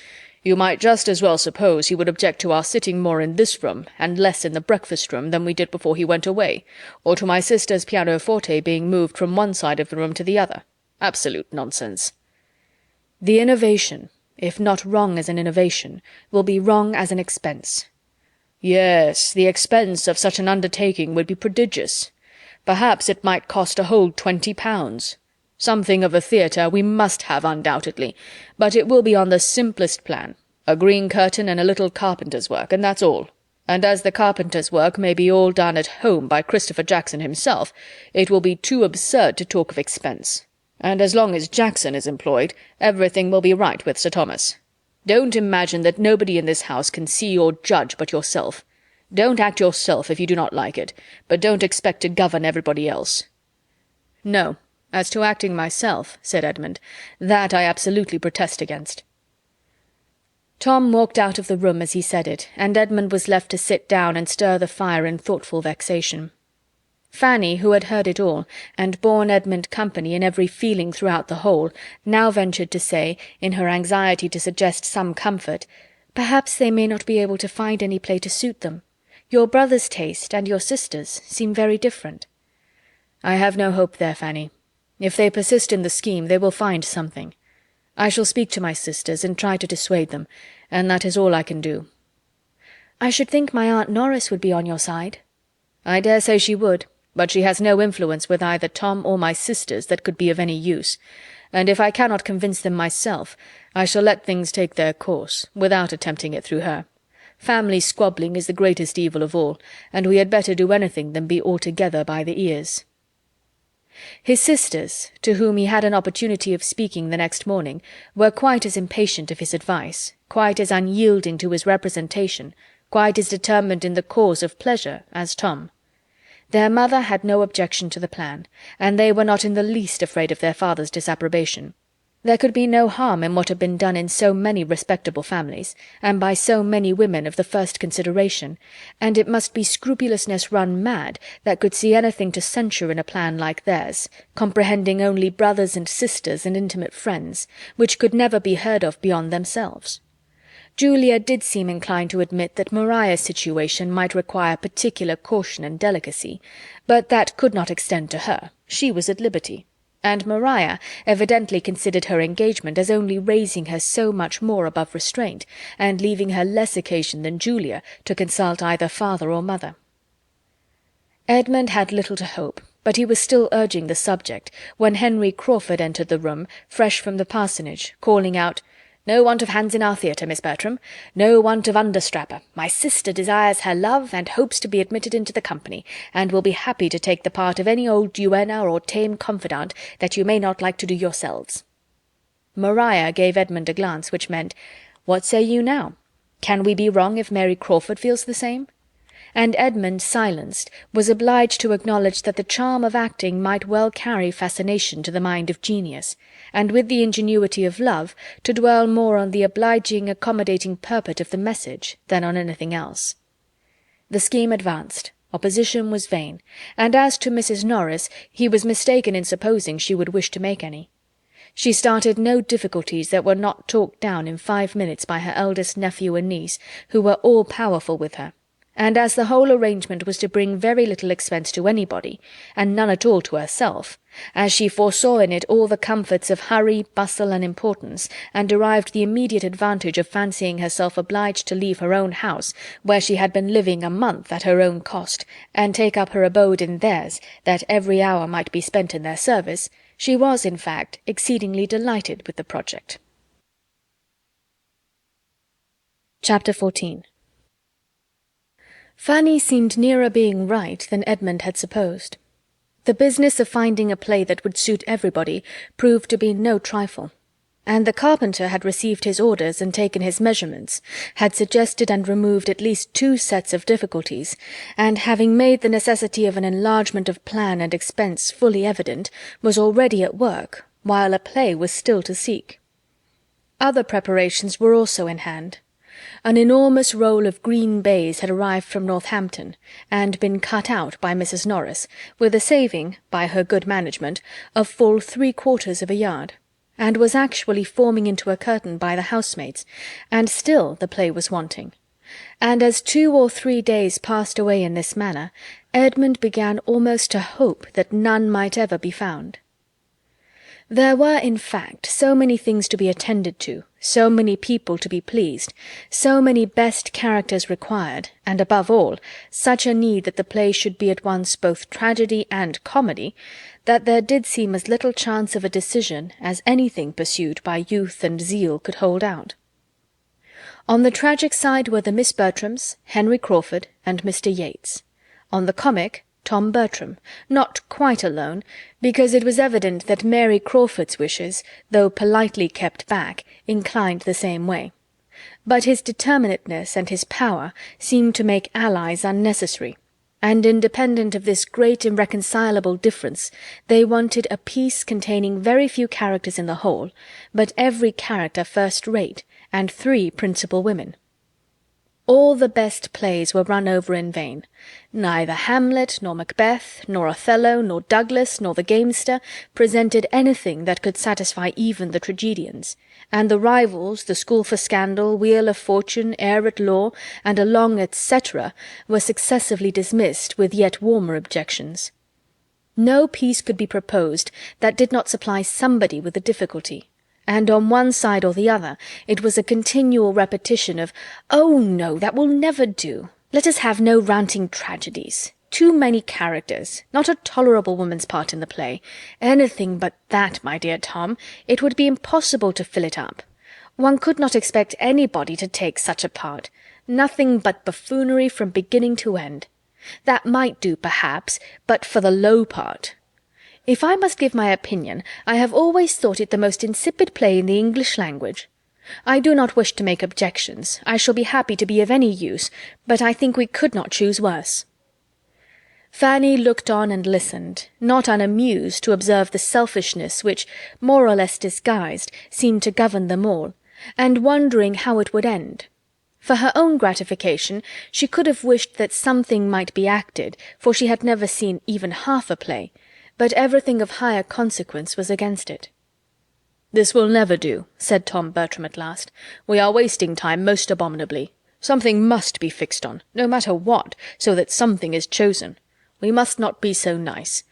you might just as well suppose he would object to our sitting more in this room and less in the breakfast-room than we did before he went away, or to my sister's pianoforte being moved from one side of the room to the other. Absolute nonsense." "The innovation, if not wrong as an innovation, will be wrong as an expense." "Yes, the expense of such an undertaking would be prodigious. Perhaps it might cost a whole £20. Something of a theatre we must have undoubtedly, but it will be on the simplest plan, a green curtain and a little carpenter's work, and that's all. And as the carpenter's work may be all done at home by Christopher Jackson himself, it will be too absurd to talk of expense. And as long as Jackson is employed, everything will be right with Sir Thomas. Don't imagine that nobody in this house can see or judge but yourself. Don't act yourself if you do not like it, but don't expect to govern everybody else." "No, as to acting myself," said Edmund, "that I absolutely protest against." Tom walked out of the room as he said it, and Edmund was left to sit down and stir the fire in thoughtful vexation. Fanny, who had heard it all, and borne Edmund company in every feeling throughout the whole, now ventured to say, in her anxiety to suggest some comfort, "Perhaps they may not be able to find any play to suit them. Your brother's taste and your sister's seem very different." "I have no hope there, Fanny. If they persist in the scheme, they will find something. I shall speak to my sisters and try to dissuade them, and that is all I can do." "I should think my Aunt Norris would be on your side." "I dare say she would, but she has no influence with either Tom or my sisters that could be of any use, and if I cannot convince them myself, I shall let things take their course, without attempting it through her. Family squabbling is the greatest evil of all, and we had better do anything than be altogether by the ears." His sisters, to whom he had an opportunity of speaking the next morning, were quite as impatient of his advice, quite as unyielding to his representation, quite as determined in the cause of pleasure as Tom. Their mother had no objection to the plan, and they were not in the least afraid of their father's disapprobation. There could be no harm in what had been done in so many respectable families, and by so many women of the first consideration, and it must be scrupulousness run mad that could see anything to censure in a plan like theirs, comprehending only brothers and sisters and intimate friends, which could never be heard of beyond themselves. Julia did seem inclined to admit that Maria's situation might require particular caution and delicacy, but that could not extend to her. She was at liberty. And Maria evidently considered her engagement as only raising her so much more above restraint, and leaving her less occasion than Julia to consult either father or mother. Edmund had little to hope, but he was still urging the subject, when Henry Crawford entered the room, fresh from the parsonage, calling out, "No want of hands in our theatre, Miss Bertram. No want of understrapper. My sister desires her love, and hopes to be admitted into the company, and will be happy to take the part of any old duenna or tame confidant that you may not like to do yourselves." Maria gave Edmund a glance which meant, "What say you now? Can we be wrong if Mary Crawford feels the same?" And Edmund, silenced, was obliged to acknowledge that the charm of acting might well carry fascination to the mind of genius, and with the ingenuity of love to dwell more on the obliging, accommodating purport of the message than on anything else. The scheme advanced. Opposition was vain, and as to Mrs. Norris, he was mistaken in supposing she would wish to make any. She started no difficulties that were not talked down in 5 minutes by her eldest nephew and niece, who were all powerful with her. And as the whole arrangement was to bring very little expense to anybody, and none at all to herself, as she foresaw in it all the comforts of hurry, bustle, and importance, and derived the immediate advantage of fancying herself obliged to leave her own house, where she had been living a month at her own cost, and take up her abode in theirs, that every hour might be spent in their service, she was, in fact, exceedingly delighted with the project. Chapter 14. Fanny seemed nearer being right than Edmund had supposed. The business of finding a play that would suit everybody proved to be no trifle, and the carpenter had received his orders and taken his measurements, had suggested and removed at least 2 sets of difficulties, and having made the necessity of an enlargement of plan and expense fully evident, was already at work, while a play was still to seek. Other preparations were also in hand. An enormous roll of green baize had arrived from Northampton, and been cut out by Mrs. Norris, with a saving, by her good management, of full 3/4 of a yard, and was actually forming into a curtain by the housemaids, and still the play was wanting. And as 2 or 3 days passed away in this manner, Edmund began almost to hope that none might ever be found. There were, in fact, so many things to be attended to, so many people to be pleased, so many best characters required, and above all, such a need that the play should be at once both tragedy and comedy, that there did seem as little chance of a decision as anything pursued by youth and zeal could hold out. On the tragic side were the Miss Bertrams, Henry Crawford, and Mr. Yates. On the comic, Tom Bertram, not quite alone, because it was evident that Mary Crawford's wishes, though politely kept back, inclined the same way. But his determinateness and his power seemed to make allies unnecessary, and independent of this great irreconcilable difference, they wanted a piece containing very few characters in the whole, but every character first-rate, and 3 principal women. All the best plays were run over in vain. Neither Hamlet, nor Macbeth, nor Othello, nor Douglas, nor the Gamester presented anything that could satisfy even the tragedians, and the rivals, the School for Scandal, Wheel of Fortune, Heir at Law, and a long etc., were successively dismissed with yet warmer objections. No piece could be proposed that did not supply somebody with a difficulty, and on one side or the other it was a continual repetition of, "Oh, no, that will never do. Let us have no ranting tragedies. Too many characters. Not a tolerable woman's part in the play. Anything but that, my dear Tom. It would be impossible to fill it up. One could not expect anybody to take such a part. Nothing but buffoonery from beginning to end. That might do, perhaps, but for the low part. If I must give my opinion, I have always thought it the most insipid play in the English language. I do not wish to make objections. I shall be happy to be of any use, but I think we could not choose worse." Fanny looked on and listened, not unamused to observe the selfishness which, more or less disguised, seemed to govern them all, and wondering how it would end. For her own gratification, she could have wished that something might be acted, for she had never seen even half a play, but everything of higher consequence was against it. "This will never do," said Tom Bertram at last. "We are wasting time most abominably. Something must be fixed on, no matter what, so that something is chosen. We must not be so nice.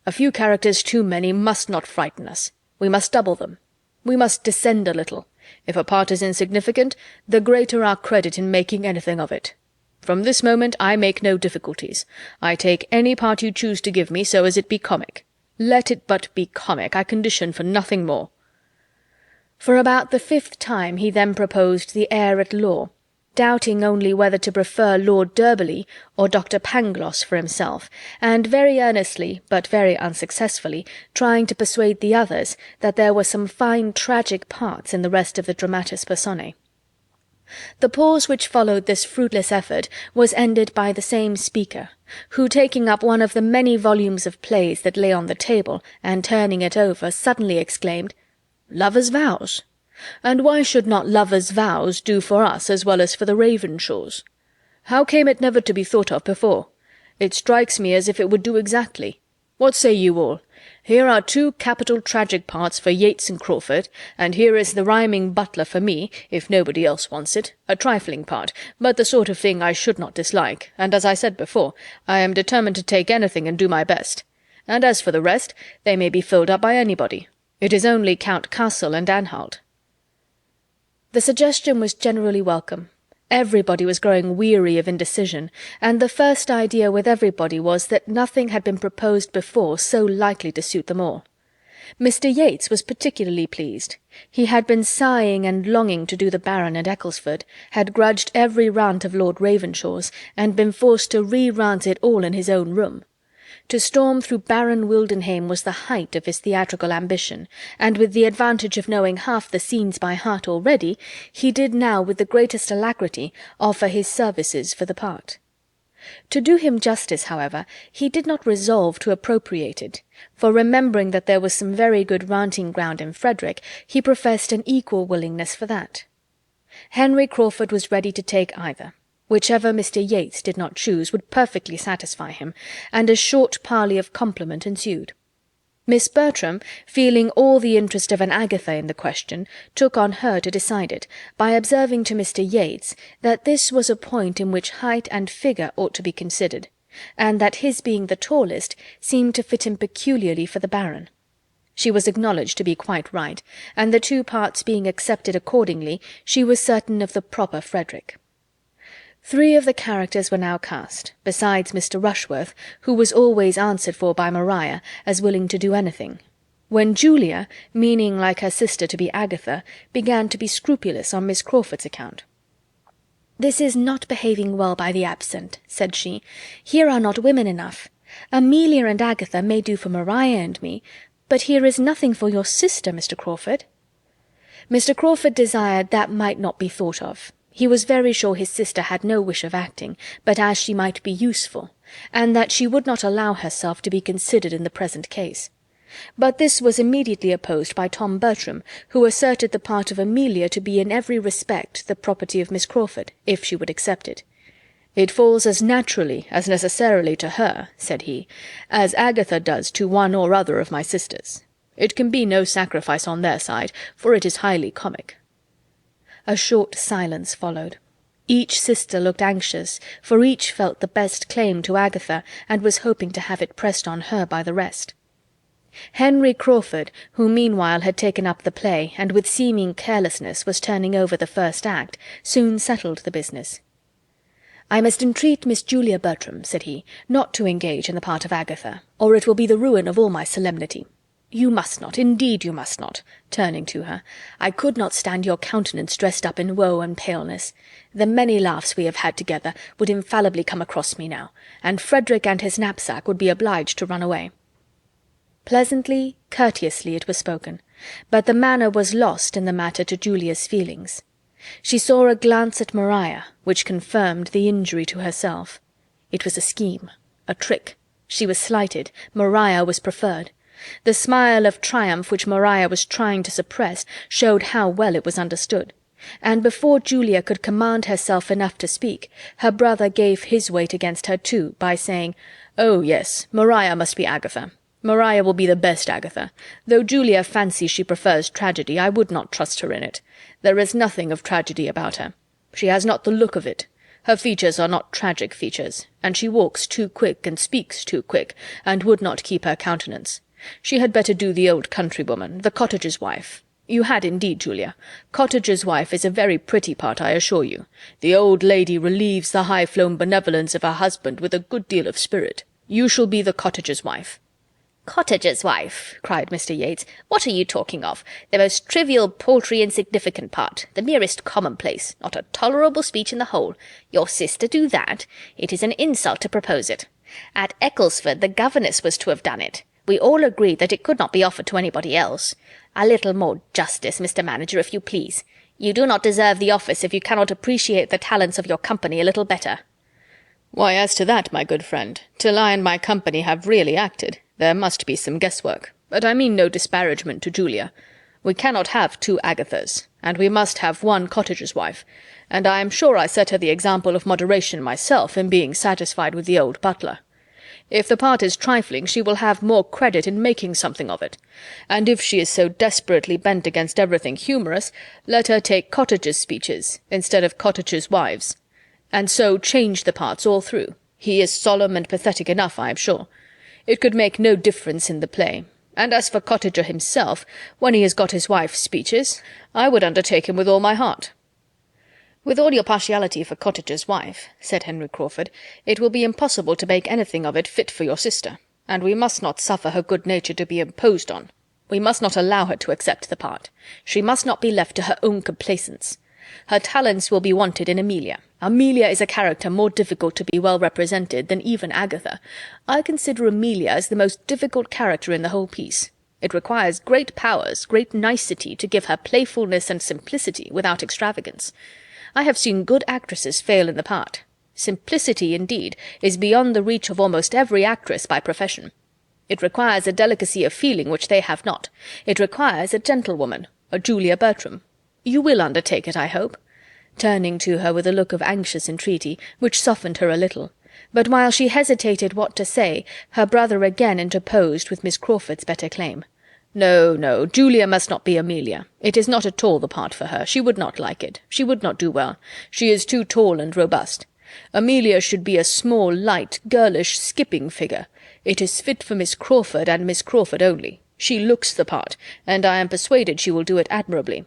A few characters too many must not frighten us. We must double them. We must descend a little. If a part is insignificant, the greater our credit in making anything of it. From this moment I make no difficulties. I take any part you choose to give me, so as it be comic. Let it but be comic, I condition for nothing more." For about the 5th time he then proposed the Heir at Law, doubting only whether to prefer Lord Derby or Dr. Pangloss for himself, and very earnestly, but very unsuccessfully, trying to persuade the others that there were some fine tragic parts in the rest of the dramatis personae. The pause which followed this fruitless effort was ended by the same speaker, who, taking up one of the many volumes of plays that lay on the table, and turning it over, suddenly exclaimed, "Lovers' Vows! And why should not Lovers' Vows do for us as well as for the Ravenshaws? How came it never to be thought of before? It strikes me as if it would do exactly. What say you all? Here are 2 capital tragic parts for Yates and Crawford, and here is the rhyming butler for me, if nobody else wants it, a trifling part, but the sort of thing I should not dislike, and as I said before, I am determined to take anything and do my best. And as for the rest, they may be filled up by anybody. It is only Count Castle and Anhalt." The suggestion was generally welcome. Everybody was growing weary of indecision, and the first idea with everybody was that nothing had been proposed before so likely to suit them all. Mr. Yates was particularly pleased. He had been sighing and longing to do the Baron at Ecclesford, had grudged every rant of Lord Ravenshaw's, and been forced to re-rant it all in his own room. To storm through Baron Wildenhain was the height of his theatrical ambition, and with the advantage of knowing half the scenes by heart already, he did now with the greatest alacrity offer his services for the part. To do him justice, however, he did not resolve to appropriate it, for remembering that there was some very good ranting ground in Frederick, he professed an equal willingness for that. Henry Crawford was ready to take either. Whichever Mr. Yates did not choose would perfectly satisfy him, and a short parley of compliment ensued. Miss Bertram, feeling all the interest of an Agatha in the question, took on her to decide it, by observing to Mr. Yates that this was a point in which height and figure ought to be considered, and that his being the tallest seemed to fit him peculiarly for the Baron. She was acknowledged to be quite right, and the two parts being accepted accordingly, she was certain of the proper Frederick. 3 of the characters were now cast, besides Mr. Rushworth, who was always answered for by Maria, as willing to do anything. When Julia, meaning like her sister to be Agatha, began to be scrupulous on Miss Crawford's account. "This is not behaving well by the absent," said she. "Here are not women enough. Amelia and Agatha may do for Maria and me, but here is nothing for your sister, Mr. Crawford." Mr. Crawford desired that might not be thought of. He was very sure his sister had no wish of acting, but as she might be useful, and that she would not allow herself to be considered in the present case. But this was immediately opposed by Tom Bertram, who asserted the part of Amelia to be in every respect the property of Miss Crawford, if she would accept it. "It falls as naturally, as necessarily to her," said he, "as Agatha does to one or other of my sisters. It can be no sacrifice on their side, for it is highly comic." A short silence followed. Each sister looked anxious, for each felt the best claim to Agatha, and was hoping to have it pressed on her by the rest. Henry Crawford, who meanwhile had taken up the play, and with seeming carelessness was turning over the first act, soon settled the business. "I must entreat Miss Julia Bertram," said he, "not to engage in the part of Agatha, or it will be the ruin of all my solemnity. You must not, indeed you must not," turning to her. "I could not stand your countenance dressed up in woe and paleness. The many laughs we have had together would infallibly come across me now, and Frederick and his knapsack would be obliged to run away." Pleasantly, courteously it was spoken, but the manner was lost in the matter to Julia's feelings. She saw a glance at Maria, which confirmed the injury to herself. It was a scheme, a trick. She was slighted, Maria was preferred. The smile of triumph which Maria was trying to suppress showed how well it was understood, and before Julia could command herself enough to speak, her brother gave his weight against her too, by saying, "Oh, yes, Maria must be Agatha. Maria will be the best Agatha. Though Julia fancies she prefers tragedy, I would not trust her in it. There is nothing of tragedy about her. She has not the look of it. Her features are not tragic features, and she walks too quick and speaks too quick, and would not keep her countenance. She had better do the old countrywoman, the cottager's wife. You had indeed, Julia. Cottager's wife is a very pretty part, I assure you. The old lady relieves the high-flown benevolence of her husband with a good deal of spirit. You shall be the cottager's wife." "Cottager's wife," cried Mr. Yates. "What are you talking of? The most trivial, paltry, insignificant part, the merest commonplace, not a tolerable speech in the whole. Your sister do that? It is an insult to propose it. At Ecclesford the governess was to have done it. We all agreed that it could not be offered to anybody else. A little more justice, Mr. Manager, if you please. You do not deserve the office if you cannot appreciate the talents of your company a little better." "Why, as to that, my good friend, till I and my company have really acted, there must be some guesswork. But I mean no disparagement to Julia. We cannot have 2 Agathas, and we must have 1 cottager's wife, and I am sure I set her the example of moderation myself in being satisfied with the old butler. If the part is trifling, she will have more credit in making something of it, and if she is so desperately bent against everything humorous, let her take cottagers' speeches instead of cottagers' wives, and so change the parts all through. He is solemn and pathetic enough, I am sure. It could make no difference in the play, and as for Cottager himself, when he has got his wife's speeches, I would undertake him with all my heart." "With all your partiality for Cottager's wife," said Henry Crawford, "it will be impossible to make anything of it fit for your sister, and we must not suffer her good nature to be imposed on. We must not allow her to accept the part. She must not be left to her own complaisance. Her talents will be wanted in Amelia. Amelia is a character more difficult to be well represented than even Agatha. I consider Amelia as the most difficult character in the whole piece. It requires great powers, great nicety, to give her playfulness and simplicity without extravagance. I have seen good actresses fail in the part. Simplicity, indeed, is beyond the reach of almost every actress by profession. It requires a delicacy of feeling which they have not. It requires a gentlewoman, a Julia Bertram. You will undertake it, I hope?" turning to her with a look of anxious entreaty, which softened her a little. But while she hesitated what to say, her brother again interposed with Miss Crawford's better claim. "No, no, Julia must not be Amelia. It is not at all the part for her. She would not like it. She would not do well. She is too tall and robust. Amelia should be a small, light, girlish, skipping figure. It is fit for Miss Crawford and Miss Crawford only. She looks the part, and I am persuaded she will do it admirably."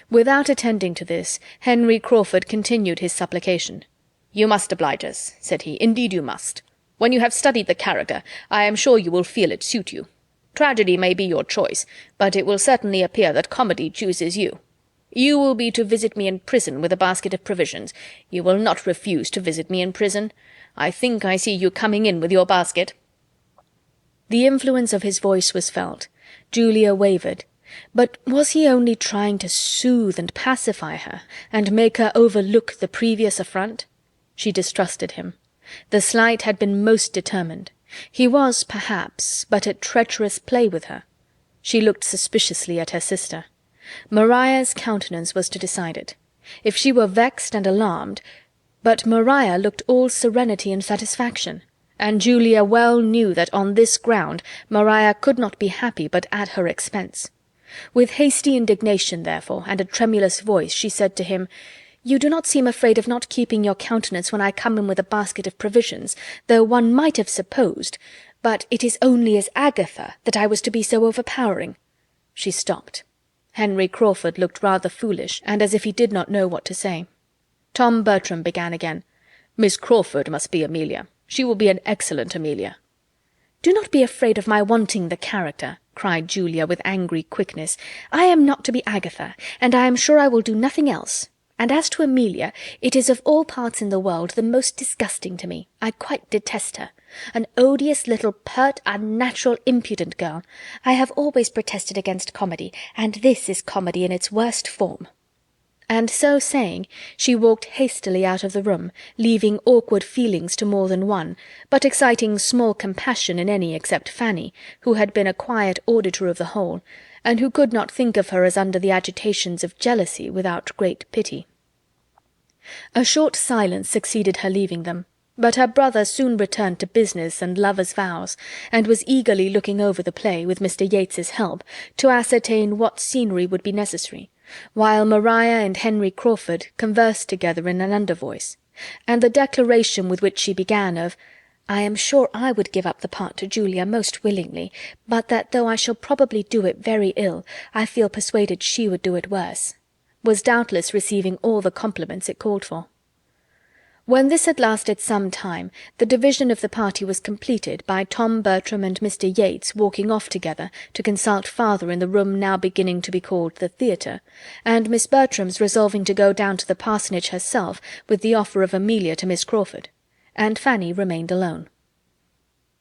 Without attending to this, Henry Crawford continued his supplication. "You must oblige us," said he. "Indeed you must. When you have studied the character, I am sure you will feel it suit you. Tragedy may be your choice, but it will certainly appear that comedy chooses you. You will be to visit me in prison with a basket of provisions. You will not refuse to visit me in prison. I think I see you coming in with your basket." The influence of his voice was felt. Julia wavered. But was he only trying to soothe and pacify her, and make her overlook the previous affront? She distrusted him. The slight had been most determined. He was, perhaps, but at treacherous play with her. She looked suspiciously at her sister. Maria's countenance was to decide it. If she were vexed and alarmed— but Maria looked all serenity and satisfaction, and Julia well knew that on this ground Maria could not be happy but at her expense. With hasty indignation, therefore, and a tremulous voice, she said to him, "You do not seem afraid of not keeping your countenance when I come in with a basket of provisions, though one might have supposed— but it is only as Agatha that I was to be so overpowering." She stopped. Henry Crawford looked rather foolish, and as if he did not know what to say. Tom Bertram began again. "Miss Crawford must be Amelia. She will be an excellent Amelia." "Do not be afraid of my wanting the character," cried Julia with angry quickness. "I am not to be Agatha, and I am sure I will do nothing else. And as to Amelia, it is of all parts in the world the most disgusting to me. I quite detest her. An odious little pert, unnatural, impudent girl. I have always protested against comedy, and this is comedy in its worst form." And so saying, she walked hastily out of the room, leaving awkward feelings to more than one, but exciting small compassion in any except Fanny, who had been a quiet auditor of the whole, and who could not think of her as under the agitations of jealousy without great pity. A short silence succeeded her leaving them, but her brother soon returned to business and lovers' vows, and was eagerly looking over the play, with Mr. Yates's help, to ascertain what scenery would be necessary, while Maria and Henry Crawford conversed together in an undervoice, and the declaration with which she began of "I am sure I would give up the part to Julia most willingly, but that though I shall probably do it very ill, I feel persuaded she would do it worse," was doubtless receiving all the compliments it called for. When this had lasted some time, the division of the party was completed by Tom Bertram and Mr. Yates walking off together to consult farther in the room now beginning to be called the theatre, and Miss Bertram's resolving to go down to the parsonage herself with the offer of Amelia to Miss Crawford, and Fanny remained alone.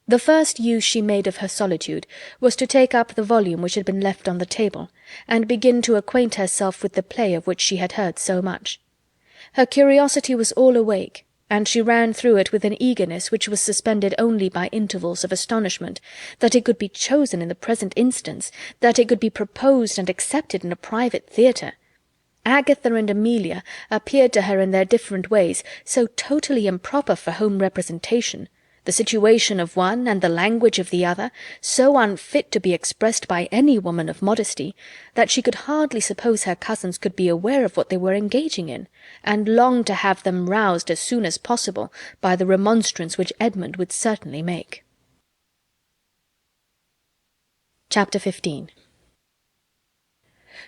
The first use she made of her solitude was to take up the volume which had been left on the table, and begin to acquaint herself with the play of which she had heard so much. Her curiosity was all awake, and she ran through it with an eagerness which was suspended only by intervals of astonishment, that it could be chosen in the present instance, that it could be proposed and accepted in a private theatre. Agatha and Amelia appeared to her in their different ways so totally improper for home representation, the situation of one and the language of the other so unfit to be expressed by any woman of modesty, that she could hardly suppose her cousins could be aware of what they were engaging in, and longed to have them roused as soon as possible by the remonstrance which Edmund would certainly make. Chapter 15.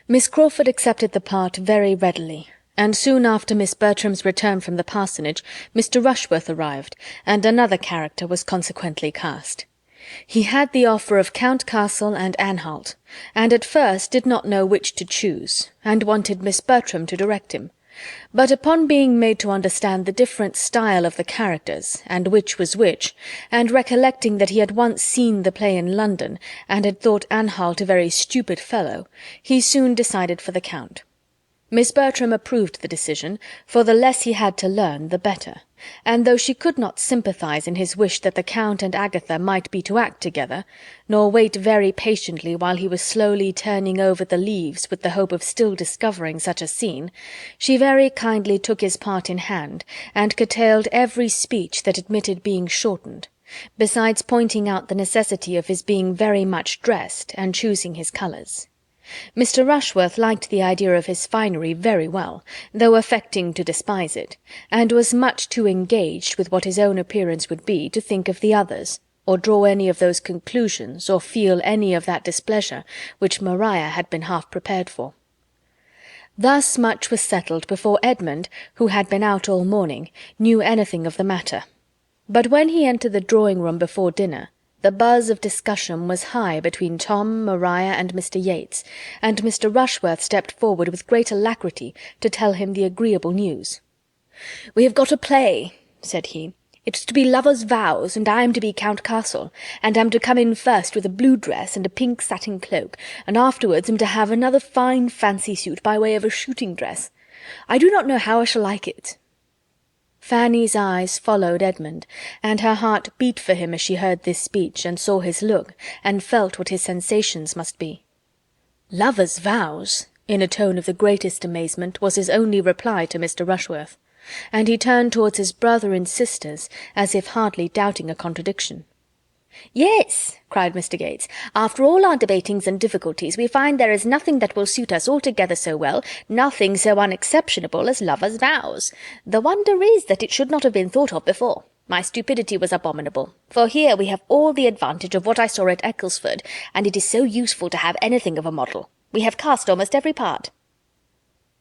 Miss Crawford accepted the part very readily, and soon after Miss Bertram's return from the parsonage, Mr. Rushworth arrived, and another character was consequently cast. He had the offer of Count Castle and Anhalt, and at first did not know which to choose, and wanted Miss Bertram to direct him. But upon being made to understand the different style of the characters, and which was which, and recollecting that he had once seen the play in London, and had thought Anhalt a very stupid fellow, he soon decided for the Count. Miss Bertram approved the decision, for the less he had to learn the better, and though she could not sympathize in his wish that the Count and Agatha might be to act together, nor wait very patiently while he was slowly turning over the leaves with the hope of still discovering such a scene, she very kindly took his part in hand, and curtailed every speech that admitted being shortened, besides pointing out the necessity of his being very much dressed, and choosing his colours. Mr. Rushworth liked the idea of his finery very well, though affecting to despise it, and was much too engaged with what his own appearance would be to think of the others, or draw any of those conclusions, or feel any of that displeasure which Maria had been half prepared for. Thus much was settled before Edmund, who had been out all morning, knew anything of the matter. But when he entered the drawing-room before dinner, the buzz of discussion was high between Tom, Maria, and Mr. Yates, and Mr. Rushworth stepped forward with great alacrity to tell him the agreeable news. "We have got a play," said he. "It's to be Lovers' Vows, and I am to be Count Castle, and am to come in first with a blue dress and a pink satin cloak, and afterwards am to have another fine fancy suit by way of a shooting dress. I do not know how I shall like it." Fanny's eyes followed Edmund, and her heart beat for him as she heard this speech, and saw his look, and felt what his sensations must be. "Lovers' vows!" in a tone of the greatest amazement, was his only reply to Mr. Rushworth, and he turned towards his brother and sisters, as if hardly doubting a contradiction. "Yes," cried Mr. Gates, "after all our debatings and difficulties, we find there is nothing that will suit us altogether so well, nothing so unexceptionable as Lovers' Vows. The wonder is that it should not have been thought of before. My stupidity was abominable, for here we have all the advantage of what I saw at Ecclesford, and it is so useful to have anything of a model. We have cast almost every part."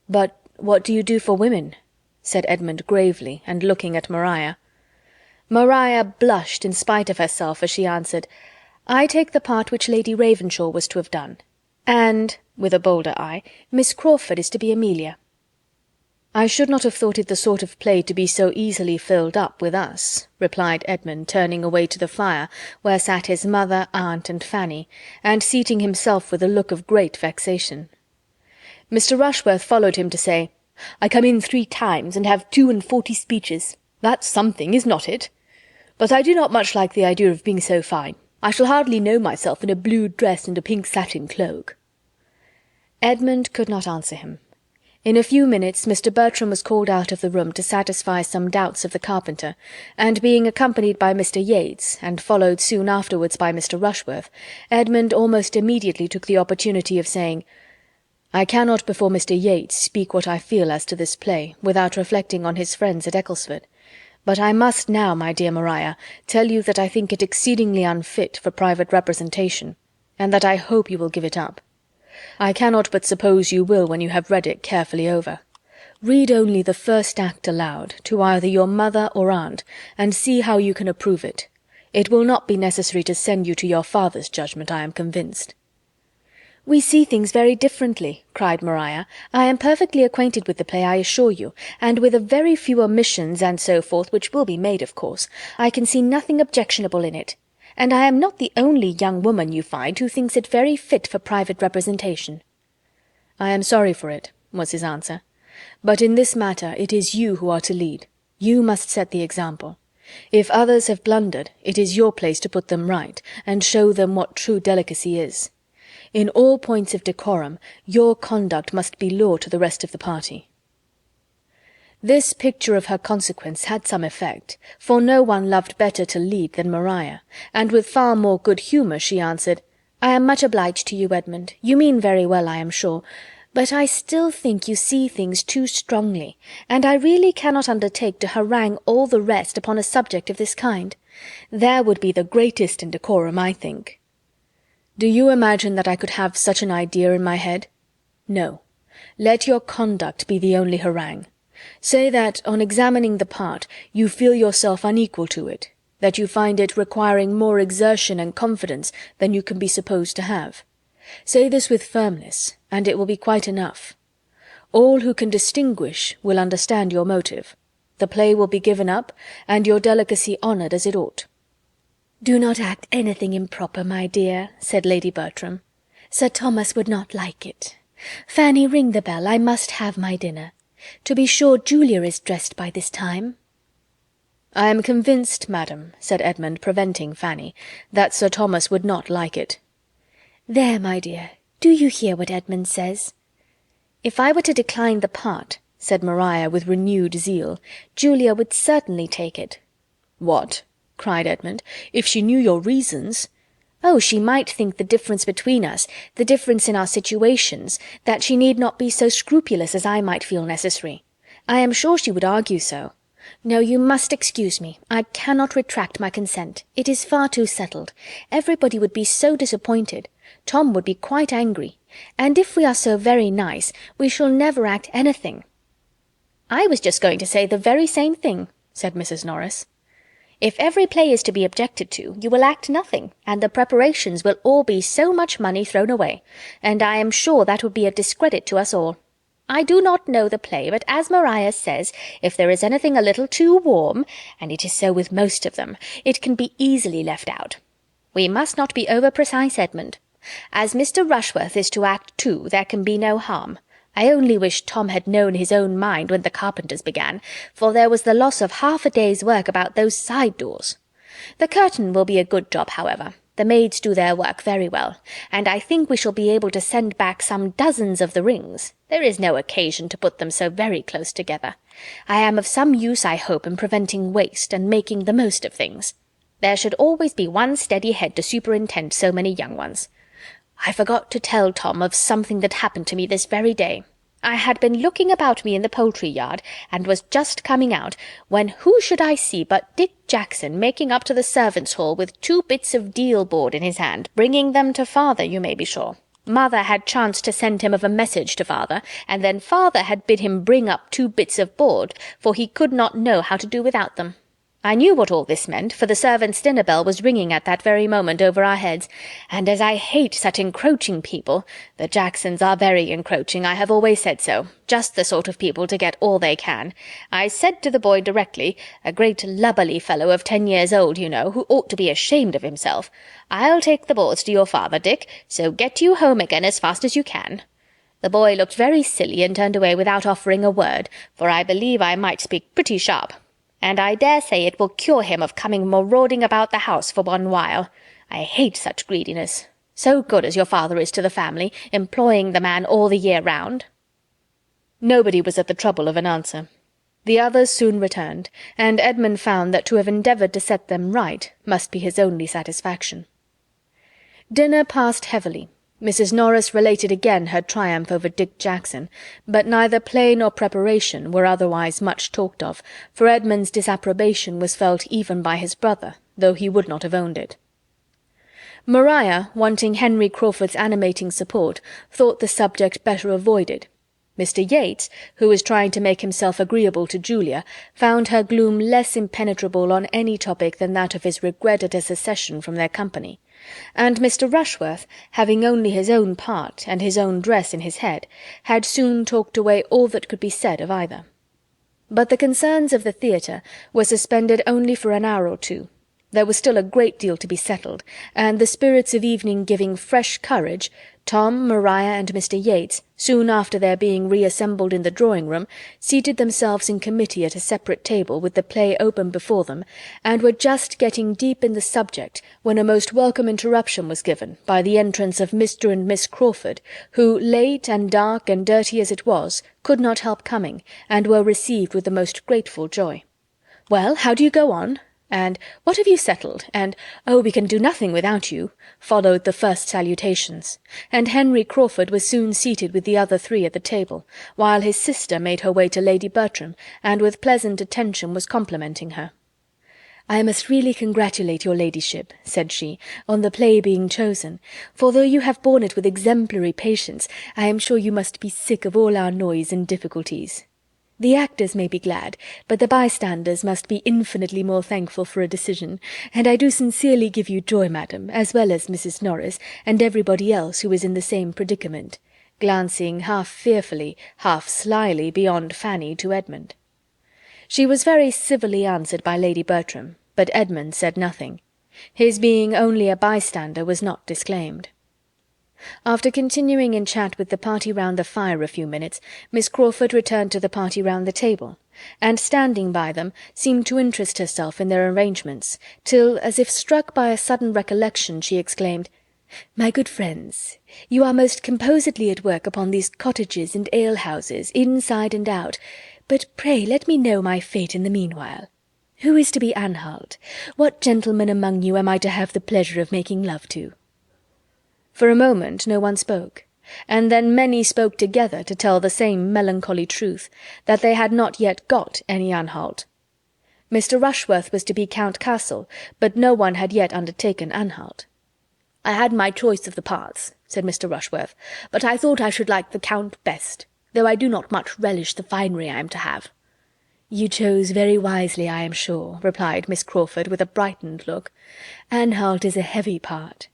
"But what do you do for women?" said Edmund gravely, and looking at Maria. Maria blushed in spite of herself as she answered, "I take the part which Lady Ravenshaw was to have done, and," with a bolder eye, "Miss Crawford is to be Amelia." "I should not have thought it the sort of play to be so easily filled up with us," replied Edmund, turning away to the fire, where sat his mother, aunt, and Fanny, and seating himself with a look of great vexation. Mr. Rushworth followed him to say, "I come in 3 times, and have 42 speeches. That's something, is not it? But I do not much like the idea of being so fine. I shall hardly know myself in a blue dress and a pink satin cloak." Edmund could not answer him. In a few minutes Mr. Bertram was called out of the room to satisfy some doubts of the carpenter, and being accompanied by Mr. Yates, and followed soon afterwards by Mr. Rushworth, Edmund almost immediately took the opportunity of saying, "I cannot before Mr. Yates speak what I feel as to this play, without reflecting on his friends at Ecclesford. But I must now, my dear Maria, tell you that I think it exceedingly unfit for private representation, and that I hope you will give it up. I cannot but suppose you will when you have read it carefully over. Read only the first act aloud, to either your mother or aunt, and see how you can approve it. It will not be necessary to send you to your father's judgment, I am convinced." "We see things very differently," cried Maria. "I am perfectly acquainted with the play, I assure you, and with a very few omissions and so forth, which will be made, of course, I can see nothing objectionable in it. And I am not the only young woman, you find, who thinks it very fit for private representation." "I am sorry for it," was his answer. "But in this matter it is you who are to lead. You must set the example. If others have blundered, it is your place to put them right, and show them what true delicacy is. In all points of decorum, your conduct must be law to the rest of the party." This picture of her consequence had some effect, for no one loved better to lead than Maria, and with far more good humour she answered, "I am much obliged to you, Edmund. You mean very well, I am sure, but I still think you see things too strongly, and I really cannot undertake to harangue all the rest upon a subject of this kind. There would be the greatest indecorum, I think." "Do you imagine that I could have such an idea in my head? No. Let your conduct be the only harangue. Say that, on examining the part, you feel yourself unequal to it, that you find it requiring more exertion and confidence than you can be supposed to have. Say this with firmness, and it will be quite enough. All who can distinguish will understand your motive. The play will be given up, and your delicacy honoured as it ought." "Do not act anything improper, my dear," said Lady Bertram. "Sir Thomas would not like it. Fanny, ring the bell. I must have my dinner. To be sure, Julia is dressed by this time." "I am convinced, madam," said Edmund, preventing Fanny, "that Sir Thomas would not like it." "There, my dear, do you hear what Edmund says?" "If I were to decline the part," said Maria with renewed zeal, "Julia would certainly take it." "What?" cried Edmund. "If she knew your reasons—" "Oh, she might think the difference between us, the difference in our situations, that she need not be so scrupulous as I might feel necessary. I am sure she would argue so. "No, you must excuse me. I cannot retract my consent. It is far too settled. Everybody would be so disappointed. Tom would be quite angry. And if we are so very nice, we shall never act anything." "I was just going to say the very same thing," said Mrs. Norris. "If every play is to be objected to, you will act nothing, and the preparations will all be so much money thrown away, and I am sure that would be a discredit to us all. I do not know the play, but as Maria says, if there is anything a little too warm, and it is so with most of them, it can be easily left out. We must not be over-precise, Edmund. As Mr. Rushworth is to act too, there can be no harm. I only wish Tom had known his own mind when the carpenters began, for there was the loss of half a day's work about those side doors. The curtain will be a good job, however. The maids do their work very well, and I think we shall be able to send back some dozens of the rings. There is no occasion to put them so very close together. I am of some use, I hope, in preventing waste and making the most of things. There should always be one steady head to superintend so many young ones. I forgot to tell Tom of something that happened to me this very day. I had been looking about me in the poultry-yard, and was just coming out, when who should I see but Dick Jackson making up to the servants' hall with 2 bits of deal board in his hand, bringing them to father, you may be sure. Mother had chanced to send him of a message to father, and then father had bid him bring up 2 bits of board, for he could not know how to do without them. I knew what all this meant, for the servants' dinner bell was ringing at that very moment over our heads, and as I hate such encroaching people— the Jacksons are very encroaching, I have always said so, just the sort of people to get all they can— I said to the boy directly, a great lubberly fellow of 10 years old, you know, who ought to be ashamed of himself, "I'll take the boards to your father, Dick, so get you home again as fast as you can." The boy looked very silly and turned away without offering a word, for I believe I might speak pretty sharp. And I dare say it will cure him of coming marauding about the house for one while. I hate such greediness. So good as your father is to the family, employing the man all the year round." Nobody was at the trouble of an answer. The others soon returned, and Edmund found that to have endeavoured to set them right must be his only satisfaction. Dinner passed heavily. Mrs. Norris related again her triumph over Dick Jackson, but neither play nor preparation were otherwise much talked of, for Edmund's disapprobation was felt even by his brother, though he would not have owned it. Maria, wanting Henry Crawford's animating support, thought the subject better avoided. Mr. Yates, who was trying to make himself agreeable to Julia, found her gloom less impenetrable on any topic than that of his regret at her secession from their company. And Mr. Rushworth, having only his own part and his own dress in his head, had soon talked away all that could be said of either. But the concerns of the theatre were suspended only for an hour or two. There was still a great deal to be settled, and the spirits of evening giving fresh courage, Tom, Maria, and Mr. Yates, soon after their being reassembled in the drawing-room, seated themselves in committee at a separate table with the play open before them, and were just getting deep in the subject when a most welcome interruption was given by the entrance of Mr. and Miss Crawford, who, late and dark and dirty as it was, could not help coming, and were received with the most grateful joy. "Well, how do you go on?" and "What have you settled?" and "Oh, we can do nothing without you," followed the first salutations, and Henry Crawford was soon seated with the other 3 at the table, while his sister made her way to Lady Bertram, and with pleasant attention was complimenting her. "I must really congratulate your ladyship," said she, "on the play being chosen, for though you have borne it with exemplary patience, I am sure you must be sick of all our noise and difficulties. The actors may be glad, but the bystanders must be infinitely more thankful for a decision, and I do sincerely give you joy, madam, as well as Mrs. Norris, and everybody else who is in the same predicament," glancing half fearfully, half slyly beyond Fanny to Edmund. She was very civilly answered by Lady Bertram, but Edmund said nothing. His being only a bystander was not disclaimed. After continuing in chat with the party round the fire a few minutes, Miss Crawford returned to the party round the table, and standing by them, seemed to interest herself in their arrangements, till, as if struck by a sudden recollection, she exclaimed, "My good friends, you are most composedly at work upon these cottages and alehouses, inside and out, but pray let me know my fate in the meanwhile. Who is to be Anhalt? What gentleman among you am I to have the pleasure of making love to?" For a moment no one spoke, and then many spoke together to tell the same melancholy truth, that they had not yet got any Anhalt. Mr. Rushworth was to be Count Castle, but no one had yet undertaken Anhalt. "I had my choice of the parts," said Mr. Rushworth, "but I thought I should like the Count best, though I do not much relish the finery I am to have." "You chose very wisely, I am sure," replied Miss Crawford, with a brightened look. "Anhalt is a heavy part."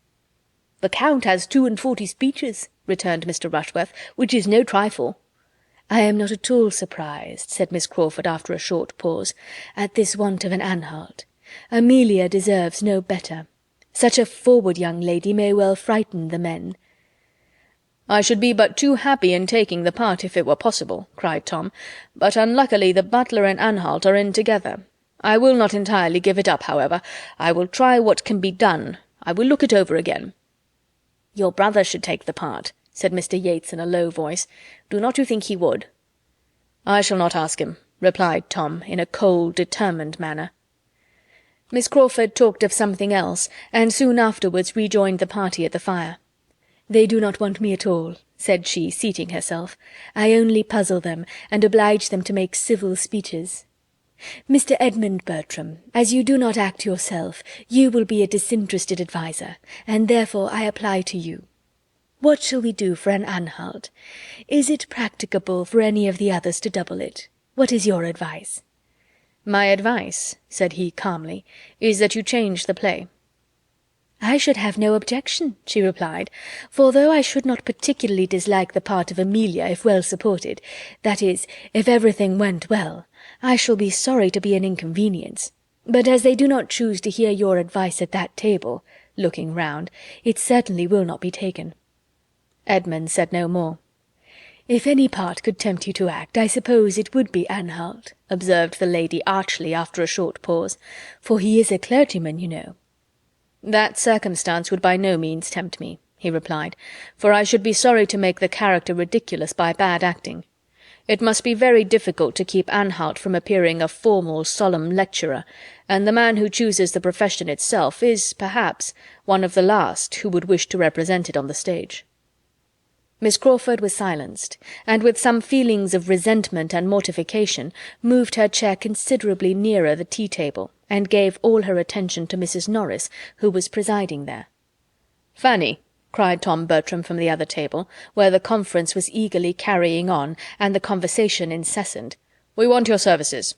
"The Count has 42 speeches," returned Mr. Rushworth, "which is no trifle." "I am not at all surprised," said Miss Crawford after a short pause, "at this want of an Anhalt. Amelia deserves no better. Such a forward young lady may well frighten the men." "I should be but too happy in taking the part if it were possible," cried Tom, "but unluckily the butler and Anhalt are in together. I will not entirely give it up, however. I will try what can be done. I will look it over again." "Your brother should take the part," said Mr. Yates in a low voice. "Do not you think he would?" "I shall not ask him," replied Tom, in a cold, determined manner. Miss Crawford talked of something else, and soon afterwards rejoined the party at the fire. "They do not want me at all," said she, seating herself. "I only puzzle them, and oblige them to make civil speeches. Mr. Edmund Bertram, as you do not act yourself, you will be a disinterested adviser, and therefore I apply to you. What shall we do for an Anhalt? Is it practicable for any of the others to double it? What is your advice?" "My advice," said he calmly, "is that you change the play." "I should have no objection," she replied, "for though I should not particularly dislike the part of Amelia if well supported, that is, if everything went well, I shall be sorry to be an inconvenience. But as they do not choose to hear your advice at that table," looking round, "it certainly will not be taken." Edmund said no more. "If any part could tempt you to act, I suppose it would be Anhalt," observed the lady archly after a short pause, "for he is a clergyman, you know." "That circumstance would by no means tempt me," he replied, "for I should be sorry to make the character ridiculous by bad acting. It must be very difficult to keep Anhalt from appearing a formal, solemn lecturer, and the man who chooses the profession itself is, perhaps, one of the last who would wish to represent it on the stage." Miss Crawford was silenced, and with some feelings of resentment and mortification moved her chair considerably nearer the tea-table, and gave all her attention to Mrs. Norris, who was presiding there. "Fanny," cried Tom Bertram from the other table, where the conference was eagerly carrying on and the conversation incessant, "we want your services."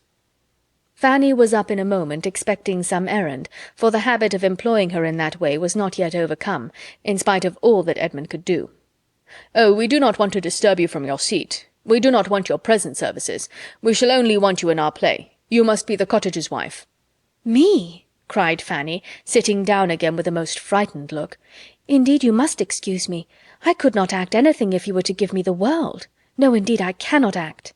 Fanny was up in a moment, expecting some errand, for the habit of employing her in that way was not yet overcome, in spite of all that Edmund could do. "Oh, we do not want to disturb you from your seat. We do not want your present services. We shall only want you in our play. You must be the cottager's wife." "Me?" cried Fanny, sitting down again with a most frightened look. "Indeed you must excuse me. I could not act anything if you were to give me the world. No, indeed, I cannot act."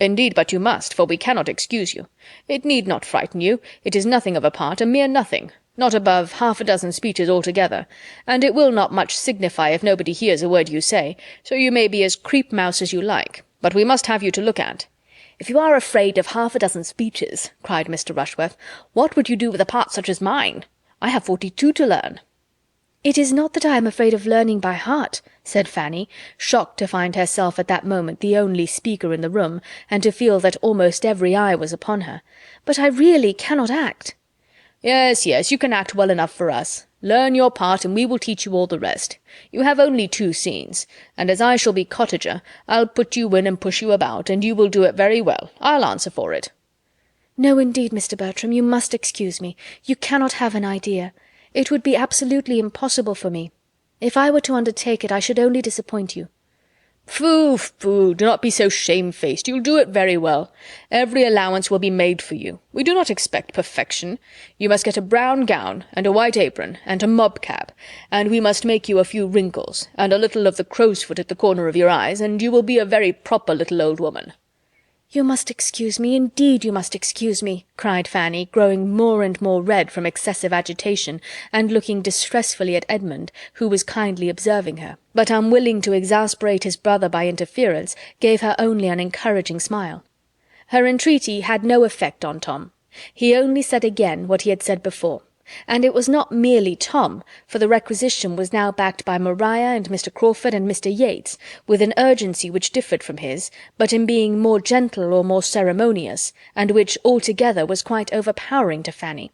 "Indeed, but you must, for we cannot excuse you. It need not frighten you. It is nothing of a part, a mere nothing. Not above 6 speeches altogether, and it will not much signify if nobody hears a word you say, so you may be as creep-mouse as you like, but we must have you to look at." "If you are afraid of 6 speeches," cried Mr. Rushworth, "what would you do with a part such as mine? I have 42 to learn." "It is not that I am afraid of learning by heart," said Fanny, shocked to find herself at that moment the only speaker in the room, and to feel that almost every eye was upon her, "but I really cannot act." "Yes, yes, you can act well enough for us. Learn your part, and we will teach you all the rest. You have only 2 scenes, and as I shall be cottager, I'll put you in and push you about, and you will do it very well. I'll answer for it." "No, indeed, Mr. Bertram, you must excuse me. You cannot have an idea. It would be absolutely impossible for me. If I were to undertake it, I should only disappoint you." "Phoo, phoo, do not be so shamefaced. You'll do it very well. Every allowance will be made for you. We do not expect perfection. You must get a brown gown, and a white apron, and a mob cap, and we must make you a few wrinkles, and a little of the crow's foot at the corner of your eyes, and you will be a very proper little old woman." "You must excuse me, indeed you must excuse me," cried Fanny, growing more and more red from excessive agitation, and looking distressfully at Edmund, who was kindly observing her, but unwilling to exasperate his brother by interference, gave her only an encouraging smile. Her entreaty had no effect on Tom. He only said again what he had said before, And it was not merely Tom, for the requisition was now backed by Maria and Mr. Crawford and Mr. Yates, with an urgency which differed from his, but in being more gentle or more ceremonious, and which altogether was quite overpowering to Fanny.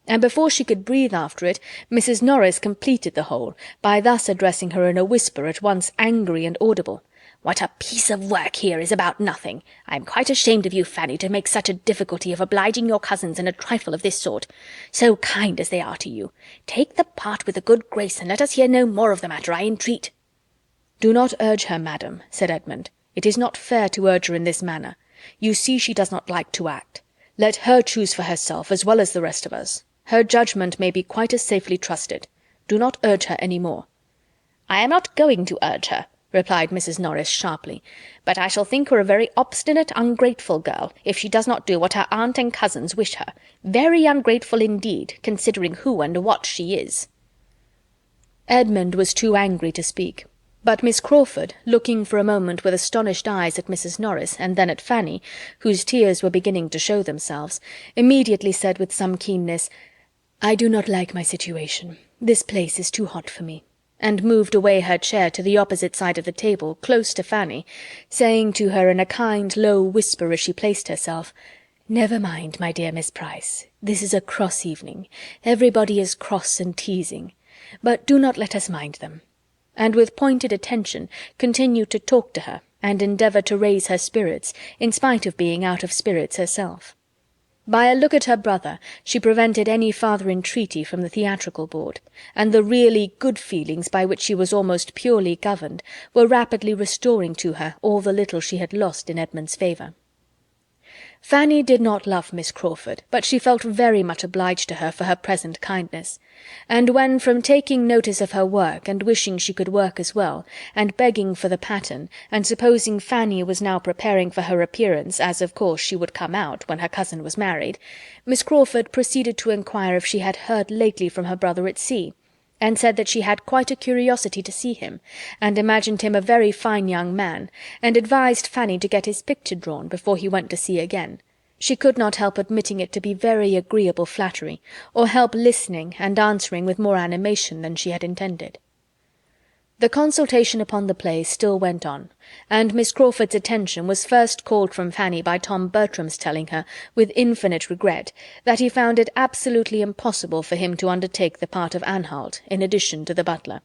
And before she could breathe after it, Mrs. Norris completed the whole, by thus addressing her in a whisper at once angry and audible. "What a piece of work here is about nothing! I am quite ashamed of you, Fanny, to make such a difficulty of obliging your cousins in a trifle of this sort, so kind as they are to you. Take the part with a good grace, and let us hear no more of the matter, I entreat." "Do not urge her, madam," said Edmund. "It is not fair to urge her in this manner. You see she does not like to act. Let her choose for herself, as well as the rest of us. Her judgment may be quite as safely trusted. Do not urge her any more." "I am not going to urge her," replied Mrs. Norris sharply, "but I shall think her a very obstinate, ungrateful girl, if she does not do what her aunt and cousins wish her. Very ungrateful indeed, considering who and what she is." Edmund was too angry to speak, but Miss Crawford, looking for a moment with astonished eyes at Mrs. Norris, and then at Fanny, whose tears were beginning to show themselves, immediately said with some keenness, "I do not like my situation. This place is too hot for me," and moved away her chair to the opposite side of the table, close to Fanny, saying to her in a kind, low whisper as she placed herself, "Never mind, my dear Miss Price. This is a cross evening. Everybody is cross and teasing. But do not let us mind them," and with pointed attention continued to talk to her and endeavour to raise her spirits, in spite of being out of spirits herself. By a look at her brother she prevented any farther entreaty from the theatrical board, and the really good feelings by which she was almost purely governed were rapidly restoring to her all the little she had lost in Edmund's favour. Fanny did not love Miss Crawford, but she felt very much obliged to her for her present kindness, and when, from taking notice of her work, and wishing she could work as well, and begging for the pattern, and supposing Fanny was now preparing for her appearance, as of course she would come out when her cousin was married, Miss Crawford proceeded to inquire if she had heard lately from her brother at sea, and said that she had quite a curiosity to see him, and imagined him a very fine young man, and advised Fanny to get his picture drawn before he went to sea again. She could not help admitting it to be very agreeable flattery, or help listening and answering with more animation than she had intended. The consultation upon the play still went on, and Miss Crawford's attention was first called from Fanny by Tom Bertram's telling her, with infinite regret, that he found it absolutely impossible for him to undertake the part of Anhalt, in addition to the butler.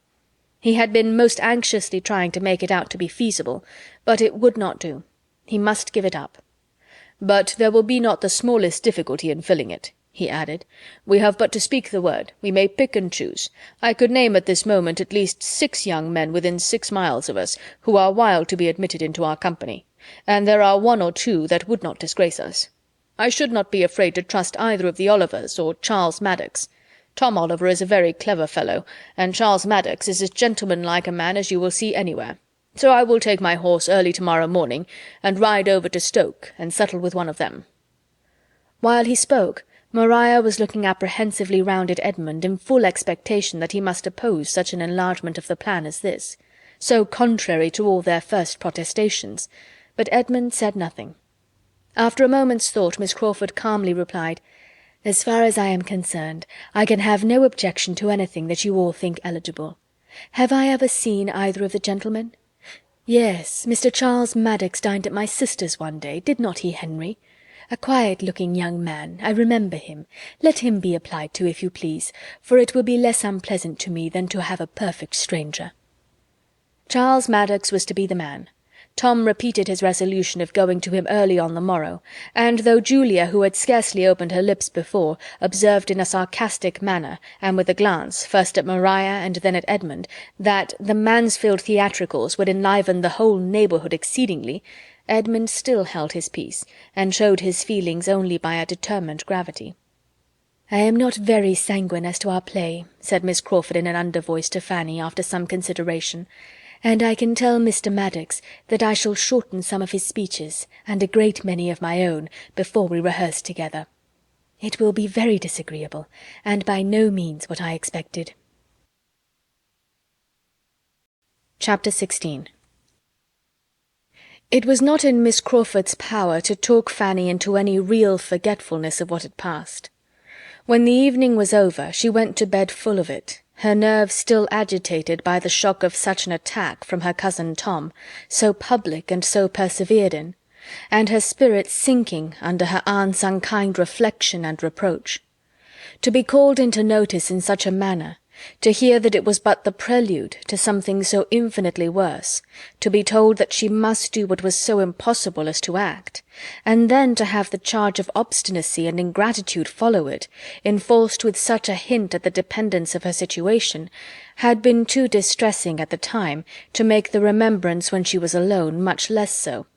He had been most anxiously trying to make it out to be feasible, but it would not do. He must give it up. "But there will be not the smallest difficulty in filling it," he added. "We have but to speak the word. We may pick and choose. I could name at this moment at least 6 young men within 6 miles of us, who are wild to be admitted into our company, and there are 1 or 2 that would not disgrace us. I should not be afraid to trust either of the Olivers or Charles Maddox. Tom Oliver is a very clever fellow, and Charles Maddox is as gentlemanlike a man as you will see anywhere. So I will take my horse early tomorrow morning, and ride over to Stoke, and settle with one of them." While he spoke, Maria was looking apprehensively round at Edmund in full expectation that he must oppose such an enlargement of the plan as this, so contrary to all their first protestations, but Edmund said nothing. After a moment's thought, Miss Crawford calmly replied, "As far as I am concerned, I can have no objection to anything that you all think eligible. Have I ever seen either of the gentlemen? Yes, Mr. Charles Maddox dined at my sister's one day, did not he, Henry? A quiet-looking young man, I remember him. Let him be applied to, if you please, for it will be less unpleasant to me than to have a perfect stranger." Charles Maddox was to be the man. Tom repeated his resolution of going to him early on the morrow, and though Julia, who had scarcely opened her lips before, observed in a sarcastic manner, and with a glance, first at Maria and then at Edmund, that the Mansfield theatricals would enliven the whole neighbourhood exceedingly, Edmund still held his peace, and showed his feelings only by a determined gravity. "I am not very sanguine as to our play," said Miss Crawford in an undervoice to Fanny, after some consideration, "and I can tell Mr. Maddox that I shall shorten some of his speeches, and a great many of my own, before we rehearse together. It will be very disagreeable, and by no means what I expected." Chapter 16. It was not in Miss Crawford's power to talk Fanny into any real forgetfulness of what had passed. When the evening was over, she went to bed full of it, her nerves still agitated by the shock of such an attack from her cousin Tom, so public and so persevered in, and her spirits sinking under her aunt's unkind reflection and reproach. To be called into notice in such a manner, to hear that it was but the prelude to something so infinitely worse, to be told that she must do what was so impossible as to act, and then to have the charge of obstinacy and ingratitude follow it, enforced with such a hint at the dependence of her situation, had been too distressing at the time to make the remembrance when she was alone much less so,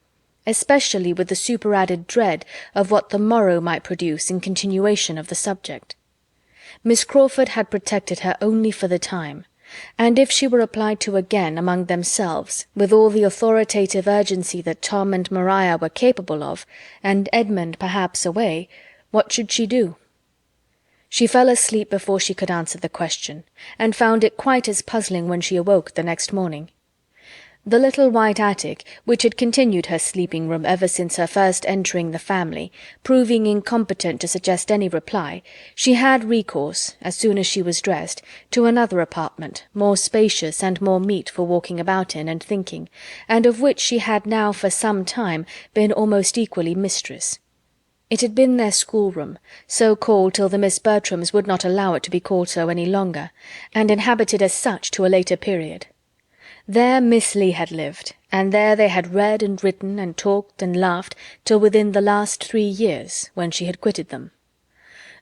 especially with the superadded dread of what the morrow might produce in continuation of the subject. Miss Crawford had protected her only for the time, and if she were applied to again among themselves, with all the authoritative urgency that Tom and Maria were capable of, and Edmund perhaps away, what should she do? She fell asleep before she could answer the question, and found it quite as puzzling when she awoke the next morning. The little white attic, which had continued her sleeping-room ever since her first entering the family, proving incompetent to suggest any reply, she had recourse, as soon as she was dressed, to another apartment, more spacious and more meet for walking about in and thinking, and of which she had now for some time been almost equally mistress. It had been their schoolroom, so called till the Miss Bertrams would not allow it to be called so any longer, and inhabited as such to a later period. There Miss Lee had lived, and there they had read and written and talked and laughed till within the last 3 years, when she had quitted them.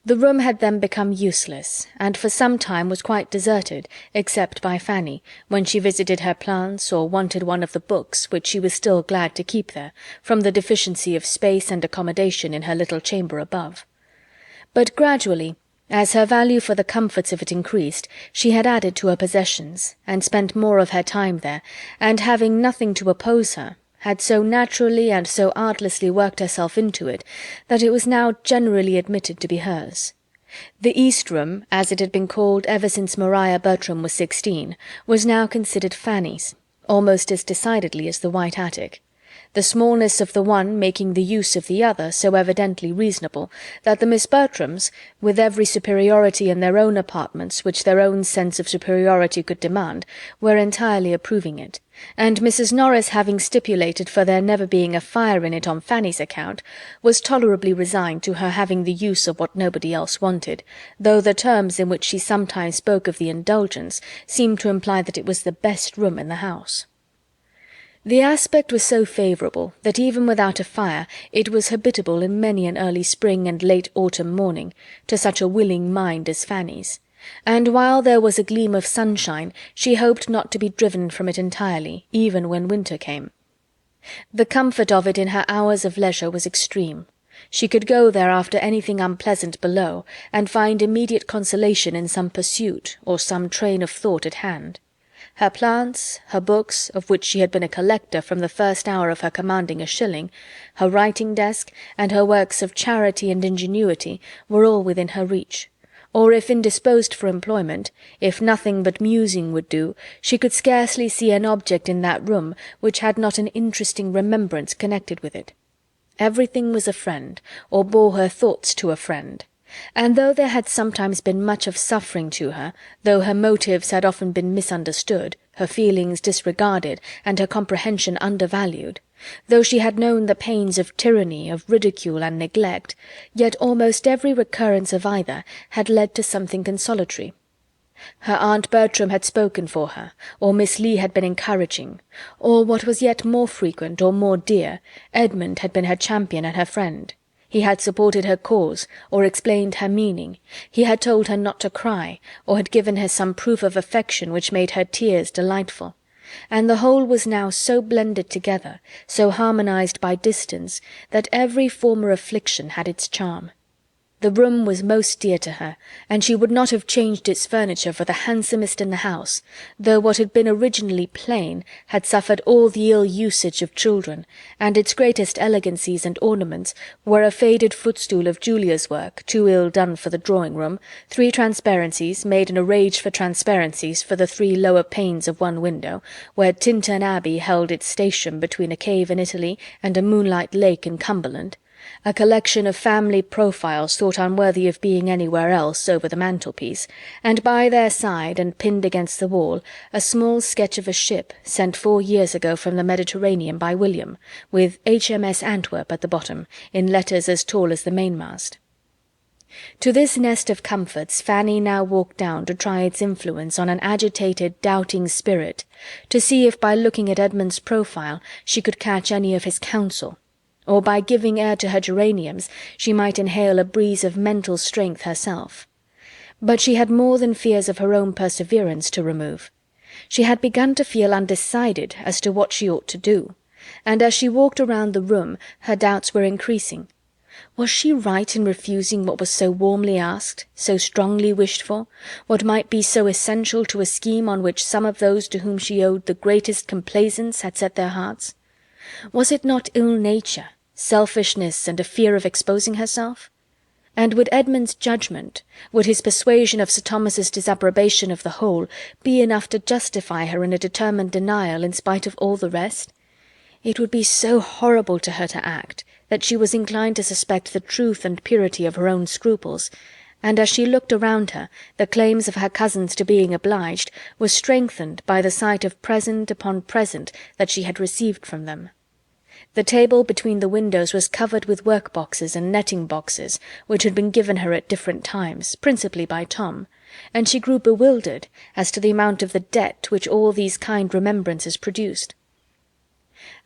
The room had then become useless, and for some time was quite deserted, except by Fanny, when she visited her plants or wanted one of the books which she was still glad to keep there, from the deficiency of space and accommodation in her little chamber above. But gradually, as her value for the comforts of it increased, she had added to her possessions, and spent more of her time there, and having nothing to oppose her, had so naturally and so artlessly worked herself into it, that it was now generally admitted to be hers. The East Room, as it had been called ever since Maria Bertram was 16, was now considered Fanny's, almost as decidedly as the white attic, the smallness of the one making the use of the other so evidently reasonable, that the Miss Bertrams, with every superiority in their own apartments which their own sense of superiority could demand, were entirely approving it, and Mrs. Norris having stipulated for there never being a fire in it on Fanny's account, was tolerably resigned to her having the use of what nobody else wanted, though the terms in which she sometimes spoke of the indulgence seemed to imply that it was the best room in the house. The aspect was so favourable that even without a fire it was habitable in many an early spring and late autumn morning, to such a willing mind as Fanny's, and while there was a gleam of sunshine she hoped not to be driven from it entirely, even when winter came. The comfort of it in her hours of leisure was extreme. She could go there after anything unpleasant below, and find immediate consolation in some pursuit or some train of thought at hand. Her plants, her books, of which she had been a collector from the first hour of her commanding a shilling, her writing-desk, and her works of charity and ingenuity were all within her reach, or if indisposed for employment, if nothing but musing would do, she could scarcely see an object in that room which had not an interesting remembrance connected with it. Everything was a friend, or bore her thoughts to a friend, and though there had sometimes been much of suffering to her, though her motives had often been misunderstood, her feelings disregarded, and her comprehension undervalued, though she had known the pains of tyranny, of ridicule and neglect, yet almost every recurrence of either had led to something consolatory. Her Aunt Bertram had spoken for her, or Miss Lee had been encouraging, or, what was yet more frequent or more dear, Edmund had been her champion and her friend. He had supported her cause, or explained her meaning, he had told her not to cry, or had given her some proof of affection which made her tears delightful, and the whole was now so blended together, so harmonized by distance, that every former affliction had its charm. The room was most dear to her, and she would not have changed its furniture for the handsomest in the house, though what had been originally plain had suffered all the ill usage of children, and its greatest elegancies and ornaments were a faded footstool of Julia's work, too ill done for the drawing-room, 3 transparencies, made in a rage for transparencies, for the 3 lower panes of one window, where Tintern Abbey held its station between a cave in Italy and a moonlight lake in Cumberland, a collection of family profiles thought unworthy of being anywhere else over the mantelpiece, and by their side and pinned against the wall a small sketch of a ship sent 4 years ago from the Mediterranean by William, with HMS Antwerp at the bottom, in letters as tall as the mainmast. To this nest of comforts Fanny now walked down to try its influence on an agitated, doubting spirit, to see if by looking at Edmund's profile she could catch any of his counsel, or by giving air to her geraniums she might inhale a breeze of mental strength herself. But she had more than fears of her own perseverance to remove. She had begun to feel undecided as to what she ought to do, and as she walked around the room her doubts were increasing. Was she right in refusing what was so warmly asked, so strongly wished for, what might be so essential to a scheme on which some of those to whom she owed the greatest complaisance had set their hearts? Was it not ill-nature, selfishness, and a fear of exposing herself? And would Edmund's judgment, would his persuasion of Sir Thomas's disapprobation of the whole, be enough to justify her in a determined denial in spite of all the rest? It would be so horrible to her to act, that she was inclined to suspect the truth and purity of her own scruples, and as she looked around her, the claims of her cousins to being obliged were strengthened by the sight of present upon present that she had received from them. The table between the windows was covered with work-boxes and netting-boxes, which had been given her at different times, principally by Tom, and she grew bewildered as to the amount of the debt which all these kind remembrances produced.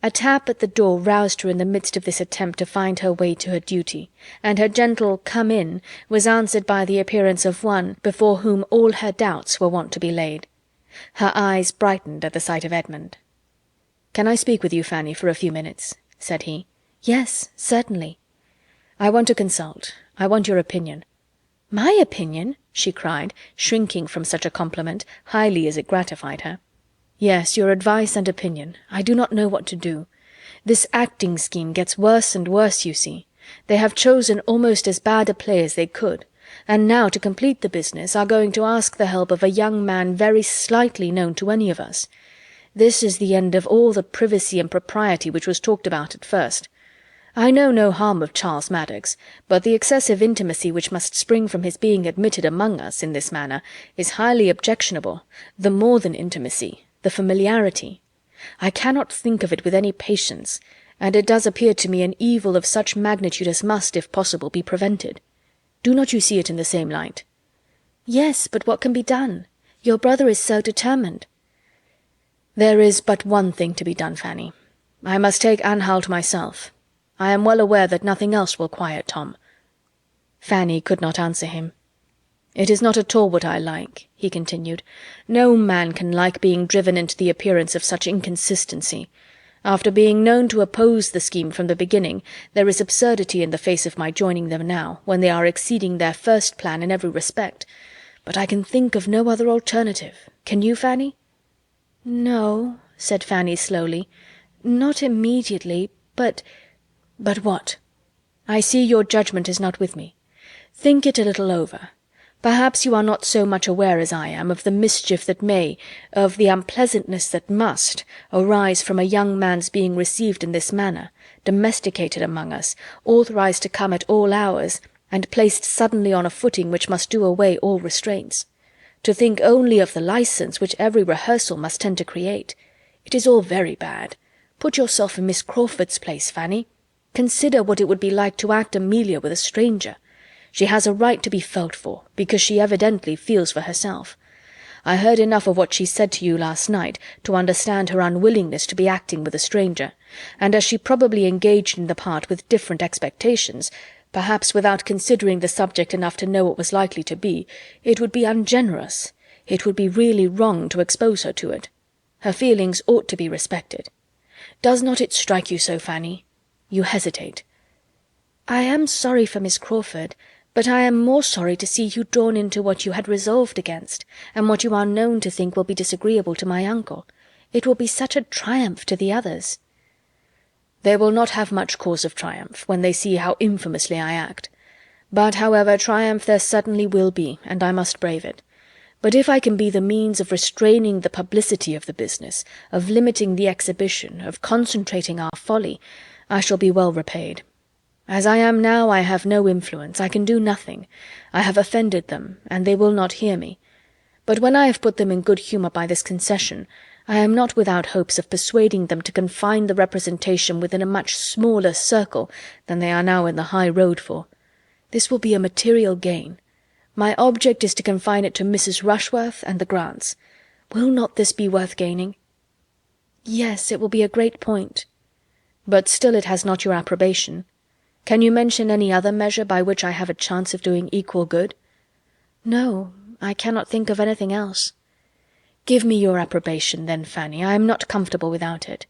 A tap at the door roused her in the midst of this attempt to find her way to her duty, and her gentle "come in" was answered by the appearance of one before whom all her doubts were wont to be laid. Her eyes brightened at the sight of Edmund. "Can I speak with you, Fanny, for a few minutes?" said he. "Yes, certainly." "I want to consult. I want your opinion." "My opinion?" she cried, shrinking from such a compliment, highly as it gratified her. "Yes, your advice and opinion. I do not know what to do. This acting scheme gets worse and worse, you see. They have chosen almost as bad a play as they could, and now, to complete the business, are going to ask the help of a young man very slightly known to any of us. This is the end of all the privacy and propriety which was talked about at first. I know no harm of Charles Maddox, but the excessive intimacy which must spring from his being admitted among us in this manner is highly objectionable, the more than intimacy, the familiarity. I cannot think of it with any patience, and it does appear to me an evil of such magnitude as must, if possible, be prevented. Do not you see it in the same light?" "Yes, but what can be done? Your brother is so determined." "There is but one thing to be done, Fanny. I must take Anhalt to myself. I am well aware that nothing else will quiet Tom." Fanny could not answer him. "It is not at all what I like," he continued. "No man can like being driven into the appearance of such inconsistency. After being known to oppose the scheme from the beginning, there is absurdity in the face of my joining them now, when they are exceeding their first plan in every respect. But I can think of no other alternative. Can you, Fanny?" "No," said Fanny slowly. "Not immediately, but—" "But what? I see your judgment is not with me. Think it a little over. Perhaps you are not so much aware as I am of the mischief that may, of the unpleasantness that must, arise from a young man's being received in this manner, domesticated among us, authorized to come at all hours, and placed suddenly on a footing which must do away all restraints. To think only of the license which every rehearsal must tend to create. It is all very bad. Put yourself in Miss Crawford's place, Fanny. Consider what it would be like to act Amelia with a stranger. She has a right to be felt for, because she evidently feels for herself. I heard enough of what she said to you last night to understand her unwillingness to be acting with a stranger, and as she probably engaged in the part with different expectations, perhaps without considering the subject enough to know what was likely to be, it would be ungenerous, it would be really wrong to expose her to it. Her feelings ought to be respected. Does not it strike you so, Fanny? You hesitate." "I am sorry for Miss Crawford, but I am more sorry to see you drawn into what you had resolved against, and what you are known to think will be disagreeable to my uncle. It will be such a triumph to the others." "They will not have much cause of triumph, when they see how infamously I act. But, however, triumph there certainly will be, and I must brave it. But if I can be the means of restraining the publicity of the business, of limiting the exhibition, of concentrating our folly, I shall be well repaid. As I am now, I have no influence, I can do nothing. I have offended them, and they will not hear me. But when I have put them in good humour by this concession, I am not without hopes of persuading them to confine the representation within a much smaller circle than they are now in the high road for. This will be a material gain. My object is to confine it to Mrs. Rushworth and the Grants. Will not this be worth gaining?" "Yes, it will be a great point." "But still it has not your approbation. Can you mention any other measure by which I have a chance of doing equal good?" "No, I cannot think of anything else." "Give me your approbation, then, Fanny. I am not comfortable without it."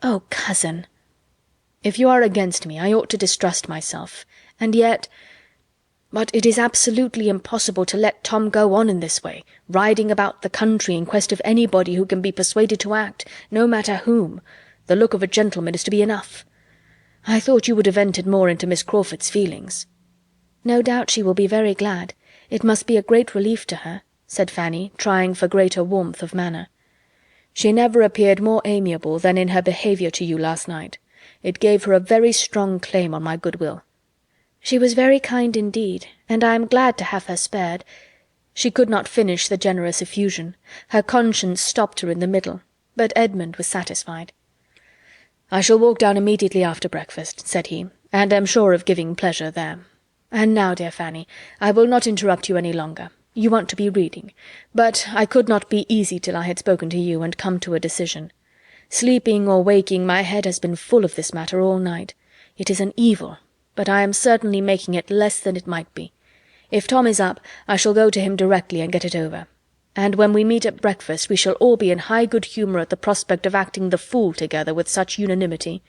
"Oh, cousin!" "If you are against me, I ought to distrust myself. And yet— But it is absolutely impossible to let Tom go on in this way, riding about the country in quest of anybody who can be persuaded to act, no matter whom. The look of a gentleman is to be enough. I thought you would have entered more into Miss Crawford's feelings." "No doubt she will be very glad. It must be a great relief to her," said Fanny, trying for greater warmth of manner. "She never appeared more amiable than in her behaviour to you last night. It gave her a very strong claim on my goodwill." "She was very kind indeed, and I am glad to have her spared." She could not finish the generous effusion. Her conscience stopped her in the middle, but Edmund was satisfied. "I shall walk down immediately after breakfast," said he, "and am sure of giving pleasure there. And now, dear Fanny, I will not interrupt you any longer. You want to be reading. But I could not be easy till I had spoken to you and come to a decision. Sleeping or waking, my head has been full of this matter all night. It is an evil, but I am certainly making it less than it might be. If Tom is up, I shall go to him directly and get it over. And when we meet at breakfast, we shall all be in high good humour at the prospect of acting the fool together with such unanimity.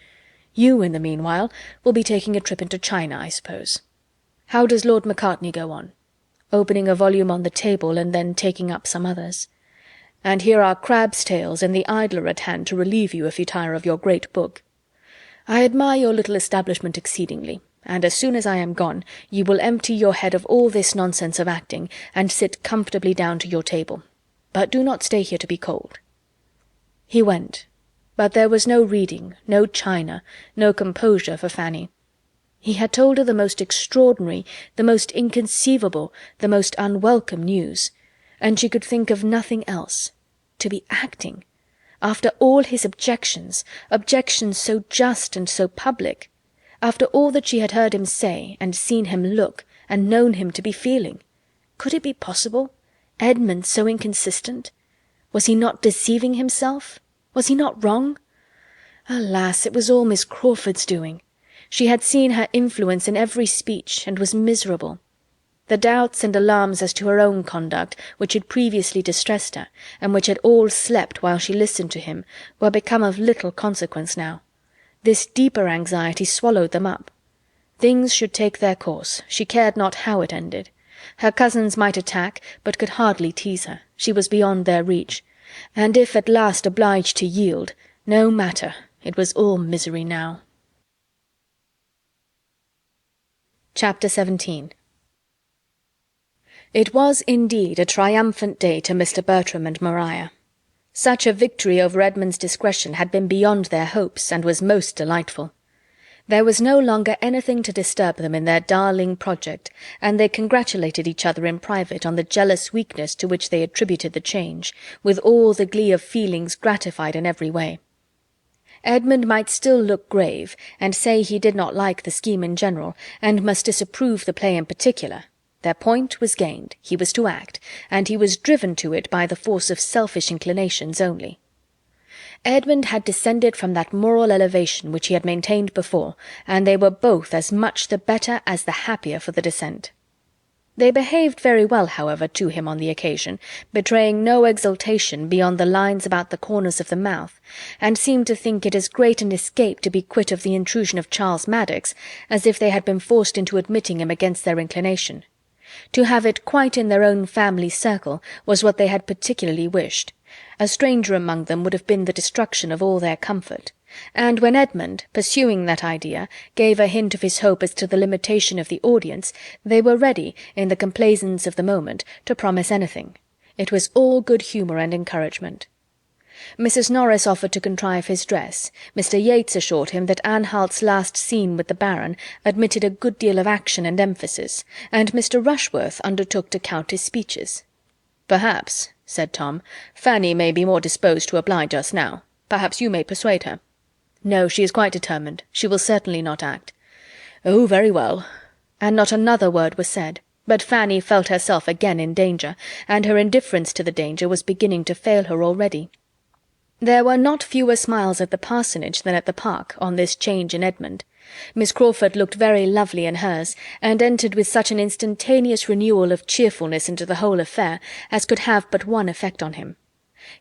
You, in the meanwhile, will be taking a trip into China, I suppose. How does Lord Macartney go on?" Opening a volume on the table and then taking up some others. "And here are Crabbe's Tales and The Idler at hand to relieve you if you tire of your great book. I admire your little establishment exceedingly, and as soon as I am gone, you will empty your head of all this nonsense of acting, and sit comfortably down to your table. But do not stay here to be cold." He went, but there was no reading, no china, no composure for Fanny. He had told her the most extraordinary, the most inconceivable, the most unwelcome news, and she could think of nothing else. To be acting! After all his objections, objections so just and so public, after all that she had heard him say, and seen him look, and known him to be feeling. Could it be possible? Edmund so inconsistent? Was he not deceiving himself? Was he not wrong? Alas, it was all Miss Crawford's doing. She had seen her influence in every speech, and was miserable. The doubts and alarms as to her own conduct, which had previously distressed her, and which had all slept while she listened to him, were become of little consequence now. This deeper anxiety swallowed them up. Things should take their course, she cared not how it ended. Her cousins might attack, but could hardly tease her, she was beyond their reach. And if at last obliged to yield, no matter, it was all misery now. Chapter 17. It was indeed a triumphant day to Mr. Bertram and Maria. Such a victory over Edmund's discretion had been beyond their hopes, and was most delightful. There was no longer anything to disturb them in their darling project, and they congratulated each other in private on the jealous weakness to which they attributed the change, with all the glee of feelings gratified in every way. Edmund might still look grave, and say he did not like the scheme in general, and must disapprove the play in particular. Their point was gained, he was to act, and he was driven to it by the force of selfish inclinations only. Edmund had descended from that moral elevation which he had maintained before, and they were both as much the better as the happier for the descent. They behaved very well, however, to him on the occasion, betraying no exultation beyond the lines about the corners of the mouth, and seemed to think it as great an escape to be quit of the intrusion of Charles Maddox as if they had been forced into admitting him against their inclination. To have it quite in their own family circle was what they had particularly wished. A stranger among them would have been the destruction of all their comfort. And when Edmund, pursuing that idea, gave a hint of his hope as to the limitation of the audience, they were ready, in the complaisance of the moment, to promise anything. It was all good humour and encouragement. Mrs. Norris offered to contrive his dress, Mr. Yates assured him that Anhalt's last scene with the Baron admitted a good deal of action and emphasis, and Mr. Rushworth undertook to count his speeches. "Perhaps," said Tom, "Fanny may be more disposed to oblige us now. Perhaps you may persuade her." "No, she is quite determined. She will certainly not act." "Oh, very well." And not another word was said, but Fanny felt herself again in danger, and her indifference to the danger was beginning to fail her already. There were not fewer smiles at the parsonage than at the park on this change in Edmund. Miss Crawford looked very lovely in hers, and entered with such an instantaneous renewal of cheerfulness into the whole affair as could have but one effect on him.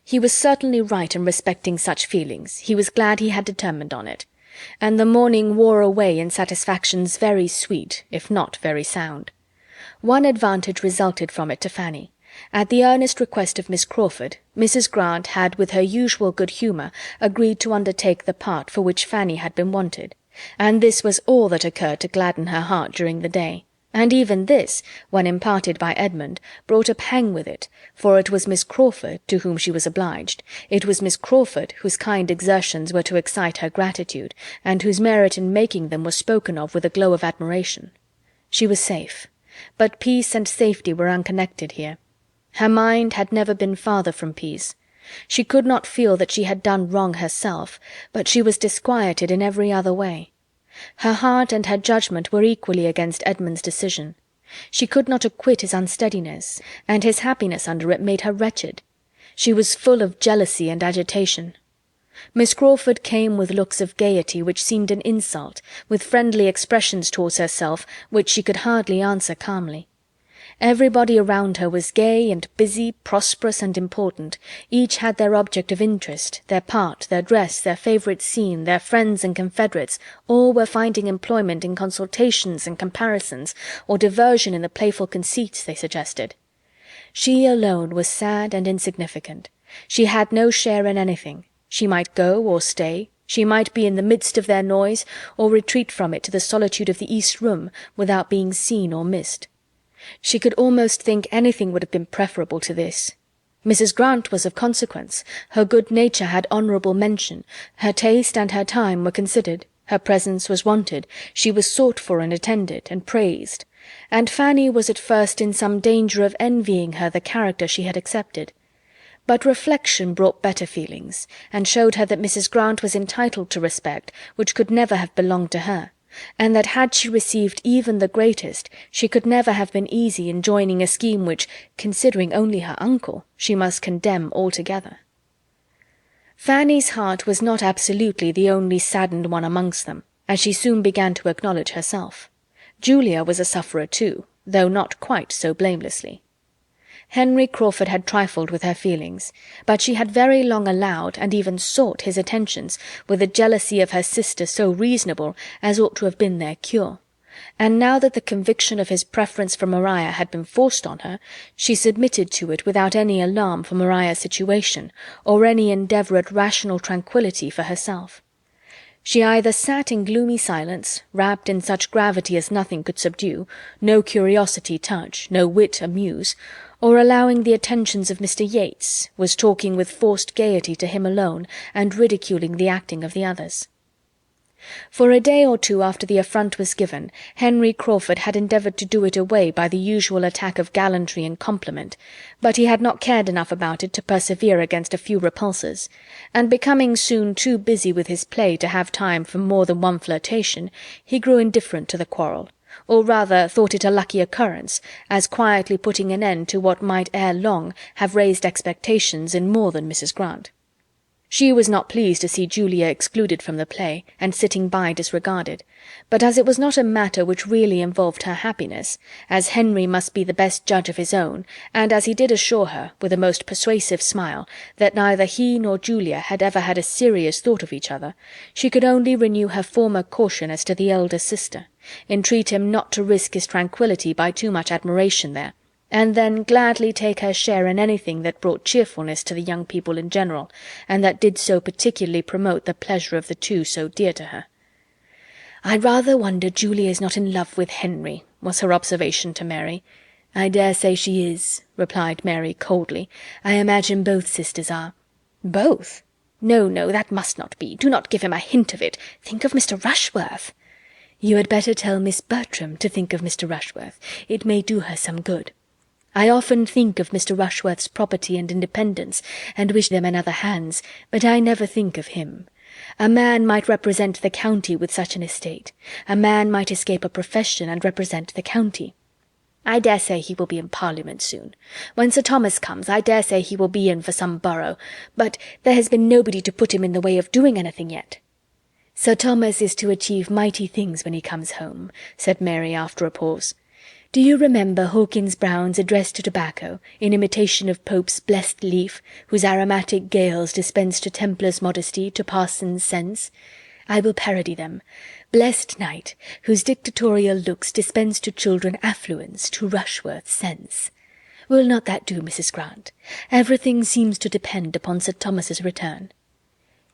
He was certainly right in respecting such feelings, he was glad he had determined on it, and the morning wore away in satisfactions very sweet, if not very sound. One advantage resulted from it to Fanny. At the earnest request of Miss Crawford, Mrs. Grant had with her usual good humour agreed to undertake the part for which Fanny had been wanted, and this was all that occurred to gladden her heart during the day, and even this, when imparted by Edmund, brought a pang with it, for it was Miss Crawford to whom she was obliged, it was Miss Crawford whose kind exertions were to excite her gratitude, and whose merit in making them was spoken of with a glow of admiration. She was safe, but peace and safety were unconnected here. Her mind had never been farther from peace. She could not feel that she had done wrong herself, but she was disquieted in every other way. Her heart and her judgment were equally against Edmund's decision. She could not acquit his unsteadiness, and his happiness under it made her wretched. She was full of jealousy and agitation. Miss Crawford came with looks of gaiety which seemed an insult, with friendly expressions towards herself which she could hardly answer calmly. Everybody around her was gay and busy, prosperous and important. Each had their object of interest, their part, their dress, their favourite scene, their friends and confederates. All were finding employment in consultations and comparisons, or diversion in the playful conceits they suggested. She alone was sad and insignificant. She had no share in anything. She might go or stay. She might be in the midst of their noise, or retreat from it to the solitude of the east room, without being seen or missed. She could almost think anything would have been preferable to this. Mrs. Grant was of consequence, her good nature had honourable mention, her taste and her time were considered, her presence was wanted, she was sought for and attended, and praised, and Fanny was at first in some danger of envying her the character she had accepted. But reflection brought better feelings, and showed her that Mrs. Grant was entitled to respect which could never have belonged to her, and that had she received even the greatest, she could never have been easy in joining a scheme which, considering only her uncle, she must condemn altogether. Fanny's heart was not absolutely the only saddened one amongst them, as she soon began to acknowledge herself. Julia was a sufferer too, though not quite so blamelessly. Henry Crawford had trifled with her feelings, but she had very long allowed and even sought his attentions with a jealousy of her sister so reasonable as ought to have been their cure, and now that the conviction of his preference for Maria had been forced on her, she submitted to it without any alarm for Maria's situation, or any endeavour at rational tranquillity for herself. She either sat in gloomy silence, wrapped in such gravity as nothing could subdue, no curiosity touch, no wit amuse, or allowing the attentions of Mr. Yates, was talking with forced gaiety to him alone, and ridiculing the acting of the others. For a day or two after the affront was given, Henry Crawford had endeavoured to do it away by the usual attack of gallantry and compliment, but he had not cared enough about it to persevere against a few repulses, and becoming soon too busy with his play to have time for more than one flirtation, he grew indifferent to the quarrel, or rather thought it a lucky occurrence, as quietly putting an end to what might ere long have raised expectations in more than Mrs. Grant. She was not pleased to see Julia excluded from the play, and sitting by disregarded, but as it was not a matter which really involved her happiness, as Henry must be the best judge of his own, and as he did assure her, with a most persuasive smile, that neither he nor Julia had ever had a serious thought of each other, she could only renew her former caution as to the elder sister, entreat him not to risk his tranquillity by too much admiration there, and then gladly take her share in anything that brought cheerfulness to the young people in general, and that did so particularly promote the pleasure of the two so dear to her. "I rather wonder Julia is not in love with Henry," was her observation to Mary. "I dare say she is," replied Mary coldly. "I imagine both sisters are. "Both? No, no, that must not be. Do not give him a hint of it. Think of Mr. Rushworth." "You had better tell Miss Bertram to think of Mr. Rushworth. It may do her some good. I often think of Mr. Rushworth's property and independence, and wish them in other hands, but I never think of him. A man might represent the county with such an estate. A man might escape a profession and represent the county. I dare say he will be in Parliament soon. When Sir Thomas comes, I dare say he will be in for some borough, but there has been nobody to put him in the way of doing anything yet." "Sir Thomas is to achieve mighty things when he comes home," said Mary after a pause. "Do you remember Hawkins Brown's Address to Tobacco, in imitation of Pope's Blessed Leaf, whose aromatic gales dispense to Templars modesty, to parsons sense? I will parody them. Blessed night, whose dictatorial looks dispense to children affluence, to Rushworth sense. Will not that do, Mrs. Grant? Everything seems to depend upon Sir Thomas's return."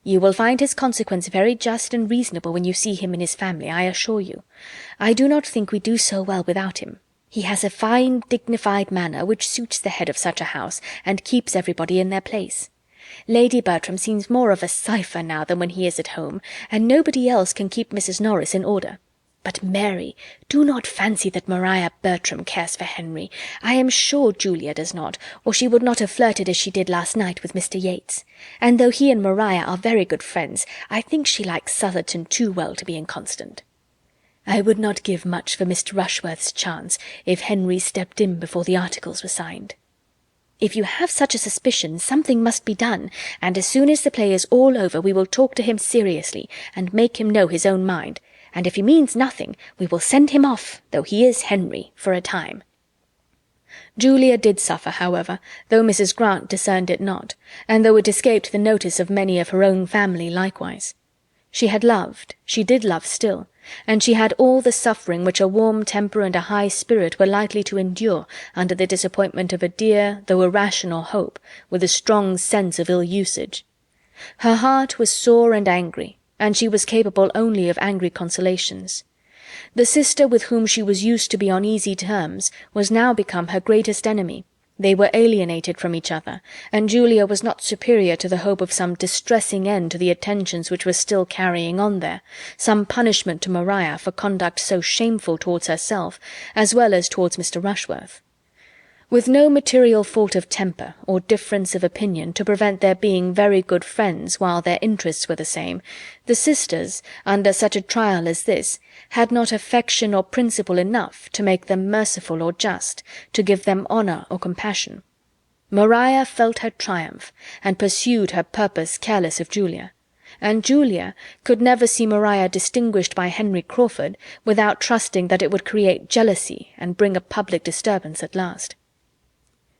"You will find his consequence very just and reasonable when you see him in his family, I assure you. I do not think we do so well without him. He has a fine, dignified manner which suits the head of such a house, and keeps everybody in their place. Lady Bertram seems more of a cipher now than when he is at home, and nobody else can keep Mrs. Norris in order. But, Mary, do not fancy that Maria Bertram cares for Henry. I am sure Julia does not, or she would not have flirted as she did last night with Mr. Yates. And though he and Maria are very good friends, I think she likes Southerton too well to be inconstant." "I would not give much for Mr. Rushworth's chance if Henry stepped in before the articles were signed." "If you have such a suspicion, something must be done, and as soon as the play is all over we will talk to him seriously, and make him know his own mind, and if he means nothing, we will send him off, though he is Henry, for a time." Julia did suffer, however, though Mrs. Grant discerned it not, and though it escaped the notice of many of her own family likewise. She had loved, she did love still, and she had all the suffering which a warm temper and a high spirit were likely to endure under the disappointment of a dear, though irrational hope, with a strong sense of ill usage. Her heart was sore and angry, and she was capable only of angry consolations. The sister with whom she was used to be on easy terms was now become her greatest enemy. They were alienated from each other, and Julia was not superior to the hope of some distressing end to the attentions which were still carrying on there, some punishment to Maria for conduct so shameful towards herself, as well as towards Mr. Rushworth. With no material fault of temper or difference of opinion to prevent their being very good friends while their interests were the same, the sisters, under such a trial as this, had not affection or principle enough to make them merciful or just, to give them honour or compassion. Maria felt her triumph, and pursued her purpose careless of Julia, and Julia could never see Maria distinguished by Henry Crawford without trusting that it would create jealousy and bring a public disturbance at last.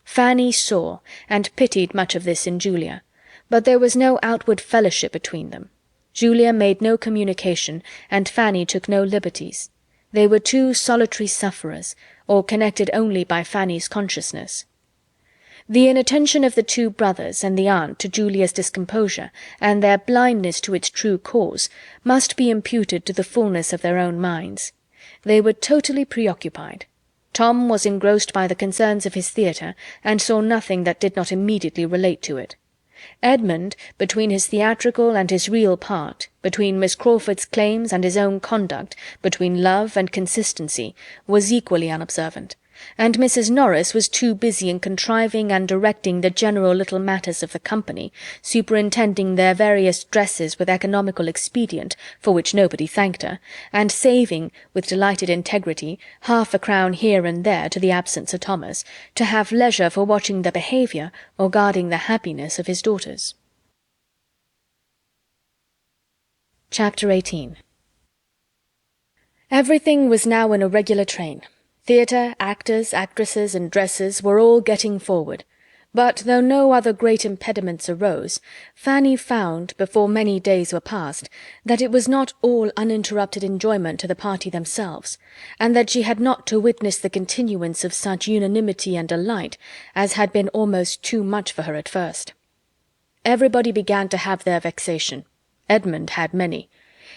Fanny saw and pitied much of this in Julia, but there was no outward fellowship between them. Julia made no communication, and Fanny took no liberties. They were two solitary sufferers, or connected only by Fanny's consciousness. The inattention of the two brothers and the aunt to Julia's discomposure, and their blindness to its true cause, must be imputed to the fullness of their own minds. They were totally preoccupied. Tom was engrossed by the concerns of his theatre, and saw nothing that did not immediately relate to it. Edmund, between his theatrical and his real part, between Miss Crawford's claims and his own conduct, between love and consistency, was equally unobservant, and Mrs. Norris was too busy in contriving and directing the general little matters of the company, superintending their various dresses with economical expedient, for which nobody thanked her, and saving, with delighted integrity, half a crown here and there to the absent Sir Thomas, to have leisure for watching the behaviour or guarding the happiness of his daughters. Chapter 18. Everything was now in a regular train. Theatre, actors, actresses, and dressers were all getting forward, but though no other great impediments arose, Fanny found, before many days were past, that it was not all uninterrupted enjoyment to the party themselves, and that she had not to witness the continuance of such unanimity and delight as had been almost too much for her at first. Everybody began to have their vexation. Edmund had many.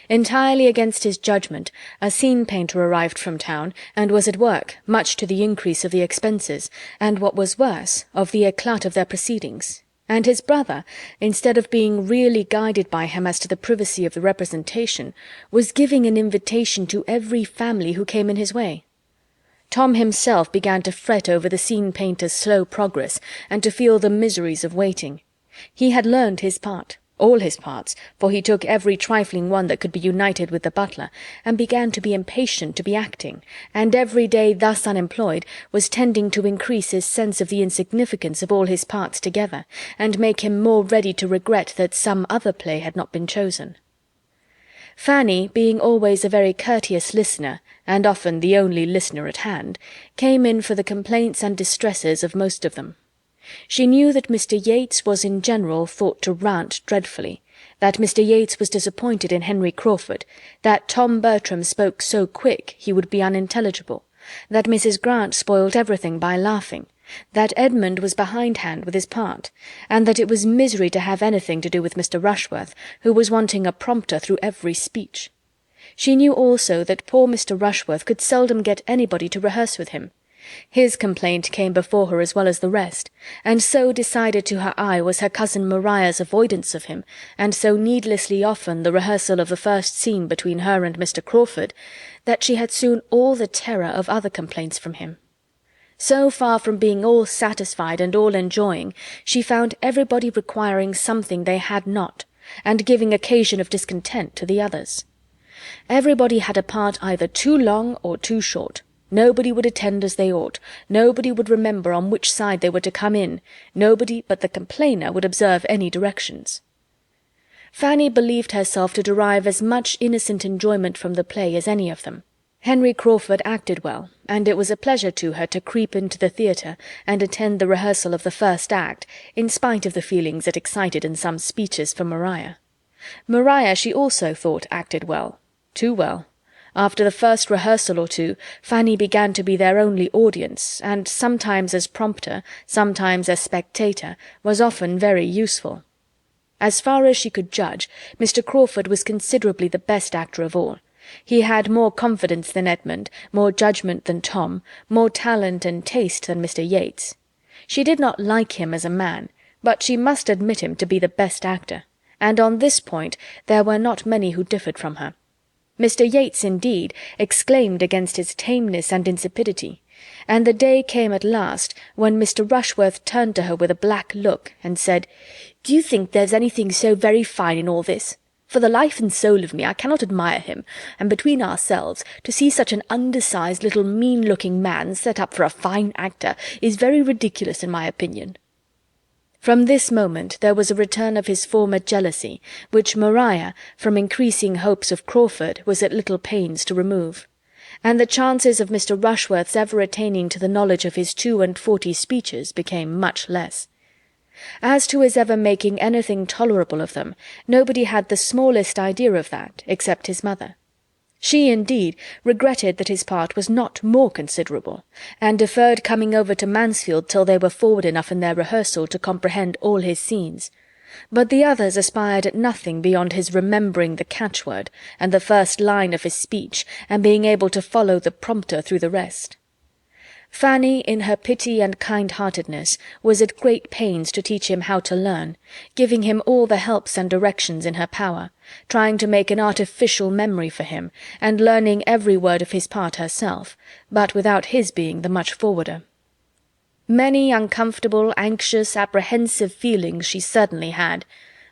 Entirely against his judgment, a scene-painter arrived from town, and was at work, much to the increase of the expenses, and, what was worse, of the eclat of their proceedings. And his brother, instead of being really guided by him as to the privacy of the representation, was giving an invitation to every family who came in his way. Tom himself began to fret over the scene-painter's slow progress, and to feel the miseries of waiting. He had learned his part, all his parts, for he took every trifling one that could be united with the butler, and began to be impatient to be acting, and every day thus unemployed was tending to increase his sense of the insignificance of all his parts together, and make him more ready to regret that some other play had not been chosen. Fanny, being always a very courteous listener, and often the only listener at hand, came in for the complaints and distresses of most of them. She knew that Mr. Yates was in general thought to rant dreadfully, that Mr. Yates was disappointed in Henry Crawford, that Tom Bertram spoke so quick he would be unintelligible, that Mrs. Grant spoiled everything by laughing, that Edmund was behindhand with his part, and that it was misery to have anything to do with Mr. Rushworth, who was wanting a prompter through every speech. She knew also that poor Mr. Rushworth could seldom get anybody to rehearse with him. His complaint came before her as well as the rest, and so decided to her eye was her cousin Maria's avoidance of him, and so needlessly often the rehearsal of the first scene between her and Mr. Crawford, that she had soon all the terror of other complaints from him. So far from being all satisfied and all enjoying, she found everybody requiring something they had not, and giving occasion of discontent to the others. Everybody had a part either too long or too short. Nobody would attend as they ought, nobody would remember on which side they were to come in, nobody but the complainer would observe any directions. Fanny believed herself to derive as much innocent enjoyment from the play as any of them. Henry Crawford acted well, and it was a pleasure to her to creep into the theatre and attend the rehearsal of the first act, in spite of the feelings it excited in some speeches from Maria. Maria she also thought acted well, too well. After the first rehearsal or two, Fanny began to be their only audience, and sometimes as prompter, sometimes as spectator, was often very useful. As far as she could judge, Mr. Crawford was considerably the best actor of all. He had more confidence than Edmund, more judgment than Tom, more talent and taste than Mr. Yates. She did not like him as a man, but she must admit him to be the best actor, and on this point there were not many who differed from her. Mr. Yates, indeed, exclaimed against his tameness and insipidity, and the day came at last when Mr. Rushworth turned to her with a black look and said, "Do you think there's anything so very fine in all this? For the life and soul of me, I cannot admire him, and between ourselves, to see such an undersized little mean-looking man set up for a fine actor is very ridiculous in my opinion." From this moment there was a return of his former jealousy, which Maria, from increasing hopes of Crawford, was at little pains to remove, and the chances of Mr. Rushworth's ever attaining to the knowledge of his 42 speeches became much less. As to his ever making anything tolerable of them, nobody had the smallest idea of that, except his mother. She, indeed, regretted that his part was not more considerable, and deferred coming over to Mansfield till they were forward enough in their rehearsal to comprehend all his scenes. But the others aspired at nothing beyond his remembering the catchword, and the first line of his speech, and being able to follow the prompter through the rest. Fanny, in her pity and kind-heartedness, was at great pains to teach him how to learn, giving him all the helps and directions in her power, trying to make an artificial memory for him, and learning every word of his part herself, but without his being the much forwarder. Many uncomfortable, anxious, apprehensive feelings she certainly had,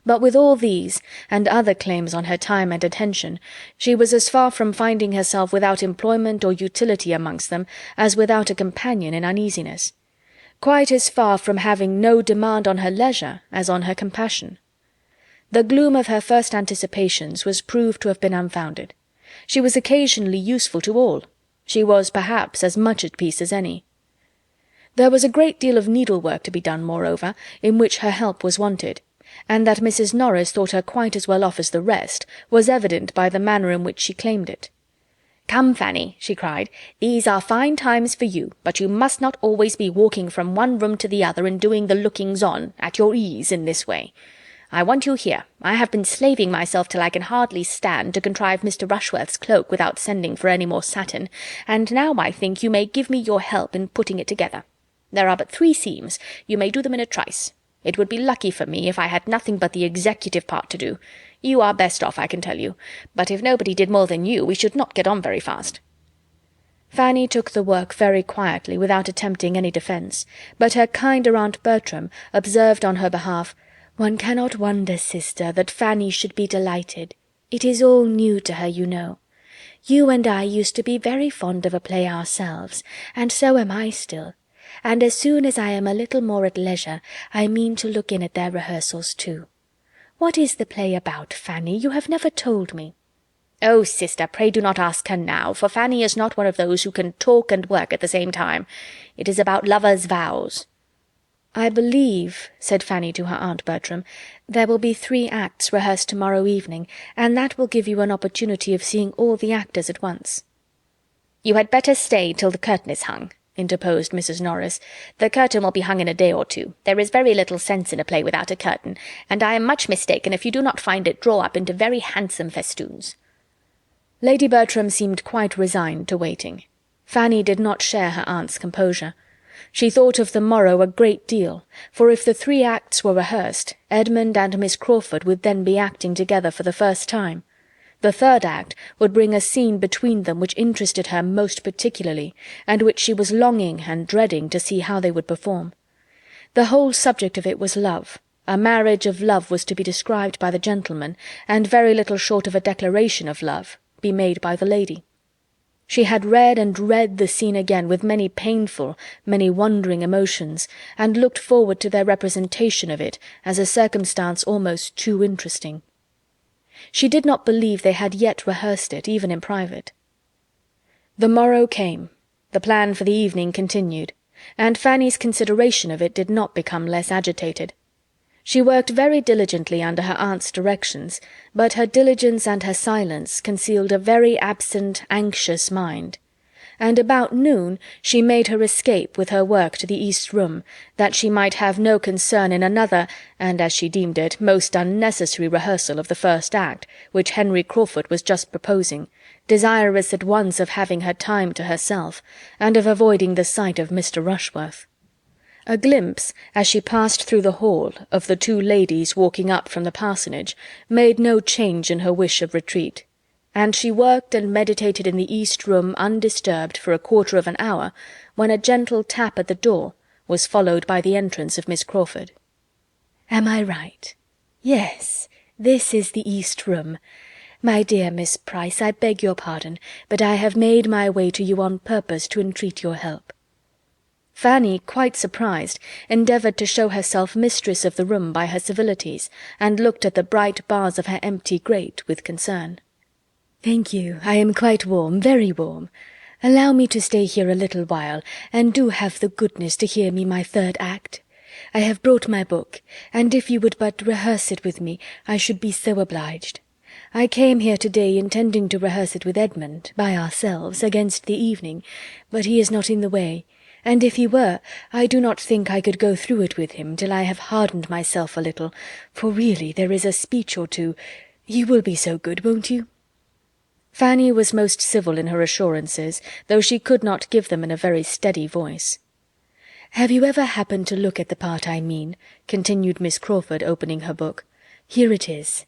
but with all these, and other claims on her time and attention, she was as far from finding herself without employment or utility amongst them as without a companion in uneasiness, quite as far from having no demand on her leisure as on her compassion. The gloom of her first anticipations was proved to have been unfounded. She was occasionally useful to all. She was, perhaps, as much at peace as any. There was a great deal of needlework to be done, moreover, in which her help was wanted, and that Mrs. Norris thought her quite as well off as the rest was evident by the manner in which she claimed it. "Come, Fanny," she cried, "these are fine times for you, but you must not always be walking from one room to the other and doing the lookings-on, at your ease, in this way. I want you here. I have been slaving myself till I can hardly stand to contrive Mr. Rushworth's cloak without sending for any more satin, and now I think you may give me your help in putting it together. There are but 3 seams, you may do them in a trice. It would be lucky for me if I had nothing but the executive part to do. You are best off, I can tell you, but if nobody did more than you, we should not get on very fast." Fanny took the work very quietly, without attempting any defence, but her kinder Aunt Bertram observed on her behalf, "One cannot wonder, sister, that Fanny should be delighted. It is all new to her, you know. You and I used to be very fond of a play ourselves, and so am I still, and as soon as I am a little more at leisure, I mean to look in at their rehearsals too. What is the play about, Fanny? You have never told me." "Oh, sister, pray do not ask her now, for Fanny is not one of those who can talk and work at the same time. It is about lovers' vows." "I believe," said Fanny to her Aunt Bertram, "there will be 3 acts rehearsed tomorrow evening, and that will give you an opportunity of seeing all the actors at once." "You had better stay till the curtain is hung," interposed Mrs. Norris. "The curtain will be hung in a day or 2. There is very little sense in a play without a curtain, and I am much mistaken if you do not find it draw up into very handsome festoons." Lady Bertram seemed quite resigned to waiting. Fanny did not share her aunt's composure. She thought of the morrow a great deal, for if the 3 acts were rehearsed, Edmund and Miss Crawford would then be acting together for the first time. The 3rd act would bring a scene between them which interested her most particularly, and which she was longing and dreading to see how they would perform. The whole subject of it was love. A marriage of love was to be described by the gentleman, and very little short of a declaration of love be made by the lady. She had read and read the scene again with many painful, many wondering emotions, and looked forward to their representation of it as a circumstance almost too interesting. She did not believe they had yet rehearsed it, even in private. The morrow came, the plan for the evening continued, and Fanny's consideration of it did not become less agitated. She worked very diligently under her aunt's directions, but her diligence and her silence concealed a very absent, anxious mind. And about noon she made her escape with her work to the east room, that she might have no concern in another, and as she deemed it, most unnecessary rehearsal of the 1st act, which Henry Crawford was just proposing, desirous at once of having her time to herself, and of avoiding the sight of Mr. Rushworth. A glimpse, as she passed through the hall, of the 2 ladies walking up from the parsonage, made no change in her wish of retreat, and she worked and meditated in the east room undisturbed for a quarter of an hour, when a gentle tap at the door was followed by the entrance of Miss Crawford. "Am I right? Yes, this is the east room. My dear Miss Price, I beg your pardon, but I have made my way to you on purpose to entreat your help." Fanny, quite surprised, endeavoured to show herself mistress of the room by her civilities, and looked at the bright bars of her empty grate with concern. "Thank you, I am quite warm, very warm. Allow me to stay here a little while, and do have the goodness to hear me my 3rd act. I have brought my book, and if you would but rehearse it with me, I should be so obliged. I came here to-day intending to rehearse it with Edmund, by ourselves, against the evening, but he is not in the way, and if he were, I do not think I could go through it with him till I have hardened myself a little, for really there is a speech or 2. You will be so good, won't you?" Fanny was most civil in her assurances, though she could not give them in a very steady voice. "Have you ever happened to look at the part I mean?" continued Miss Crawford, opening her book. "Here it is.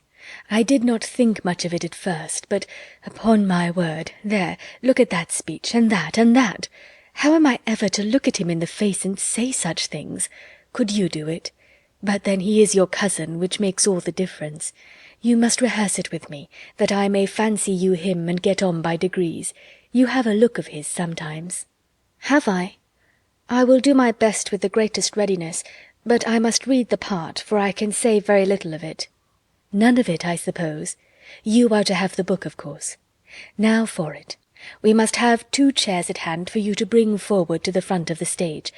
I did not think much of it at first, but, upon my word, there, look at that speech, and that, and that. How am I ever to look at him in the face and say such things? Could you do it? But then he is your cousin, which makes all the difference. You must rehearse it with me, that I may fancy you him and get on by degrees. You have a look of his sometimes." "Have I? I will do my best with the greatest readiness, but I must read the part, for I can say very little of it." "None of it, I suppose. You are to have the book, of course. Now for it. We must have 2 chairs at hand for you to bring forward to the front of the stage.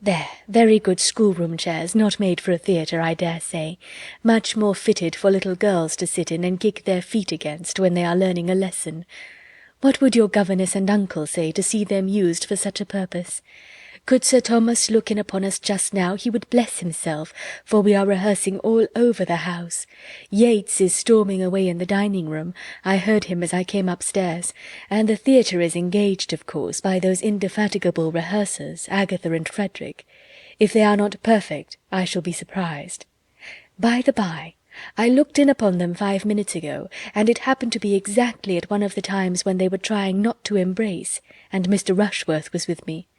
There, very good schoolroom chairs, not made for a theatre, I dare say, much more fitted for little girls to sit in and kick their feet against when they are learning a lesson. What would your governess and uncle say to see them used for such a purpose? Could Sir Thomas look in upon us just now, he would bless himself, for we are rehearsing all over the house. Yates is storming away in the dining-room. I heard him as I came upstairs, and the theatre is engaged, of course, by those indefatigable rehearsers, Agatha and Frederick. If they are not perfect, I shall be surprised. By the by, I looked in upon them 5 minutes ago, and it happened to be exactly at one of the times when they were trying not to embrace, and Mr. Rushworth was with me.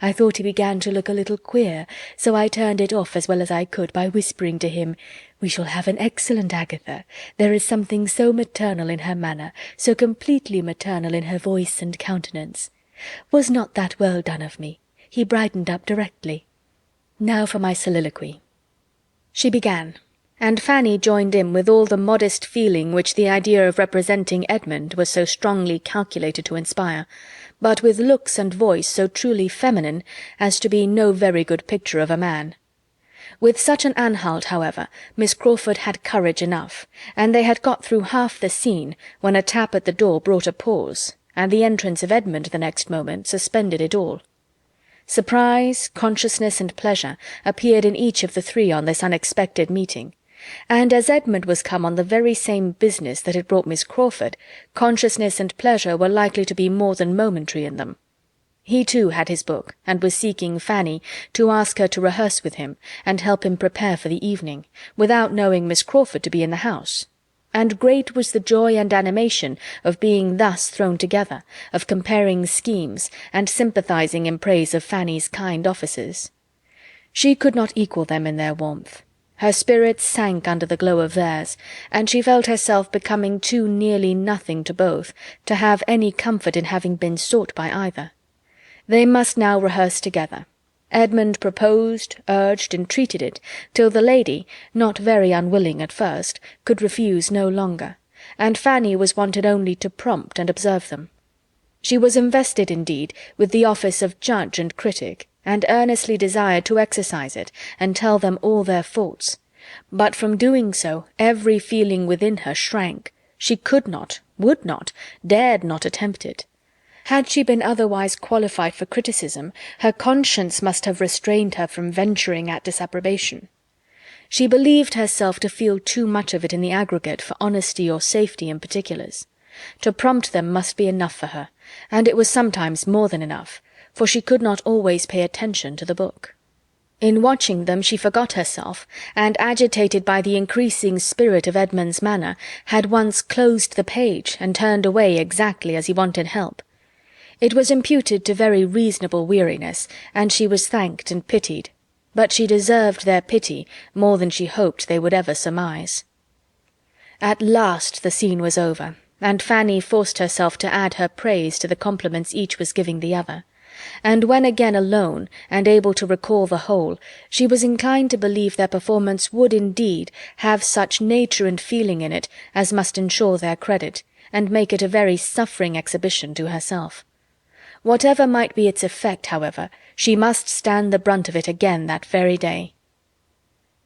I thought he began to look a little queer, so I turned it off as well as I could by whispering to him, "We shall have an excellent Agatha. There is something so maternal in her manner, so completely maternal in her voice and countenance. Was not that well done of me?" He brightened up directly. Now for my soliloquy. She began, and Fanny joined in with all the modest feeling which the idea of representing Edmund was so strongly calculated to inspire, but with looks and voice so truly feminine as to be no very good picture of a man. With such an Anhalt, however, Miss Crawford had courage enough, and they had got through half the scene when a tap at the door brought a pause, and the entrance of Edmund the next moment suspended it all. Surprise, consciousness, and pleasure appeared in each of the three on this unexpected meeting, and as Edmund was come on the very same business that had brought Miss Crawford, consciousness and pleasure were likely to be more than momentary in them. He too had his book, and was seeking Fanny to ask her to rehearse with him, and help him prepare for the evening, without knowing Miss Crawford to be in the house. And great was the joy and animation of being thus thrown together, of comparing schemes, and sympathizing in praise of Fanny's kind offices. She could not equal them in their warmth. Her spirits sank under the glow of theirs, and she felt herself becoming too nearly nothing to both to have any comfort in having been sought by either. They must now rehearse together. Edmund proposed, urged, entreated it, till the lady, not very unwilling at first, could refuse no longer, and Fanny was wanted only to prompt and observe them. She was invested, indeed, with the office of judge and critic, and earnestly desired to exercise it, and tell them all their faults. But from doing so every feeling within her shrank. She could not, would not, dared not attempt it. Had she been otherwise qualified for criticism, her conscience must have restrained her from venturing at disapprobation. She believed herself to feel too much of it in the aggregate for honesty or safety in particulars. To prompt them must be enough for her, and it was sometimes more than enough, for she could not always pay attention to the book. In watching them she forgot herself, and, agitated by the increasing spirit of Edmund's manner, had once closed the page and turned away exactly as he wanted help. It was imputed to very reasonable weariness, and she was thanked and pitied, but she deserved their pity more than she hoped they would ever surmise. At last the scene was over, and Fanny forced herself to add her praise to the compliments each was giving the other. And when again alone, and able to recall the whole, she was inclined to believe their performance would indeed have such nature and feeling in it as must ensure their credit, and make it a very suffering exhibition to herself. Whatever might be its effect, however, she must stand the brunt of it again that very day.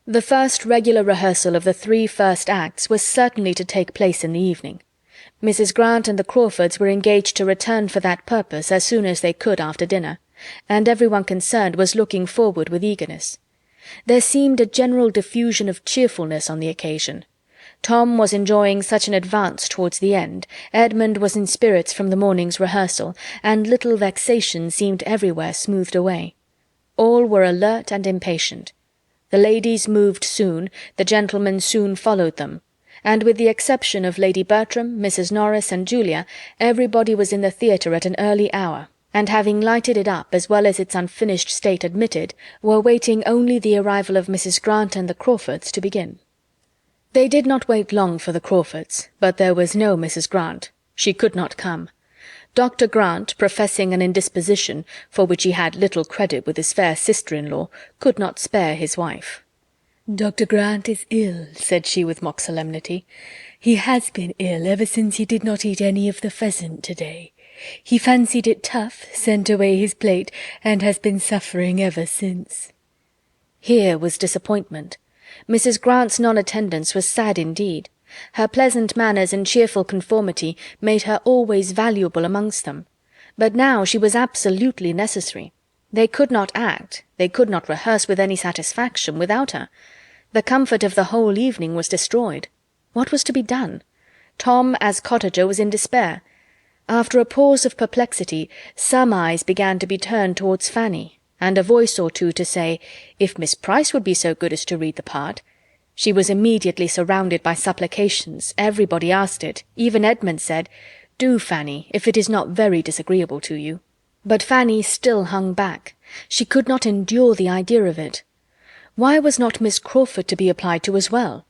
The first regular rehearsal of the 3 first acts was certainly to take place in the evening. Mrs. Grant and the Crawfords were engaged to return for that purpose as soon as they could after dinner, and everyone concerned was looking forward with eagerness. There seemed a general diffusion of cheerfulness on the occasion. Tom was enjoying such an advance towards the end, Edmund was in spirits from the morning's rehearsal, and little vexation seemed everywhere smoothed away. All were alert and impatient. The ladies moved soon, the gentlemen soon followed them, and with the exception of Lady Bertram, Mrs. Norris, and Julia, everybody was in the theatre at an early hour, and having lighted it up as well as its unfinished state admitted, were waiting only the arrival of Mrs. Grant and the Crawfords to begin. They did not wait long for the Crawfords, but there was no Mrs. Grant. She could not come. Dr. Grant, professing an indisposition, for which he had little credit with his fair sister-in-law, could not spare his wife. "Dr. Grant is ill," said she with mock solemnity. "He has been ill ever since he did not eat any of the pheasant to-day. He fancied it tough, sent away his plate, and has been suffering ever since." Here was disappointment. Mrs. Grant's non-attendance was sad indeed. Her pleasant manners and cheerful conformity made her always valuable amongst them, but now she was absolutely necessary. They could not act, they could not rehearse with any satisfaction without her. The comfort of the whole evening was destroyed. What was to be done? Tom, as cottager, was in despair. After a pause of perplexity, some eyes began to be turned towards Fanny, and a voice or two to say, if Miss Price would be so good as to read the part. She was immediately surrounded by supplications. Everybody asked it. Even Edmund said, "Do, Fanny, if it is not very disagreeable to you." But Fanny still hung back. She could not endure the idea of it. Why was not Miss Crawford to be applied to as well?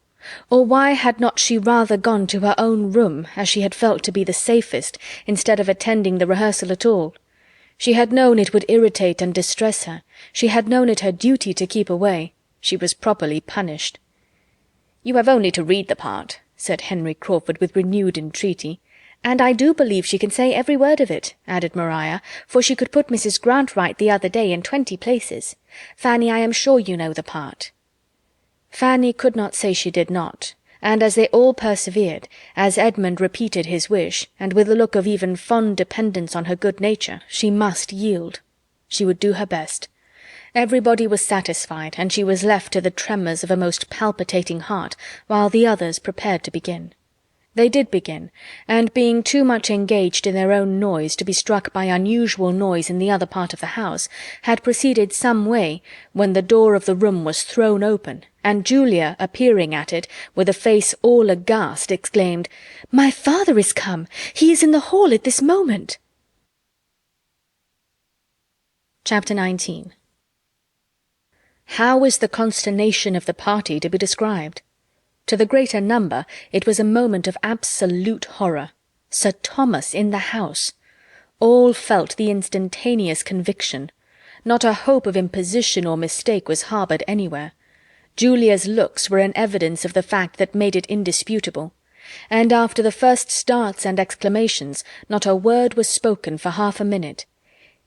Or why had not she rather gone to her own room, as she had felt to be the safest, instead of attending the rehearsal at all? She had known it would irritate and distress her. She had known it her duty to keep away. She was properly punished. "You have only to read the part," said Henry Crawford with renewed entreaty. "And I do believe she can say every word of it," added Maria, "for she could put Mrs. Grant right the other day in 20 places. Fanny, I am sure you know the part." Fanny could not say she did not, and as they all persevered, as Edmund repeated his wish, and with a look of even fond dependence on her good nature, she must yield. She would do her best. Everybody was satisfied, and she was left to the tremors of a most palpitating heart, while the others prepared to begin. They did begin, and being too much engaged in their own noise to be struck by unusual noise in the other part of the house, had proceeded some way, when the door of the room was thrown open, and Julia, appearing at it, with a face all aghast, exclaimed, "My father is come! He is in the hall at this moment!" Chapter 19. How is the consternation of the party to be described? To the greater number it was a moment of absolute horror. Sir Thomas in the house! All felt the instantaneous conviction. Not a hope of imposition or mistake was harboured anywhere. Julia's looks were an evidence of the fact that made it indisputable. And after the first starts and exclamations, not a word was spoken for half a minute.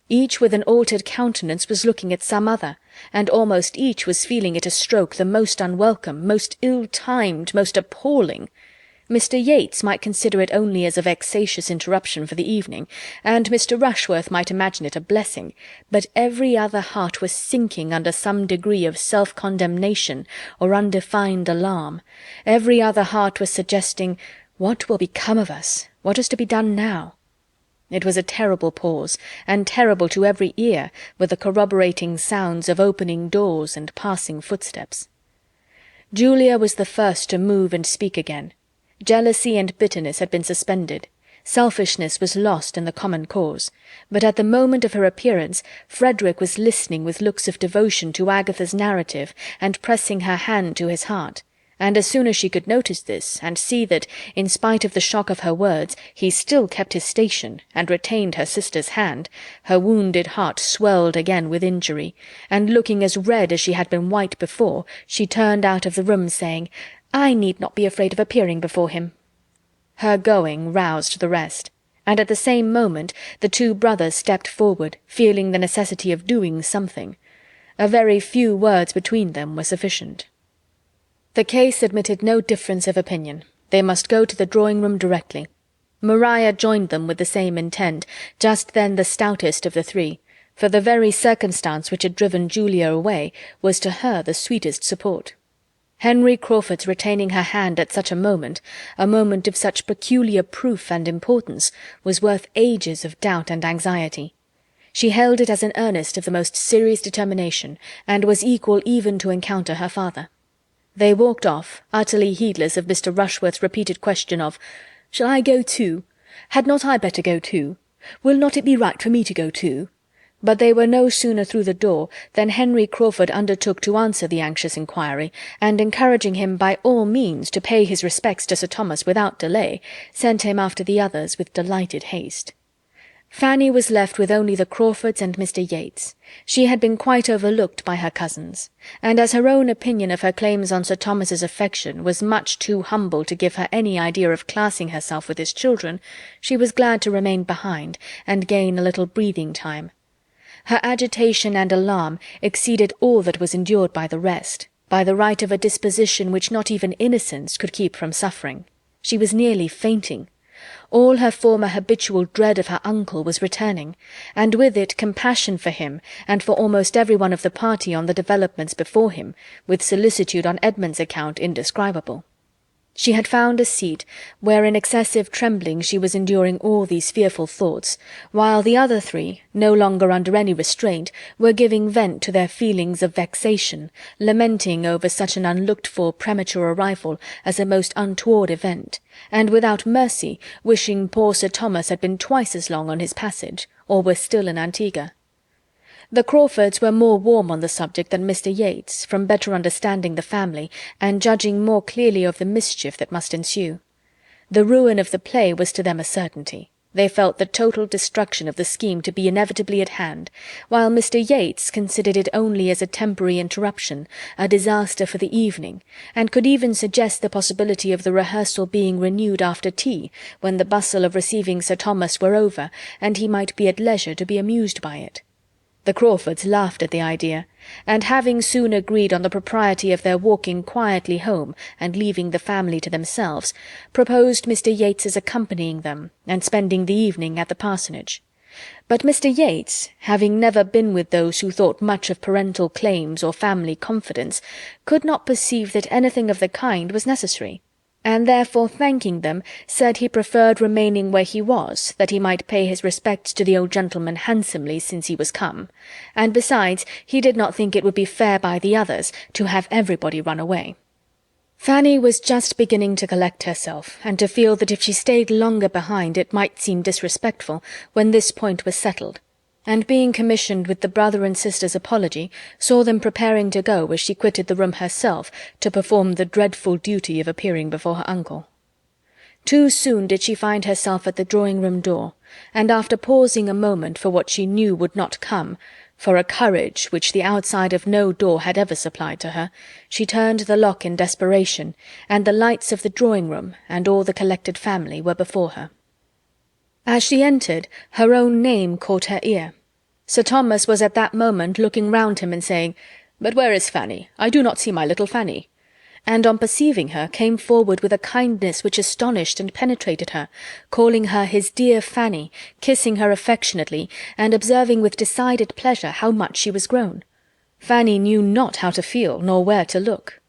Each with an altered countenance was looking at some other, and almost each was feeling it a stroke the most unwelcome, most ill-timed, most appalling. Mr. Yates might consider it only as a vexatious interruption for the evening, and Mr. Rushworth might imagine it a blessing, but every other heart was sinking under some degree of self-condemnation or undefined alarm. Every other heart was suggesting, "What will become of us? What is to be done now?" It was a terrible pause, and terrible to every ear, with the corroborating sounds of opening doors and passing footsteps. Julia was the first to move and speak again. Jealousy and bitterness had been suspended. Selfishness was lost in the common cause. But at the moment of her appearance, Frederick was listening with looks of devotion to Agatha's narrative, and pressing her hand to his heart. And as soon as she could notice this, and see that, in spite of the shock of her words, he still kept his station, and retained her sister's hand, her wounded heart swelled again with injury, and looking as red as she had been white before, she turned out of the room, saying, "I need not be afraid of appearing before him." Her going roused the rest, and at the same moment the two brothers stepped forward, feeling the necessity of doing something. A very few words between them were sufficient. The case admitted no difference of opinion. They must go to the drawing-room directly. Maria joined them with the same intent, just then the stoutest of the three, for the very circumstance which had driven Julia away was to her the sweetest support. Henry Crawford's retaining her hand at such a moment of such peculiar proof and importance, was worth ages of doubt and anxiety. She held it as an earnest of the most serious determination, and was equal even to encounter her father. They walked off, utterly heedless of Mr. Rushworth's repeated question of, "Shall I go too? Had not I better go too? Will not it be right for me to go too?" But they were no sooner through the door than Henry Crawford undertook to answer the anxious inquiry, and encouraging him by all means to pay his respects to Sir Thomas without delay, sent him after the others with delighted haste. Fanny was left with only the Crawfords and Mr. Yates. She had been quite overlooked by her cousins, and as her own opinion of her claims on Sir Thomas's affection was much too humble to give her any idea of classing herself with his children, she was glad to remain behind, and gain a little breathing time. Her agitation and alarm exceeded all that was endured by the rest, by the right of a disposition which not even innocence could keep from suffering. She was nearly fainting. All her former habitual dread of her uncle was returning, and with it compassion for him and for almost every one of the party on the developments before him, with solicitude on Edmund's account indescribable. She had found a seat where in excessive trembling she was enduring all these fearful thoughts, while the other three, no longer under any restraint, were giving vent to their feelings of vexation, lamenting over such an unlooked-for premature arrival as a most untoward event, and without mercy wishing poor Sir Thomas had been twice as long on his passage, or were still in Antigua. The Crawfords were more warm on the subject than Mr. Yates, from better understanding the family, and judging more clearly of the mischief that must ensue. The ruin of the play was to them a certainty. They felt the total destruction of the scheme to be inevitably at hand, while Mr. Yates considered it only as a temporary interruption, a disaster for the evening, and could even suggest the possibility of the rehearsal being renewed after tea, when the bustle of receiving Sir Thomas were over, and he might be at leisure to be amused by it. The Crawfords laughed at the idea, and having soon agreed on the propriety of their walking quietly home and leaving the family to themselves, proposed Mr. Yates's accompanying them and spending the evening at the parsonage. But Mr. Yates, having never been with those who thought much of parental claims or family confidence, could not perceive that anything of the kind was necessary, and therefore thanking them, said he preferred remaining where he was, that he might pay his respects to the old gentleman handsomely since he was come, and besides he did not think it would be fair by the others to have everybody run away. Fanny was just beginning to collect herself, and to feel that if she stayed longer behind it might seem disrespectful, when this point was settled, and being commissioned with the brother and sister's apology, saw them preparing to go as she quitted the room herself to perform the dreadful duty of appearing before her uncle. Too soon did she find herself at the drawing-room door, and after pausing a moment for what she knew would not come, for a courage which the outside of no door had ever supplied to her, she turned the lock in desperation, and the lights of the drawing-room and all the collected family were before her. As she entered, her own name caught her ear. Sir Thomas was at that moment looking round him and saying, "But where is Fanny? I do not see my little Fanny," and on perceiving her came forward with a kindness which astonished and penetrated her, calling her his dear Fanny, kissing her affectionately, and observing with decided pleasure how much she was grown. Fanny knew not how to feel, nor where to look.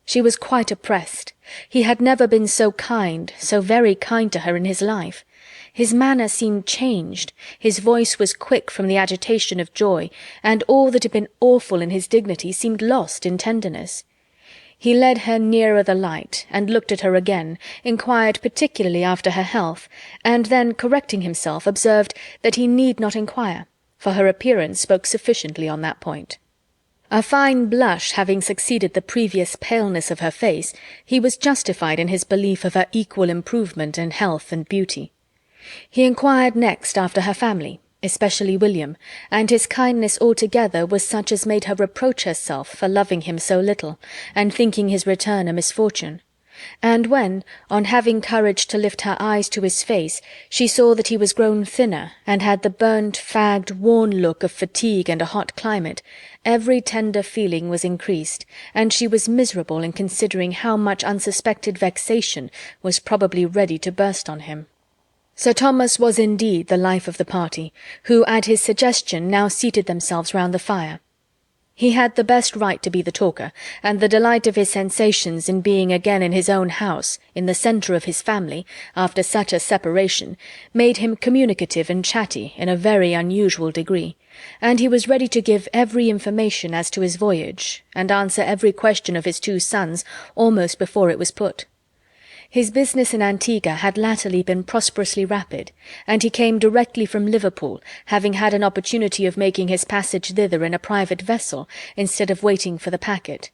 She was quite oppressed. He had never been so kind, so very kind to her in his life. His manner seemed changed, his voice was quick from the agitation of joy, and all that had been awful in his dignity seemed lost in tenderness. He led her nearer the light, and looked at her again, inquired particularly after her health, and then, correcting himself, observed that he need not inquire, for her appearance spoke sufficiently on that point. A fine blush having succeeded the previous paleness of her face, he was justified in his belief of her equal improvement in health and beauty. He inquired next after her family, especially William, and his kindness altogether was such as made her reproach herself for loving him so little, and thinking his return a misfortune. And when, on having courage to lift her eyes to his face, she saw that he was grown thinner, and had the burnt, fagged, worn look of fatigue and a hot climate, every tender feeling was increased, and she was miserable in considering how much unsuspected vexation was probably ready to burst on him. Sir Thomas was indeed the life of the party, who at his suggestion now seated themselves round the fire. He had the best right to be the talker, and the delight of his sensations in being again in his own house, in the centre of his family, after such a separation, made him communicative and chatty in a very unusual degree, and he was ready to give every information as to his voyage, and answer every question of his two sons almost before it was put. His business in Antigua had latterly been prosperously rapid, and he came directly from Liverpool, having had an opportunity of making his passage thither in a private vessel, instead of waiting for the packet,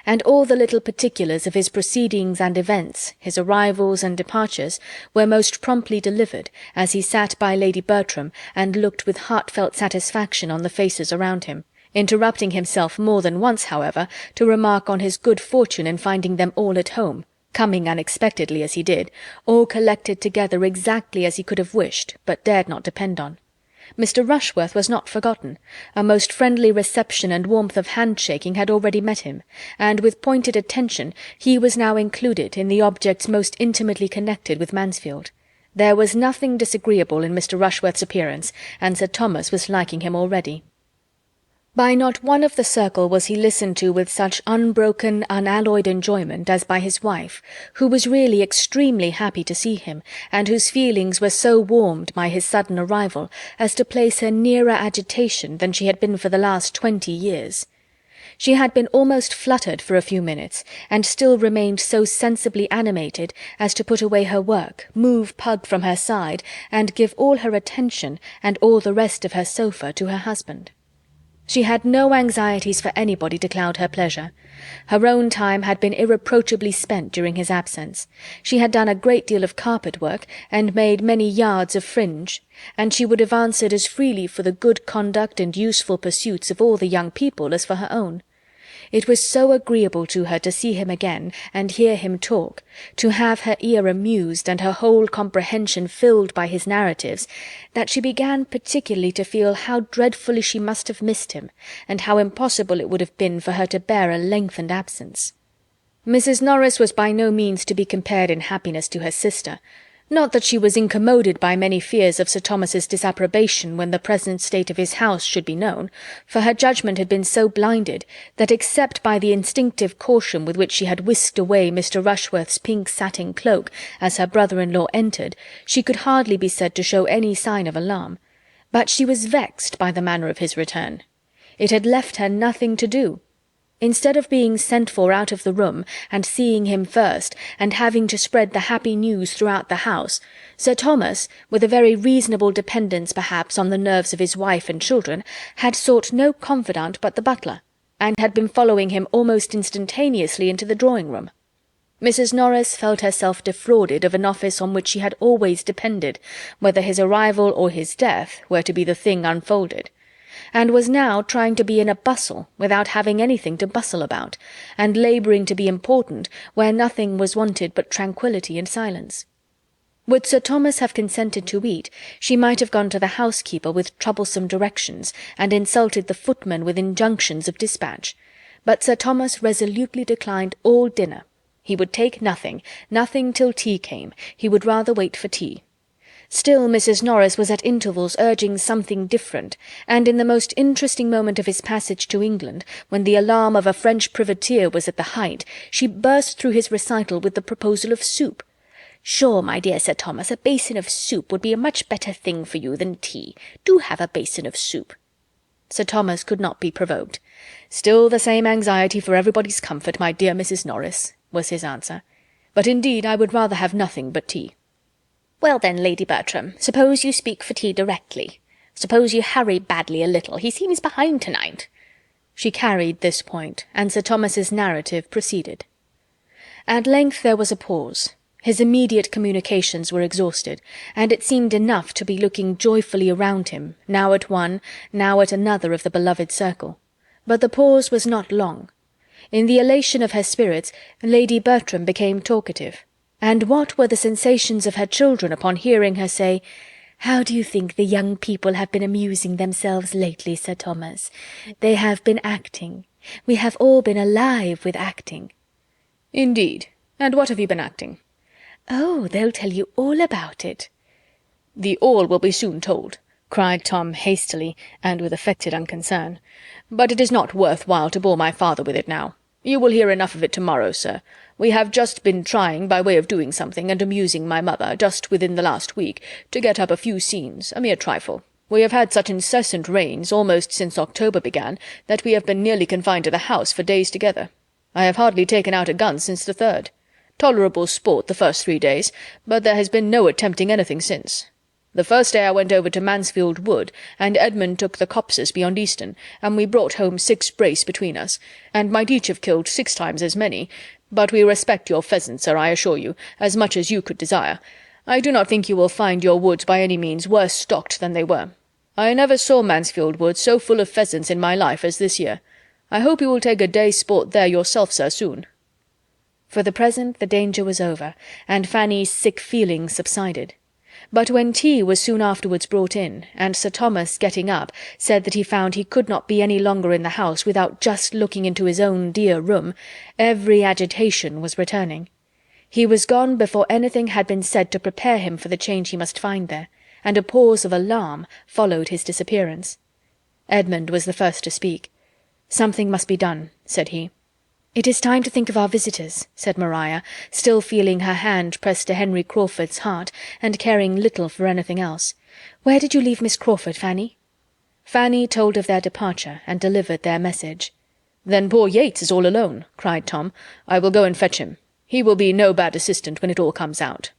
and all the little particulars of his proceedings and events, his arrivals and departures, were most promptly delivered, as he sat by Lady Bertram and looked with heartfelt satisfaction on the faces around him, interrupting himself more than once, however, to remark on his good fortune in finding them all at home, coming unexpectedly as he did, all collected together exactly as he could have wished, but dared not depend on. Mr. Rushworth was not forgotten. A most friendly reception and warmth of handshaking had already met him, and with pointed attention he was now included in the objects most intimately connected with Mansfield. There was nothing disagreeable in Mr. Rushworth's appearance, and Sir Thomas was liking him already. By not one of the circle was he listened to with such unbroken, unalloyed enjoyment as by his wife, who was really extremely happy to see him, and whose feelings were so warmed by his sudden arrival as to place her nearer agitation than she had been for the last 20 years. She had been almost fluttered for a few minutes, and still remained so sensibly animated as to put away her work, move Pug from her side, and give all her attention, and all the rest of her sofa, to her husband. She had no anxieties for anybody to cloud her pleasure. Her own time had been irreproachably spent during his absence. She had done a great deal of carpet work, and made many yards of fringe, and she would have answered as freely for the good conduct and useful pursuits of all the young people as for her own. It was so agreeable to her to see him again, and hear him talk, to have her ear amused and her whole comprehension filled by his narratives, that she began particularly to feel how dreadfully she must have missed him, and how impossible it would have been for her to bear a lengthened absence. Mrs. Norris was by no means to be compared in happiness to her sister. Not that she was incommoded by many fears of Sir Thomas's disapprobation when the present state of his house should be known, for her judgment had been so blinded that, except by the instinctive caution with which she had whisked away Mr. Rushworth's pink satin cloak as her brother-in-law entered, she could hardly be said to show any sign of alarm. But she was vexed by the manner of his return. It had left her nothing to do. Instead of being sent for out of the room, and seeing him first, and having to spread the happy news throughout the house, Sir Thomas, with a very reasonable dependence perhaps on the nerves of his wife and children, had sought no confidant but the butler, and had been following him almost instantaneously into the drawing-room. Mrs. Norris felt herself defrauded of an office on which she had always depended, whether his arrival or his death were to be the thing unfolded, and was now trying to be in a bustle without having anything to bustle about, and labouring to be important where nothing was wanted but tranquillity and silence. Would Sir Thomas have consented to eat, she might have gone to the housekeeper with troublesome directions, and insulted the footman with injunctions of dispatch. But Sir Thomas resolutely declined all dinner. He would take nothing, nothing till tea came. He would rather wait for tea. Still Mrs. Norris was at intervals urging something different, and in the most interesting moment of his passage to England, when the alarm of a French privateer was at the height, she burst through his recital with the proposal of soup. "Sure, my dear Sir Thomas, a basin of soup would be a much better thing for you than tea. Do have a basin of soup." Sir Thomas could not be provoked. "Still the same anxiety for everybody's comfort, my dear Mrs. Norris," was his answer. "But indeed I would rather have nothing but tea." "Well then, Lady Bertram, suppose you speak for tea directly. Suppose you hurry badly a little. He seems behind to-night." She carried this point, and Sir Thomas's narrative proceeded. At length there was a pause. His immediate communications were exhausted, and it seemed enough to be looking joyfully around him, now at one, now at another of the beloved circle. But the pause was not long. In the elation of her spirits, Lady Bertram became talkative. And what were the sensations of her children upon hearing her say, "How do you think the young people have been amusing themselves lately, Sir Thomas? They have been acting. We have all been alive with acting." "Indeed. And what have you been acting?" "Oh, they'll tell you all about it." "The all will be soon told," cried Tom hastily, and with affected unconcern. "But it is not worth while to bore my father with it now. You will hear enough of it to-morrow, sir. We have just been trying, by way of doing something, and amusing my mother, just within the last week, to get up a few scenes, a mere trifle. We have had such incessant rains, almost since October began, that we have been nearly confined to the house for days together. I have hardly taken out a gun since the 3rd. Tolerable sport the first 3 days, but there has been no attempting anything since. The first day I went over to Mansfield Wood, and Edmund took the copses beyond Easton, and we brought home 6 brace between us, and might each have killed 6 times as many, but we respect your pheasants, sir, I assure you, as much as you could desire. I do not think you will find your woods by any means worse stocked than they were. I never saw Mansfield Wood so full of pheasants in my life as this year. I hope you will take a day's sport there yourself, sir, soon." For the present the danger was over, and Fanny's sick feelings subsided. But when tea was soon afterwards brought in, and Sir Thomas, getting up, said that he found he could not be any longer in the house without just looking into his own dear room, every agitation was returning. He was gone before anything had been said to prepare him for the change he must find there, and a pause of alarm followed his disappearance. Edmund was the first to speak. "Something must be done," said he. "It is time to think of our visitors," said Maria, still feeling her hand pressed to Henry Crawford's heart, and caring little for anything else. "Where did you leave Miss Crawford, Fanny?" Fanny told of their departure, and delivered their message. "Then poor Yates is all alone," cried Tom. "I will go and fetch him. He will be no bad assistant when it all comes out."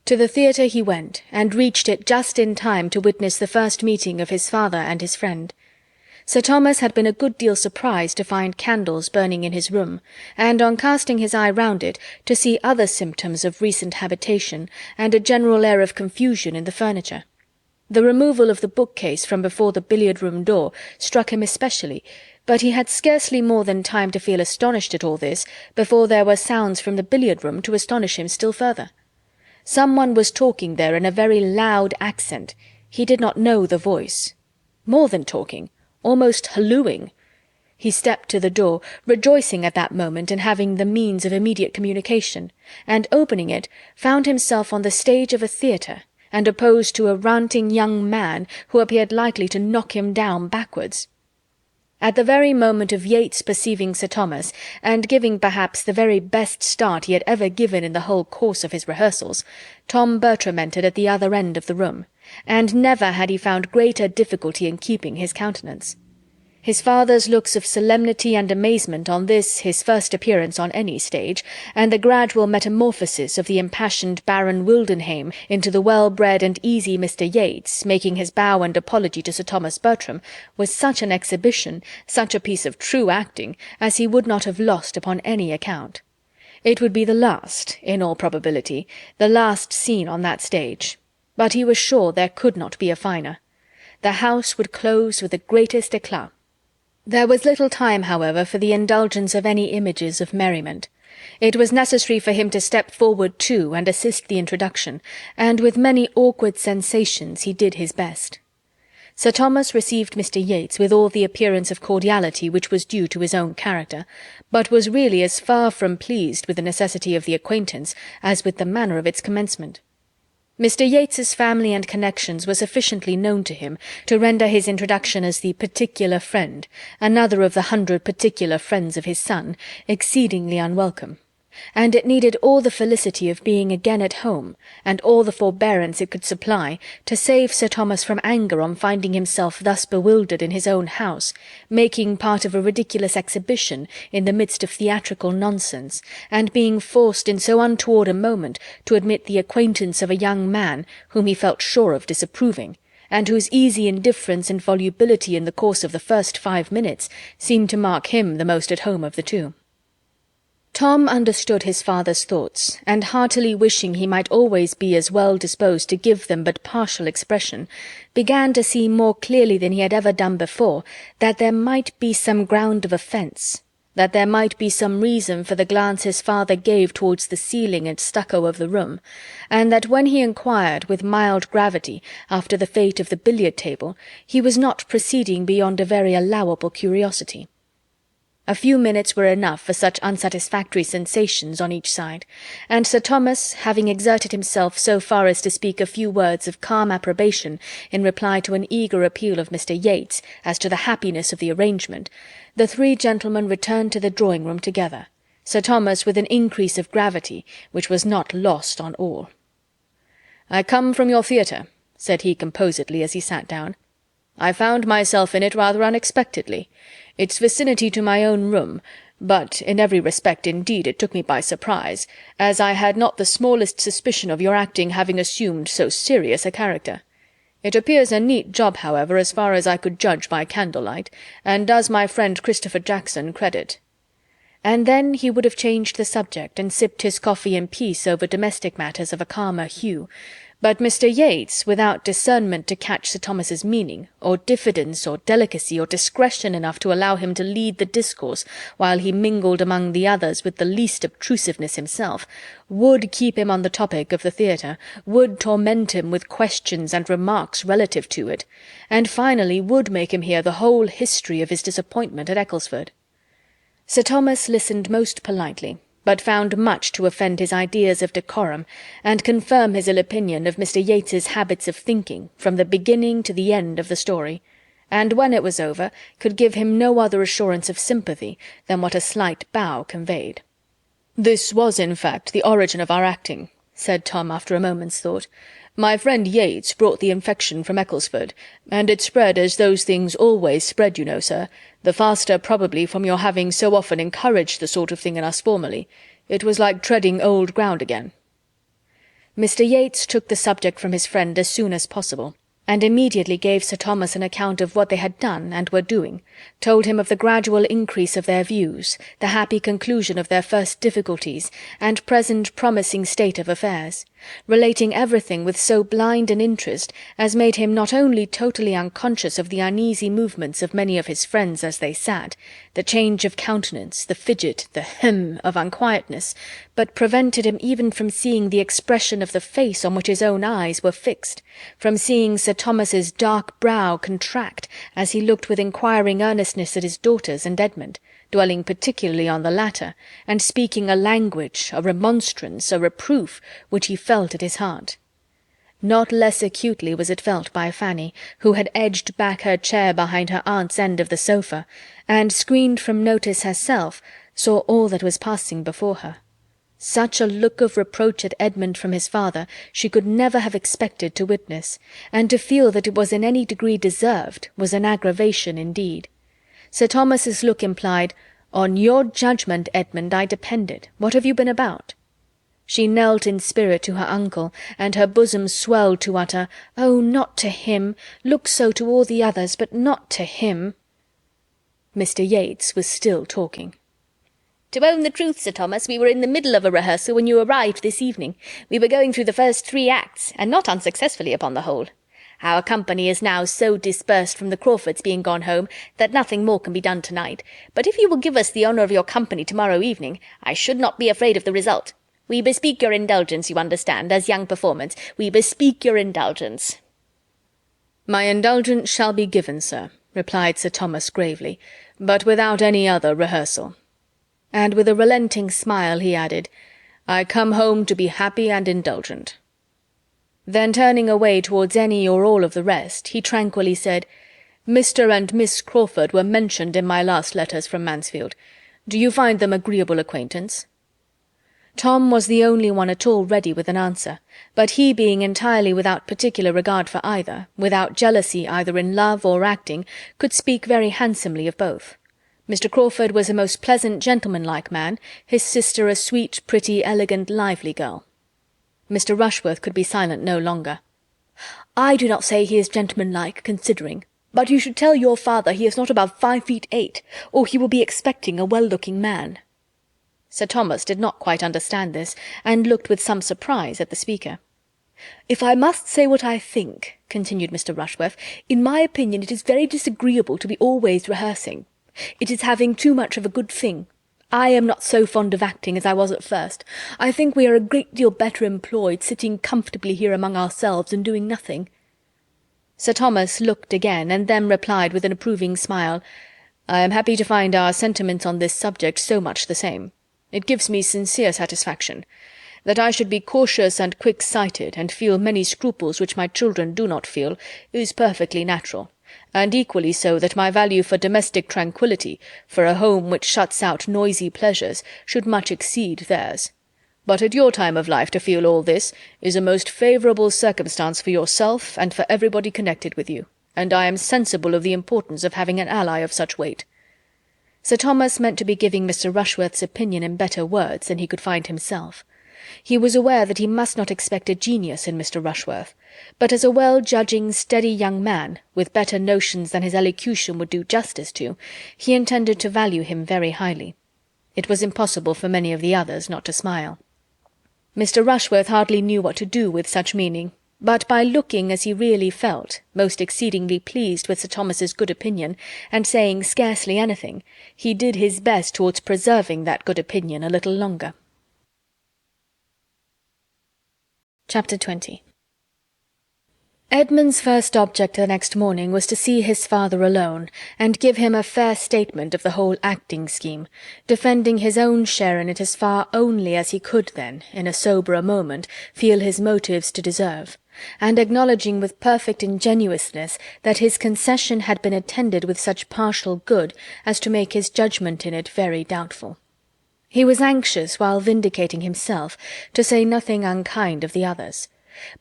To the theatre he went, and reached it just in time to witness the first meeting of his father and his friend. Sir Thomas had been a good deal surprised to find candles burning in his room, and on casting his eye round it, to see other symptoms of recent habitation, and a general air of confusion in the furniture. The removal of the bookcase from before the billiard-room door struck him especially, but he had scarcely more than time to feel astonished at all this before there were sounds from the billiard-room to astonish him still further. Someone was talking there in a very loud accent. He did not know the voice. More than talking, almost hallooing. He stepped to the door, rejoicing at that moment in having the means of immediate communication, and opening it, found himself on the stage of a theatre, and opposed to a ranting young man who appeared likely to knock him down backwards. At the very moment of Yates perceiving Sir Thomas, and giving perhaps the very best start he had ever given in the whole course of his rehearsals, Tom Bertram entered at the other end of the room, and never had he found greater difficulty in keeping his countenance. His father's looks of solemnity and amazement on this his first appearance on any stage, and the gradual metamorphosis of the impassioned Baron Wildenheim into the well-bred and easy Mr. Yates, making his bow and apology to Sir Thomas Bertram, was such an exhibition, such a piece of true acting, as he would not have lost upon any account. It would be the last, in all probability, the last scene on that stage, but he was sure there could not be a finer. The house would close with the greatest éclat. There was little time, however, for the indulgence of any images of merriment. It was necessary for him to step forward too and assist the introduction, and with many awkward sensations he did his best. Sir Thomas received Mr. Yates with all the appearance of cordiality which was due to his own character, but was really as far from pleased with the necessity of the acquaintance as with the manner of its commencement. Mr. Yates's family and connections were sufficiently known to him to render his introduction as the particular friend, another of the 100 particular friends of his son, exceedingly unwelcome, and it needed all the felicity of being again at home, and all the forbearance it could supply, to save Sir Thomas from anger on finding himself thus bewildered in his own house, making part of a ridiculous exhibition in the midst of theatrical nonsense, and being forced in so untoward a moment to admit the acquaintance of a young man whom he felt sure of disapproving, and whose easy indifference and volubility in the course of the first 5 minutes seemed to mark him the most at home of the two. Tom understood his father's thoughts, and heartily wishing he might always be as well disposed to give them but partial expression, began to see more clearly than he had ever done before that there might be some ground of offence, that there might be some reason for the glance his father gave towards the ceiling and stucco of the room, and that when he inquired with mild gravity after the fate of the billiard-table, he was not proceeding beyond a very allowable curiosity. A few minutes were enough for such unsatisfactory sensations on each side, and Sir Thomas, having exerted himself so far as to speak a few words of calm approbation in reply to an eager appeal of Mr. Yates as to the happiness of the arrangement, the 3 gentlemen returned to the drawing-room together, Sir Thomas with an increase of gravity which was not lost on all. "I come from your theatre," said he composedly as he sat down. "I found myself in it rather unexpectedly. Its vicinity to my own room, but in every respect indeed it took me by surprise, as I had not the smallest suspicion of your acting having assumed so serious a character. It appears a neat job, however, as far as I could judge by candlelight, and does my friend Christopher Jackson credit." And then he would have changed the subject, and sipped his coffee in peace over domestic matters of a calmer hue, but Mr. Yates, without discernment to catch Sir Thomas's meaning, or diffidence, or delicacy, or discretion enough to allow him to lead the discourse while he mingled among the others with the least obtrusiveness himself, would keep him on the topic of the theatre, would torment him with questions and remarks relative to it, and finally would make him hear the whole history of his disappointment at Ecclesford. Sir Thomas listened most politely, but found much to offend his ideas of decorum, and confirm his ill opinion of Mr. Yates's habits of thinking, from the beginning to the end of the story, and when it was over, could give him no other assurance of sympathy than what a slight bow conveyed. "This was, in fact, the origin of our acting," said Tom after a moment's thought. "My friend Yates brought the infection from Ecclesford, and it spread as those things always spread, you know, sir, the faster probably from your having so often encouraged the sort of thing in us formerly. It was like treading old ground again." Mr. Yates took the subject from his friend as soon as possible, and immediately gave Sir Thomas an account of what they had done and were doing, told him of the gradual increase of their views, the happy conclusion of their first difficulties, and present promising state of affairs, relating everything with so blind an interest as made him not only totally unconscious of the uneasy movements of many of his friends as they sat, the change of countenance, the fidget, the hem of unquietness, but prevented him even from seeing the expression of the face on which his own eyes were fixed, from seeing Sir Thomas's dark brow contract as he looked with inquiring earnestness at his daughters and Edmund, dwelling particularly on the latter, and speaking a language, a remonstrance, a reproof, which he felt at his heart. Not less acutely was it felt by Fanny, who had edged back her chair behind her aunt's end of the sofa, and, screened from notice herself, saw all that was passing before her. Such a look of reproach at Edmund from his father she could never have expected to witness, and to feel that it was in any degree deserved was an aggravation indeed. Sir Thomas's look implied, "On your judgment, Edmund, I depended. What have you been about?" She knelt in spirit to her uncle, and her bosom swelled to utter, "Oh, not to him! Look so to all the others, but not to him!" Mr. Yates was still talking. "To own the truth, Sir Thomas, we were in the middle of a rehearsal when you arrived this evening. We were going through the first 3 acts, and not unsuccessfully upon the whole. Our company is now so dispersed from the Crawfords being gone home that nothing more can be done tonight, but if you will give us the honour of your company tomorrow evening, I should not be afraid of the result. We bespeak your indulgence, you understand, as young performers. We bespeak your indulgence." "My indulgence shall be given, sir," replied Sir Thomas gravely, "but without any other rehearsal." And with a relenting smile he added, "I come home to be happy and indulgent." Then turning away towards any or all of the rest, he tranquilly said, "Mr. and Miss Crawford were mentioned in my last letters from Mansfield. Do you find them agreeable acquaintance?" Tom was the only one at all ready with an answer, but he being entirely without particular regard for either, without jealousy either in love or acting, could speak very handsomely of both. Mr. Crawford was a most pleasant gentlemanlike man, his sister a sweet, pretty, elegant, lively girl. Mr. Rushworth could be silent no longer. "I do not say he is gentlemanlike, considering, but you should tell your father he is not above 5 feet 8, or he will be expecting a well-looking man." Sir Thomas did not quite understand this, and looked with some surprise at the speaker. "If I must say what I think," continued Mr. Rushworth, "in my opinion it is very disagreeable to be always rehearsing. It is having too much of a good thing. I am not so fond of acting as I was at first. I think we are a great deal better employed sitting comfortably here among ourselves and doing nothing." Sir Thomas looked again, and then replied with an approving smile, "I am happy to find our sentiments on this subject so much the same. It gives me sincere satisfaction. That I should be cautious and quick-sighted, and feel many scruples which my children do not feel, is perfectly natural, and equally so that my value for domestic tranquillity, for a home which shuts out noisy pleasures, should much exceed theirs. But at your time of life to feel all this is a most favourable circumstance for yourself and for everybody connected with you, and I am sensible of the importance of having an ally of such weight." Sir Thomas meant to be giving Mr. Rushworth's opinion in better words than he could find himself. He was aware that he must not expect a genius in Mr. Rushworth, but as a well-judging, steady young man, with better notions than his elocution would do justice to, he intended to value him very highly. It was impossible for many of the others not to smile. Mr. Rushworth hardly knew what to do with such meaning, but by looking as he really felt, most exceedingly pleased with Sir Thomas's good opinion, and saying scarcely anything, he did his best towards preserving that good opinion a little longer. Chapter 20. Edmund's first object the next morning was to see his father alone, and give him a fair statement of the whole acting scheme, defending his own share in it as far only as he could then, in a soberer moment, feel his motives to deserve, and acknowledging with perfect ingenuousness that his concession had been attended with such partial good as to make his judgment in it very doubtful. He was anxious, while vindicating himself, to say nothing unkind of the others.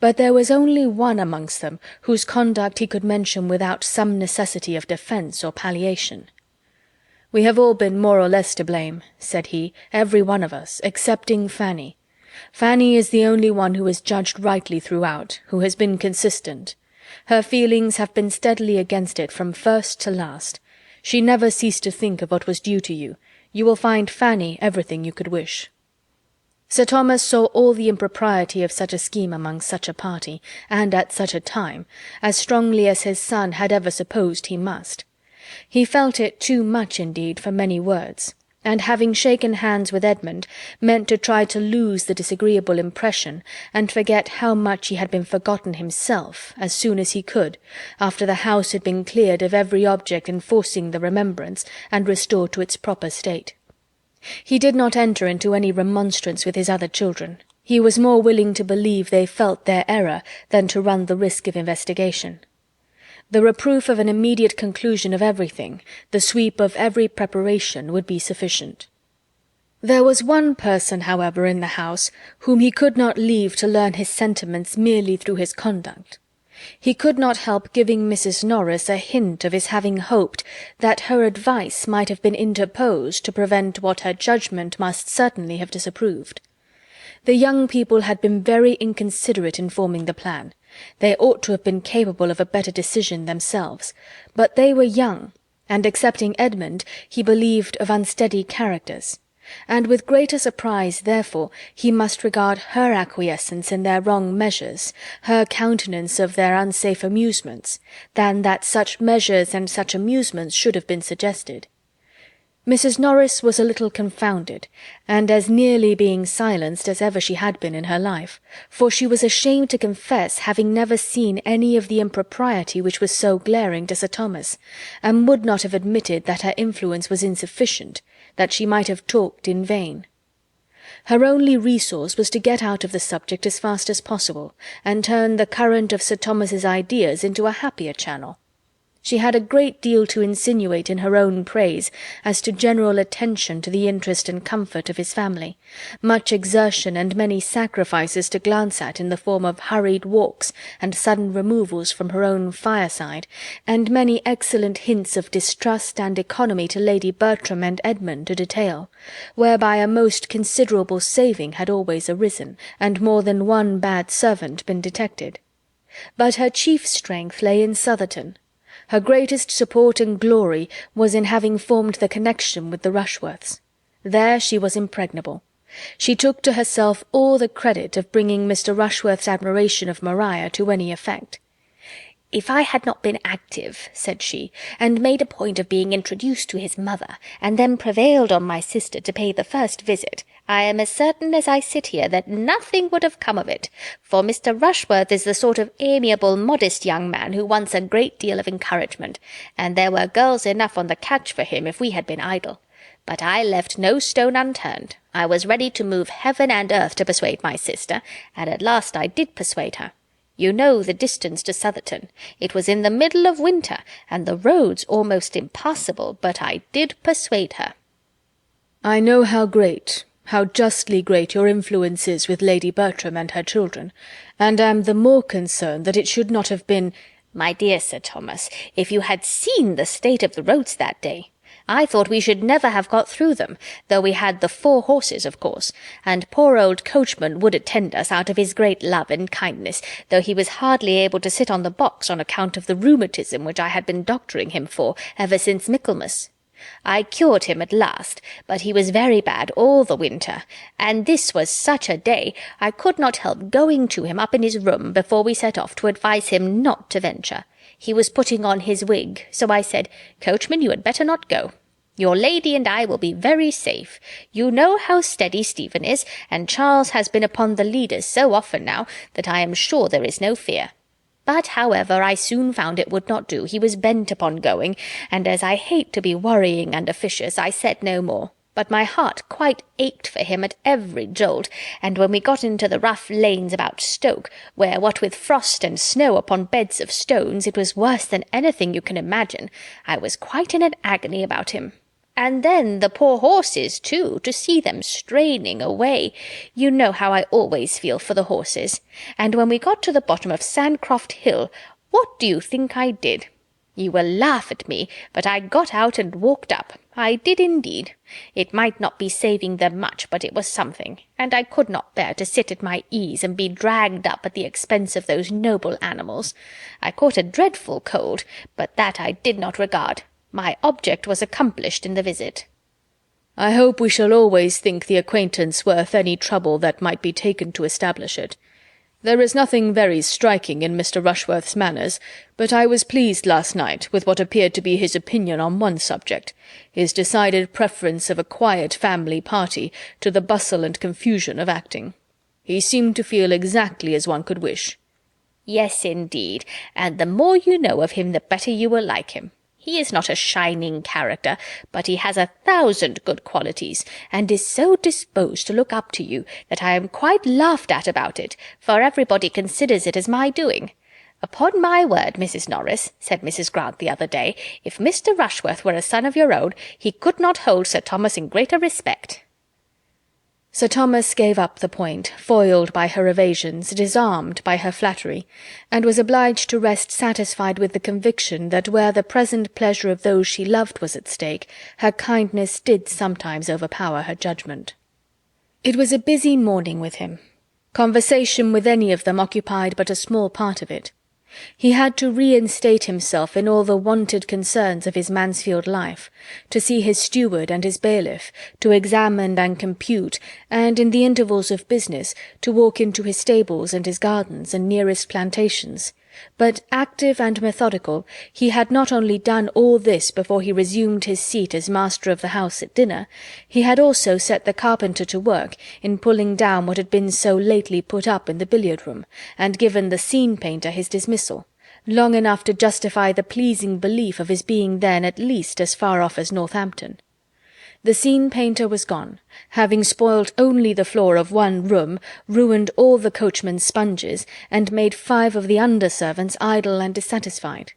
But there was only one amongst them whose conduct he could mention without some necessity of defence or palliation. "We have all been more or less to blame," said he, "every one of us, excepting Fanny. Fanny is the only one who has judged rightly throughout, who has been consistent. Her feelings have been steadily against it from first to last. She never ceased to think of what was due to you. You will find Fanny everything you could wish." Sir Thomas saw all the impropriety of such a scheme among such a party, and at such a time, as strongly as his son had ever supposed he must. He felt it too much indeed for many words, and having shaken hands with Edmund, meant to try to lose the disagreeable impression, and forget how much he had been forgotten himself as soon as he could, after the house had been cleared of every object enforcing the remembrance, and restored to its proper state. He did not enter into any remonstrance with his other children. He was more willing to believe they felt their error than to run the risk of investigation. The reproof of an immediate conclusion of everything, the sweep of every preparation, would be sufficient. There was one person, however, in the house whom he could not leave to learn his sentiments merely through his conduct. He could not help giving Mrs. Norris a hint of his having hoped that her advice might have been interposed to prevent what her judgment must certainly have disapproved. The young people had been very inconsiderate in forming the plan. They ought to have been capable of a better decision themselves, but they were young, and excepting Edmund, he believed of unsteady characters, and with greater surprise, therefore, he must regard her acquiescence in their wrong measures, her countenance of their unsafe amusements, than that such measures and such amusements should have been suggested. Mrs. Norris was a little confounded, and as nearly being silenced as ever she had been in her life, for she was ashamed to confess having never seen any of the impropriety which was so glaring to Sir Thomas, and would not have admitted that her influence was insufficient, that she might have talked in vain. Her only resource was to get out of the subject as fast as possible, and turn the current of Sir Thomas's ideas into a happier channel. She had a great deal to insinuate in her own praise as to general attention to the interest and comfort of his family, much exertion and many sacrifices to glance at in the form of hurried walks and sudden removals from her own fireside, and many excellent hints of distrust and economy to Lady Bertram and Edmund to detail, whereby a most considerable saving had always arisen, and more than one bad servant been detected. But her chief strength lay in Southerton. Her greatest support and glory was in having formed the connection with the Rushworths. There she was impregnable. She took to herself all the credit of bringing Mr. Rushworth's admiration of Maria to any effect. "If I had not been active," said she, "and made a point of being introduced to his mother, and then prevailed on my sister to pay the first visit, I am as certain as I sit here that nothing would have come of it, for Mr. Rushworth is the sort of amiable, modest young man who wants a great deal of encouragement, and there were girls enough on the catch for him if we had been idle. But I left no stone unturned. I was ready to move heaven and earth to persuade my sister, and at last I did persuade her. You know the distance to Southerton. It was in the middle of winter, and the roads almost impassable, but I did persuade her." "I know how great, how justly great your influence is with Lady Bertram and her children, and am the more concerned that it should not have been—" "My dear Sir Thomas, if you had seen the state of the roads that day! I thought we should never have got through them, though we had the 4 horses, of course, and poor old coachman would attend us out of his great love and kindness, though he was hardly able to sit on the box on account of the rheumatism which I had been doctoring him for ever since Michaelmas. I cured him at last, but he was very bad all the winter, and this was such a day I could not help going to him up in his room before we set off to advise him not to venture. He was putting on his wig, so I said, 'Coachman, you had better not go. Your lady and I will be very safe. You know how steady Stephen is, and Charles has been upon the leaders so often now that I am sure there is no fear.' But, however, I soon found it would not do. He was bent upon going, and as I hate to be worrying and officious, I said no more. But my heart quite ached for him at every jolt, and when we got into the rough lanes about Stoke, where, what with frost and snow upon beds of stones, it was worse than anything you can imagine, I was quite in an agony about him. And then the poor horses, too, to see them straining away. You know how I always feel for the horses. And when we got to the bottom of Sandcroft Hill, what do you think I did? You will laugh at me, but I got out and walked up. I did indeed. It might not be saving them much, but it was something, and I could not bear to sit at my ease and be dragged up at the expense of those noble animals. I caught a dreadful cold, but that I did not regard. My object was accomplished in the visit. I hope we shall always think the acquaintance worth any trouble that might be taken to establish it. There is nothing very striking in Mr. Rushworth's manners, but I was pleased last night with what appeared to be his opinion on one subject, his decided preference of a quiet family party to the bustle and confusion of acting. He seemed to feel exactly as one could wish. Yes, indeed, and the more you know of him, the better you will like him. He is not a shining character, but he has 1,000 good qualities, and is so disposed to look up to you that I am quite laughed at about it, for everybody considers it as my doing. Upon my word, Mrs. Norris, said Mrs. Grant the other day, if Mr. Rushworth were a son of your own, he could not hold Sir Thomas in greater respect. Sir Thomas gave up the point, foiled by her evasions, disarmed by her flattery, and was obliged to rest satisfied with the conviction that where the present pleasure of those she loved was at stake, her kindness did sometimes overpower her judgment. It was a busy morning with him. Conversation with any of them occupied but a small part of it. He had to reinstate himself in all the wonted concerns of his Mansfield life, to see his steward and his bailiff, to examine and compute, and, in the intervals of business, to walk into his stables and his gardens and nearest plantations. But, active and methodical, he had not only done all this before he resumed his seat as master of the house at dinner, he had also set the carpenter to work in pulling down what had been so lately put up in the billiard-room, and given the scene-painter his dismissal, long enough to justify the pleasing belief of his being then at least as far off as Northampton. The scene-painter was gone, having spoilt only the floor of one room, ruined all the coachman's sponges, and made 5 of the under-servants idle and dissatisfied.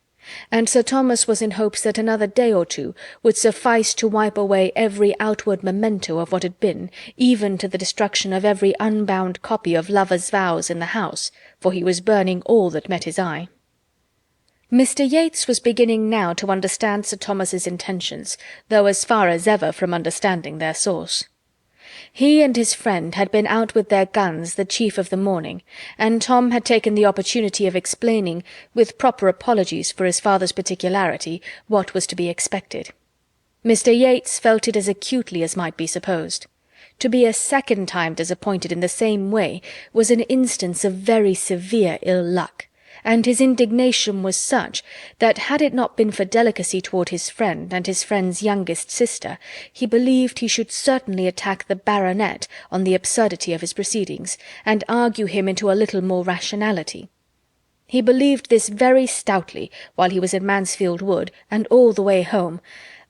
And Sir Thomas was in hopes that another day or 2 would suffice to wipe away every outward memento of what had been, even to the destruction of every unbound copy of Lovers' Vows in the house, for he was burning all that met his eye. Mr. Yates was beginning now to understand Sir Thomas's intentions, though as far as ever from understanding their source. He and his friend had been out with their guns the chief of the morning, and Tom had taken the opportunity of explaining, with proper apologies for his father's particularity, what was to be expected. Mr. Yates felt it as acutely as might be supposed. To be a second time disappointed in the same way was an instance of very severe ill luck, and his indignation was such that, had it not been for delicacy toward his friend and his friend's youngest sister, he believed he should certainly attack the baronet on the absurdity of his proceedings, and argue him into a little more rationality. He believed this very stoutly while he was in Mansfield Wood, and all the way home,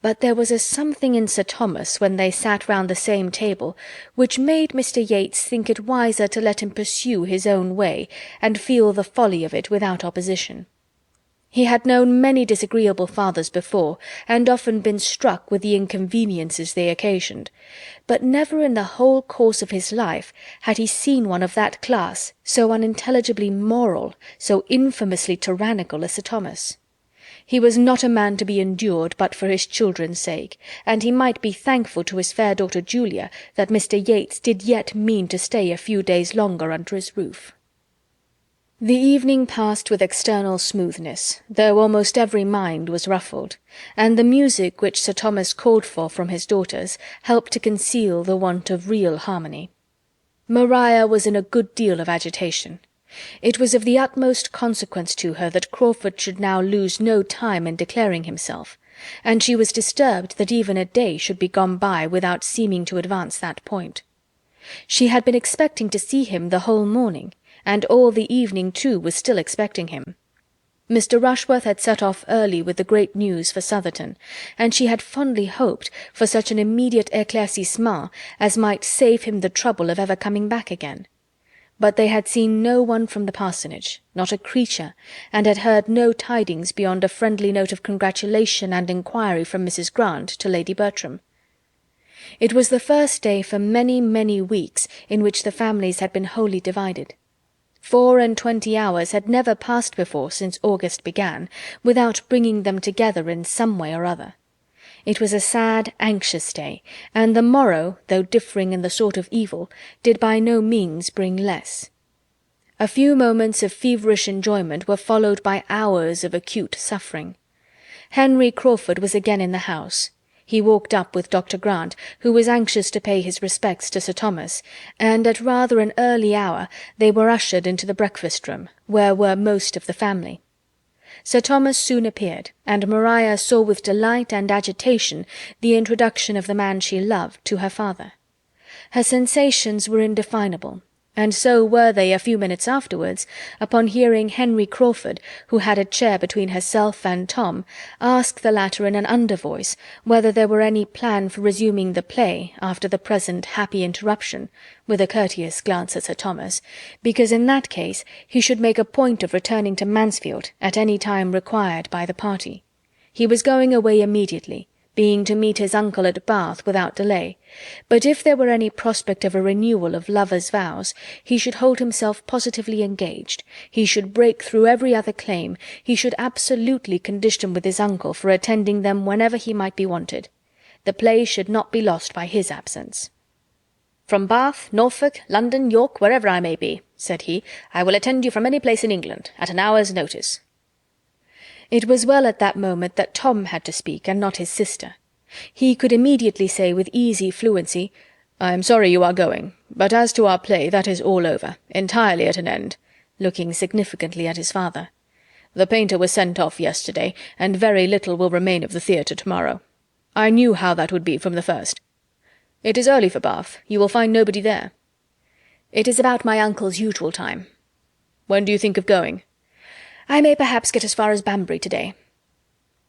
but there was a something in Sir Thomas when they sat round the same table which made Mr. Yates think it wiser to let him pursue his own way, and feel the folly of it without opposition. He had known many disagreeable fathers before, and often been struck with the inconveniences they occasioned, but never in the whole course of his life had he seen one of that class, so unintelligibly moral, so infamously tyrannical as Sir Thomas. He was not a man to be endured but for his children's sake, and he might be thankful to his fair daughter Julia that Mr. Yates did yet mean to stay a few days longer under his roof. The evening passed with external smoothness, though almost every mind was ruffled, and the music which Sir Thomas called for from his daughters helped to conceal the want of real harmony. Maria was in a good deal of agitation. It was of the utmost consequence to her that Crawford should now lose no time in declaring himself, and she was disturbed that even a day should be gone by without seeming to advance that point. She had been expecting to see him the whole morning, and all the evening too was still expecting him. Mr. Rushworth had set off early with the great news for Southerton, and she had fondly hoped for such an immediate éclaircissement as might save him the trouble of ever coming back again. But they had seen no one from the parsonage, not a creature, and had heard no tidings beyond a friendly note of congratulation and inquiry from Mrs. Grant to Lady Bertram. It was the first day for many, many weeks in which the families had been wholly divided. 24 hours had never passed before since August began, without bringing them together in some way or other. It was a sad, anxious day, and the morrow, though differing in the sort of evil, did by no means bring less. A few moments of feverish enjoyment were followed by hours of acute suffering. Henry Crawford was again in the house. He walked up with Dr. Grant, who was anxious to pay his respects to Sir Thomas, and at rather an early hour they were ushered into the breakfast-room, where were most of the family. Sir Thomas soon appeared, and Maria saw with delight and agitation the introduction of the man she loved to her father. Her sensations were indefinable, and so were they a few minutes afterwards, upon hearing Henry Crawford, who had a chair between herself and Tom, ask the latter in an under voice whether there were any plan for resuming the play after the present happy interruption, with a courteous glance at Sir Thomas, because in that case he should make a point of returning to Mansfield at any time required by the party. He was going away immediately, being to meet his uncle at Bath without delay, but if there were any prospect of a renewal of lovers' vows, he should hold himself positively engaged, he should break through every other claim, he should absolutely condition with his uncle for attending them whenever he might be wanted. The play should not be lost by his absence. "From Bath, Norfolk, London, York, wherever I may be," said he, "I will attend you from any place in England, at an hour's notice." It was well at that moment that Tom had to speak, and not his sister. He could immediately say with easy fluency, "I am sorry you are going, but as to our play, that is all over, entirely at an end," looking significantly at his father. "The painter was sent off yesterday, and very little will remain of the theatre to-morrow. I knew how that would be from the first. It is early for Bath. You will find nobody there." "It is about my uncle's usual time." "When do you think of going?" "I may perhaps get as far as Banbury to-day."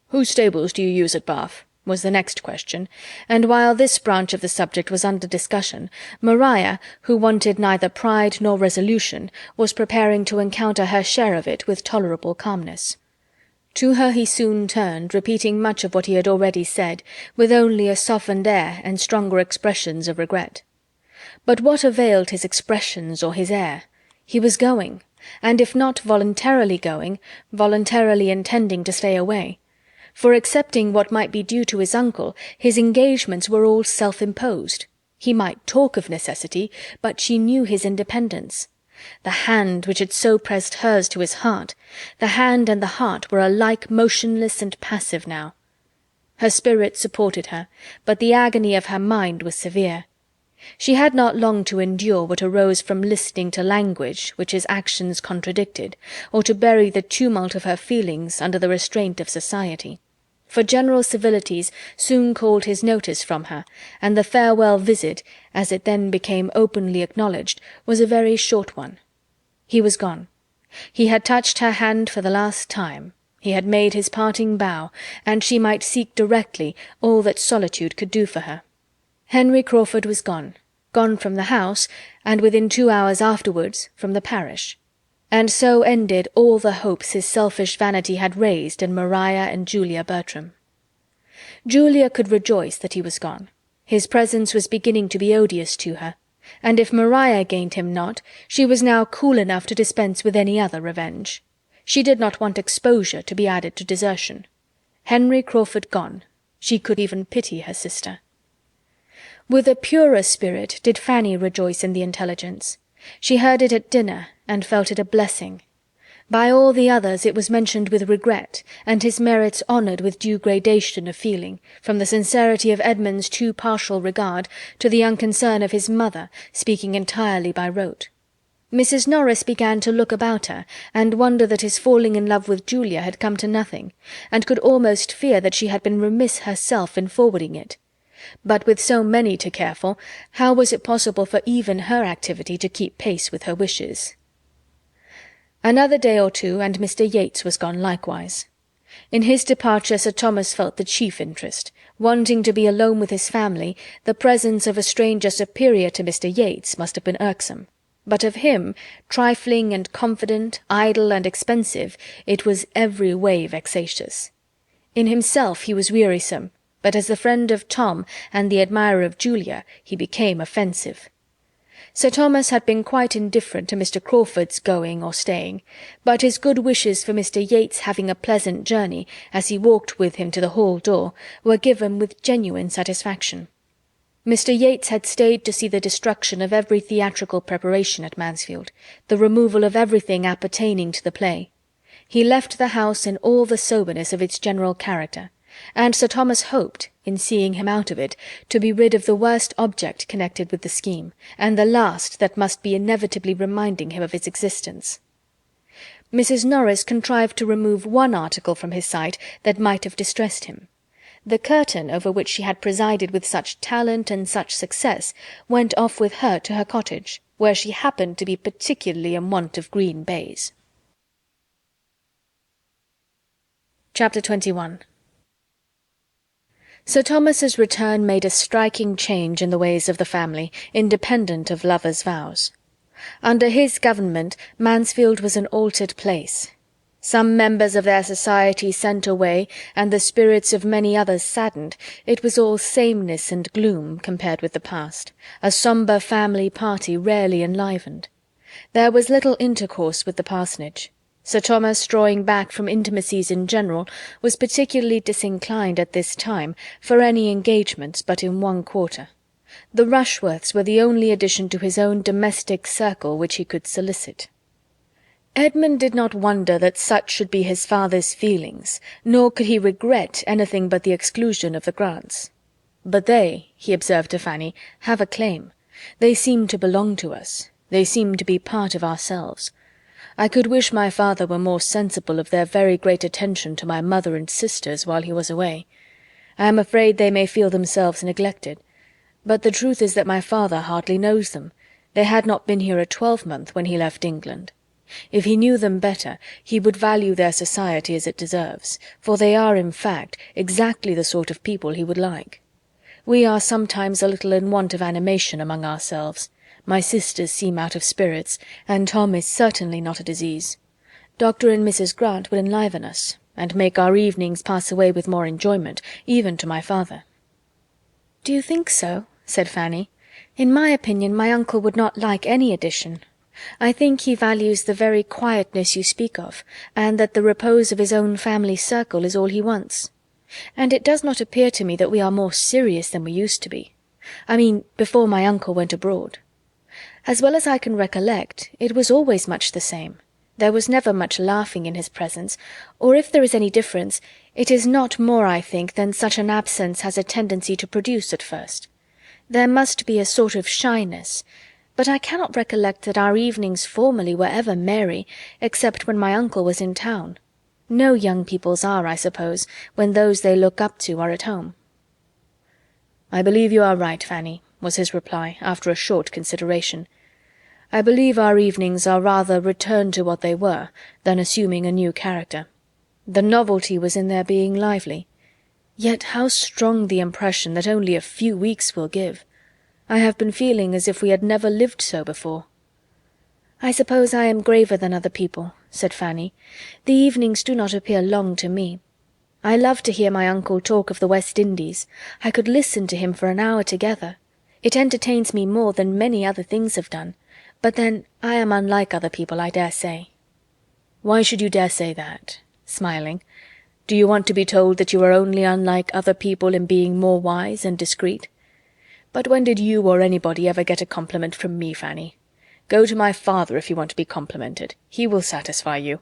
"Whose stables do you use at Bath?" was the next question, and while this branch of the subject was under discussion, Maria, who wanted neither pride nor resolution, was preparing to encounter her share of it with tolerable calmness. To her he soon turned, repeating much of what he had already said, with only a softened air and stronger expressions of regret. But what availed his expressions or his air? He was going, and if not voluntarily going, voluntarily intending to stay away. For excepting what might be due to his uncle, his engagements were all self-imposed. He might talk of necessity, but she knew his independence. The hand which had so pressed hers to his heart, the hand and the heart were alike motionless and passive now. Her spirit supported her, but the agony of her mind was severe. She had not long to endure what arose from listening to language which his actions contradicted, or to bury the tumult of her feelings under the restraint of society. For general civilities soon called his notice from her, and the farewell visit, as it then became openly acknowledged, was a very short one. He was gone. He had touched her hand for the last time. He had made his parting bow, and she might seek directly all that solitude could do for her. Henry Crawford was gone from the house, and within 2 hours afterwards from the parish. And so ended all the hopes his selfish vanity had raised in Maria and Julia Bertram. Julia could rejoice that he was gone. His presence was beginning to be odious to her, and if Maria gained him not, she was now cool enough to dispense with any other revenge. She did not want exposure to be added to desertion. Henry Crawford gone, she could even pity her sister. With a purer spirit did Fanny rejoice in the intelligence. She heard it at dinner, and felt it a blessing. By all the others it was mentioned with regret, and his merits honoured with due gradation of feeling, from the sincerity of Edmund's too partial regard to the unconcern of his mother, speaking entirely by rote. Mrs. Norris began to look about her, and wonder that his falling in love with Julia had come to nothing, and could almost fear that she had been remiss herself in forwarding it. But with so many to care for, how was it possible for even her activity to keep pace with her wishes? Another day or two, and Mr. Yates was gone likewise. In his departure Sir Thomas felt the chief interest. Wanting to be alone with his family, the presence of a stranger superior to Mr. Yates must have been irksome. But of him, trifling and confident, idle and expensive, it was every way vexatious. In himself he was wearisome, but as the friend of Tom and the admirer of Julia he became offensive. Sir Thomas had been quite indifferent to Mr. Crawford's going or staying, but his good wishes for Mr. Yates having a pleasant journey, as he walked with him to the hall door, were given with genuine satisfaction. Mr. Yates had stayed to see the destruction of every theatrical preparation at Mansfield, the removal of everything appertaining to the play. He left the house in all the soberness of its general character, and Sir Thomas hoped, in seeing him out of it, to be rid of the worst object connected with the scheme, and the last that must be inevitably reminding him of its existence. Mrs. Norris contrived to remove one article from his sight that might have distressed him. The curtain over which she had presided with such talent and such success went off with her to her cottage, where she happened to be particularly in want of green baize. Chapter 21. Sir Thomas's return made a striking change in the ways of the family, independent of lovers' vows. Under his government Mansfield was an altered place. Some members of their society sent away, and the spirits of many others saddened. It was all sameness and gloom compared with the past, a sombre family party rarely enlivened. There was little intercourse with the parsonage. Sir Thomas, drawing back from intimacies in general, was particularly disinclined at this time for any engagements but in one quarter. The Rushworths were the only addition to his own domestic circle which he could solicit. Edmund did not wonder that such should be his father's feelings, nor could he regret anything but the exclusion of the Grants. "But they," he observed to Fanny, "have a claim. They seem to belong to us. They seem to be part of ourselves. I could wish my father were more sensible of their very great attention to my mother and sisters while he was away. I am afraid they may feel themselves neglected. But the truth is that my father hardly knows them. They had not been here a twelvemonth when he left England. If he knew them better, he would value their society as it deserves, for they are, in fact, exactly the sort of people he would like. We are sometimes a little in want of animation among ourselves. My sisters seem out of spirits, and Tom is certainly not at his ease. Dr. and Mrs. Grant will enliven us, and make our evenings pass away with more enjoyment, even to my father." "Do you think so?" said Fanny. "In my opinion, my uncle would not like any addition. I think he values the very quietness you speak of, and that the repose of his own family circle is all he wants. And it does not appear to me that we are more serious than we used to be. I mean, before my uncle went abroad. As well as I can recollect, it was always much the same. There was never much laughing in his presence, or if there is any difference, it is not more, I think, than such an absence has a tendency to produce at first. There must be a sort of shyness, but I cannot recollect that our evenings formerly were ever merry, except when my uncle was in town. No young people's are, I suppose, when those they look up to are at home." "I believe you are right, Fanny," was his reply, after a short consideration. "I believe our evenings are rather returned to what they were, than assuming a new character. The novelty was in their being lively. Yet how strong the impression that only a few weeks will give! I have been feeling as if we had never lived so before." "I suppose I am graver than other people," said Fanny. "The evenings do not appear long to me. I love to hear my uncle talk of the West Indies. I could listen to him for an hour together. It entertains me more than many other things have done. But then I am unlike other people, I dare say." "Why should you dare say that?" smiling. "Do you want to be told that you are only unlike other people in being more wise and discreet? But when did you or anybody ever get a compliment from me, Fanny? Go to my father if you want to be complimented. He will satisfy you.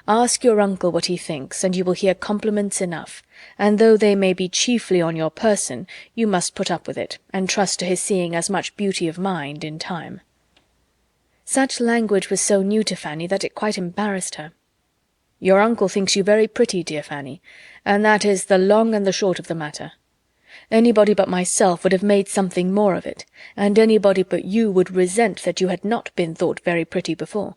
Ask your uncle what he thinks, and you will hear compliments enough, and though they may be chiefly on your person, you must put up with it, and trust to his seeing as much beauty of mind in time." Such language was so new to Fanny that it quite embarrassed her. "Your uncle thinks you very pretty, dear Fanny, and that is the long and the short of the matter. Anybody but myself would have made something more of it, and anybody but you would resent that you had not been thought very pretty before.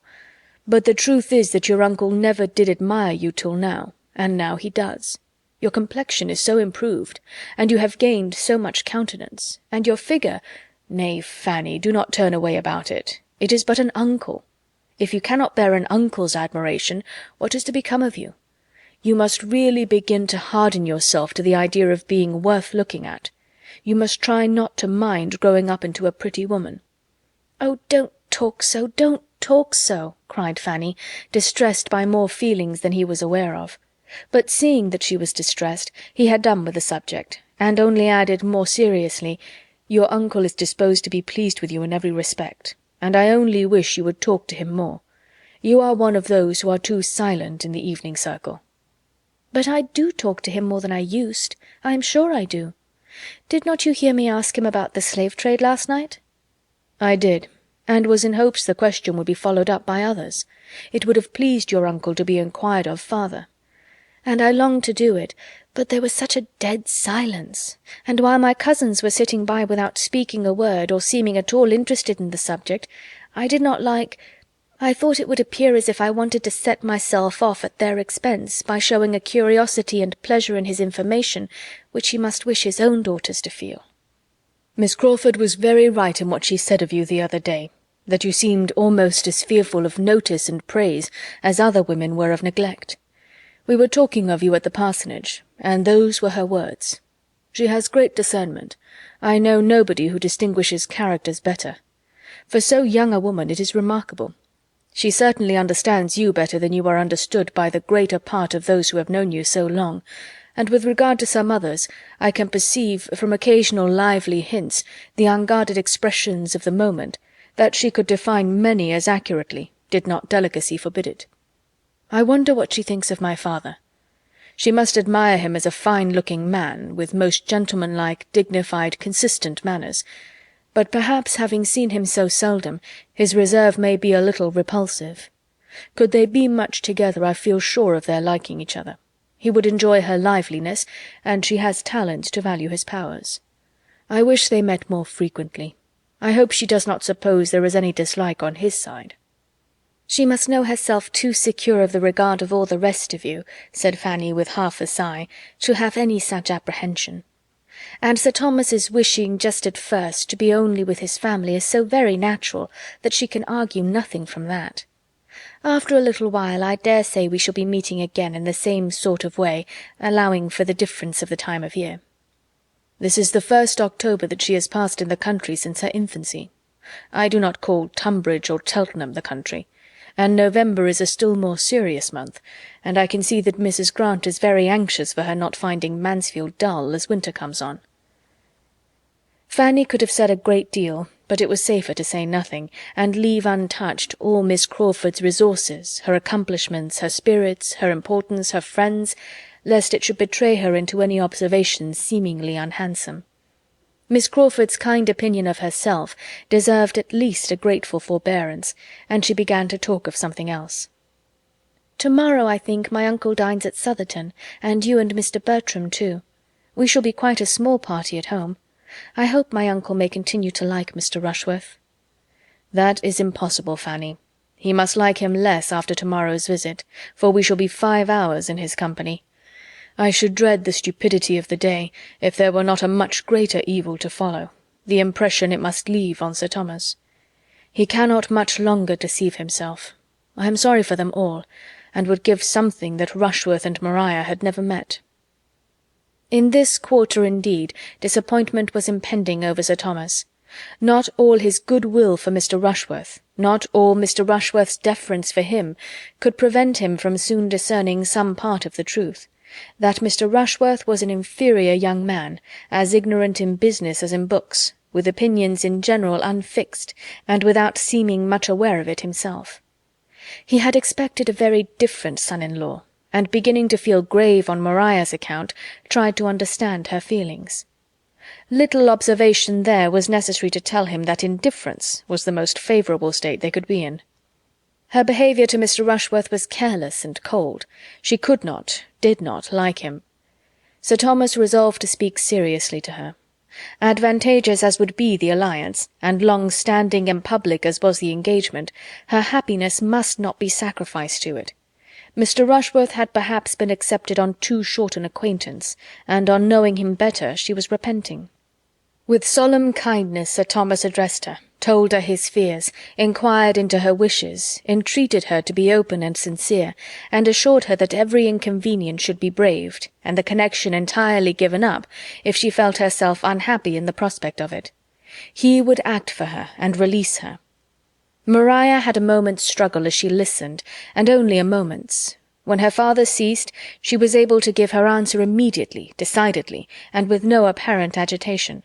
But the truth is that your uncle never did admire you till now, and now he does. Your complexion is so improved, and you have gained so much countenance, and your figure— Nay, Fanny, do not turn away about it. It is but an uncle. If you cannot bear an uncle's admiration, what is to become of you? You must really begin to harden yourself to the idea of being worth looking at. You must try not to mind growing up into a pretty woman." "Oh, don't talk so, don't talk so," cried Fanny, distressed by more feelings than he was aware of. But seeing that she was distressed, he had done with the subject, and only added more seriously, "Your uncle is disposed to be pleased with you in every respect, and I only wish you would talk to him more. You are one of those who are too silent in the evening circle." "But I do talk to him more than I used. I am sure I do. Did not you hear me ask him about the slave trade last night?" "I did, and was in hopes the question would be followed up by others. It would have pleased your uncle to be inquired of farther." "And I longed to do it, but there was such a dead silence, and while my cousins were sitting by without speaking a word or seeming at all interested in the subject, I did not I thought it would appear as if I wanted to set myself off at their expense by showing a curiosity and pleasure in his information which he must wish his own daughters to feel." "Miss Crawford was very right in what she said of you the other day, that you seemed almost as fearful of notice and praise as other women were of neglect. We were talking of you at the parsonage, and those were her words. She has great discernment. I know nobody who distinguishes characters better. For so young a woman it is remarkable. She certainly understands you better than you are understood by the greater part of those who have known you so long, and with regard to some others, I can perceive, from occasional lively hints, the unguarded expressions of the moment, that she could define many as accurately, did not delicacy forbid it. I wonder what she thinks of my father. She must admire him as a fine-looking man, with most gentlemanlike, dignified, consistent manners, but perhaps, having seen him so seldom, his reserve may be a little repulsive. Could they be much together, I feel sure of their liking each other. He would enjoy her liveliness, and she has talent to value his powers. I wish they met more frequently. I hope she does not suppose there is any dislike on his side." "She must know herself too secure of the regard of all the rest of you," said Fanny with half a sigh, "to have any such apprehension. And Sir Thomas's wishing just at first to be only with his family is so very natural that she can argue nothing from that. After a little while I dare say we shall be meeting again in the same sort of way, allowing for the difference of the time of year." "This is the 1st October that she has passed in the country since her infancy. I do not call Tunbridge or Cheltenham the country, and November is a still more serious month, and I can see that Mrs. Grant is very anxious for her not finding Mansfield dull as winter comes on." Fanny could have said a great deal, but it was safer to say nothing, and leave untouched all Miss Crawford's resources, her accomplishments, her spirits, her importance, her friends, lest it should betray her into any observations seemingly unhandsome. Miss Crawford's kind opinion of herself deserved at least a grateful forbearance, and she began to talk of something else. "Tomorrow, I think, my uncle dines at Sotherton, and you and Mr. Bertram too. We shall be quite a small party at home. I hope my uncle may continue to like Mr. Rushworth." "That is impossible, Fanny. He must like him less after tomorrow's visit, for we shall be 5 hours in his company. I should dread the stupidity of the day, if there were not a much greater evil to follow, the impression it must leave on Sir Thomas. He cannot much longer deceive himself. I am sorry for them all, and would give something that Rushworth and Maria had never met." In this quarter, indeed, disappointment was impending over Sir Thomas. Not all his good will for Mr. Rushworth, not all Mr. Rushworth's deference for him, could prevent him from soon discerning some part of the truth, that Mr. Rushworth was an inferior young man, as ignorant in business as in books, with opinions in general unfixed, and without seeming much aware of it himself. He had expected a very different son-in-law, and beginning to feel grave on Maria's account, tried to understand her feelings. Little observation there was necessary to tell him that indifference was the most favourable state they could be in. Her behaviour to Mr. Rushworth was careless and cold. She could not, did not like him. Sir Thomas resolved to speak seriously to her, Advantageous as would be the alliance, and long-standing and public as was the engagement, her happiness must not be sacrificed to it. Mr. Rushworth had perhaps been accepted on too short an acquaintance, and on knowing him better she was repenting. With solemn kindness Sir Thomas addressed her, told her his fears, inquired into her wishes, entreated her to be open and sincere, and assured her that every inconvenience should be braved, and the connection entirely given up, if she felt herself unhappy in the prospect of it. He would act for her and release her. Maria had a moment's struggle as she listened, and only a moment's. When her father ceased, she was able to give her answer immediately, decidedly, and with no apparent agitation.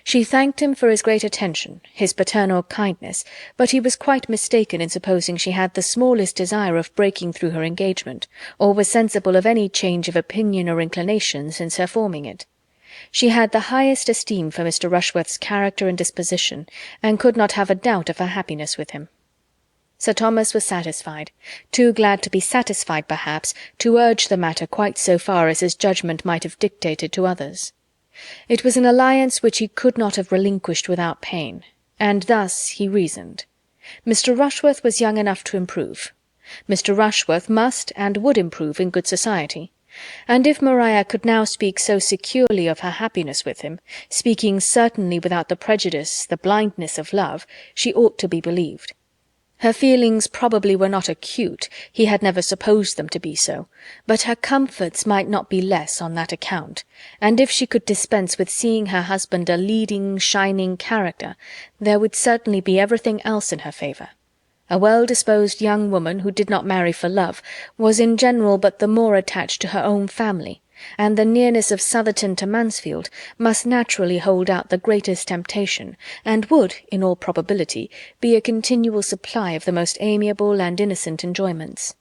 She thanked him for his great attention, his paternal kindness, but he was quite mistaken in supposing she had the smallest desire of breaking through her engagement, or was sensible of any change of opinion or inclination since her forming it. She had the highest esteem for Mr. Rushworth's character and disposition, and could not have a doubt of her happiness with him. Sir Thomas was satisfied, too glad to be satisfied, perhaps, to urge the matter quite so far as his judgment might have dictated to others. It was an alliance which he could not have relinquished without pain, and thus he reasoned. Mr. Rushworth was young enough to improve. Mr. Rushworth must and would improve in good society. And if Maria could now speak so securely of her happiness with him, speaking certainly without the prejudice, the blindness of love, she ought to be believed. Her feelings probably were not acute, he had never supposed them to be so, but her comforts might not be less on that account, and if she could dispense with seeing her husband a leading, shining character, there would certainly be everything else in her favour. A well-disposed young woman who did not marry for love was in general but the more attached to her own family, and the nearness of Southerton to Mansfield must naturally hold out the greatest temptation, and would, in all probability, be a continual supply of the most amiable and innocent enjoyments.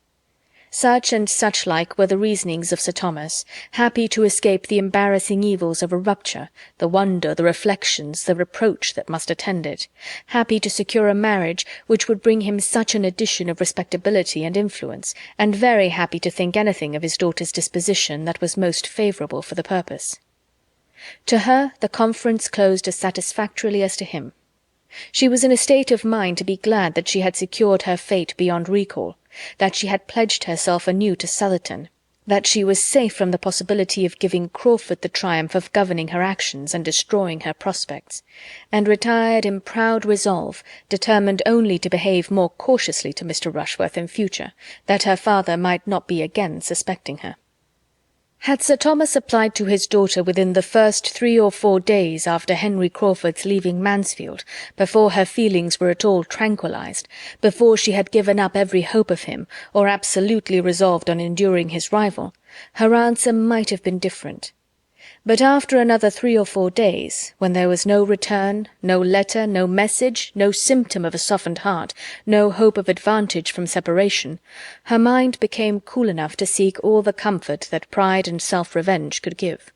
Such and such like were the reasonings of Sir Thomas, happy to escape the embarrassing evils of a rupture, the wonder, the reflections, the reproach that must attend it, happy to secure a marriage which would bring him such an addition of respectability and influence, and very happy to think anything of his daughter's disposition that was most favourable for the purpose. To her the conference closed as satisfactorily as to him. She was in a state of mind to be glad that she had secured her fate beyond recall, that she had pledged herself anew to Southerton, that she was safe from the possibility of giving Crawford the triumph of governing her actions and destroying her prospects, and retired in proud resolve, determined only to behave more cautiously to Mr. Rushworth in future, that her father might not be again suspecting her. Had Sir Thomas applied to his daughter within the first 3 or 4 days after Henry Crawford's leaving Mansfield, before her feelings were at all tranquillized, before she had given up every hope of him, or absolutely resolved on enduring his rival, her answer might have been different. But after another 3 or 4 days, when there was no return, no letter, no message, no symptom of a softened heart, no hope of advantage from separation, her mind became cool enough to seek all the comfort that pride and self-revenge could give.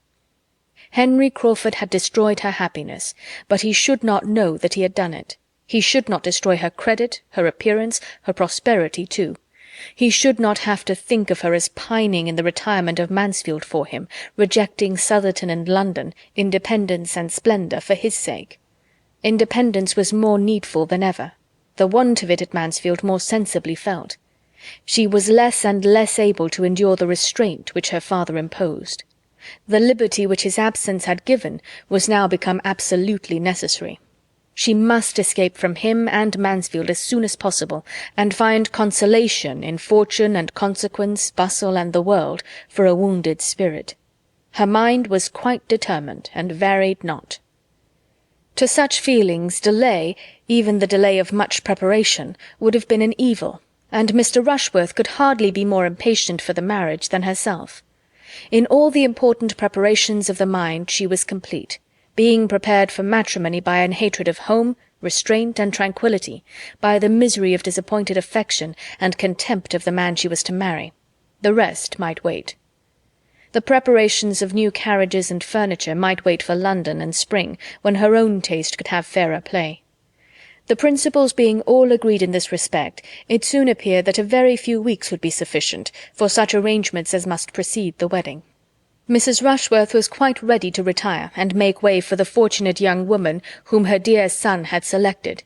Henry Crawford had destroyed her happiness, but he should not know that he had done it. He should not destroy her credit, her appearance, her prosperity too. He should not have to think of her as pining in the retirement of Mansfield for him, rejecting Southerton and London, independence and splendour for his sake. Independence was more needful than ever, the want of it at Mansfield more sensibly felt. She was less and less able to endure the restraint which her father imposed. The liberty which his absence had given was now become absolutely necessary. She must escape from him and Mansfield as soon as possible, and find consolation in fortune and consequence, bustle, and the world, for a wounded spirit. Her mind was quite determined, and varied not. To such feelings, delay, even the delay of much preparation, would have been an evil, and Mr. Rushworth could hardly be more impatient for the marriage than herself. In all the important preparations of the mind she was complete, being prepared for matrimony by an hatred of home, restraint, and tranquillity, by the misery of disappointed affection and contempt of the man she was to marry. The rest might wait. The preparations of new carriages and furniture might wait for London and spring, when her own taste could have fairer play. The principals being all agreed in this respect, it soon appeared that a very few weeks would be sufficient for such arrangements as must precede the wedding. Mrs. Rushworth was quite ready to retire and make way for the fortunate young woman whom her dear son had selected,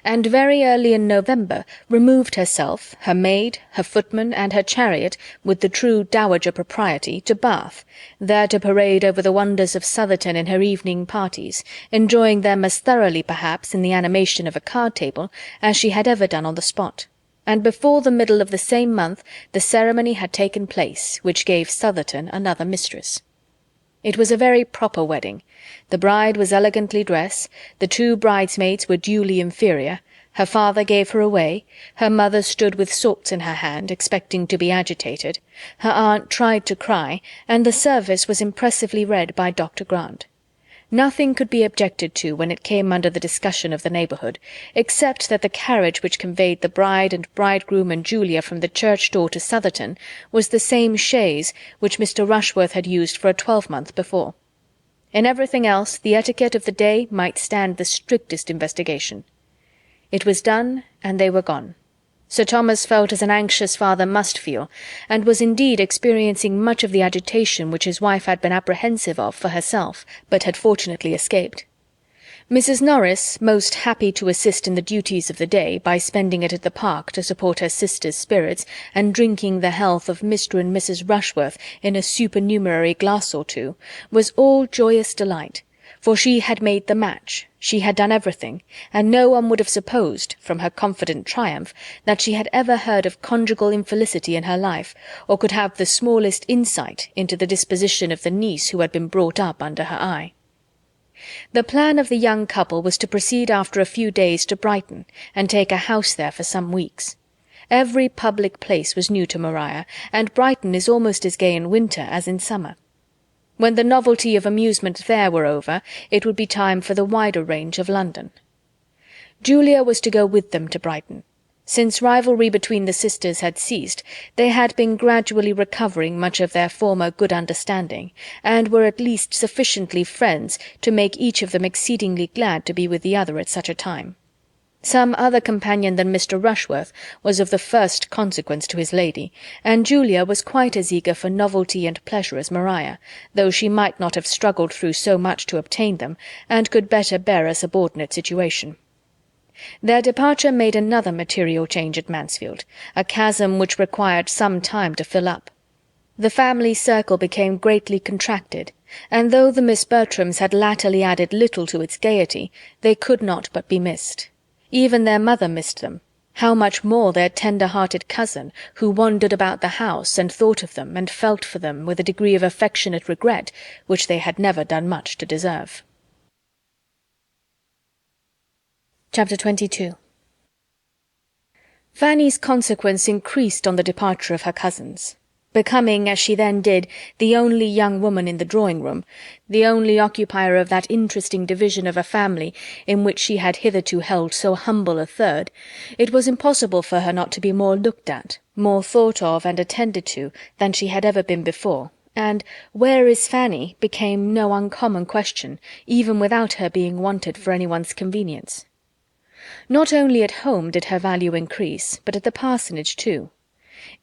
and very early in November removed herself, her maid, her footman, and her chariot, with the true dowager propriety, to Bath, there to parade over the wonders of Southerton in her evening parties, enjoying them as thoroughly, perhaps, in the animation of a card-table, as she had ever done on the spot. And before the middle of the same month the ceremony had taken place, which gave Southerton another mistress. It was a very proper wedding. The bride was elegantly dressed, the two bridesmaids were duly inferior, her father gave her away, her mother stood with salts in her hand, expecting to be agitated, her aunt tried to cry, and the service was impressively read by Dr. Grant. Nothing could be objected to when it came under the discussion of the neighbourhood, except that the carriage which conveyed the bride and bridegroom and Julia from the church door to Southerton was the same chaise which Mr. Rushworth had used for a twelvemonth before. In everything else the etiquette of the day might stand the strictest investigation. It was done, and they were gone. Sir Thomas felt as an anxious father must feel, and was indeed experiencing much of the agitation which his wife had been apprehensive of for herself, but had fortunately escaped. Mrs. Norris, most happy to assist in the duties of the day by spending it at the Park to support her sister's spirits, and drinking the health of Mr. and Mrs. Rushworth in a supernumerary glass or two, was all joyous delight, for she had made the match, she had done everything, and no one would have supposed, from her confident triumph, that she had ever heard of conjugal infelicity in her life, or could have the smallest insight into the disposition of the niece who had been brought up under her eye. The plan of the young couple was to proceed after a few days to Brighton, and take a house there for some weeks. Every public place was new to Maria, and Brighton is almost as gay in winter as in summer. When the novelty of amusement there were over, it would be time for the wider range of London. Julia was to go with them to Brighton. Since rivalry between the sisters had ceased, they had been gradually recovering much of their former good understanding, and were at least sufficiently friends to make each of them exceedingly glad to be with the other at such a time. Some other companion than Mr. Rushworth was of the first consequence to his lady, and Julia was quite as eager for novelty and pleasure as Maria, though she might not have struggled through so much to obtain them, and could better bear a subordinate situation. Their departure made another material change at Mansfield, a chasm which required some time to fill up. The family circle became greatly contracted, and though the Miss Bertrams had latterly added little to its gaiety, they could not but be missed. Even their mother missed them. How much more their tender-hearted cousin, who wandered about the house and thought of them and felt for them with a degree of affectionate regret which they had never done much to deserve. Chapter 22. Fanny's consequence increased on the departure of her cousins. Becoming, as she then did, the only young woman in the drawing-room, the only occupier of that interesting division of a family in which she had hitherto held so humble a third, it was impossible for her not to be more looked at, more thought of and attended to than she had ever been before, and "Where is Fanny?" became no uncommon question, even without her being wanted for anyone's convenience. Not only at home did her value increase, but at the parsonage too.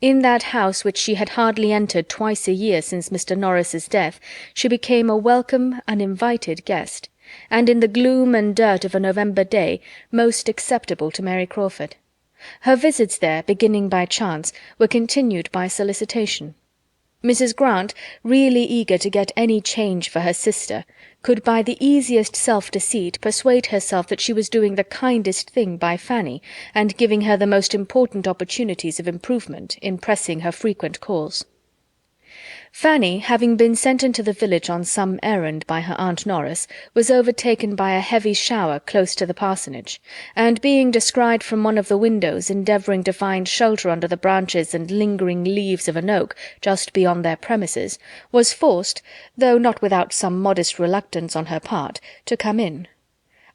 In that house which she had hardly entered twice a year since Mr. Norris's death, she became a welcome, uninvited guest, and in the gloom and dirt of a November day most acceptable to Mary Crawford. Her visits there, beginning by chance, were continued by solicitation. Mrs. Grant, really eager to get any change for her sister, could by the easiest self-deceit persuade herself that she was doing the kindest thing by Fanny, and giving her the most important opportunities of improvement in pressing her frequent calls. Fanny, having been sent into the village on some errand by her Aunt Norris, was overtaken by a heavy shower close to the parsonage, and being descried from one of the windows endeavouring to find shelter under the branches and lingering leaves of an oak just beyond their premises, was forced, though not without some modest reluctance on her part, to come in.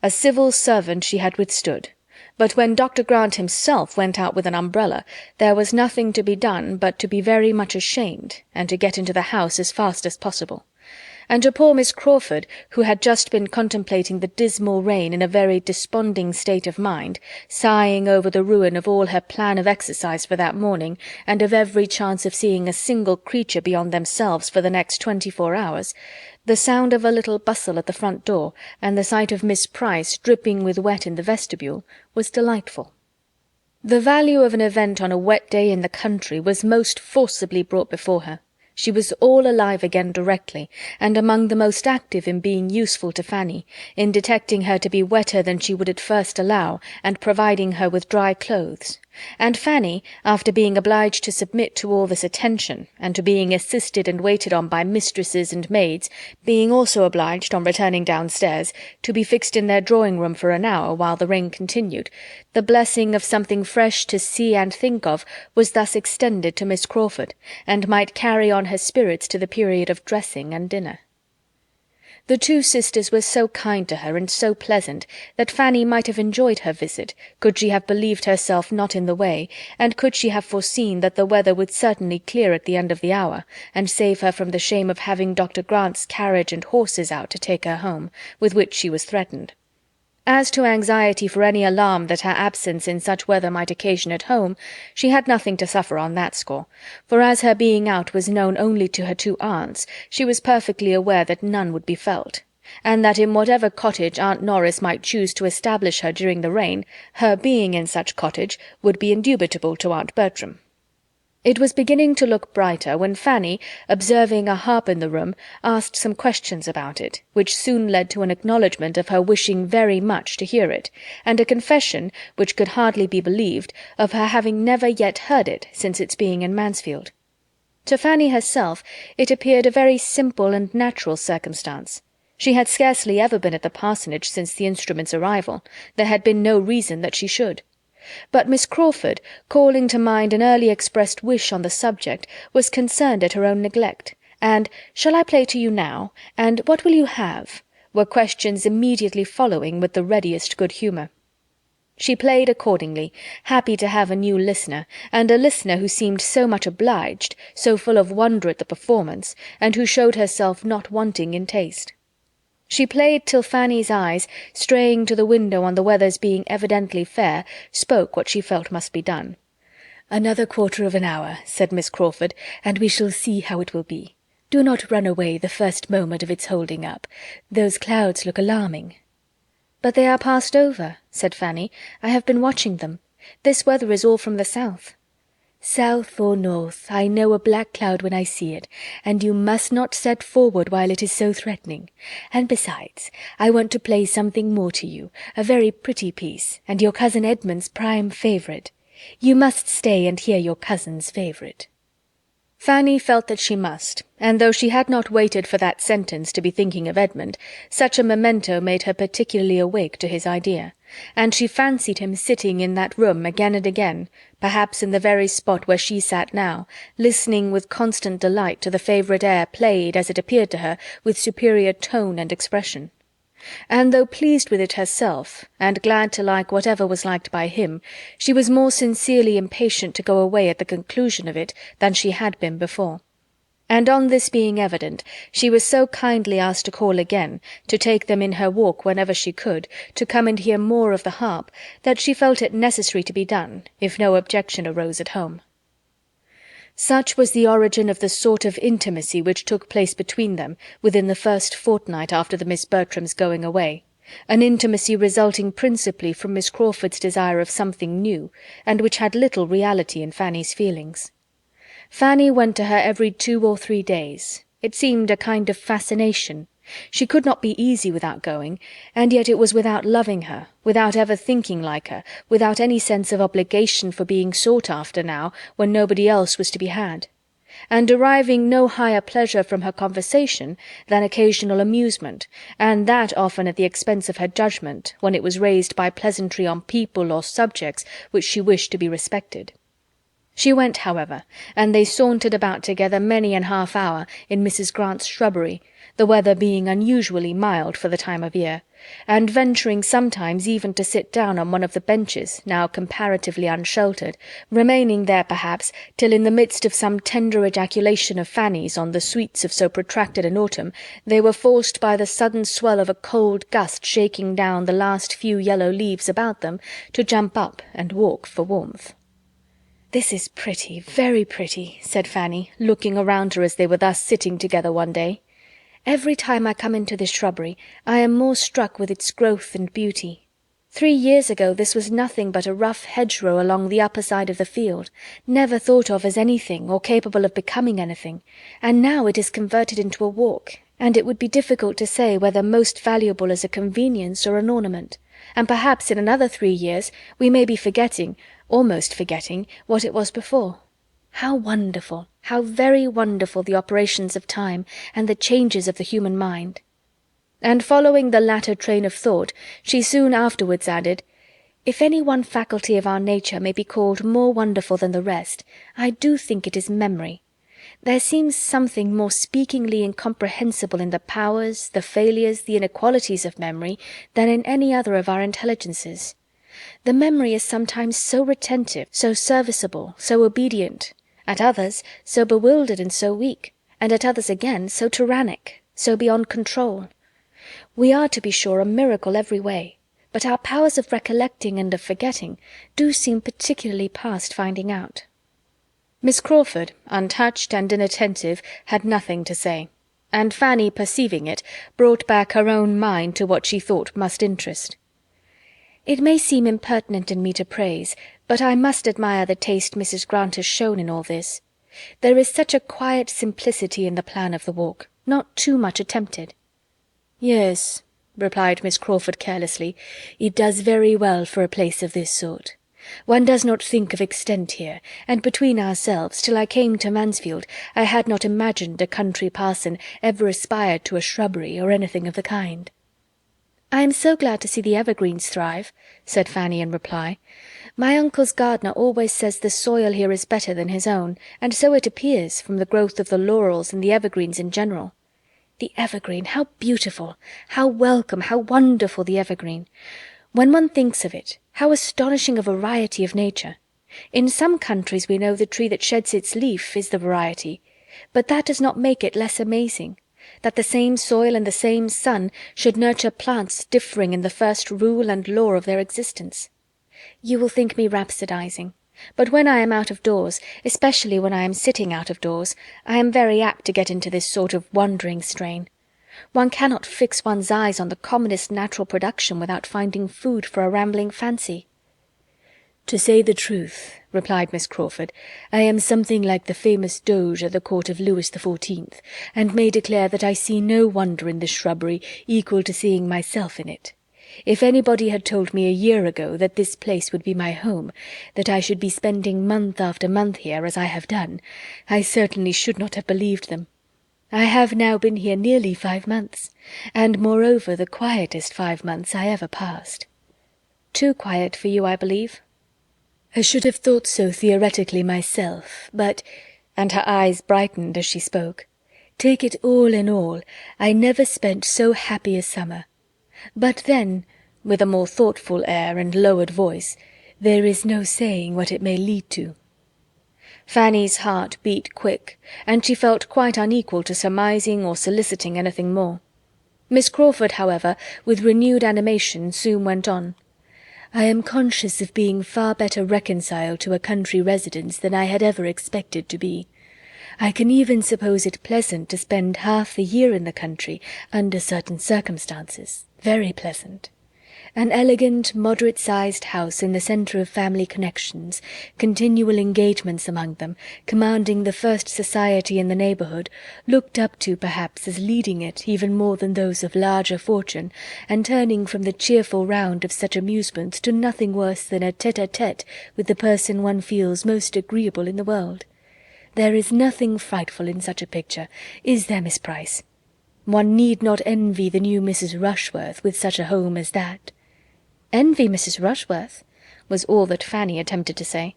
A civil servant she had withstood, but when Dr. Grant himself went out with an umbrella, there was nothing to be done but to be very much ashamed, and to get into the house as fast as possible. and to poor Miss Crawford, who had just been contemplating the dismal rain in a very desponding state of mind, sighing over the ruin of all her plan of exercise for that morning, and of every chance of seeing a single creature beyond themselves for the next 24 hours, the sound of a little bustle at the front door, and the sight of Miss Price dripping with wet in the vestibule, was delightful. The value of an event on a wet day in the country was most forcibly brought before her. She was all alive again directly, and among the most active in being useful to Fanny, in detecting her to be wetter than she would at first allow, and providing her with dry clothes. And Fanny, after being obliged to submit to all this attention, and to being assisted and waited on by mistresses and maids, being also obliged, on returning downstairs, to be fixed in their drawing-room for an hour while the rain continued, the blessing of something fresh to see and think of was thus extended to Miss Crawford, and might carry on her spirits to the period of dressing and dinner. The two sisters were so kind to her and so pleasant that Fanny might have enjoyed her visit, could she have believed herself not in the way, and could she have foreseen that the weather would certainly clear at the end of the hour, and save her from the shame of having Dr. Grant's carriage and horses out to take her home, with which she was threatened. As to anxiety for any alarm that her absence in such weather might occasion at home, she had nothing to suffer on that score, for as her being out was known only to her two aunts, she was perfectly aware that none would be felt, and that in whatever cottage Aunt Norris might choose to establish her during the rain, her being in such cottage would be indubitable to Aunt Bertram. It was beginning to look brighter when Fanny, observing a harp in the room, asked some questions about it, which soon led to an acknowledgment of her wishing very much to hear it, and a confession, which could hardly be believed, of her having never yet heard it since its being in Mansfield. To Fanny herself it appeared a very simple and natural circumstance. She had scarcely ever been at the parsonage since the instrument's arrival. There had been no reason that she should. But Miss Crawford, calling to mind an early expressed wish on the subject, was concerned at her own neglect, and "Shall I play to you now?" and "What will you have?" were questions immediately following with the readiest good humour. She played accordingly, happy to have a new listener, and a listener who seemed so much obliged, so full of wonder at the performance, and who showed herself not wanting in taste. She played till Fanny's eyes, straying to the window on the weather's being evidently fair, spoke what she felt must be done. "Another quarter of an hour," said Miss Crawford, "and we shall see how it will be. Do not run away the first moment of its holding up. Those clouds look alarming." "But they are passed over," said Fanny. "I have been watching them. This weather is all from the south." "South or north, I know a black cloud when I see it, and you must not set forward while it is so threatening. And besides, I want to play something more to you, a very pretty piece, and your cousin Edmund's prime favourite. You must stay and hear your cousin's favourite." Fanny felt that she must, and though she had not waited for that sentence to be thinking of Edmund, such a memento made her particularly awake to his idea, and she fancied him sitting in that room again and again, perhaps in the very spot where she sat now, listening with constant delight to the favourite air played, as it appeared to her, with superior tone and expression. And though pleased with it herself, and glad to like whatever was liked by him, she was more sincerely impatient to go away at the conclusion of it than she had been before. And on this being evident, she was so kindly asked to call again, to take them in her walk whenever she could, to come and hear more of the harp, that she felt it necessary to be done, if no objection arose at home. Such was the origin of the sort of intimacy which took place between them within the first fortnight after the Miss Bertrams' going away, an intimacy resulting principally from Miss Crawford's desire of something new, and which had little reality in Fanny's feelings. Fanny went to her every 2 or 3 days. It seemed a kind of fascination. She could not be easy without going, and yet it was without loving her, without ever thinking like her, without any sense of obligation for being sought after now, when nobody else was to be had, and deriving no higher pleasure from her conversation than occasional amusement, and that often at the expense of her judgment, when it was raised by pleasantry on people or subjects which she wished to be respected. She went, however, and they sauntered about together many an half hour in Mrs. Grant's shrubbery, the weather being unusually mild for the time of year, and venturing sometimes even to sit down on one of the benches, now comparatively unsheltered, remaining there perhaps till in the midst of some tender ejaculation of Fanny's on the sweets of so protracted an autumn, they were forced by the sudden swell of a cold gust shaking down the last few yellow leaves about them to jump up and walk for warmth. "This is pretty, very pretty," said Fanny, looking around her as they were thus sitting together one day. "Every time I come into this shrubbery I am more struck with its growth and beauty. 3 years ago this was nothing but a rough hedgerow along the upper side of the field, never thought of as anything or capable of becoming anything, and now it is converted into a walk, and it would be difficult to say whether most valuable as a convenience or an ornament, and perhaps in another 3 years we may be forgetting, almost forgetting, what it was before. How wonderful, how very wonderful the operations of time and the changes of the human mind!" And following the latter train of thought, she soon afterwards added, "If any one faculty of our nature may be called more wonderful than the rest, I do think it is memory. There seems something more speakingly incomprehensible in the powers, the failures, the inequalities of memory than in any other of our intelligences. The memory is sometimes so retentive, so serviceable, so obedient; at others so bewildered and so weak, and at others again so tyrannic, so beyond control. We are, to be sure, a miracle every way, but our powers of recollecting and of forgetting do seem particularly past finding out." Miss Crawford, untouched and inattentive, had nothing to say, and Fanny, perceiving it, brought back her own mind to what she thought must interest. "It may seem impertinent in me to praise, but I must admire the taste Mrs. Grant has shown in all this. There is such a quiet simplicity in the plan of the walk, not too much attempted." "Yes," replied Miss Crawford carelessly, "it does very well for a place of this sort. One does not think of extent here, and between ourselves, till I came to Mansfield, I had not imagined a country parson ever aspired to a shrubbery or anything of the kind." "I am so glad to see the evergreens thrive," said Fanny in reply. "My uncle's gardener always says the soil here is better than his own, and so it appears, from the growth of the laurels and the evergreens in general. The evergreen, how beautiful, how welcome, how wonderful the evergreen! When one thinks of it, how astonishing a variety of nature! In some countries we know the tree that sheds its leaf is the variety, but that does not make it less amazing, that the same soil and the same sun should nurture plants differing in the first rule and law of their existence. You will think me rhapsodizing, but when I am out of doors, especially when I am sitting out of doors, I am very apt to get into this sort of wandering strain. One cannot fix one's eyes on the commonest natural production without finding food for a rambling fancy." "To say the truth," replied Miss Crawford, "I am something like the famous Doge at the court of Louis XIV, and may declare that I see no wonder in this shrubbery equal to seeing myself in it. If anybody had told me a year ago that this place would be my home, that I should be spending month after month here, as I have done, I certainly should not have believed them. I have now been here nearly 5 months, and moreover the quietest 5 months I ever passed." "Too quiet for you, I believe." "I should have thought so theoretically myself, but—" and her eyes brightened as she spoke. "Take it all in all, I never spent so happy a summer. But then," with a more thoughtful air and lowered voice, "there is no saying what it may lead to." Fanny's heart beat quick, and she felt quite unequal to surmising or soliciting anything more. Miss Crawford, however, with renewed animation, soon went on. "I am conscious of being far better reconciled to a country residence than I had ever expected to be. I can even suppose it pleasant to spend half the year in the country, under certain circumstances, very pleasant. An elegant, moderate-sized house in the centre of family connections, continual engagements among them, commanding the first society in the neighbourhood, looked up to perhaps as leading it even more than those of larger fortune, and turning from the cheerful round of such amusements to nothing worse than a tete-a-tete with the person one feels most agreeable in the world. There is nothing frightful in such a picture, is there, Miss Price? One need not envy the new Mrs. Rushworth with such a home as that." "Envy Mrs. Rushworth?" was all that Fanny attempted to say.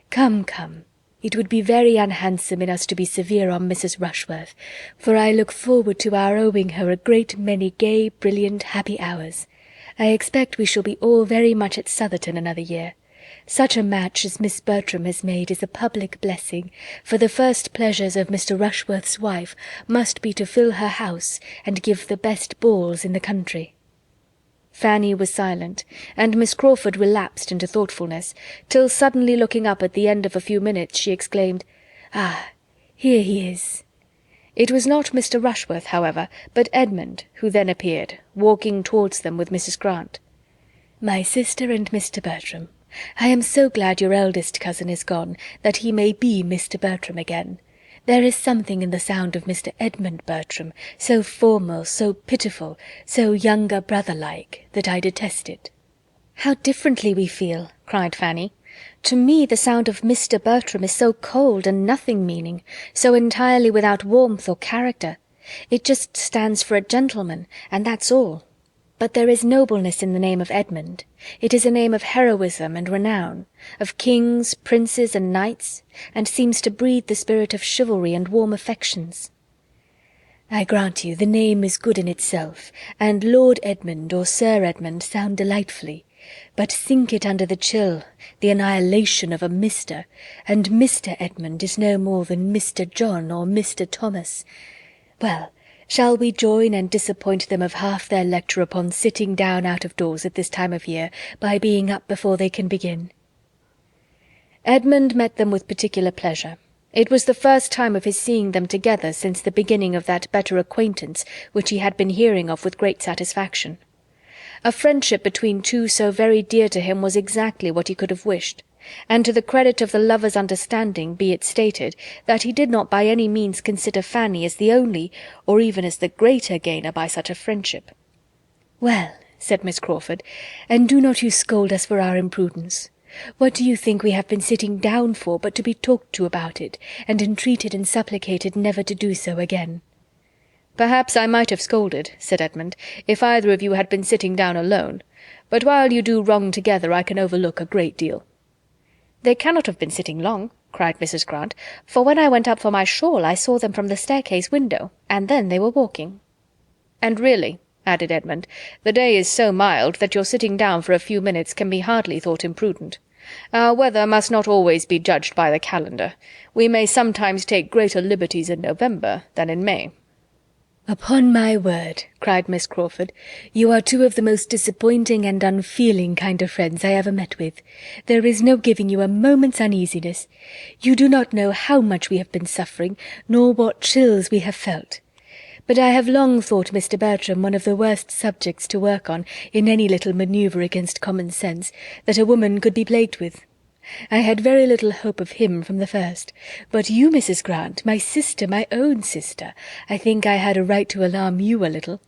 "Come, come, It would be very unhandsome in us to be severe on Mrs. Rushworth, for I look forward to our owing her a great many gay, brilliant, happy hours. I expect we shall be all very much at Southerton another year. Such a match as Miss Bertram has made is a public blessing, for the first pleasures of Mr. Rushworth's wife must be to fill her house and give the best balls in the country." Fanny was silent, and Miss Crawford relapsed into thoughtfulness, till suddenly looking up at the end of a few minutes, she exclaimed, "Ah, here he is!" It was not Mr. Rushworth, however, but Edmund, who then appeared, walking towards them with Mrs. Grant. "My sister and Mr. Bertram, I am so glad your eldest cousin is gone, that he may be Mr. Bertram again. There is something in the sound of Mr. Edmund Bertram, so formal, so pitiful, so younger brother-like, that I detest it." "How differently we feel!" cried Fanny. "To me the sound of Mr. Bertram is so cold and nothing-meaning, so entirely without warmth or character. It just stands for a gentleman, and that's all. But there is nobleness in the name of Edmund. It is a name of heroism and renown, of kings, princes, and knights, and seems to breathe the spirit of chivalry and warm affections." "I grant you the name is good in itself, and Lord Edmund or Sir Edmund sound delightfully, but sink it under the chill, the annihilation of a Mr., and Mr. Edmund is no more than Mr. John or Mr. Thomas. Well, shall we join and disappoint them of half their lecture upon sitting down out of doors at this time of year, by being up before they can begin?" Edmund met them with particular pleasure. It was the first time of his seeing them together since the beginning of that better acquaintance which he had been hearing of with great satisfaction. A friendship between two so very dear to him was exactly what he could have wished, and to the credit of the lovers' understanding be it stated that he did not by any means consider Fanny as the only, or even as the greater gainer by such a friendship. "Well," said Miss Crawford, "and do not you scold us for our imprudence. What do you think we have been sitting down for but to be talked to about it, and entreated and supplicated never to do so again?" "Perhaps I might have scolded," said Edmund, "if either of you had been sitting down alone, but while you do wrong together I can overlook a great deal." "They cannot have been sitting long," cried Mrs. Grant, "for when I went up for my shawl I saw them from the staircase window, and then they were walking." "And really," added Edmund, "the day is so mild that your sitting down for a few minutes can be hardly thought imprudent. Our weather must not always be judged by the calendar. We may sometimes take greater liberties in November than in May." "Upon my word," cried Miss Crawford, "you are two of the most disappointing and unfeeling kind of friends I ever met with. There is no giving you a moment's uneasiness. You do not know how much we have been suffering, nor what chills we have felt. But I have long thought Mr. Bertram one of the worst subjects to work on, in any little manoeuvre against common sense, that a woman could be plagued with. I had very little hope of him from the first, but you, Mrs. Grant, my sister, my own sister, I think I had a right to alarm you a little."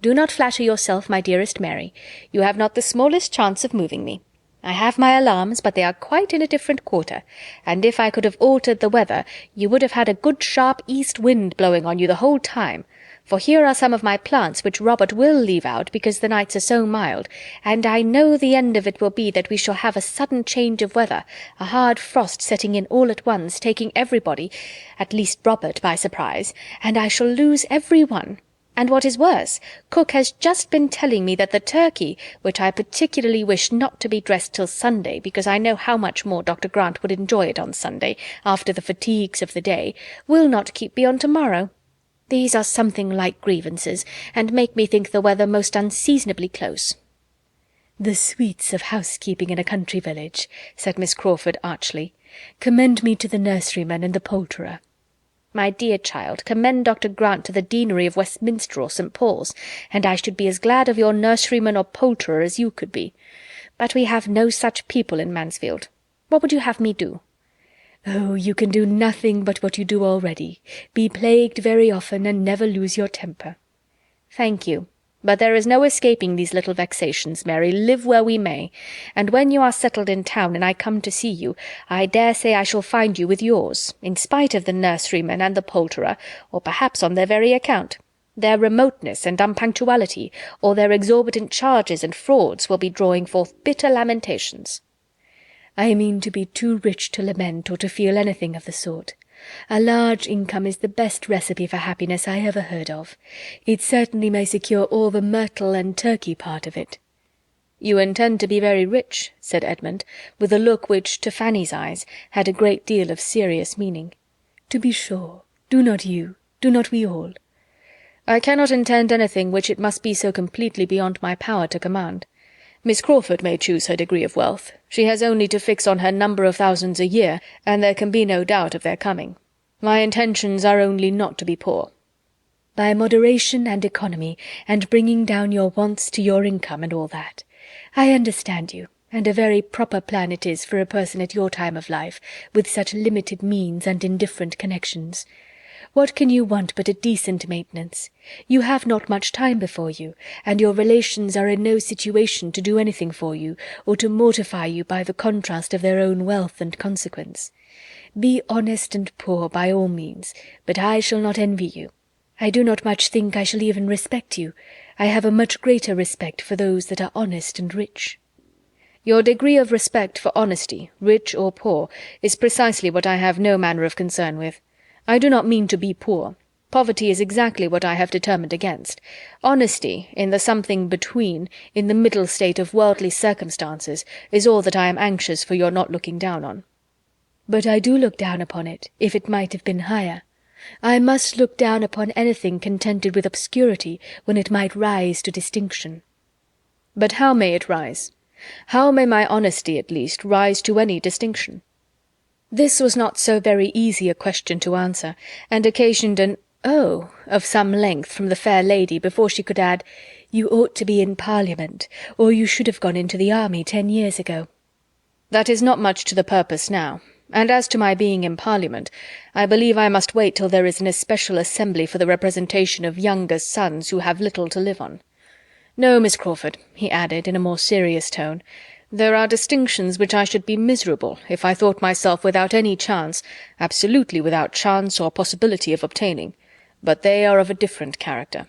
"Do not flatter yourself, my dearest Mary. You have not the smallest chance of moving me. I have my alarms, but they are quite in a different quarter, and if I could have altered the weather, you would have had a good sharp east wind blowing on you the whole time, for here are some of my plants which Robert will leave out because the nights are so mild, and I know the end of it will be that we shall have a sudden change of weather, a hard frost setting in all at once, taking everybody, at least Robert, by surprise, and I shall lose every one. And what is worse, cook has just been telling me that the turkey, which I particularly wish not to be dressed till Sunday, because I know how much more Dr. Grant would enjoy it on Sunday, after the fatigues of the day, will not keep beyond to-morrow. These are something like grievances, and make me think the weather most unseasonably close." "The sweets of housekeeping in a country village," said Miss Crawford archly. "Commend me to the nurseryman and the poulterer." "My dear child, commend Dr. Grant to the Deanery of Westminster or St. Paul's, and I should be as glad of your nurseryman or poulterer as you could be. But we have no such people in Mansfield. What would you have me do?" "Oh, you can do nothing but what you do already. Be plagued very often, and never lose your temper." "Thank you. But there is no escaping these little vexations, Mary, live where we may, and when you are settled in town and I come to see you, I dare say I shall find you with yours, in spite of the nurseryman and the poulterer, or perhaps on their very account. Their remoteness and unpunctuality, or their exorbitant charges and frauds, will be drawing forth bitter lamentations." I mean to be too rich to lament or to feel anything of the sort. A large income is the best recipe for happiness I ever heard of. It certainly may secure all the myrtle and turkey part of it." "You intend to be very rich," said Edmund, with a look which, to Fanny's eyes, had a great deal of serious meaning. "To be sure. Do not you? Do not we all?" "I cannot intend anything which it must be so completely beyond my power to command. Miss Crawford may choose her degree of wealth. She has only to fix on her number of thousands a year, and there can be no doubt of their coming. My intentions are only not to be poor." "By moderation and economy, and bringing down your wants to your income, and all that. I understand you, and a very proper plan it is for a person at your time of life, with such limited means and indifferent connections. What can you want but a decent maintenance? You have not much time before you, and your relations are in no situation to do anything for you, or to mortify you by the contrast of their own wealth and consequence. Be honest and poor by all means, but I shall not envy you. I do not much think I shall even respect you. I have a much greater respect for those that are honest and rich." "Your degree of respect for honesty, rich or poor, is precisely what I have no manner of concern with. I do not mean to be poor. Poverty is exactly what I have determined against. Honesty, in the something between, in the middle state of worldly circumstances, is all that I am anxious for your not looking down on." "But I do look down upon it, if it might have been higher. I must look down upon anything contented with obscurity when it might rise to distinction." "But how may it rise? How may my honesty, at least, rise to any distinction?" This was not so very easy a question to answer, and occasioned an "Oh" of some length from the fair lady before she could add, "You ought to be in Parliament, or you should have gone into the army 10 years ago." "That is not much to the purpose now. And as to my being in Parliament, I believe I must wait till there is an especial assembly for the representation of younger sons who have little to live on. No, Miss Crawford," he added, in a more serious tone, "there are distinctions which I should be miserable if I thought myself without any chance, absolutely without chance or possibility of obtaining, but they are of a different character."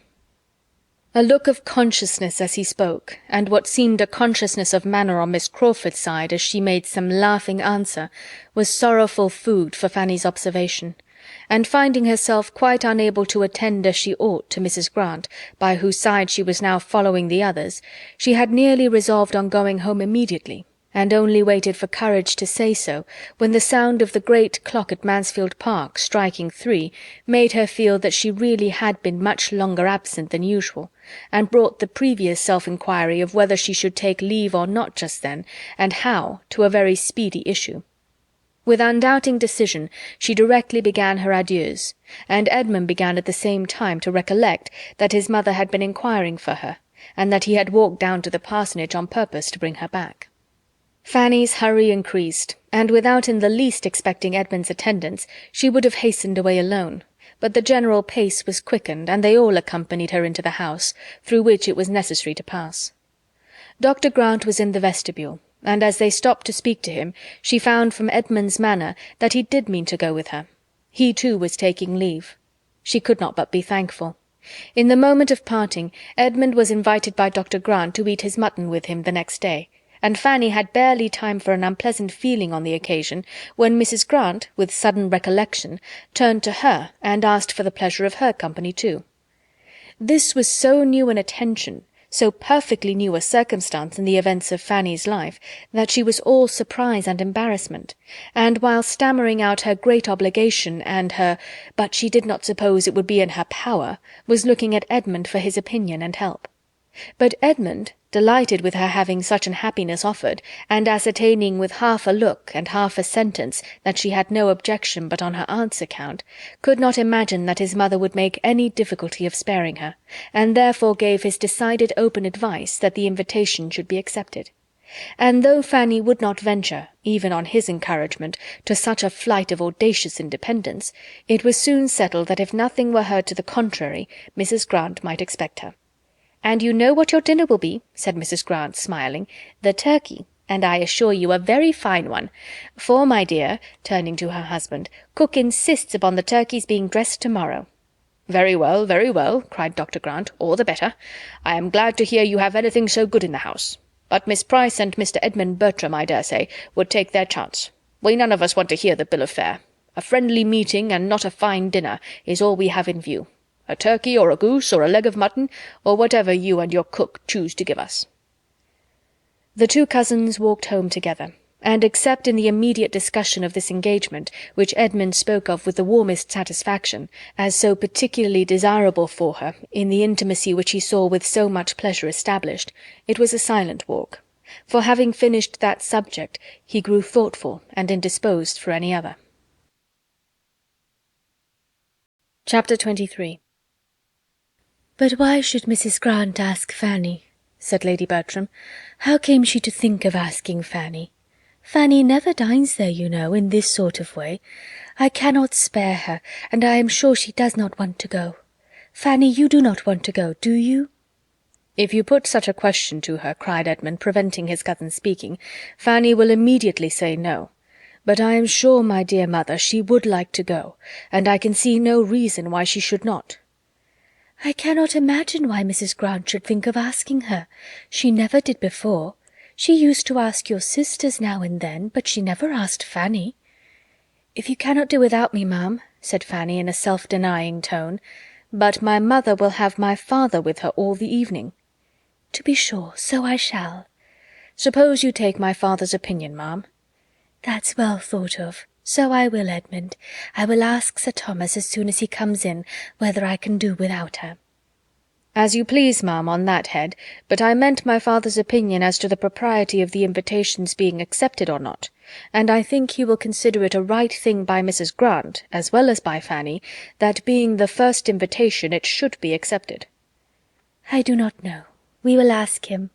A look of consciousness as he spoke, and what seemed a consciousness of manner on Miss Crawford's side as she made some laughing answer, was sorrowful food for Fanny's observation, and finding herself quite unable to attend as she ought to Mrs. Grant, by whose side she was now following the others, she had nearly resolved on going home immediately, and only waited for courage to say so, when the sound of the great clock at Mansfield Park striking 3 made her feel that she really had been much longer absent than usual, and brought the previous self-inquiry of whether she should take leave or not just then, and how, to a very speedy issue. With undoubting decision she directly began her adieus, and Edmund began at the same time to recollect that his mother had been inquiring for her, and that he had walked down to the parsonage on purpose to bring her back. Fanny's hurry increased, and without in the least expecting Edmund's attendance, she would have hastened away alone, but the general pace was quickened, and they all accompanied her into the house, through which it was necessary to pass. Dr. Grant was in the vestibule, and as they stopped to speak to him, she found from Edmund's manner that he did mean to go with her. He too was taking leave. She could not but be thankful. In the moment of parting, Edmund was invited by Dr. Grant to eat his mutton with him the next day, and Fanny had barely time for an unpleasant feeling on the occasion, when Mrs. Grant, with sudden recollection, turned to her and asked for the pleasure of her company too. This was so new an attention, so perfectly new a circumstance in the events of Fanny's life, that she was all surprise and embarrassment, and while stammering out her great obligation and her "but she did not suppose it would be in her power," was looking at Edmund for his opinion and help. But Edmund, delighted with her having such an happiness offered, and ascertaining with half a look and half a sentence that she had no objection but on her aunt's account, could not imagine that his mother would make any difficulty of sparing her, and therefore gave his decided open advice that the invitation should be accepted. And though Fanny would not venture, even on his encouragement, to such a flight of audacious independence, it was soon settled that if nothing were heard to the contrary, Mrs. Grant might expect her. "And you know what your dinner will be," said Mrs. Grant, smiling. "The turkey, and I assure you a very fine one. For, my dear," turning to her husband, "cook insists upon the turkey's being dressed to-morrow." very well," cried Dr. Grant. "All the better. I am glad to hear you have anything so good in the house. But Miss Price and Mr. Edmund Bertram, I dare say, would take their chance. We none of us want to hear the bill of fare. A friendly meeting, and not a fine dinner, is all we have in view. A turkey or a goose or a leg of mutton, or whatever you and your cook choose to give us." The two cousins walked home together, and except in the immediate discussion of this engagement, which Edmund spoke of with the warmest satisfaction, as so particularly desirable for her, in the intimacy which he saw with so much pleasure established, it was a silent walk, for having finished that subject, he grew thoughtful and indisposed for any other. Chapter 23. "But why should Mrs. Grant ask Fanny?" said Lady Bertram. "How came she to think of asking Fanny? Fanny never dines there, you know, in this sort of way. I cannot spare her, and I am sure she does not want to go. Fanny, you do not want to go, do you?" "If you put such a question to her," cried Edmund, preventing his cousin speaking, "Fanny will immediately say no. But I am sure, my dear mother, she would like to go, and I can see no reason why she should not." "I cannot imagine why Mrs. Grant should think of asking her. She never did before. She used to ask your sisters now and then, but she never asked Fanny." "If you cannot do without me, ma'am," said Fanny in a self-denying tone, "but my mother will have my father with her all the evening." "To be sure, so I shall." "Suppose you take my father's opinion, ma'am." "That's well thought of. So I will, Edmund. I will ask Sir Thomas as soon as he comes in whether I can do without her." "As you please, ma'am, on that head, but I meant my father's opinion as to the propriety of the invitation's being accepted or not, and I think he will consider it a right thing by Mrs. Grant, as well as by Fanny, that being the first invitation it should be accepted." "I do not know. We will ask him.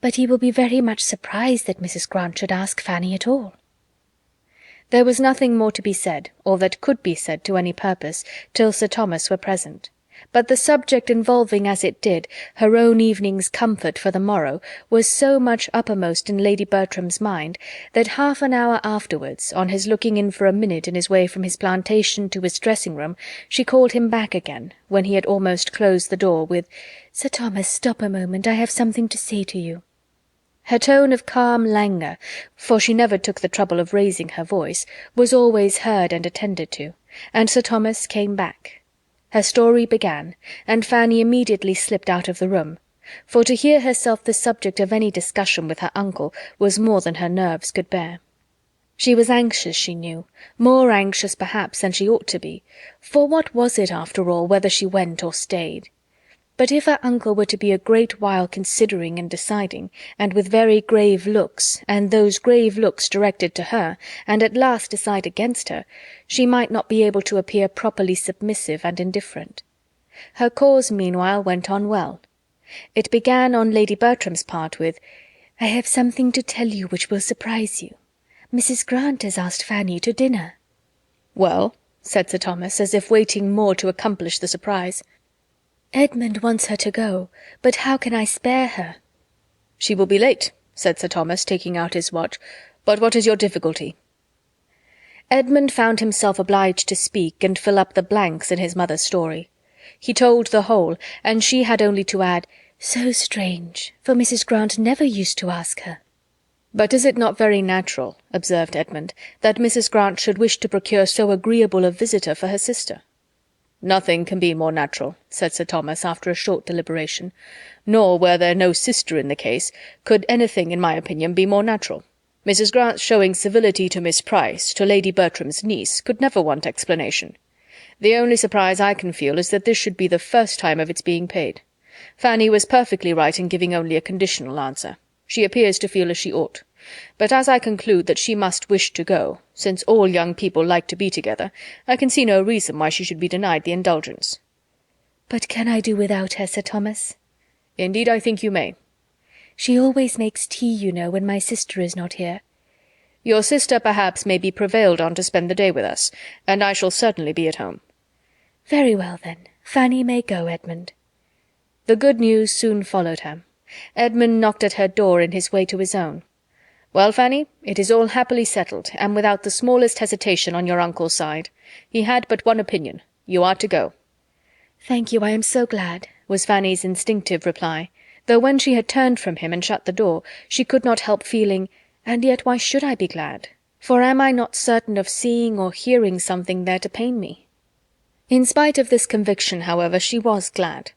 But he will be very much surprised that Mrs. Grant should ask Fanny at all." There was nothing more to be said, or that could be said to any purpose, till Sir Thomas were present. But the subject involving, as it did, her own evening's comfort for the morrow, was so much uppermost in Lady Bertram's mind, that half an hour afterwards, on his looking in for a minute in his way from his plantation to his dressing-room, she called him back again, when he had almost closed the door, with, "Sir Thomas, stop a moment, I have something to say to you." Her tone of calm languor, for she never took the trouble of raising her voice, was always heard and attended to, and Sir Thomas came back. Her story began, and Fanny immediately slipped out of the room, for to hear herself the subject of any discussion with her uncle was more than her nerves could bear. She was anxious, she knew, more anxious perhaps than she ought to be, for what was it, after all, whether she went or stayed? But if her uncle were to be a great while considering and deciding, and with very grave looks, and those grave looks directed to her, and at last decide against her, she might not be able to appear properly submissive and indifferent. Her cause, meanwhile, went on well. It began on Lady Bertram's part with, "I have something to tell you which will surprise you. Mrs. Grant has asked Fanny to dinner." "Well," said Sir Thomas, as if waiting more to accomplish the surprise. "Edmund wants her to go, but how can I spare her?" "She will be late," said Sir Thomas, taking out his watch. "But what is your difficulty?" Edmund found himself obliged to speak and fill up the blanks in his mother's story. He told the whole, and she had only to add, "So strange, for Mrs. Grant never used to ask her." "But is it not very natural," observed Edmund, "that Mrs. Grant should wish to procure so agreeable a visitor for her sister?" "Nothing can be more natural," said Sir Thomas, after a short deliberation. "Nor, were there no sister in the case, could anything, in my opinion, be more natural. Mrs. Grant's showing civility to Miss Price, to Lady Bertram's niece, could never want explanation. The only surprise I can feel is that this should be the first time of its being paid. Fanny was perfectly right in giving only a conditional answer. She appears to feel as she ought. But as I conclude that she must wish to go, since all young people like to be together, I can see no reason why she should be denied the indulgence." "But can I do without her, Sir Thomas?" "Indeed, I think you may." "She always makes tea, you know, when my sister is not here." "Your sister perhaps may be prevailed on to spend the day with us, and I shall certainly be at home." "Very well, then. Fanny may go, Edmund." The good news soon followed her. Edmund knocked at her door in his way to his own. "Well, Fanny, it is all happily settled, and without the smallest hesitation on your uncle's side. He had but one opinion. You are to go." "Thank you, I am so glad," was Fanny's instinctive reply. though when she had turned from him and shut the door, she could not help feeling, and yet why should I be glad? For am I not certain of seeing or hearing something there to pain me? In spite of this conviction, however, she was glad.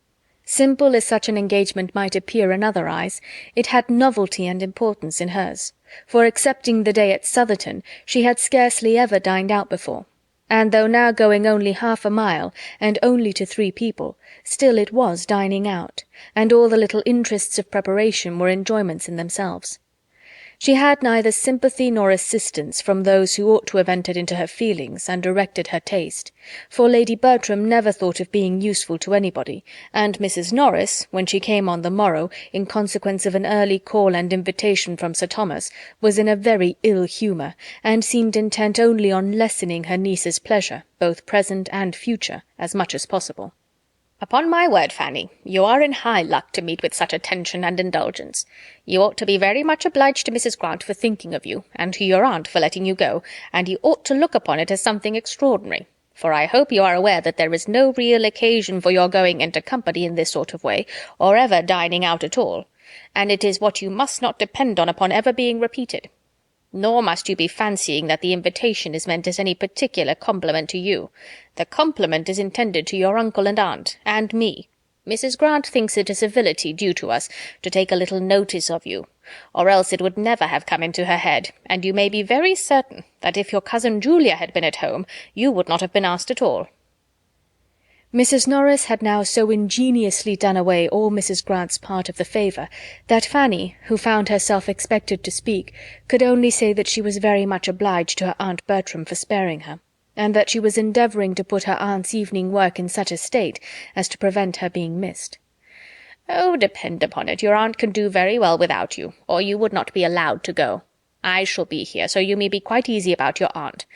Simple as such an engagement might appear in other eyes, it had novelty and importance in hers, for excepting the day at Southerton, she had scarcely ever dined out before, and though now going only 1/2 mile, and only to 3 people, still it was dining out, and all the little interests of preparation were enjoyments in themselves. She had neither sympathy nor assistance from those who ought to have entered into her feelings and directed her taste, for Lady Bertram never thought of being useful to anybody, and Mrs. Norris, when she came on the morrow, in consequence of an early call and invitation from Sir Thomas, was in a very ill humour, and seemed intent only on lessening her niece's pleasure, both present and future, as much as possible. Upon my word, Fanny, you are in high luck to meet with such attention and indulgence. You ought to be very much obliged to Mrs. Grant for thinking of you, and to your aunt for letting you go, and you ought to look upon it as something extraordinary, for I hope you are aware that there is no real occasion for your going into company in this sort of way, or ever dining out at all, and it is what you must not depend on upon ever being repeated. Nor must you be fancying that the invitation is meant as any particular compliment to you. The compliment is intended to your uncle and aunt, and me. Mrs. Grant thinks it a civility due to us to take a little notice of you, or else it would never have come into her head, and you may be very certain that if your cousin Julia had been at home, you would not have been asked at all. Mrs. Norris had now so ingeniously done away all Mrs. Grant's part of the favour, that Fanny, who found herself expected to speak, could only say that she was very much obliged to her aunt Bertram for sparing her, and that she was endeavouring to put her aunt's evening work in such a state as to prevent her being missed. Oh, depend upon it, your aunt can do very well without you, or you would not be allowed to go. I shall be here, so you may be quite easy about your aunt,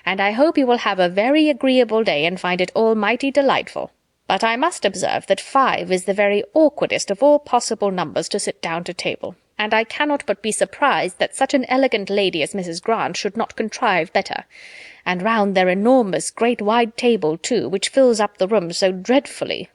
and I hope you will have a very agreeable day and find it all mighty delightful. But I must observe that 5 is the very awkwardest of all possible numbers to sit down to table, and I cannot but be surprised that such an elegant lady as Mrs. Grant should not contrive better, and round their enormous great wide table too, which fills up the room so dreadfully.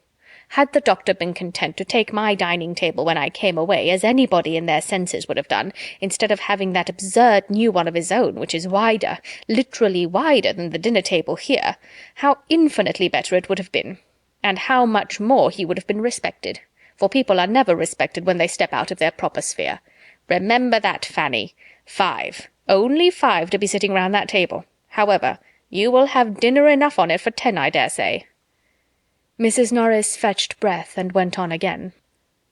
Had the doctor been content to take my dining-table when I came away, as anybody in their senses would have done, instead of having that absurd new one of his own, which is wider, literally wider than the dinner-table here, how infinitely better it would have been, and how much more he would have been respected, for people are never respected when they step out of their proper sphere. Remember that, Fanny. 5, only 5 to be sitting round that table. However, you will have dinner enough on it for 10, I dare say. Mrs. Norris fetched breath and went on again.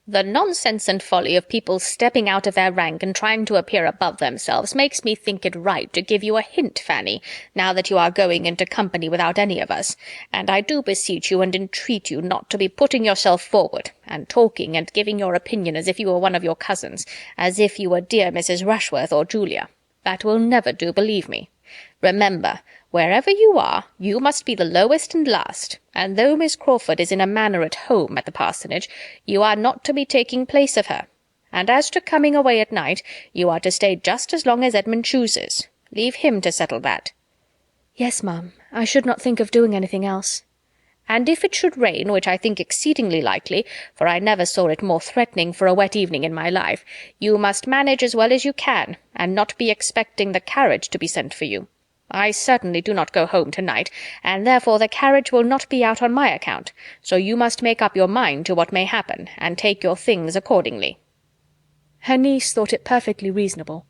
The nonsense and folly of people stepping out of their rank and trying to appear above themselves makes me think it right to give you a hint, Fanny, now that you are going into company without any of us, and I do beseech you and entreat you not to be putting yourself forward, and talking and giving your opinion as if you were one of your cousins, as if you were dear Mrs. Rushworth or Julia. That will never do, believe me. Remember, wherever you are, you must be the lowest and last, and though Miss Crawford is in a manner at home at the parsonage, you are not to be taking place of her. And as to coming away at night, you are to stay just as long as Edmund chooses. Leave him to settle that. Yes, ma'am, I should not think of doing anything else. And if it should rain, which I think exceedingly likely, for I never saw it more threatening for a wet evening in my life, you must manage as well as you can, and not be expecting the carriage to be sent for you. I certainly do not go home to-night, and therefore the carriage will not be out on my account, so you must make up your mind to what may happen, and take your things accordingly. Her niece thought it perfectly reasonable.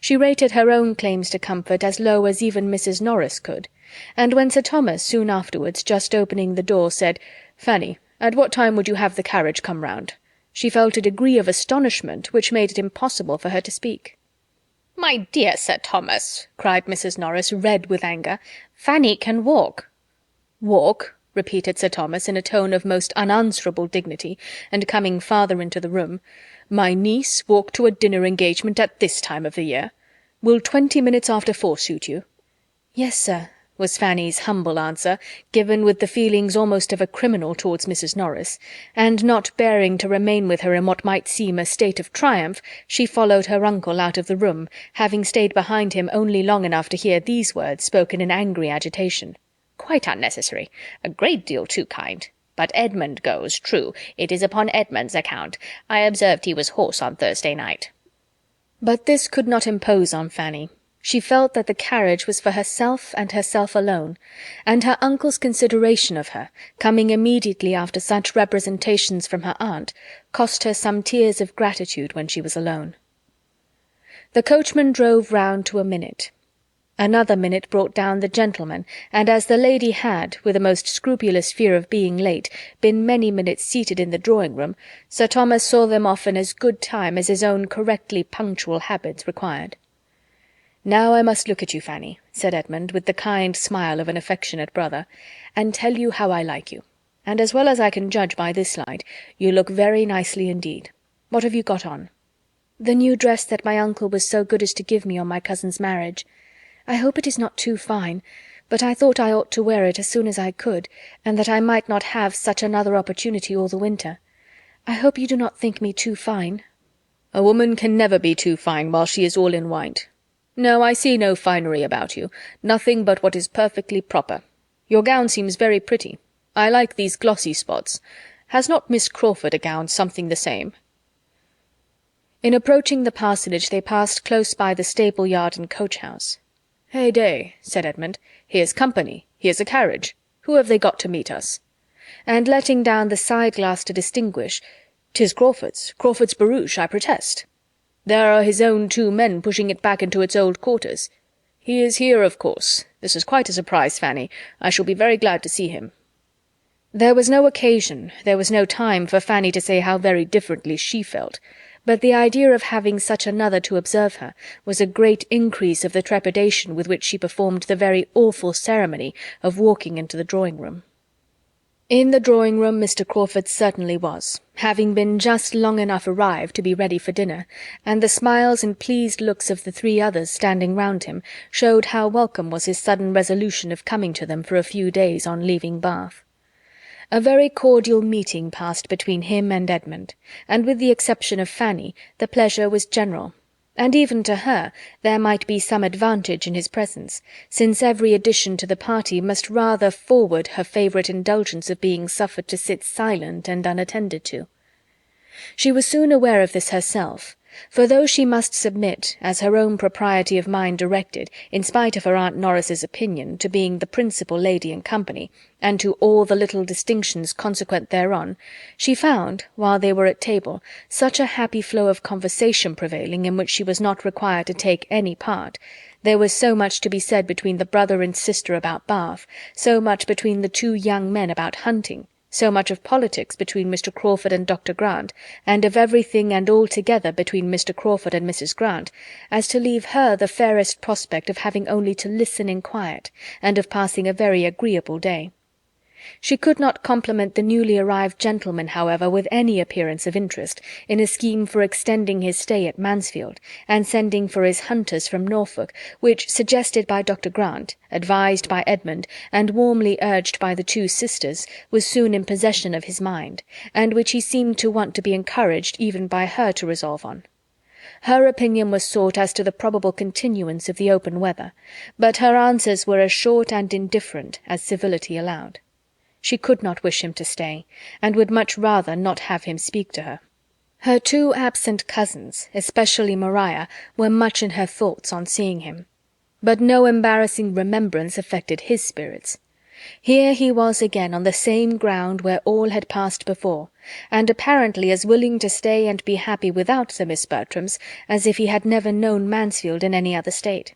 She rated her own claims to comfort as low as even Mrs. Norris could, and when Sir Thomas, soon afterwards, just opening the door, said, "Fanny, at what time would you have the carriage come round?" she felt a degree of astonishment which made it impossible for her to speak. "My dear Sir Thomas," cried Mrs. Norris, red with anger, "Fanny can walk." "Walk?" repeated Sir Thomas in a tone of most unanswerable dignity, and coming farther into the room. "My niece walk to a dinner engagement at this time of the year? Will 20 minutes after 4 suit you?" "Yes, sir," was Fanny's humble answer, given with the feelings almost of a criminal towards Mrs. Norris, and not bearing to remain with her in what might seem a state of triumph, she followed her uncle out of the room, having stayed behind him only long enough to hear these words spoken in angry agitation. "Quite unnecessary. A great deal too kind. But Edmund goes, true, it is upon Edmund's account. I observed he was hoarse on Thursday night." But this could not impose on Fanny. She felt that the carriage was for herself and herself alone, and her uncle's consideration of her, coming immediately after such representations from her aunt, cost her some tears of gratitude when she was alone. The coachman drove round to a minute. Another minute brought down the gentleman, and as the lady had, with a most scrupulous fear of being late, been many minutes seated in the drawing-room, Sir Thomas saw them off in as good time as his own correctly punctual habits required. "Now I must look at you, Fanny," said Edmund, with the kind smile of an affectionate brother, "and tell you how I like you. And as well as I can judge by this light, you look very nicely indeed. What have you got on?" "The new dress that my uncle was so good as to give me on my cousin's marriage. I hope it is not too fine, but I thought I ought to wear it as soon as I could, and that I might not have such another opportunity all the winter. I hope you do not think me too fine." "A woman can never be too fine while she is all in white. No, I see no finery about you, nothing but what is perfectly proper. Your gown seems very pretty. I like these glossy spots. Has not Miss Crawford a gown something the same?" In approaching the parsonage they passed close by the stable-yard and coach-house. "Heyday," said Edmund, "here's company, here's a carriage. Who have they got to meet us?" And letting down the side-glass to distinguish, "'Tis Crawford's barouche, I protest. There are his own 2 men pushing it back into its old quarters. He is here, of course. This is quite a surprise, Fanny. I shall be very glad to see him." There was no occasion, there was no time for Fanny to say how very differently she felt, but the idea of having such another to observe her was a great increase of the trepidation with which she performed the very awful ceremony of walking into the drawing-room. In the drawing-room Mr. Crawford certainly was, having been just long enough arrived to be ready for dinner, and the smiles and pleased looks of the 3 others standing round him showed how welcome was his sudden resolution of coming to them for a few days on leaving Bath. A very cordial meeting passed between him and Edmund, and with the exception of Fanny, the pleasure was general, and even to her there might be some advantage in his presence, since every addition to the party must rather forward her favourite indulgence of being suffered to sit silent and unattended to. She was soon aware of this herself, for though she must submit, as her own propriety of mind directed, in spite of her Aunt Norris's opinion, to being the principal lady in company, and to all the little distinctions consequent thereon, she found, while they were at table, such a happy flow of conversation prevailing in which she was not required to take any part, there was so much to be said between the brother and sister about Bath, so much between the 2 young men about hunting, so much of politics between Mr. Crawford and Dr. Grant, and of everything and altogether between Mr. Crawford and Mrs. Grant, as to leave her the fairest prospect of having only to listen in quiet, and of passing a very agreeable day. She could not compliment the newly arrived gentleman, however, with any appearance of interest, in a scheme for extending his stay at Mansfield, and sending for his hunters from Norfolk, which, suggested by Dr. Grant, advised by Edmund, and warmly urged by the 2 sisters, was soon in possession of his mind, and which he seemed to want to be encouraged even by her to resolve on. Her opinion was sought as to the probable continuance of the open weather, but her answers were as short and indifferent as civility allowed. She could not wish him to stay, and would much rather not have him speak to her. Her 2 absent cousins, especially Maria, were much in her thoughts on seeing him. But no embarrassing remembrance affected his spirits. Here he was again on the same ground where all had passed before, and apparently as willing to stay and be happy without the Miss Bertrams as if he had never known Mansfield in any other state.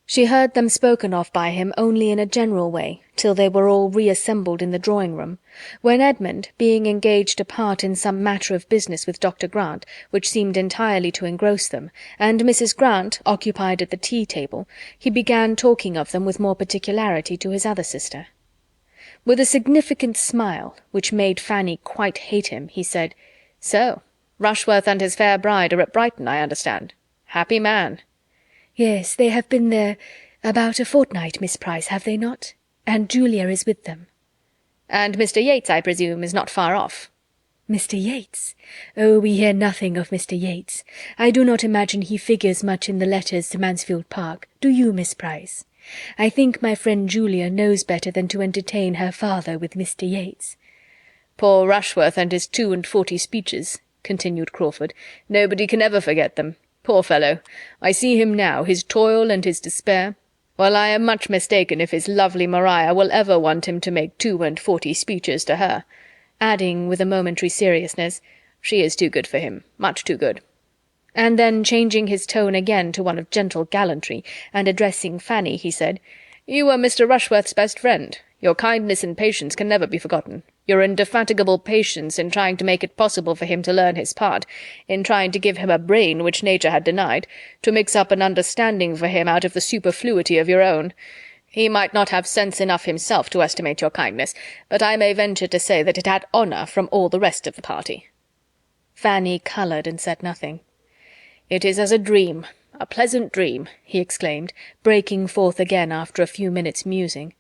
She heard them spoken of by him only in a general way, till they were all reassembled in the drawing-room, when Edmund, being engaged apart in some matter of business with Dr. Grant, which seemed entirely to engross them, and Mrs. Grant occupied at the tea-table, he began talking of them with more particularity to his other sister. With a significant smile, which made Fanny quite hate him, he said, "So, Rushworth and his fair bride are at Brighton, I understand. Happy man." "Yes, they have been there about a fortnight, Miss Price, have they not? And Julia is with them." "And Mr. Yates, I presume, is not far off." "Mr. Yates? Oh, we hear nothing of Mr. Yates. I do not imagine he figures much in the letters to Mansfield Park. Do you, Miss Price? I think my friend Julia knows better than to entertain her father with Mr. Yates." Poor Rushworth and his 42 speeches," continued Crawford. "Nobody can ever forget them. Poor fellow! I see him now, his toil and his despair. Well, I am much mistaken if his lovely Maria will ever want him to make 42 speeches to her," adding, with a momentary seriousness, "She is too good for him, much too good." And then, changing his tone again to one of gentle gallantry, and addressing Fanny, he said, "You were Mr. Rushworth's best friend. Your kindness and patience can never be forgotten. Your indefatigable patience in trying to make it possible for him to learn his part, in trying to give him a brain which nature had denied, to mix up an understanding for him out of the superfluity of your own. He might not have sense enough himself to estimate your kindness, but I may venture to say that it had honour from all the rest of the party." Fanny coloured and said nothing. "It is as a dream, a pleasant dream," he exclaimed, breaking forth again after a few minutes' musing.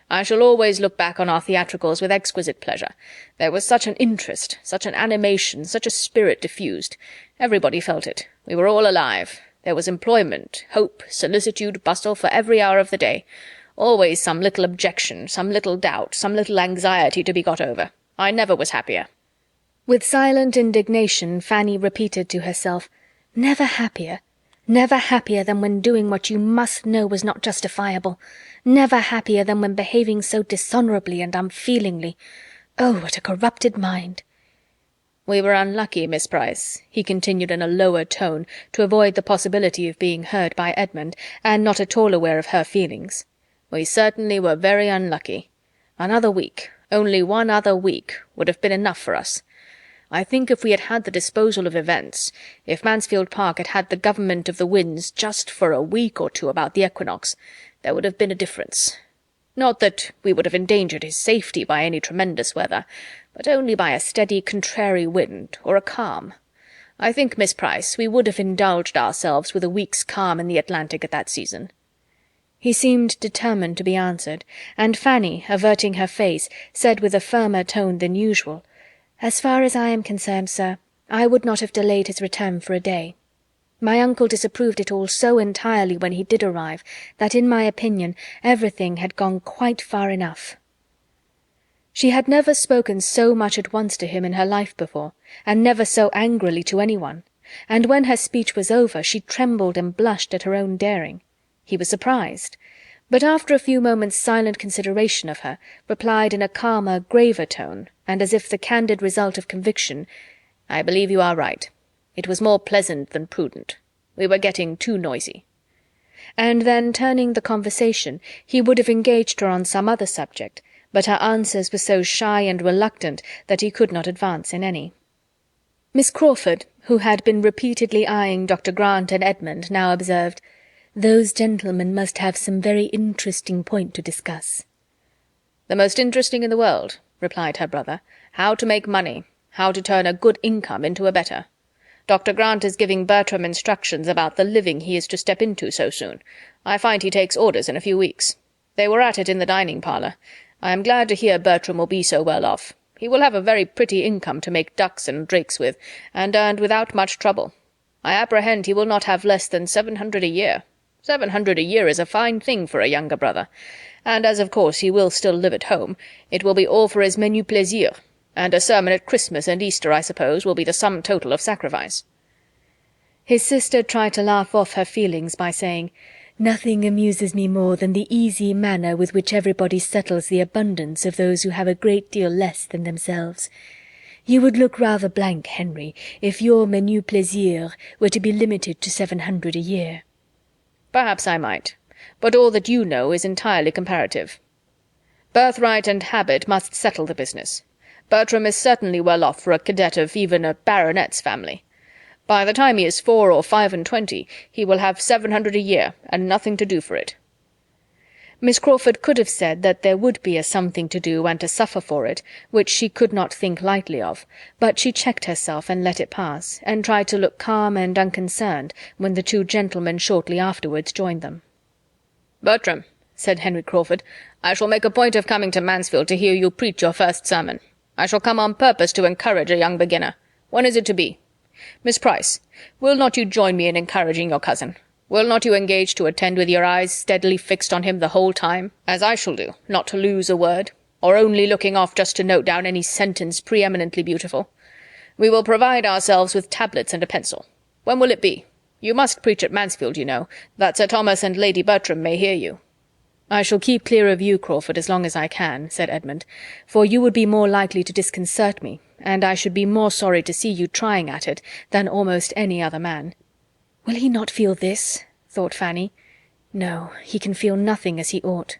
"I shall always look back on our theatricals with exquisite pleasure. There was such an interest, such an animation, such a spirit diffused. Everybody felt it. We were all alive. There was employment, hope, solicitude, bustle for every hour of the day. Always some little objection, some little doubt, some little anxiety to be got over. I never was happier." With silent indignation, Fanny repeated to herself, "Never happier. Never happier than when doing what you must know was not justifiable. Never happier than when behaving so dishonourably and unfeelingly. Oh, what a corrupted mind!" "We were unlucky, Miss Price," he continued in a lower tone, to avoid the possibility of being heard by Edmund, and not at all aware of her feelings. "We certainly were very unlucky. Another week, only one other week, would have been enough for us. I think if we had had the disposal of events, if Mansfield Park had had the government of the winds just for a week or two about the equinox, there would have been a difference. Not that we would have endangered his safety by any tremendous weather, but only by a steady contrary wind, or a calm. I think, Miss Price, we would have indulged ourselves with a week's calm in the Atlantic at that season." He seemed determined to be answered, and Fanny, averting her face, said with a firmer tone than usual, "As far as I am concerned, sir, I would not have delayed his return for a day. My uncle disapproved it all so entirely when he did arrive, that in my opinion everything had gone quite far enough." She had never spoken so much at once to him in her life before, and never so angrily to anyone, and when her speech was over she trembled and blushed at her own daring. He was surprised, but after a few moments' silent consideration of her, replied in a calmer, graver tone, and as if the candid result of conviction, "I believe you are right. It was more pleasant than prudent. We were getting too noisy." And then, turning the conversation, he would have engaged her on some other subject, but her answers were so shy and reluctant that he could not advance in any. Miss Crawford, who had been repeatedly eyeing Dr. Grant and Edmund, now observed, "Those gentlemen must have some very interesting point to discuss." "The most interesting in the world," replied her brother. "How to make money, how to turn a good income into a better. Dr. Grant is giving Bertram instructions about the living he is to step into so soon. I find he takes orders in a few weeks. They were at it in the dining-parlour. I am glad to hear Bertram will be so well off. He will have a very pretty income to make ducks and drakes with, and earned without much trouble. I apprehend he will not have less than 700 a year. 700 a year is a fine thing for a younger brother, and as of course he will still live at home, it will be all for his menu plaisir, and a sermon at Christmas and Easter, I suppose, will be the sum total of sacrifice." His sister tried to laugh off her feelings by saying, "Nothing amuses me more than the easy manner with which everybody settles the abundance of those who have a great deal less than themselves. You would look rather blank, Henry, if your menu plaisir were to be limited to 700 a year." "Perhaps I might, but all that you know is entirely comparative. Birthright and habit must settle the business. Bertram is certainly well off for a cadet of even a baronet's family. By the time he is 4 or 25, he will have 700 a year, and nothing to do for it." Miss Crawford could have said that there would be a something to do and to suffer for it, which she could not think lightly of, but she checked herself and let it pass, and tried to look calm and unconcerned when the two gentlemen shortly afterwards joined them. "Bertram," said Henry Crawford, "I shall make a point of coming to Mansfield to hear you preach your first sermon. I shall come on purpose to encourage a young beginner. When is it to be? Miss Price, will not you join me in encouraging your cousin? Will not you engage to attend with your eyes steadily fixed on him the whole time, as I shall do, not to lose a word? or only looking off just to note down any sentence preeminently beautiful. We will provide ourselves with tablets and a pencil. When will it be? You must preach at Mansfield, you know, that Sir Thomas and Lady Bertram may hear you." "I shall keep clear of you, Crawford, as long as I can," said Edmund, "for you would be more likely to disconcert me, and I should be more sorry to see you trying at it than almost any other man." "Will he not feel this?" thought Fanny. "No, he can feel nothing as he ought."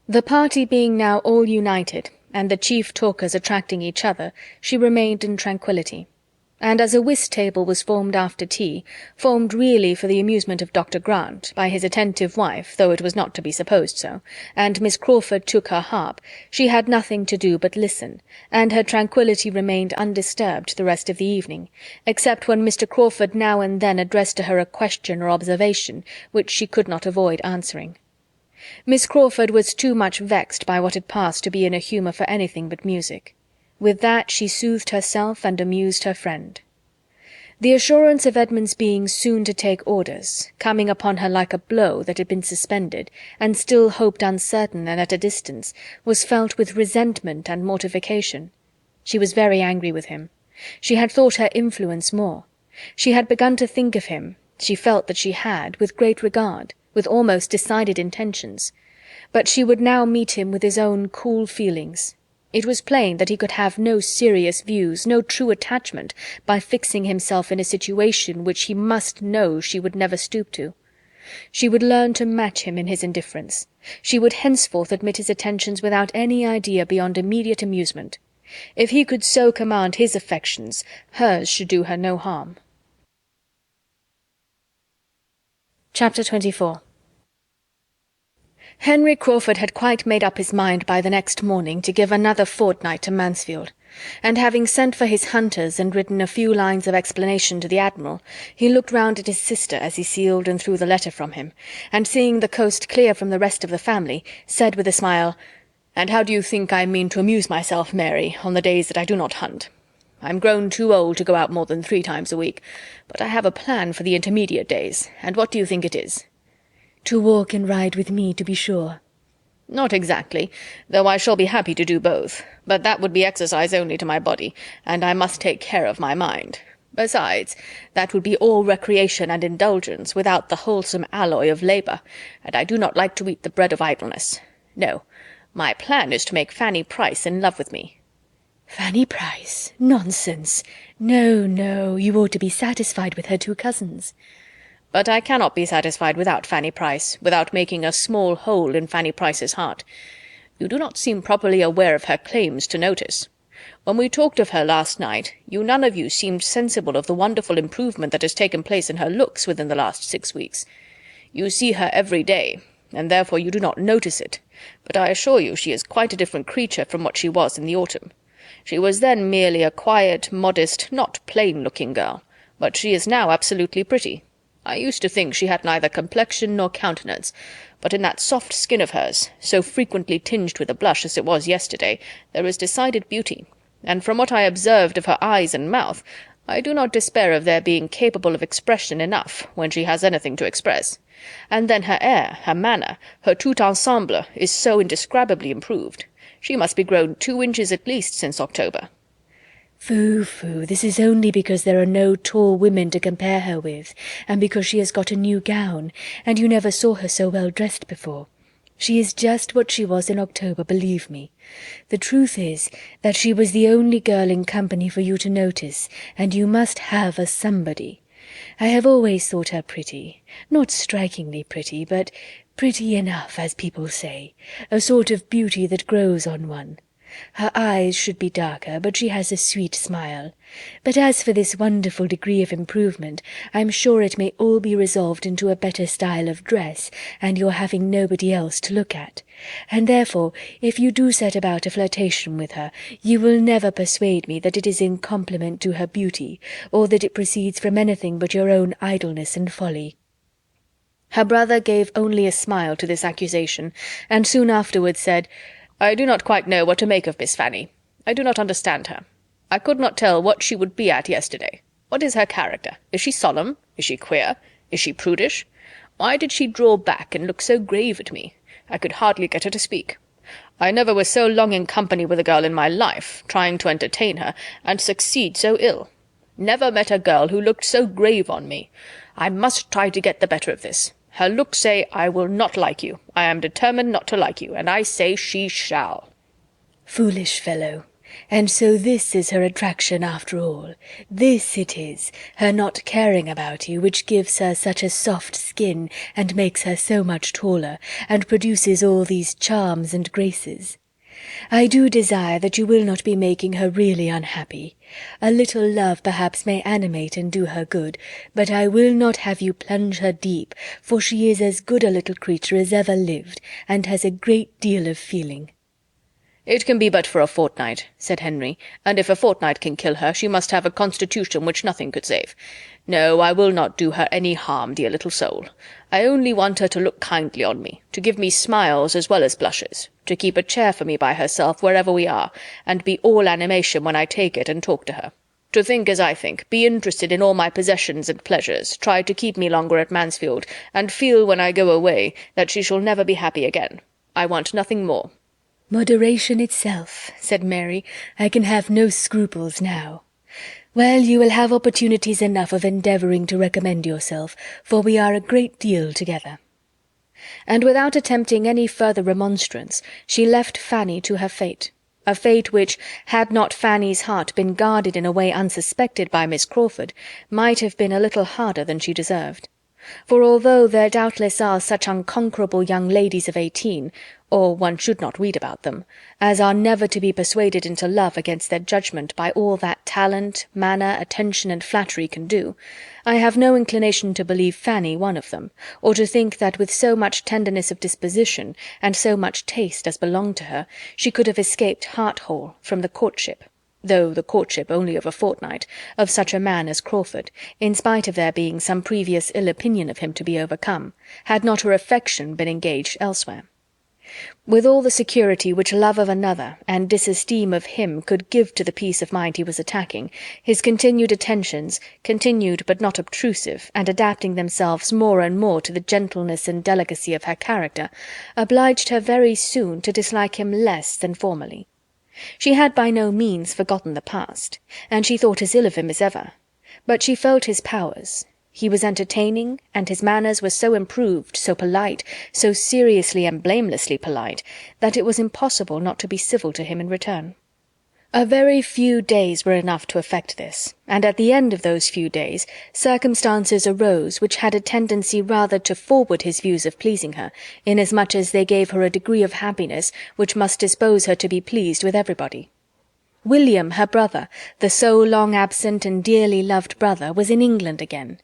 The party being now all united, and the chief talkers attracting each other, she remained in tranquillity. And as a whist table was formed after tea, formed really for the amusement of Dr. Grant, by his attentive wife, though it was not to be supposed so, and Miss Crawford took her harp, she had nothing to do but listen, and her tranquillity remained undisturbed the rest of the evening, except when Mr. Crawford now and then addressed to her a question or observation which she could not avoid answering. Miss Crawford was too much vexed by what had passed to be in a humour for anything but music. With that she soothed herself and amused her friend. The assurance of Edmund's being soon to take orders, coming upon her like a blow that had been suspended, and still hoped uncertain and at a distance, was felt with resentment and mortification. She was very angry with him. She had thought her influence more. She had begun to think of him, she felt that she had, with great regard, with almost decided intentions. But she would now meet him with his own cool feelings. It was plain that he could have no serious views, no true attachment, by fixing himself in a situation which he must know she would never stoop to. She would learn to match him in his indifference. She would henceforth admit his attentions without any idea beyond immediate amusement. If he could so command his affections, hers should do her no harm. Chapter 24. Henry Crawford had quite made up his mind by the next morning to give another fortnight to Mansfield, and having sent for his hunters and written a few lines of explanation to the Admiral, he looked round at his sister as he sealed and threw the letter from him, and seeing the coast clear from the rest of the family, said with a smile, "And how do you think I mean to amuse myself, Mary, on the days that I do not hunt? I'm grown too old to go out more than 3 times a week, but I have a plan for the intermediate days, and what do you think it is?" "To walk and ride with me, to be sure." "Not exactly, though I shall be happy to do both, but that would be exercise only to my body, and I must take care of my mind. Besides, that would be all recreation and indulgence, without the wholesome alloy of labour, and I do not like to eat the bread of idleness. No, my plan is to make Fanny Price in love with me." "Fanny Price? Nonsense! No, no, you ought to be satisfied with her 2 cousins." "But I cannot be satisfied without Fanny Price, without making a small hole in Fanny Price's heart. You do not seem properly aware of her claims to notice. When we talked of her last night, you none of you seemed sensible of the wonderful improvement that has taken place in her looks within the last 6 weeks. You see her every day, and therefore you do not notice it, but I assure you she is quite a different creature from what she was in the autumn. She was then merely a quiet, modest, not plain-looking girl, but she is now absolutely pretty. I used to think she had neither complexion nor countenance, but in that soft skin of hers, so frequently tinged with a blush as it was yesterday, there is decided beauty, and from what I observed of her eyes and mouth, I do not despair of their being capable of expression enough when she has anything to express. And then her air, her manner, her tout ensemble is so indescribably improved. She must be grown 2 inches at least since October." "Phoo, phoo, this is only because there are no tall women to compare her with, and because she has got a new gown, and you never saw her so well dressed before. She is just what she was in October, believe me. The truth is that she was the only girl in company for you to notice, and you must have a somebody. I have always thought her pretty, not strikingly pretty, but pretty enough, as people say, a sort of beauty that grows on one. Her eyes should be darker, but she has a sweet smile. But as for this wonderful degree of improvement, I'm sure it may all be resolved into a better style of dress, and your having nobody else to look at. And therefore, if you do set about a flirtation with her, you will never persuade me that it is in compliment to her beauty, or that it proceeds from anything but your own idleness and folly." Her brother gave only a smile to this accusation, and soon afterwards said, "I do not quite know what to make of Miss Fanny. I do not understand her. I could not tell what she would be at yesterday. What is her character? Is she solemn? Is she queer? Is she prudish? Why did she draw back and look so grave at me? I could hardly get her to speak. I never was so long in company with a girl in my life, trying to entertain her, and succeed so ill. Never met a girl who looked so grave on me. I must try to get the better of this. Her looks say, I will not like you. I am determined not to like you, and I say she shall." "Foolish fellow! And so this is her attraction after all. This it is, her not caring about you, which gives her such a soft skin, and makes her so much taller, and produces all these charms and graces. I do desire that you will not be making her really unhappy. A little love perhaps may animate and do her good, but I will not have you plunge her deep, for she is as good a little creature as ever lived, and has a great deal of feeling." "It can be but for a fortnight," said Henry, "and if a fortnight can kill her, she must have a constitution which nothing could save. No, I will not do her any harm, dear little soul. I only want her to look kindly on me, to give me smiles as well as blushes, to keep a chair for me by herself wherever we are, and be all animation when I take it and talk to her. To think as I think, be interested in all my possessions and pleasures, try to keep me longer at Mansfield, and feel when I go away that she shall never be happy again. I want nothing more." "Moderation itself," said Mary. "I can have no scruples now. Well, you will have opportunities enough of endeavouring to recommend yourself, for we are a great deal together." And without attempting any further remonstrance, she left Fanny to her fate, a fate which, had not Fanny's heart been guarded in a way unsuspected by Miss Crawford, might have been a little harder than she deserved. For although there doubtless are such unconquerable young ladies of 18, or one should not read about them, as are never to be persuaded into love against their judgment by all that talent, manner, attention, and flattery can do, I have no inclination to believe Fanny one of them, or to think that with so much tenderness of disposition, and so much taste as belonged to her, she could have escaped heart-whole from the courtship, though the courtship only of a fortnight, of such a man as Crawford, in spite of there being some previous ill opinion of him to be overcome, had not her affection been engaged elsewhere. With all the security which love of another and disesteem of him could give to the peace of mind he was attacking, his continued attentions, continued but not obtrusive, and adapting themselves more and more to the gentleness and delicacy of her character, obliged her very soon to dislike him less than formerly. She had by no means forgotten the past, and she thought as ill of him as ever, but she felt his powers. He was entertaining, and his manners were so improved, so polite, so seriously and blamelessly polite, that it was impossible not to be civil to him in return. A very few days were enough to effect this, and at the end of those few days circumstances arose which had a tendency rather to forward his views of pleasing her, inasmuch as they gave her a degree of happiness which must dispose her to be pleased with everybody. William, her brother, the so long absent and dearly loved brother, was in England again.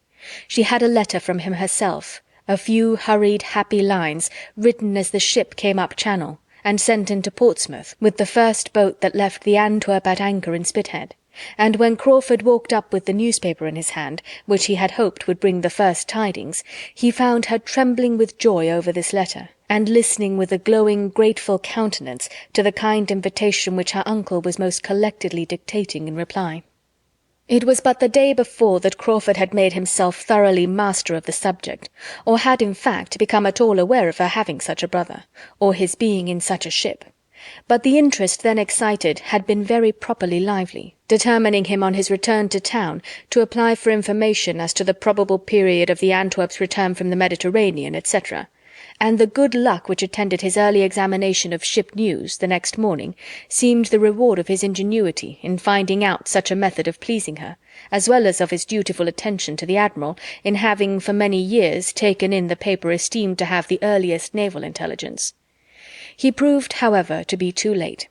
She had a letter from him herself, a few hurried, happy lines, written as the ship came up Channel, and sent into Portsmouth, with the first boat that left the Antwerp at anchor in Spithead, and when Crawford walked up with the newspaper in his hand, which he had hoped would bring the first tidings, he found her trembling with joy over this letter, and listening with a glowing, grateful countenance to the kind invitation which her uncle was most collectedly dictating in reply. It was but the day before that Crawford had made himself thoroughly master of the subject, or had in fact become at all aware of her having such a brother, or his being in such a ship. But the interest then excited had been very properly lively, determining him on his return to town to apply for information as to the probable period of the Antwerp's return from the Mediterranean, etc., and the good luck which attended his early examination of ship news the next morning seemed the reward of his ingenuity in finding out such a method of pleasing her, as well as of his dutiful attention to the Admiral in having for many years taken in the paper esteemed to have the earliest naval intelligence. He proved, however, to be too late.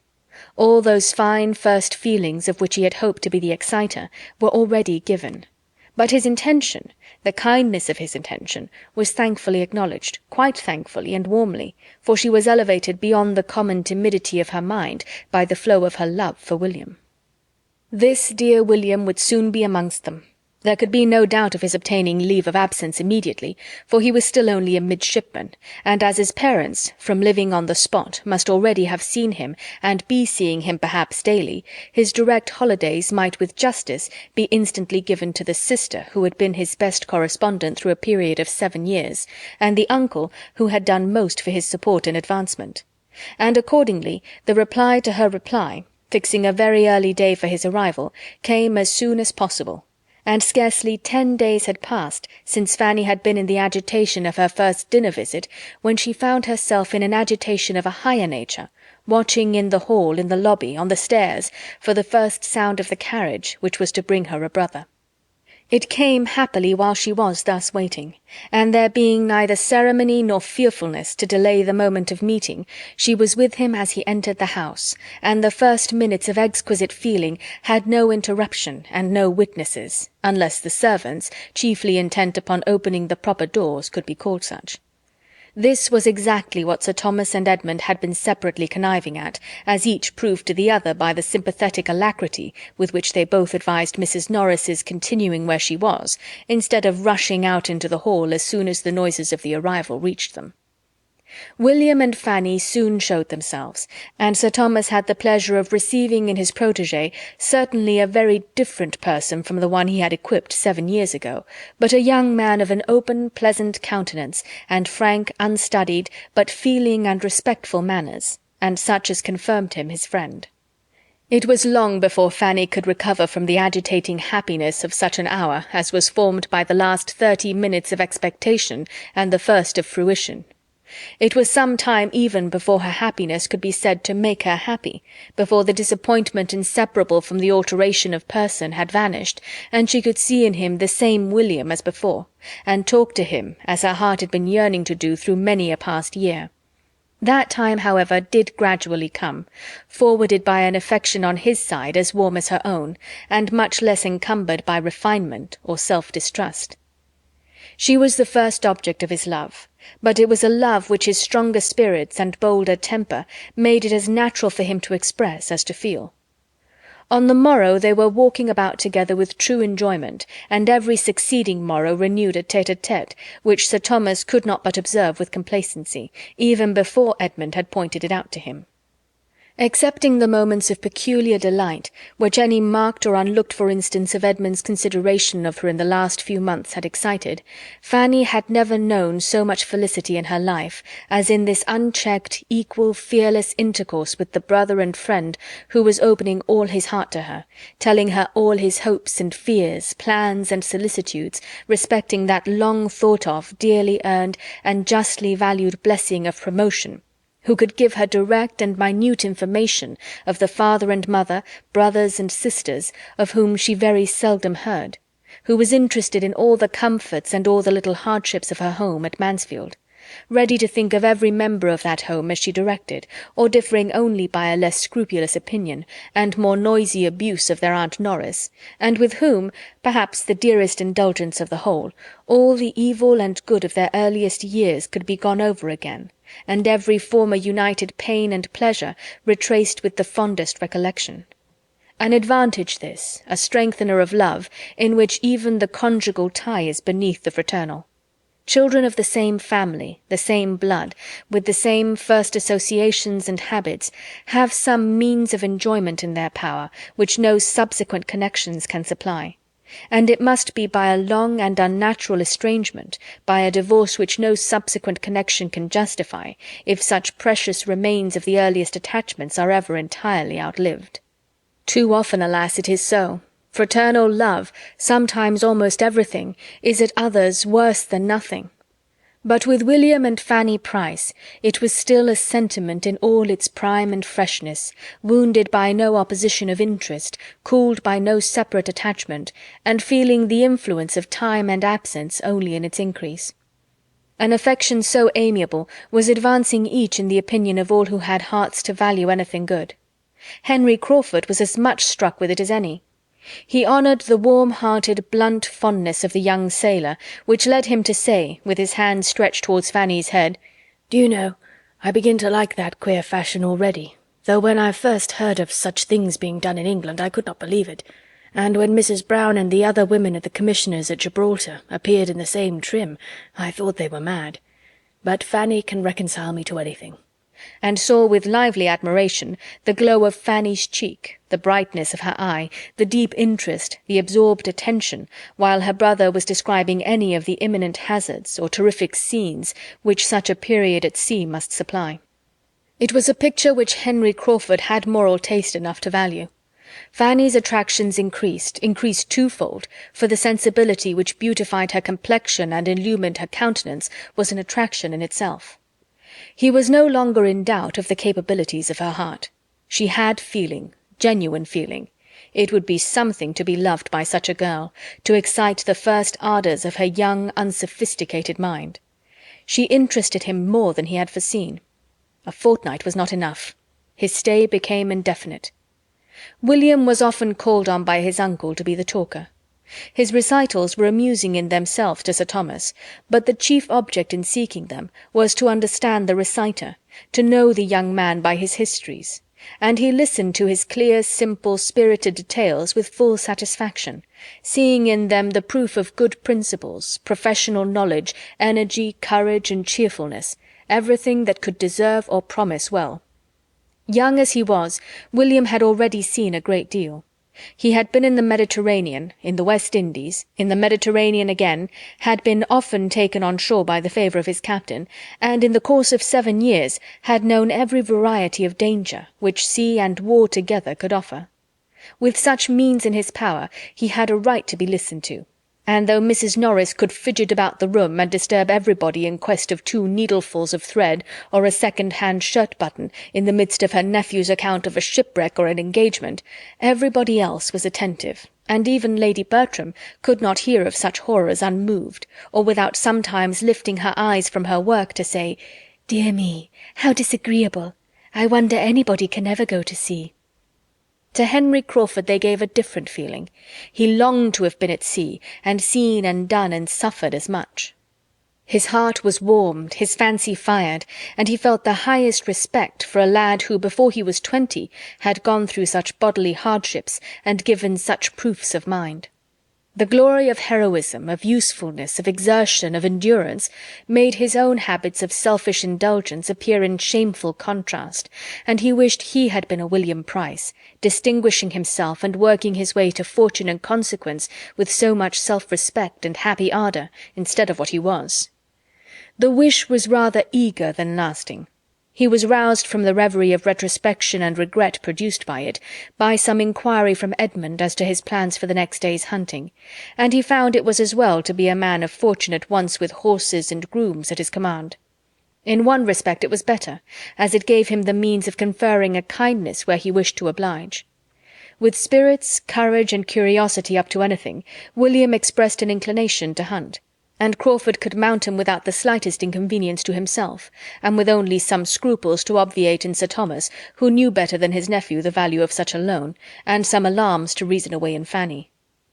All those fine first feelings of which he had hoped to be the exciter were already given. But his intention, the kindness of his intention, was thankfully acknowledged, quite thankfully and warmly, for she was elevated beyond the common timidity of her mind by the flow of her love for William. This dear William would soon be amongst them. There could be no doubt of his obtaining leave of absence immediately, for he was still only a midshipman, and as his parents, from living on the spot, must already have seen him, and be seeing him perhaps daily, his direct holidays might with justice be instantly given to the sister who had been his best correspondent through a period of 7 years, and the uncle who had done most for his support and advancement. And accordingly the reply to her reply, fixing a very early day for his arrival, came as soon as possible, and scarcely 10 days had passed since Fanny had been in the agitation of her first dinner visit when she found herself in an agitation of a higher nature, watching in the hall, in the lobby, on the stairs, for the first sound of the carriage which was to bring her a brother. It came happily while she was thus waiting, and there being neither ceremony nor fearfulness to delay the moment of meeting, she was with him as he entered the house, and the first minutes of exquisite feeling had no interruption and no witnesses, unless the servants, chiefly intent upon opening the proper doors, could be called such. This was exactly what Sir Thomas and Edmund had been separately conniving at, as each proved to the other by the sympathetic alacrity with which they both advised Mrs. Norris's continuing where she was, instead of rushing out into the hall as soon as the noises of the arrival reached them. William and Fanny soon showed themselves, and Sir Thomas had the pleasure of receiving in his protégé certainly a very different person from the one he had equipped 7 years ago, but a young man of an open, pleasant countenance, and frank, unstudied, but feeling and respectful manners, and such as confirmed him his friend. It was long before Fanny could recover from the agitating happiness of such an hour as was formed by the last 30 minutes of expectation and the first of fruition. It was some time even before her happiness could be said to make her happy, before the disappointment inseparable from the alteration of person had vanished, and she could see in him the same William as before, and talk to him as her heart had been yearning to do through many a past year. That time, however, did gradually come, forwarded by an affection on his side as warm as her own, and much less encumbered by refinement or self-distrust. She was the first object of his love, but it was a love which his stronger spirits and bolder temper made it as natural for him to express as to feel. On the morrow they were walking about together with true enjoyment, and every succeeding morrow renewed a tete-a-tete, which Sir Thomas could not but observe with complacency, even before Edmund had pointed it out to him. Excepting the moments of peculiar delight, which any marked or unlooked-for instance of Edmund's consideration of her in the last few months had excited, Fanny had never known so much felicity in her life as in this unchecked, equal, fearless intercourse with the brother and friend who was opening all his heart to her, telling her all his hopes and fears, plans and solicitudes respecting that long-thought-of, dearly earned, and justly valued blessing of promotion, who could give her direct and minute information of the father and mother, brothers and sisters, of whom she very seldom heard, who was interested in all the comforts and all the little hardships of her home at Mansfield, ready to think of every member of that home as she directed, or differing only by a less scrupulous opinion, and more noisy abuse of their Aunt Norris, and with whom, perhaps the dearest indulgence of the whole, all the evil and good of their earliest years could be gone over again, and every former united pain and pleasure retraced with the fondest recollection. An advantage this, a strengthener of love, in which even the conjugal tie is beneath the fraternal. Children of the same family, the same blood, with the same first associations and habits, have some means of enjoyment in their power which no subsequent connections can supply. And it must be by a long and unnatural estrangement, by a divorce which no subsequent connection can justify, if such precious remains of the earliest attachments are ever entirely outlived. Too often, alas, it is so. Fraternal love, sometimes almost everything, is at others worse than nothing. But with William and Fanny Price it was still a sentiment in all its prime and freshness, wounded by no opposition of interest, cooled by no separate attachment, and feeling the influence of time and absence only in its increase. An affection so amiable was advancing each in the opinion of all who had hearts to value anything good. Henry Crawford was as much struck with it as any. He honoured the warm-hearted, blunt fondness of the young sailor, which led him to say, with his hand stretched towards Fanny's head, "Do you know, I begin to like that queer fashion already, though when I first heard of such things being done in England I could not believe it, and when Mrs. Brown and the other women of the commissioners at Gibraltar appeared in the same trim, I thought they were mad. But Fanny can reconcile me to anything," and saw with lively admiration the glow of Fanny's cheek, the brightness of her eye, the deep interest, the absorbed attention, while her brother was describing any of the imminent hazards or terrific scenes which such a period at sea must supply. It was a picture which Henry Crawford had moral taste enough to value. Fanny's attractions increased twofold, for the sensibility which beautified her complexion and illumined her countenance was an attraction in itself. He was no longer in doubt of the capabilities of her heart. She had feeling, genuine feeling. It would be something to be loved by such a girl, to excite the first ardors of her young, unsophisticated mind. She interested him more than he had foreseen. A fortnight was not enough. His stay became indefinite. William was often called on by his uncle to be the talker. His recitals were amusing in themselves to Sir Thomas, but the chief object in seeking them was to understand the reciter, to know the young man by his histories, and he listened to his clear, simple, spirited details with full satisfaction, seeing in them the proof of good principles, professional knowledge, energy, courage, and cheerfulness, everything that could deserve or promise well. Young as he was, William had already seen a great deal. He had been in the Mediterranean, in the West Indies, in the Mediterranean again, had been often taken on shore by the favour of his captain, and in the course of 7 years had known every variety of danger which sea and war together could offer. With such means in his power, he had a right to be listened to, and though Mrs. Norris could fidget about the room and disturb everybody in quest of 2 needlefuls of thread or a second-hand shirt-button in the midst of her nephew's account of a shipwreck or an engagement, everybody else was attentive, and even Lady Bertram could not hear of such horrors unmoved, or without sometimes lifting her eyes from her work to say, "Dear me, how disagreeable! I wonder anybody can ever go to sea." To Henry Crawford they gave a different feeling. He longed to have been at sea, and seen and done and suffered as much. His heart was warmed, his fancy fired, and he felt the highest respect for a lad who, before he was 20, had gone through such bodily hardships and given such proofs of mind. The glory of heroism, of usefulness, of exertion, of endurance, made his own habits of selfish indulgence appear in shameful contrast, and he wished he had been a William Price, distinguishing himself and working his way to fortune and consequence with so much self-respect and happy ardour, instead of what he was. The wish was rather eager than lasting. He was roused from the reverie of retrospection and regret produced by it, by some inquiry from Edmund as to his plans for the next day's hunting, and he found it was as well to be a man of fortune at once with horses and grooms at his command. In one respect it was better, as it gave him the means of conferring a kindness where he wished to oblige. With spirits, courage, and curiosity up to anything, William expressed an inclination to hunt, and Crawford could mount him without the slightest inconvenience to himself, and with only some scruples to obviate in Sir Thomas, who knew better than his nephew the value of such a loan, and some alarms to reason away in Fanny.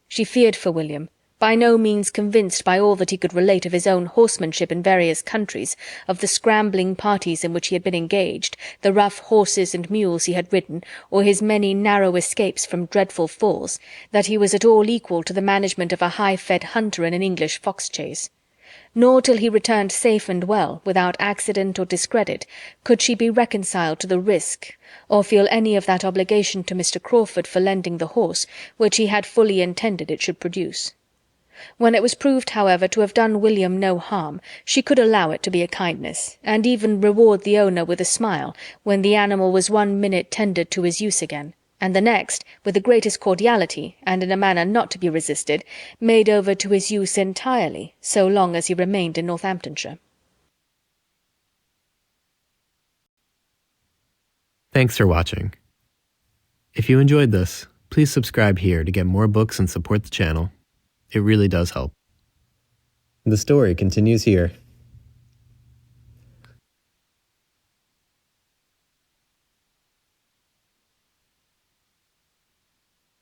She feared for William, by no means convinced by all that he could relate of his own horsemanship in various countries, of the scrambling parties in which he had been engaged, the rough horses and mules he had ridden, or his many narrow escapes from dreadful falls, that he was at all equal to the management of a high-fed hunter in an English fox-chase. Nor till he returned safe and well, without accident or discredit, could she be reconciled to the risk, or feel any of that obligation to Mr. Crawford for lending the horse, which he had fully intended it should produce. When it was proved, however, to have done William no harm, she could allow it to be a kindness, and even reward the owner with a smile when the animal was 1 minute tendered to his use again, and the next, with the greatest cordiality, and in a manner not to be resisted, made over to his use entirely, so long as he remained in Northamptonshire. Thanks for watching. If you enjoyed this, please subscribe here to get more books and support the channel. It really does help. The story continues here.